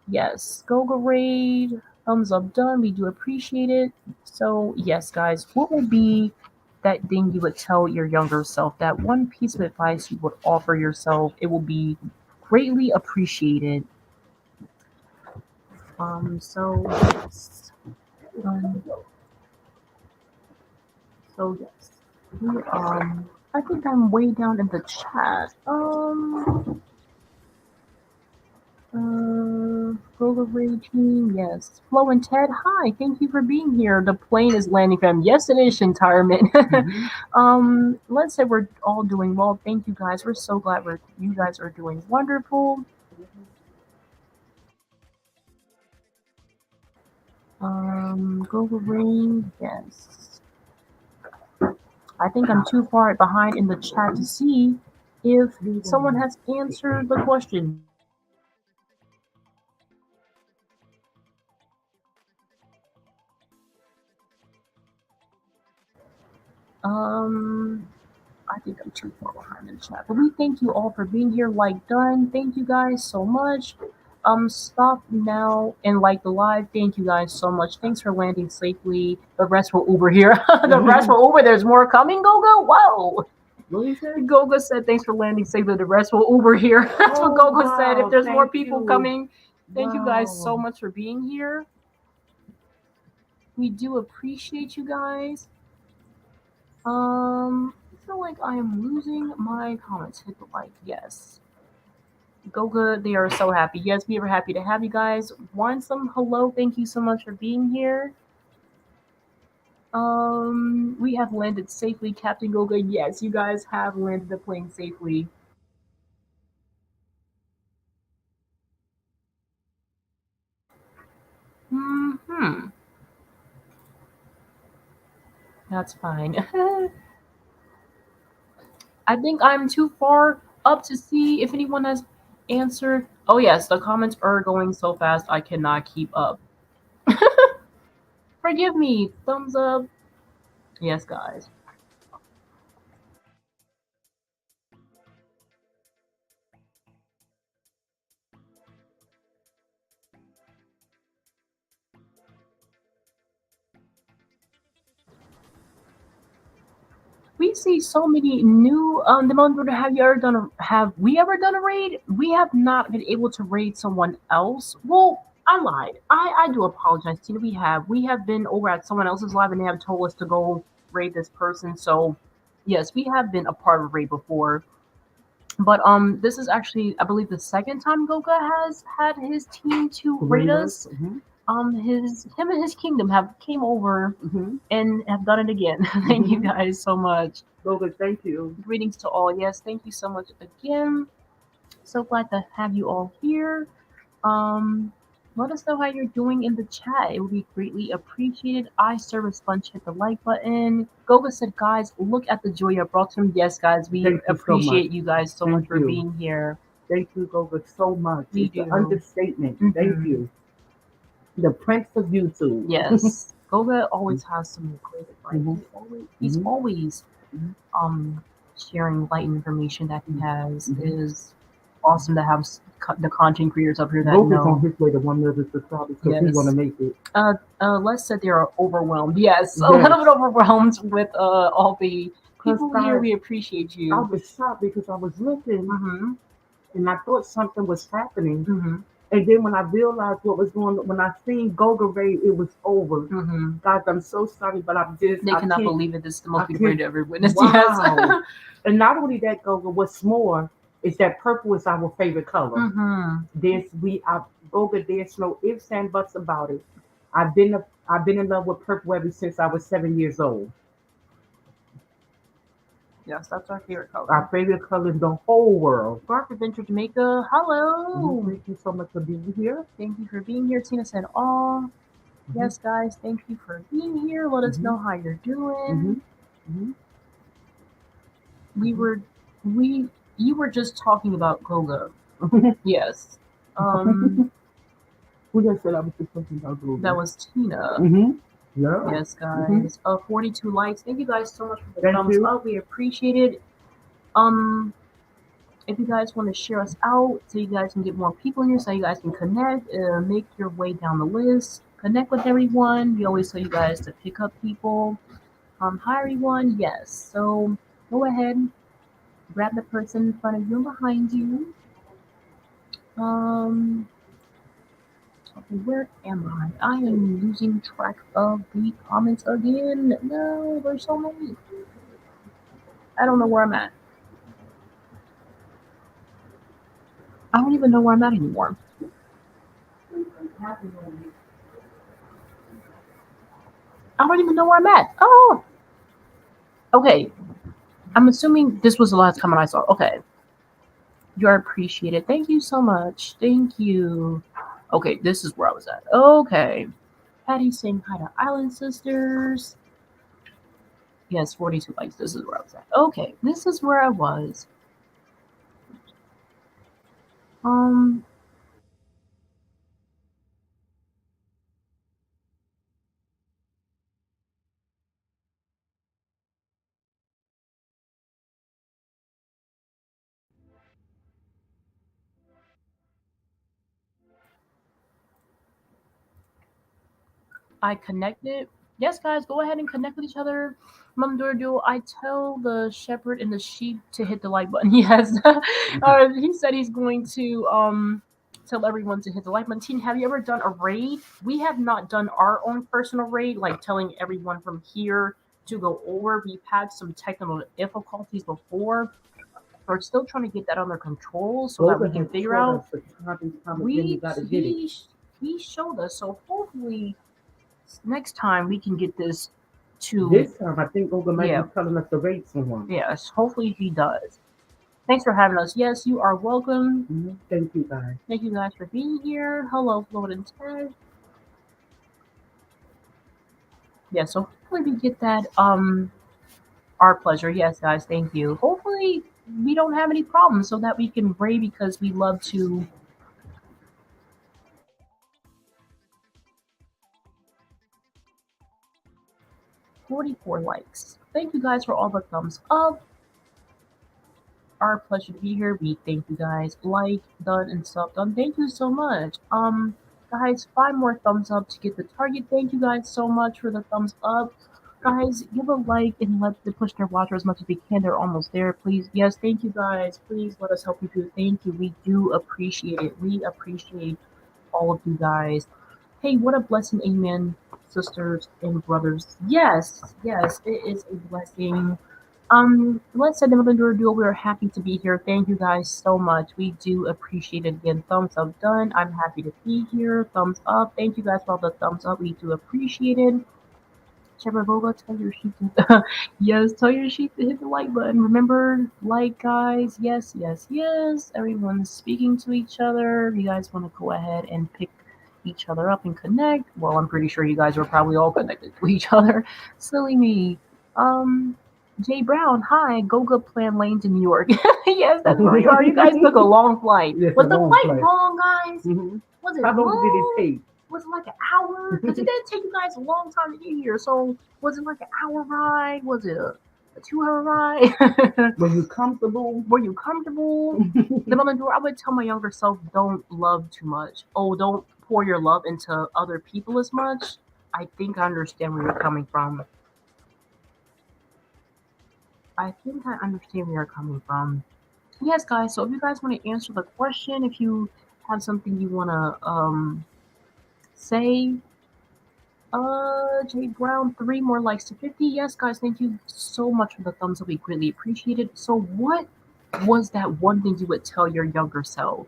A: yes, Goga raid. Thumbs up done. We do appreciate it. So yes, guys, what would be that thing you would tell your younger self? That one piece of advice you would offer yourself? It will be greatly appreciated. So yes. Um, so yes. I think I'm way down in the chat. Roller Raging, yes. Flo and Ted, hi, thank you for being here. The plane is landing, fam. Yes, it is, Shintarman. Let's say we're all doing well. Thank you guys. We're so glad you guys are doing wonderful. Global Rain, yes. I think I'm too far behind in the chat to see if someone has answered the question. Um, I think I'm too far behind in the chat. But we thank you all for being here. Like done. Thank you guys so much. Stop now and like the live. Thank you guys so much. Thanks for landing safely. The rest will Uber here. The rest will Uber. There's more coming, Gogo. Whoa.
B: What he said?
A: Gogo said, thanks for landing safely. The rest will Uber here. That's what Gogo said. If there's more people coming, thank you guys so much for being here. We do appreciate you guys. I feel like I am losing my comments. Hit the like, yes. Goga, they are so happy. Yes, we are happy to have you guys. Want some hello? Thank you so much for being here. We have landed safely, Captain Goga. Yes, you guys have landed the plane safely. Hmm. That's fine. I think I'm too far up to see if anyone has answered. Oh yes, the comments are going so fast I cannot keep up. Forgive me. Thumbs up. Yes, guys. We see so many new demand. Have we ever done a raid? We have not been able to raid someone else. Well, I lied. I do apologize, Tina. We have been over at someone else's live and they have told us to go raid this person. So yes, we have been a part of a raid before. But this is actually, I believe, the second time Goga has had his team to raid us. Him and his kingdom have came over and have done it again. Thank you guys so much.
B: Goga, thank you.
A: Greetings to all. Yes, thank you so much again. So glad to have you all here. Um, Let us know how you're doing in the chat. It would be greatly appreciated. I service Sponge hit the like button. Goga said, guys, look at the joy you brought to him. Yes, guys, we appreciate you guys so much for being here.
B: Thank you, Goga, so much.
A: We
B: it's
A: do.
B: An understatement. Thank you. The Prince of YouTube.
A: Yes. Goga always has some great advice. He's always sharing light information that he has. It is awesome to have the content creators up here that
B: Goga's
A: know.
B: On his way to 1 million subscribers because we want to make it.
A: Les said they are overwhelmed. Yes, a little bit overwhelmed with all the people here. We appreciate you.
B: I was shocked because I was looking and I thought something was happening. And then when I realized what was going on, when I seen Goga raid, it was over. Guys, I'm so sorry, but
A: They cannot believe it. This is the most people raid ever witnessed.
B: Wow.
A: Yes.
B: And not only that, Goga, what's more is that purple is our favorite color. Goga, there's no ifs and buts about it. I've been in love with purple ever since I was 7 years old.
A: Yes, that's our favorite color.
B: Our favorite color in the whole world.
A: Garth Adventure Jamaica, hello.
B: Thank you so much for being here.
A: Thank you for being here. Tina said, "Oh, yes, guys, thank you for being here. Let us know how you're doing." You were just talking about Goga. Yes.
B: Who just said I was just talking about Goga?
A: That was Tina.
B: Yeah.
A: Yes, guys. 42 likes. Thank you guys so much for the thumbs
B: you.
A: up. We appreciate it. If you guys want to share us out so you guys can get more people in here, so you guys can connect, make your way down the list, connect with everyone. We always tell you guys to pick up people. Hi everyone. Yes. So go ahead, grab the person in front of you and behind you. Okay, where am I? I am losing track of the comments again. No, there's so many. I don't know where I'm at. I don't even know where I'm at anymore. I don't even know where I'm at. Oh, okay. I'm assuming this was the last comment I saw. Okay. You're appreciated. Thank you so much. Thank you. Okay, this is where I was at. Okay. Patty saying hi to Island Sisters. Yes, 42 likes. This is where I was at. Okay, this is where I was. I connected. Yes, guys, go ahead and connect with each other. Mom Dordo, I tell the shepherd and the sheep to hit the like button. Yes. He said he's going to tell everyone to hit the like button. Teen, have you ever done a raid? We have not done our own personal raid, like telling everyone from here to go over. We've had some technical difficulties before. We're still trying to get that under control so that we can figure out. He showed us, so hopefully next time we can get this to.
B: This time, I think Goga might be telling us to rate someone.
A: Yes, hopefully he does. Thanks for having us. Yes, you are welcome.
B: Thank you, guys.
A: Thank you guys for being here. Hello, Floyd and Ted. Yeah, so hopefully we get that. Our pleasure. Yes, guys, thank you. Hopefully we don't have any problems so that we can raid because we love to. 44 likes. Thank you guys for all the thumbs up. Our pleasure to be here. We thank you guys. Like, done, and sub done. Thank you so much. Guys, 5 more thumbs up to get the target. Thank you guys so much for the thumbs up. Guys, give a like and let them push their watcher as much as we can. They're almost there. Please, yes, thank you guys. Please let us help you too. Thank you. We do appreciate it. We appreciate all of you guys. Hey, what a blessing, amen, sisters and brothers. Yes, yes, it is a blessing. Let's say the Mother Duo, we are happy to be here. Thank you guys so much. We do appreciate it. Again, thumbs up done. I'm happy to be here. Thumbs up. Thank you guys for all the thumbs up. We do appreciate it. Shepherd Boga, tell your sheep to yes, tell your sheep to hit the like button. Remember, like guys. Yes, yes, yes. Everyone's speaking to each other. You guys want to go ahead and pick each other up and connect. Well, I'm pretty sure you guys are probably all connected to each other. Silly me. Jay Brown, hi, Goga Plan Lane to New York. Yes, that's where you are. You guys took a long flight.
B: Yes,
A: was the flight long, guys? Was it
B: How long
A: long?
B: did it take?
A: Was it like an hour? Because it did take you guys a long time to get here. So was it like an hour ride? Was it a 2-hour ride?
B: Were you comfortable?
A: Were you comfortable? The moment I would tell my younger self, don't love too much. Oh, don't pour your love into other people as much. I think I understand where you're coming from. I think I understand where you're coming from. Yes, guys. So if you guys want to answer the question, if you have something you want to say, Jay Brown, 3 more likes to 50. Yes, guys. Thank you so much for the thumbs up. We greatly appreciate it. So what was that one thing you would tell your younger self?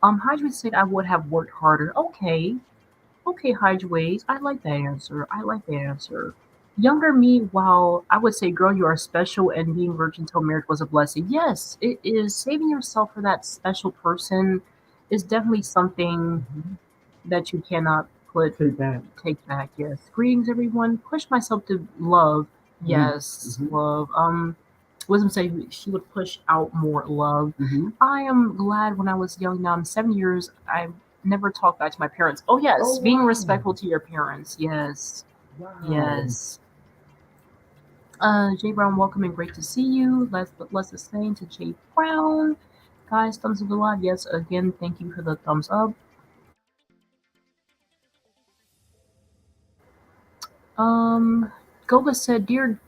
A: Hydrate said I would have worked harder. Okay. Okay, Hydrate. I like that answer. I like that answer. Younger me, while I would say, girl, you are special and being virgin till marriage was a blessing. Yes, it is. Saving yourself for that special person is definitely something
B: Mm-hmm.
A: that you cannot put
B: Say that.
A: take back. Yes. Greetings, everyone. Push myself to love.
B: Mm-hmm.
A: Yes,
B: Mm-hmm.
A: love. Wisdom say she would push out more love.
B: Mm-hmm.
A: I am glad when I was young. Now I'm 7 years. I never talked back to my parents. Oh
B: Oh
A: yes, being
B: wow.
A: respectful to your parents. Yes,
B: Wow.
A: yes. Jay Brown, welcome and great to see you. Let's the same to Jay Brown. Guys, thumbs up a lot. Yes, again, thank you for the thumbs up. Um, Goga said, "Dear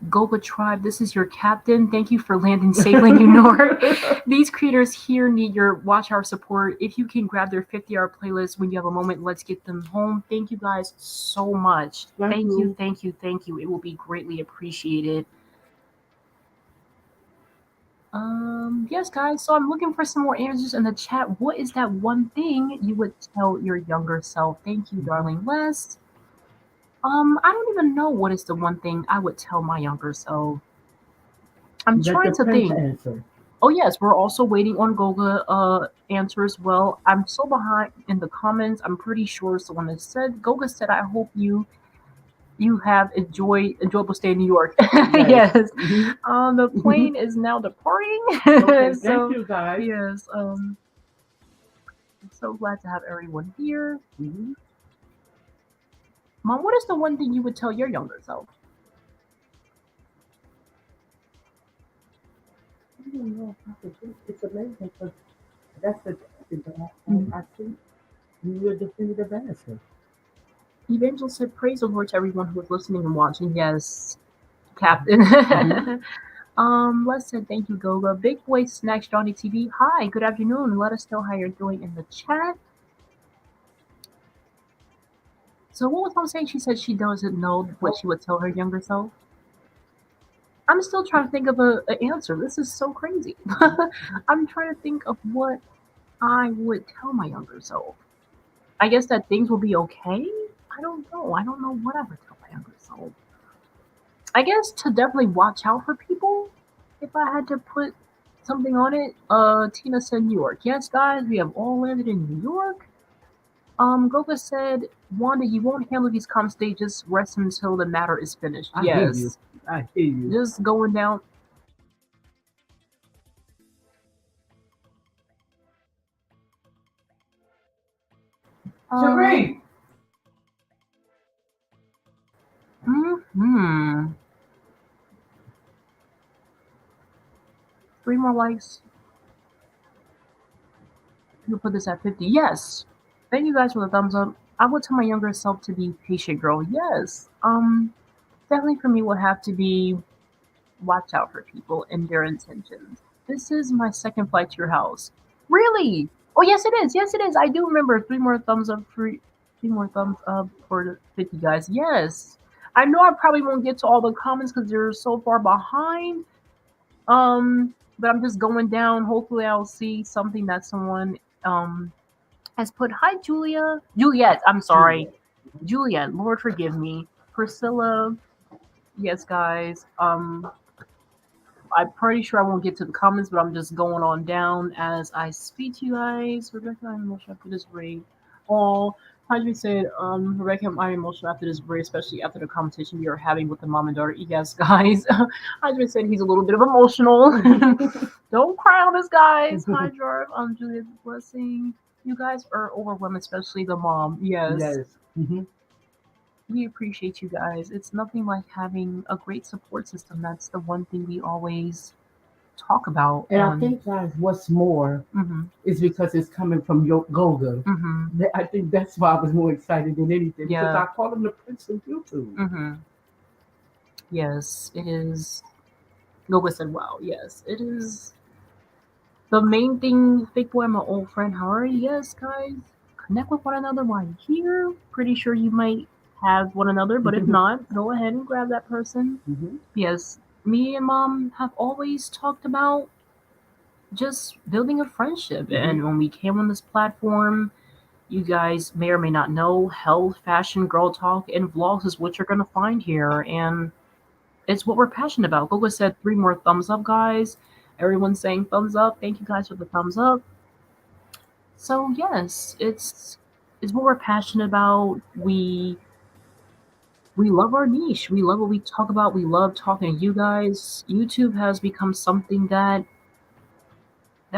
A: Goga tribe, this is your captain. Thank you for landing safely in New York. These creators here need your watch hour support. If you can grab their 50-hour playlist when you have a moment, let's get them home. Thank you guys so much.
B: Thank
A: Thank you,
B: you.
A: thank you, thank you. It will be greatly appreciated." Yes, guys. So I'm looking for some more answers in the chat. What is that one thing you would tell your younger self? Thank you,
B: Mm-hmm.
A: darling Les. I don't even know what is the one thing I would tell my younger self. I'm
B: Let
A: trying
B: the
A: to
B: prince
A: think.
B: answer.
A: Oh yes, we're also waiting on Goga answer as well. I'm so behind in the comments. I'm pretty sure someone has said Goga said I hope you have enjoyable stay in New York.
B: Yes.
A: Yes.
B: Mm-hmm.
A: The plane is now departing.
B: Okay. Thank
A: So
B: you, guys.
A: yes, I'm so glad to have everyone here.
B: Mm-hmm.
A: Mom, what is the one thing you would tell your younger self?
B: I don't know if I could do. It's amazing because that's the that
A: Mhm.
B: I think you're the definitive answer.
A: Evangelist said, "Praise the Lord to everyone who is listening and watching." Yes, Captain.
B: Mm-hmm.
A: Les said, "Thank you, Goga." Big Boy Snacks Johnny TV. Hi, good afternoon. Let us know how you're doing in the chat. So, what was Mom saying? She said she doesn't know what
B: Oh,
A: she would tell her younger self. I'm still trying to think of a answer. This is so crazy. I'm trying to think of what I would tell my younger self. I guess that things will be okay. I don't know. I don't know what I would tell my younger self. I guess to definitely watch out for people. If I had to put something on it, Tina said New York. Yes, guys, we have all landed in New York. Goga said, Wanda, you won't handle these comp stages. Rest until the matter is finished.
B: I hear you.
A: Yes,
B: I hear you.
A: just going down.
B: Cherie.
A: Um, hmm. Three more likes. You put this at 50. Yes. Thank you guys for the thumbs up. I would tell my younger self to be patient, girl. Yes. Definitely for me would have to be watch out for people and their intentions. This is my second flight to your house. Really? Oh yes, it is. Yes, it is. I do remember. Three more thumbs up for the 50 guys. Yes. I know I probably won't get to all the comments because they're so far behind. But I'm just going down. Hopefully, I'll see something that someone has put. Hi, Julia. Juliet. I'm sorry,
B: Juliet.
A: Juliet. Lord forgive me. Priscilla. Yes, guys. I'm pretty sure I won't get to the comments, but I'm just going on down as I speak to you guys. Rebecca, I'm emotional after this break. Oh, Hadri said, Rebecca, I'm emotional after this break, especially after the conversation we are having with the mom and daughter. Yes, guys. Hadri said he's a little bit of emotional. Don't cry on us, guys. Hydra, Julia's blessing. You guys are overwhelmed, especially the mom. Yes.
B: Yes. Mm-hmm.
A: We appreciate you guys. It's nothing like having a great support system. That's the one thing we always talk about.
B: And I think, guys, what's more
A: Mhm,
B: is because it's coming from Goga.
A: mhm,
B: I think that's why I was more excited than anything because
A: yeah,
B: I call him the Prince of YouTube.
A: mhm, yes, it is. Goga said, "Wow, yes, it is." The main thing, Big Boy, my old friend, how are you? Yes, guys, connect with one another while you're here. Pretty sure you might have one another, but if not, go ahead and grab that person.
B: Mm-hmm.
A: Yes, me and mom have always talked about just building a friendship,
B: Mm-hmm.
A: and when we came on this platform, You guys may or may not know, health, fashion, girl talk, and vlogs is what you're gonna find here, and it's what we're passionate about. Gogo said 3 more thumbs up, guys. Everyone's saying thumbs up. Thank you guys for the thumbs up. So yes, it's what we're passionate about. We love our niche. We love what we talk about. We love talking to you guys. YouTube has become something that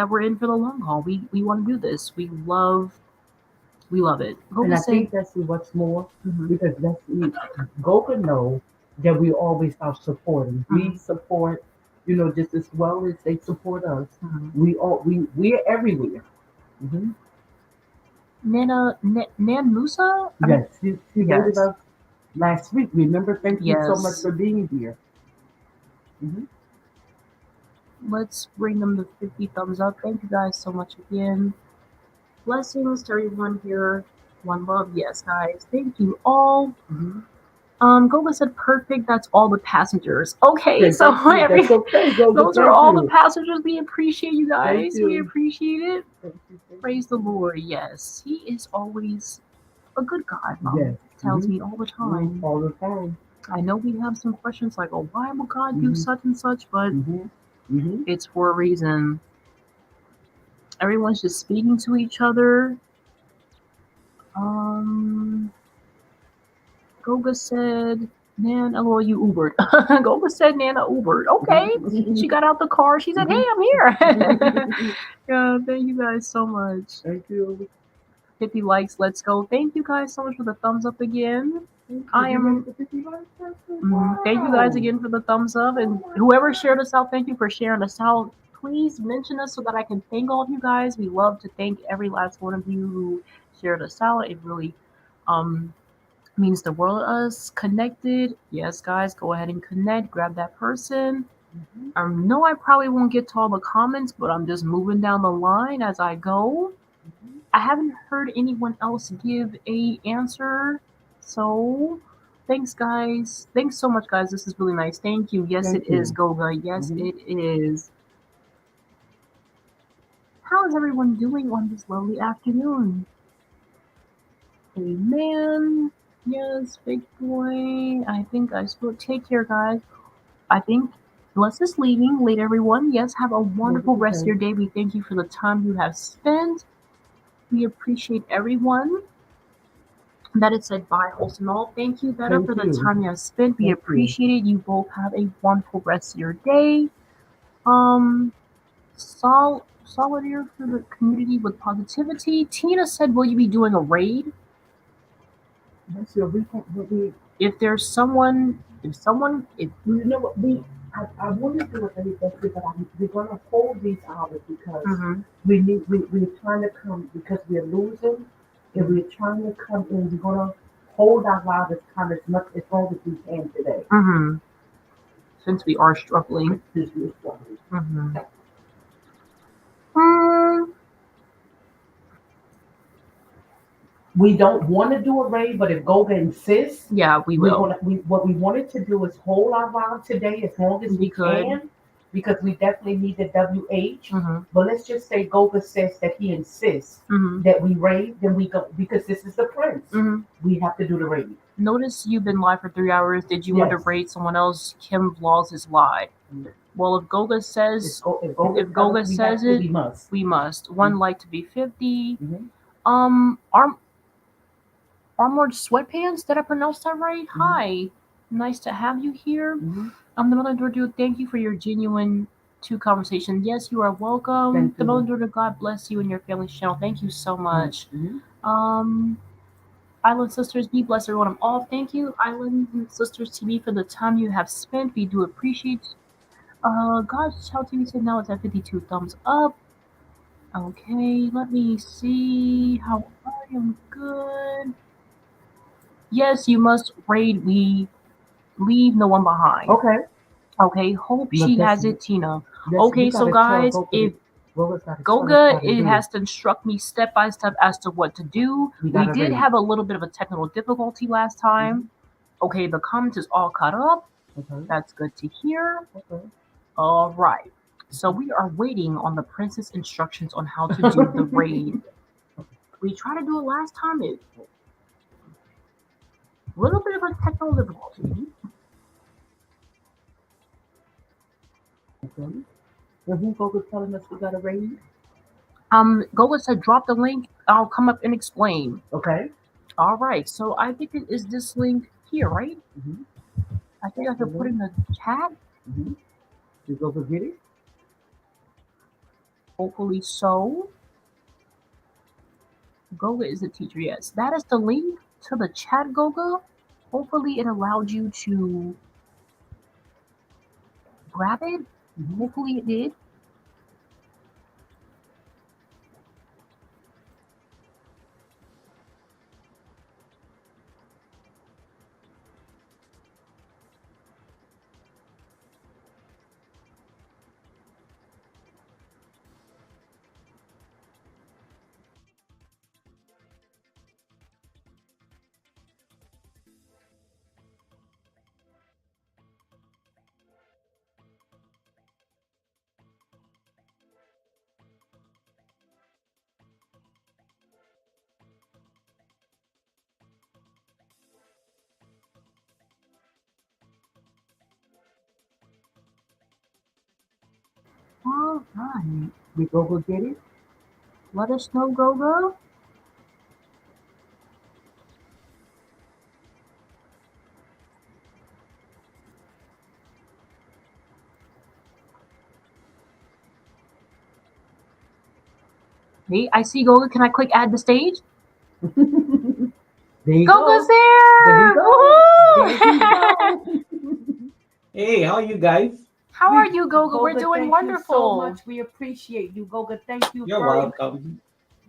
A: we're in for the long haul. We want to do this. We love it.
B: And
A: Gogo
B: I
A: said,
B: think that's what's more
A: mhm,
B: because that's Goka know that we always are supporting. We
A: mhm,
B: support, just as well as they support us.
A: mhm.
B: We're everywhere. Hmm.
A: Nan Musa. I mean,
B: Yes, she voted
A: yes,
B: us last week. Remember, thank you so much
A: yes.
B: for being here. Hmm.
A: Let's bring them the 50 thumbs up. Thank you guys so much again. Blessings to everyone here. One love. Yes, guys. Thank you all.
B: Hmm.
A: Goga said perfect. That's all the passengers. Okay,
B: Okay,
A: so
B: thank you. That's okay, Goga.
A: those are
B: Thank
A: all the
B: you.
A: passengers. We appreciate you
B: Thank
A: guys. We
B: you.
A: appreciate it.
B: Thank you. Thank you.
A: Praise the
B: Thank you.
A: Lord. Yes, He is always a good God.
B: Yes.
A: Mom tells
B: Hmm.
A: me all the time.
B: All the time.
A: I know we have some questions like, "Oh, why would God do
B: Hmm.
A: such and such?" But
B: Hmm. Hmm.
A: it's for a reason. Everyone's just speaking to each other. Um, Goga said, Nana, well, you Ubered. Goga said Nana Ubered. Okay. She got out the car. She said, hey, I'm here. Yeah, thank you guys so much.
B: Thank you.
A: 50 likes. Let's go. Thank you guys so much for the thumbs up again.
B: Thank you.
A: I
B: You ready
A: am.
B: for 50 likes?
A: Thank you guys
B: Wow.
A: again for the thumbs up. And whoever shared us out, thank you for sharing us out. Please mention us so that I can thank all of you guys. We love to thank every last one of you who shared us out. It really um, means the world to us. Connected. Yes, guys, go ahead and connect. Grab that person.
B: Mhm.
A: I know I probably won't get to all the comments, but I'm just moving down the line as I go.
B: Mhm.
A: I haven't heard anyone else give a answer, so thanks, guys. Thanks so much, guys. This is really nice. Thank you. Yes, it
B: Thank
A: is,
B: you.
A: Goga. Yes,
B: Mhm.
A: it is. How is everyone doing on this lovely afternoon? Amen. Yes, big boy. I think I still take care, guys. I think Les is leaving. Late, everyone. Yes, have a
B: Well,
A: wonderful rest of
B: okay.
A: your day. We thank you for the time you have spent. We appreciate everyone that it said bye, wholesome all. Thank you, Betta,
B: Thank
A: for the
B: you.
A: time you have spent. We
B: Thank you.
A: appreciate it. You both have a wonderful rest of your day. Um, Solidarity for the community with positivity. Tina said, "Will you be doing a raid?
B: That's your weekend.
A: If there's someone, if
B: You know what? I want to do it very quickly, but we're going to hold these hours because
A: mm-hmm,
B: we're trying to come because we're losing and we're trying to come in. We're going to hold our lives as kind as much as long as we can today.
A: mm-hmm, since we are struggling,
B: This is struggling.
A: mm-hmm. Mm,
B: We don't want to do a raid, but if Goga insists,
A: yeah, we
B: we're
A: will.
B: gonna. What we wanted to do is hold our vibe today as long as
A: We
B: we
A: could.
B: can, because we definitely need the WH.
A: Mm-hmm,
B: But let's just say Goga says that he insists
A: mm-hmm,
B: that we raid, then we go because this is the prince.
A: mm-hmm.
B: We have to do the raid.
A: Notice you've been live for 3 hours. Did you want to
B: Yes.
A: rate someone else? Kim Vlogs is live. Well, if Goga
B: If,
A: says
B: Goga
A: if
B: tells us
A: Goga
B: we have
A: says
B: to,
A: it,
B: we must.
A: we must. One like to be 50.
B: Mm-hmm.
A: Um, Armored Sweatpants. Did I pronounce that right?
B: Mm-hmm.
A: Hi, nice to have you here.
B: Mm-hmm.
A: The Mother Dordu. Thank you for your genuine two conversation. Yes, you are welcome.
B: Thank
A: The Mother
B: you.
A: Dordu. God bless you and your family's channel. Thank you so much.
B: Mm-hmm.
A: Um. Island Sisters, be blessed everyone. I'm off. Thank you, Island Sisters TV, for the time you have spent. We do appreciate. God's Child TV said now it's at 52 thumbs up. Okay, let me see how I am good. Yes, you must raid. We leave no one behind.
B: Okay.
A: Okay, hope
B: Look,
A: she has it, Tina.
B: we
A: Okay, so
B: gotta tell
A: guys,
B: Goga.
A: if
B: Goga's gotta tell us
A: Goga
B: how to
A: it
B: do it.
A: has to instruct me step by step as to what to do.
B: We
A: We
B: gotta
A: did
B: raid.
A: have a little bit of a technical difficulty last time.
B: Mm-hmm.
A: Okay, the comments is all caught up.
B: Okay.
A: That's good to hear.
B: Okay.
A: All right. So we are waiting on the princess instructions on how to do the raid. We tried to do it last time. It a little bit of a technical difficulty.
B: Okay. And who Goga's telling us we got to raid?
A: Goga said drop the link. I'll come up and explain.
B: Okay.
A: All right. So I think it is this link here, right?
B: Mm-hmm.
A: I think I could put in the chat.
B: Mm-hmm. Did Goga get it?
A: Hopefully so. Goga is the teacher. Yes, that is the link to the chat, Goga. Hopefully it allowed you to grab it.
B: Mm-hmm.
A: Hopefully it did. All right.
B: Did Goga get it?
A: Let us know, Goga. Hey, I see Goga. Can I click add to stage?
B: There you
A: Goga's
B: go.
A: there!
B: There you
A: Woohoo!
B: go.
C: Hey, how are you guys?
A: How are you, Goga? We're
B: Goga,
A: doing
B: thank
A: wonderful.
B: You so much. We appreciate you, Goga. Thank you.
C: You're
B: very
C: welcome.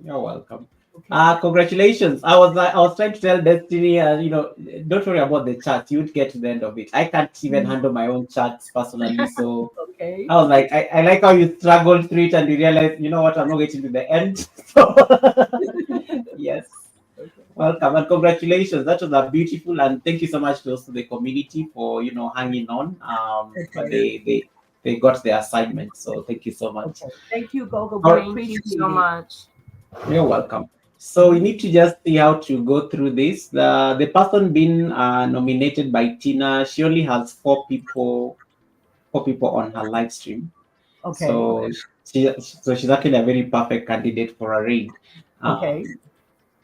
C: You're welcome.
B: Okay.
C: Congratulations. I was trying to tell Destiny, don't worry about the chat. You'd get to the end of it. I can't even handle my own chats personally, so
B: Okay.
C: I was like, I like how you struggled through it and you realized, you know what, I'm not getting to the end. So yes. Welcome and congratulations. That was a beautiful, and thank you so much to also the community for hanging on. But they got the assignment, so thank you so much.
B: Okay. Thank you, Goga. We
C: Alright.
A: Thank
B: appreciate
A: you so
B: it.
A: much.
C: You're welcome. So we need to just see how to go through this. The person being nominated by Tina, she only has four people on her live stream.
B: Okay.
C: So she's actually a very perfect candidate for a raid.
B: Okay.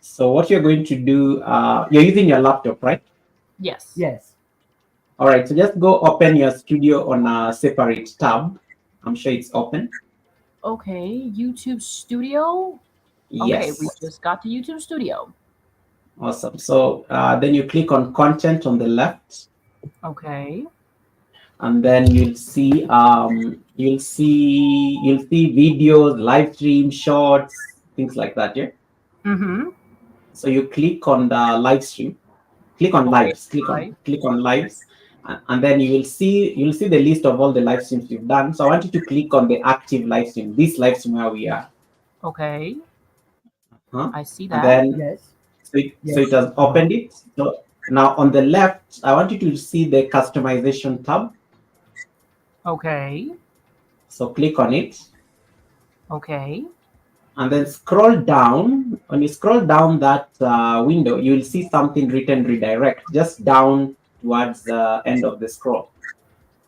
C: So what you're going to do, you're using your laptop, right?
A: Yes.
B: Yes.
C: All right. So just go open your studio on a separate tab. I'm sure it's open.
A: Okay. YouTube Studio.
C: Yes.
A: Okay, we just got to YouTube Studio.
C: Awesome. So then you click on content on the left.
A: Okay.
C: And then you'll see videos, live stream, shorts, things like that. Yeah.
A: Mm-hmm.
C: So you click on the live stream. Click on
A: Okay.
C: lives. Click on lives, and then you'll see the list of all the live streams you've done. So I want you to click on the active live stream. This live stream where we are.
A: Okay. I see
C: And
A: that.
C: then
B: Yes.
C: so it has opened it. So now on the left, I want you to see the customization tab.
A: Okay.
C: So click on it.
A: Okay.
C: And then scroll down. When you scroll down that window, you will see something written redirect, just down towards the end of the scroll.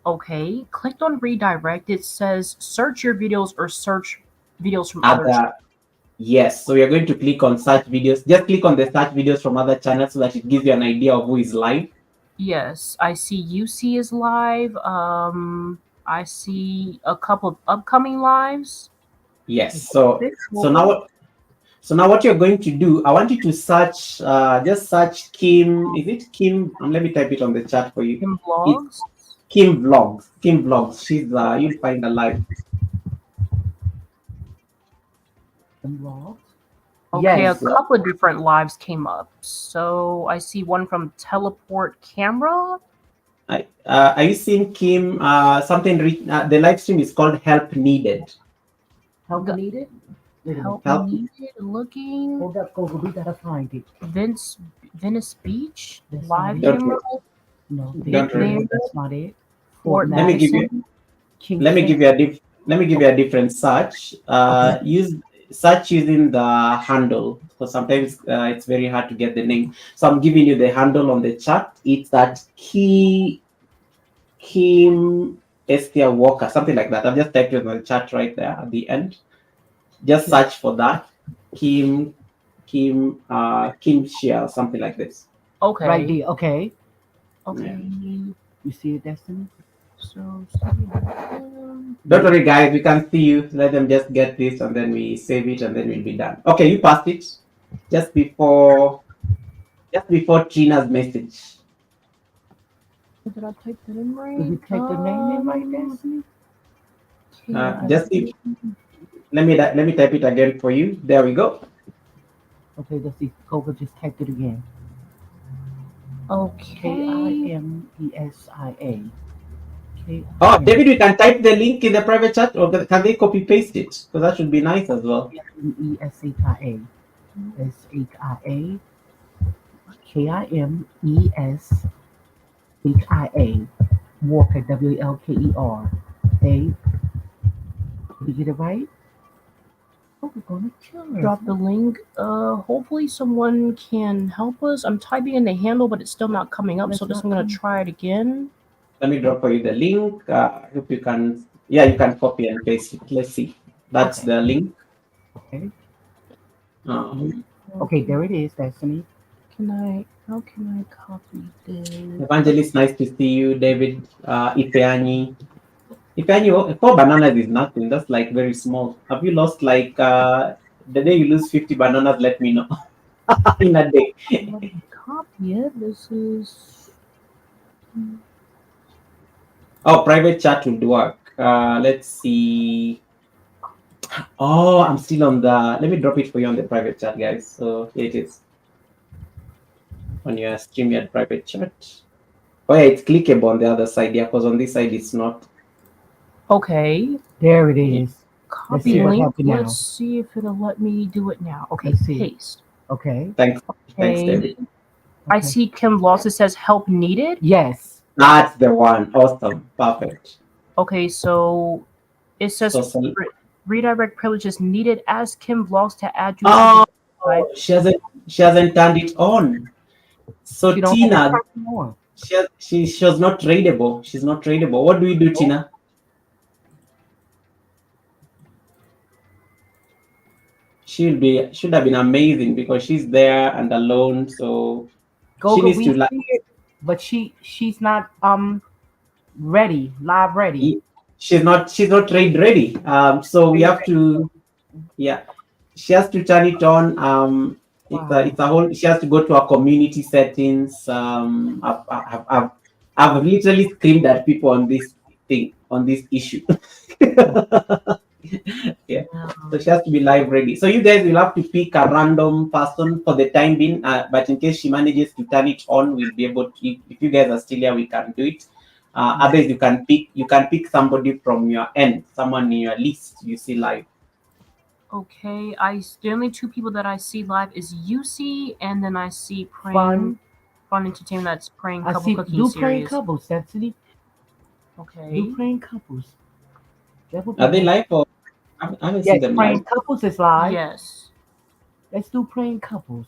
A: Okay. Clicked on redirect. It says search your videos or search videos from other.
C: Yes. So you're going to click on search videos. Just click on the search videos from other channels so that it gives you an idea of who is live.
A: Yes, I see UC is live. I see a couple of upcoming lives.
C: Yes. So now what you're going to do, I want you to search, just search Kim. Is it Kim? Let me type it on the chat for you.
A: Kim
C: It's
A: Vlogs.
C: Kim Vlogs. Kim Vlogs. She's you'll find her live.
A: Okay,
B: Yes.
A: a couple of different lives came up. So I see one from Teleport Camera.
C: Are you seeing Kim? Something the live stream is called Help Needed.
B: Help needed?
A: Help needed. Looking.
B: Hold up, Goga. We gotta find it.
A: Venice Beach
B: That's
A: live
B: not it.
A: camera.
B: No,
C: Don't worry.
B: that's not it.
A: Fort
C: Let me give you.
A: Madison.
C: Let me give you a different search.
B: Okay.
C: Use search using the handle, because sometimes it's very hard to get the name. So I'm giving you the handle on the chat. It's that Kim Estia Walker, something like that. I've just typed it on the chat right there at the end. Just search for that. Kim Shia, something like this.
A: Okay.
B: Right there. Okay.
A: Okay.
B: You see it, Destiny?
A: So.
C: Don't worry, guys. We can see you. Let them just get this, and then we save it, and then we'll be done. Okay, you passed it just before Trina's message.
A: Did I type that in right?
B: Did you type the name in right, Destiny?
C: Just let me type it again for you. There we go.
B: Okay, let's see. Coco just typed it again.
A: Okay.
B: Kimesia.
C: Oh, David, we can type the link in the private chat, or can they copy paste it? Because that should be nice as well.
B: Kimeshia. Kimeshia. Walker, Walker. A. Did you get it right? Oh, we're gonna kill her.
A: Drop the link. Hopefully someone can help us. I'm typing in the handle, but it's still not coming up. So just I'm gonna try it again.
C: Let me drop for you the link. I hope you can. Yeah, you can copy and paste it. Let's see. That's the link.
B: Okay.
C: Okay,
B: there it is, Destiny.
A: How can I copy this?
C: Evangelist, nice to see you. David, Ifeanyi. Ifeanyi, 4 bananas is nothing. That's like very small. Have you lost like the day you lose 50 bananas? Let me know in a day.
A: Let me copy it. This is.
C: Oh, private chat would work. Let's see. Oh, I'm still on the. Let me drop it for you on the private chat, guys. So here it is on your StreamYard private chat. Oh yeah, it's clickable on the other side. Yeah, because on this side it's not.
A: Okay.
B: There it is.
A: Copy link. Let's see if it'll let me do it now. Okay, paste.
B: Okay.
C: Thanks, David.
A: I see Kim Loss. It says help needed.
B: Yes.
C: That's the one. Awesome. Perfect.
A: Okay, so it says redirect privileges needed. Ask Kim Vlogs to add you.
C: Oh, she hasn't turned it on. So Tina, she was not tradable. She's not tradable. What do we do, Tina? Should have been amazing because she's there and alone. So she needs to
B: see it, but she's not ready, live ready.
C: She's not trade ready. So we have to, yeah, she has to turn it on. It's a whole. She has to go to our community settings. I've literally screamed at people on this thing, on this issue. Yeah, so she has to be live ready. So you guys will have to pick a random person for the time being. But in case she manages to turn it on, we'll be able to. If you guys are still here, we can do it. Others you can pick somebody from your end, someone in your list you see live.
A: Okay, the only 2 people that I see live is UC, and then I see Fun Entertainment. That's Praying Couple Cooking Series.
B: Praying Couples. That's it.
A: Okay.
B: Do Praying Couples.
C: Are they live or? I haven't seen them
B: Praying
C: live.
B: Couples is live.
A: Yes.
B: Let's do Praying Couples.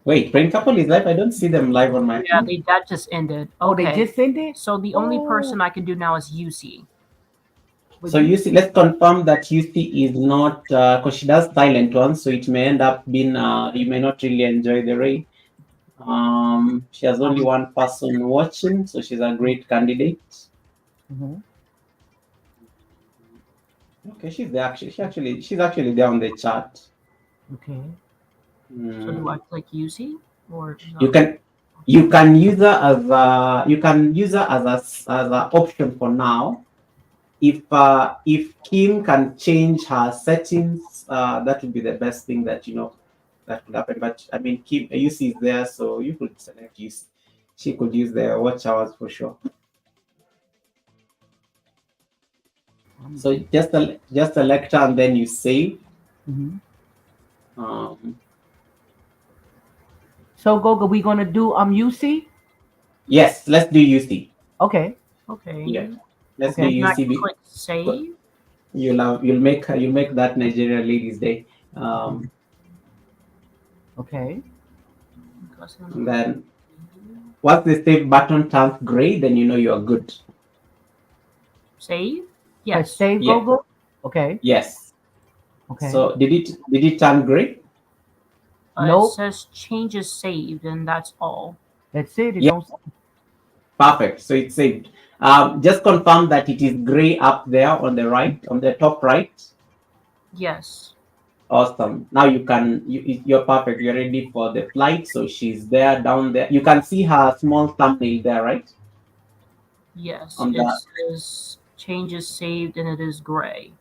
C: Wait, Praying Couple is live? I don't see them live on my.
A: Yeah, that just ended. Okay.
B: Oh, they just ended.
A: So the only person I can do now is UC.
C: So UC, let's confirm that UC is not because she does silent ones, so it may end up being you may not really enjoy the raid. She has only one person watching, so she's a great candidate. Okay, she's there. She's actually there on the chat.
B: Okay.
A: So do I click UC or no?
C: You can use her as a option for now. If Kim can change her settings, that would be the best thing that that could happen. But I mean, Kim UC is there, so you could select UC. She could use the watch hours for sure. So just select her and then you save.
B: So Goga, we gonna do UC?
C: Yes, let's do UC.
B: Okay.
A: Okay.
C: Yeah. Let's do UC.
A: Click save.
C: you'll make that Nigerian ladies day.
B: Okay.
C: Then once the save button turns gray, then you know you are good.
A: Save?
B: Press
A: Yes.
B: save,
C: Yeah.
B: Gogo. Okay.
C: Yes.
B: Okay.
C: So did it turn gray?
A: It
B: Nope.
A: says changes saved, and that's all.
B: That's it. It
C: Yeah.
B: don't.
C: Perfect. So it's saved. Just confirm that it is gray up there on the right, on the top right.
A: Yes.
C: Awesome. Now you're perfect. You're ready for the flight. So she's there down there. You can see her small thumbnail there, right?
A: Yes.
C: On
A: It
C: the
A: says changes saved, and it is gray.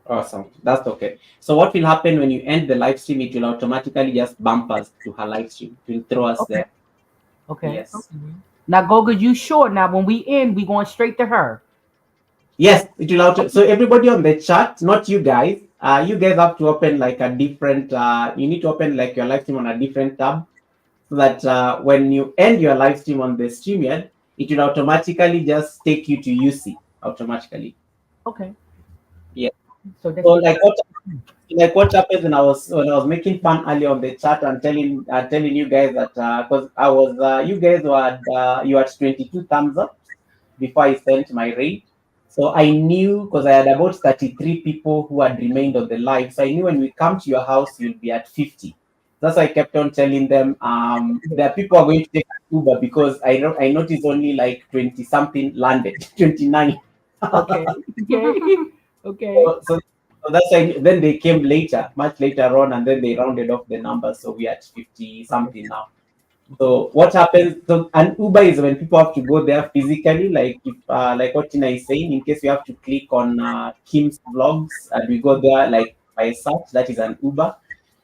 C: Awesome. That's okay. So what will happen when you end the live stream? It will automatically just bump us to her live stream. It will throw us
B: Okay.
C: there.
B: Okay.
C: Yes.
B: Now, Gogo, you sure? Now, when we end, we going straight to her.
C: Yes, it will auto. So everybody on the chat, not you guys. You guys have to open like a different. You need to open like your live stream on a different tab, so that when you end your live stream on the StreamYard, it will automatically just take you to UC automatically.
B: Okay.
C: Yeah.
B: So that's
C: So
B: what.
C: like what happened when I was making fun earlier on the chat and telling you guys that because I was you guys were you had 22 thumbs up before I sent my raid. So I knew because I had about 33 people who had remained on the live. So I knew when we come to your house, you'll be at 50. That's why I kept on telling them there are people who are going to take an Uber because I noticed only like 20 something landed, 29.
B: Okay. Okay. Okay.
C: So that's why then they came later, much later on, and then they rounded off the number. So we are at 50
B: Okay.
C: something now. So what happens? So an Uber is when people have to go there physically, like if like what Tina is saying. In case you have to click on Kim's vlogs and we go there like by search, that is an Uber.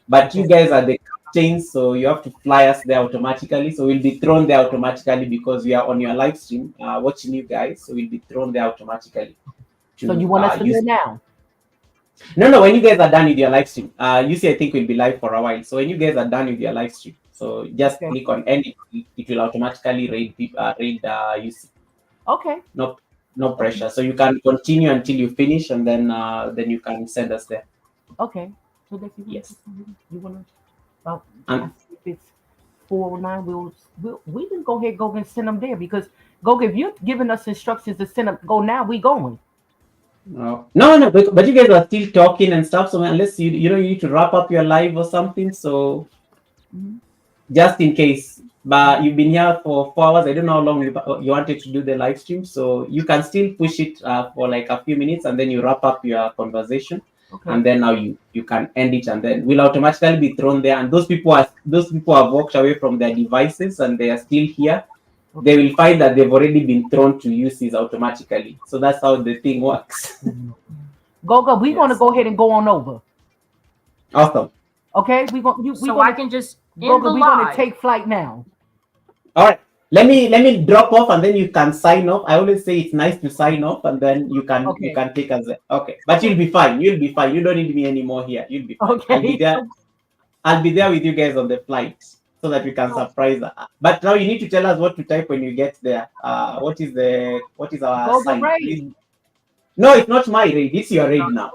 C: But you
B: Okay.
C: guys are the captains, so you have to fly us there automatically. So we'll be thrown there automatically because we are on your live stream watching you guys. So we'll be thrown there automatically
B: So you
C: to
B: want us to
C: use.
B: go now?
C: No, when you guys are done with your live stream, you see, I think we'll be live for a while. So when you guys are done with your live stream, so just
B: Okay.
C: click on end. It will automatically read UC.
B: Okay.
C: No, no
B: Okay.
C: pressure. So you can continue until you finish, and then you can send us there.
B: Okay. So that
C: Yes.
B: you want to. I
C: And
B: see if it's 409. We can go ahead, go and send them there because go if you're giving us instructions to send them, go now. We going.
C: no, but you guys are still talking and stuff. So unless you need to wrap up your live or something. So
B: Mhm.
C: just in case. But you've been here for 4 hours. I don't know how long you wanted to do the live stream, so you can still push it for like a few minutes, and then you wrap up your conversation,
B: Okay.
C: and then now you can end it, and then we'll automatically be thrown there. And those people have walked away from their devices, and they are still here. They
B: Okay.
C: will find that they've already been thrown to UCs automatically. So that's how the thing works.
B: Go. We're gonna
C: Yes.
B: go ahead and go on over.
C: Awesome.
B: Okay. We
A: So I
B: gonna
A: can just
B: go.
A: end the
B: We're gonna
A: live.
B: take flight now.
C: All right. Let me drop off and then you can sign off. I always say it's nice to sign off and then you
B: Okay.
C: can take us there. Okay. But you'll be fine. You'll be fine. You don't need me anymore here. You'll be fine. I'll be
B: Okay.
C: there. I'll be there with you guys on the flight so that we can
A: So
C: surprise her. But now you need to tell us what to type when you get there. What is our
B: Go
C: sign?
B: raid.
C: Please. No, it's not my raid. It's your raid now.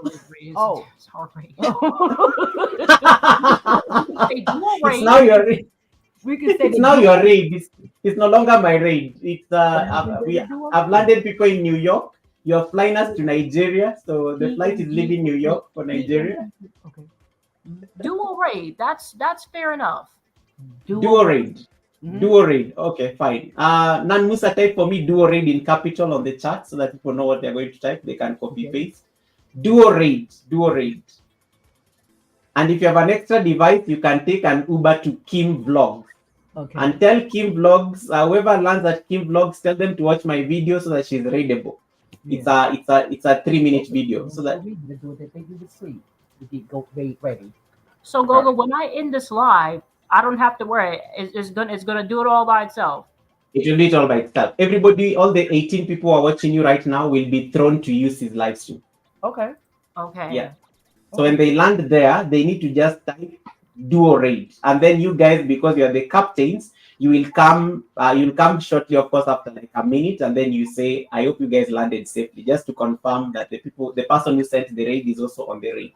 B: Oh.
A: sorry.
B: we
A: Say dual
C: It's
A: rate.
C: now your raid.
B: can say
C: It's
B: the
C: now
B: dual.
C: your raid. It's no longer my raid.
B: But we can say the dual
C: I've
B: raid.
C: landed people in New York. You're flying us to Nigeria, so the flight is
A: DMG.
C: leaving New York for Nigeria.
B: Okay.
A: Dual rate. That's fair enough.
C: Duo raid.
B: Mhm.
C: Duo raid. Okay, fine. Nan Musa type for me duo raid in capital on the chat so that people know what they're going to type. They can copy
B: Okay.
C: paste. Duo raid. Duo raid. And if you have an extra device, you can take an Uber to Kim Vlogs.
B: Okay.
C: And tell Kim Vlogs, whoever lands at Kim Vlogs, tell them to watch my video so that she's readable.
B: Yeah.
C: It's a 3-minute video. So that
B: we do it. They do the sleep. We get go ready.
A: So Gogo, when I end this live, I don't have to worry. It's gonna do it all by itself.
C: it will do it all by itself. Everybody, all the 18 people who are watching you right now will be thrown to use his live stream.
B: Okay.
A: Okay.
C: Yeah. So when they land there, they need to just type duo raid. And then you guys, because you're the captains, You'll come shortly, of course, after like a minute, and then you say, "I hope you guys landed safely," just to confirm that the person who sent the raid is also on the raid.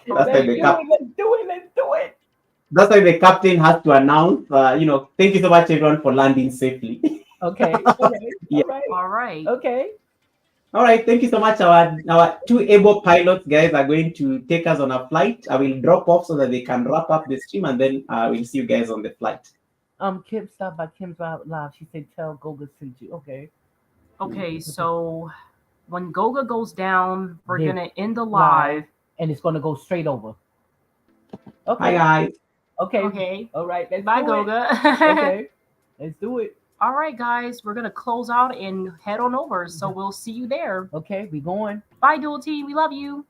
C: That's why
B: Let's do it. Let's do it. Let's do it.
C: That's why the captain has to announce, thank you so much, everyone, for landing safely.
B: Okay. Okay.
C: Yeah.
B: All right.
A: All right.
B: Okay.
C: All right, thank you so much. Our two able pilots, guys, are going to take us on a flight. I will drop off so that they can wrap up the stream, and then we'll see you guys on the flight.
B: Kim stopped by Kim's Live. She said, "Tell Goga sent you." Okay.
A: Okay, so when Goga goes down, we're
B: Yeah.
A: gonna end the live.
B: And it's gonna go straight over.
C: Hi,
B: Okay.
C: guys.
B: Okay.
A: Okay.
B: All right. Let's
A: Bye,
B: do
A: Goga.
B: it. Okay. Let's do it.
A: All right, guys, we're gonna close out and head on over. So we'll see you there.
B: Okay. We going.
A: Bye, Dual Team. We love you.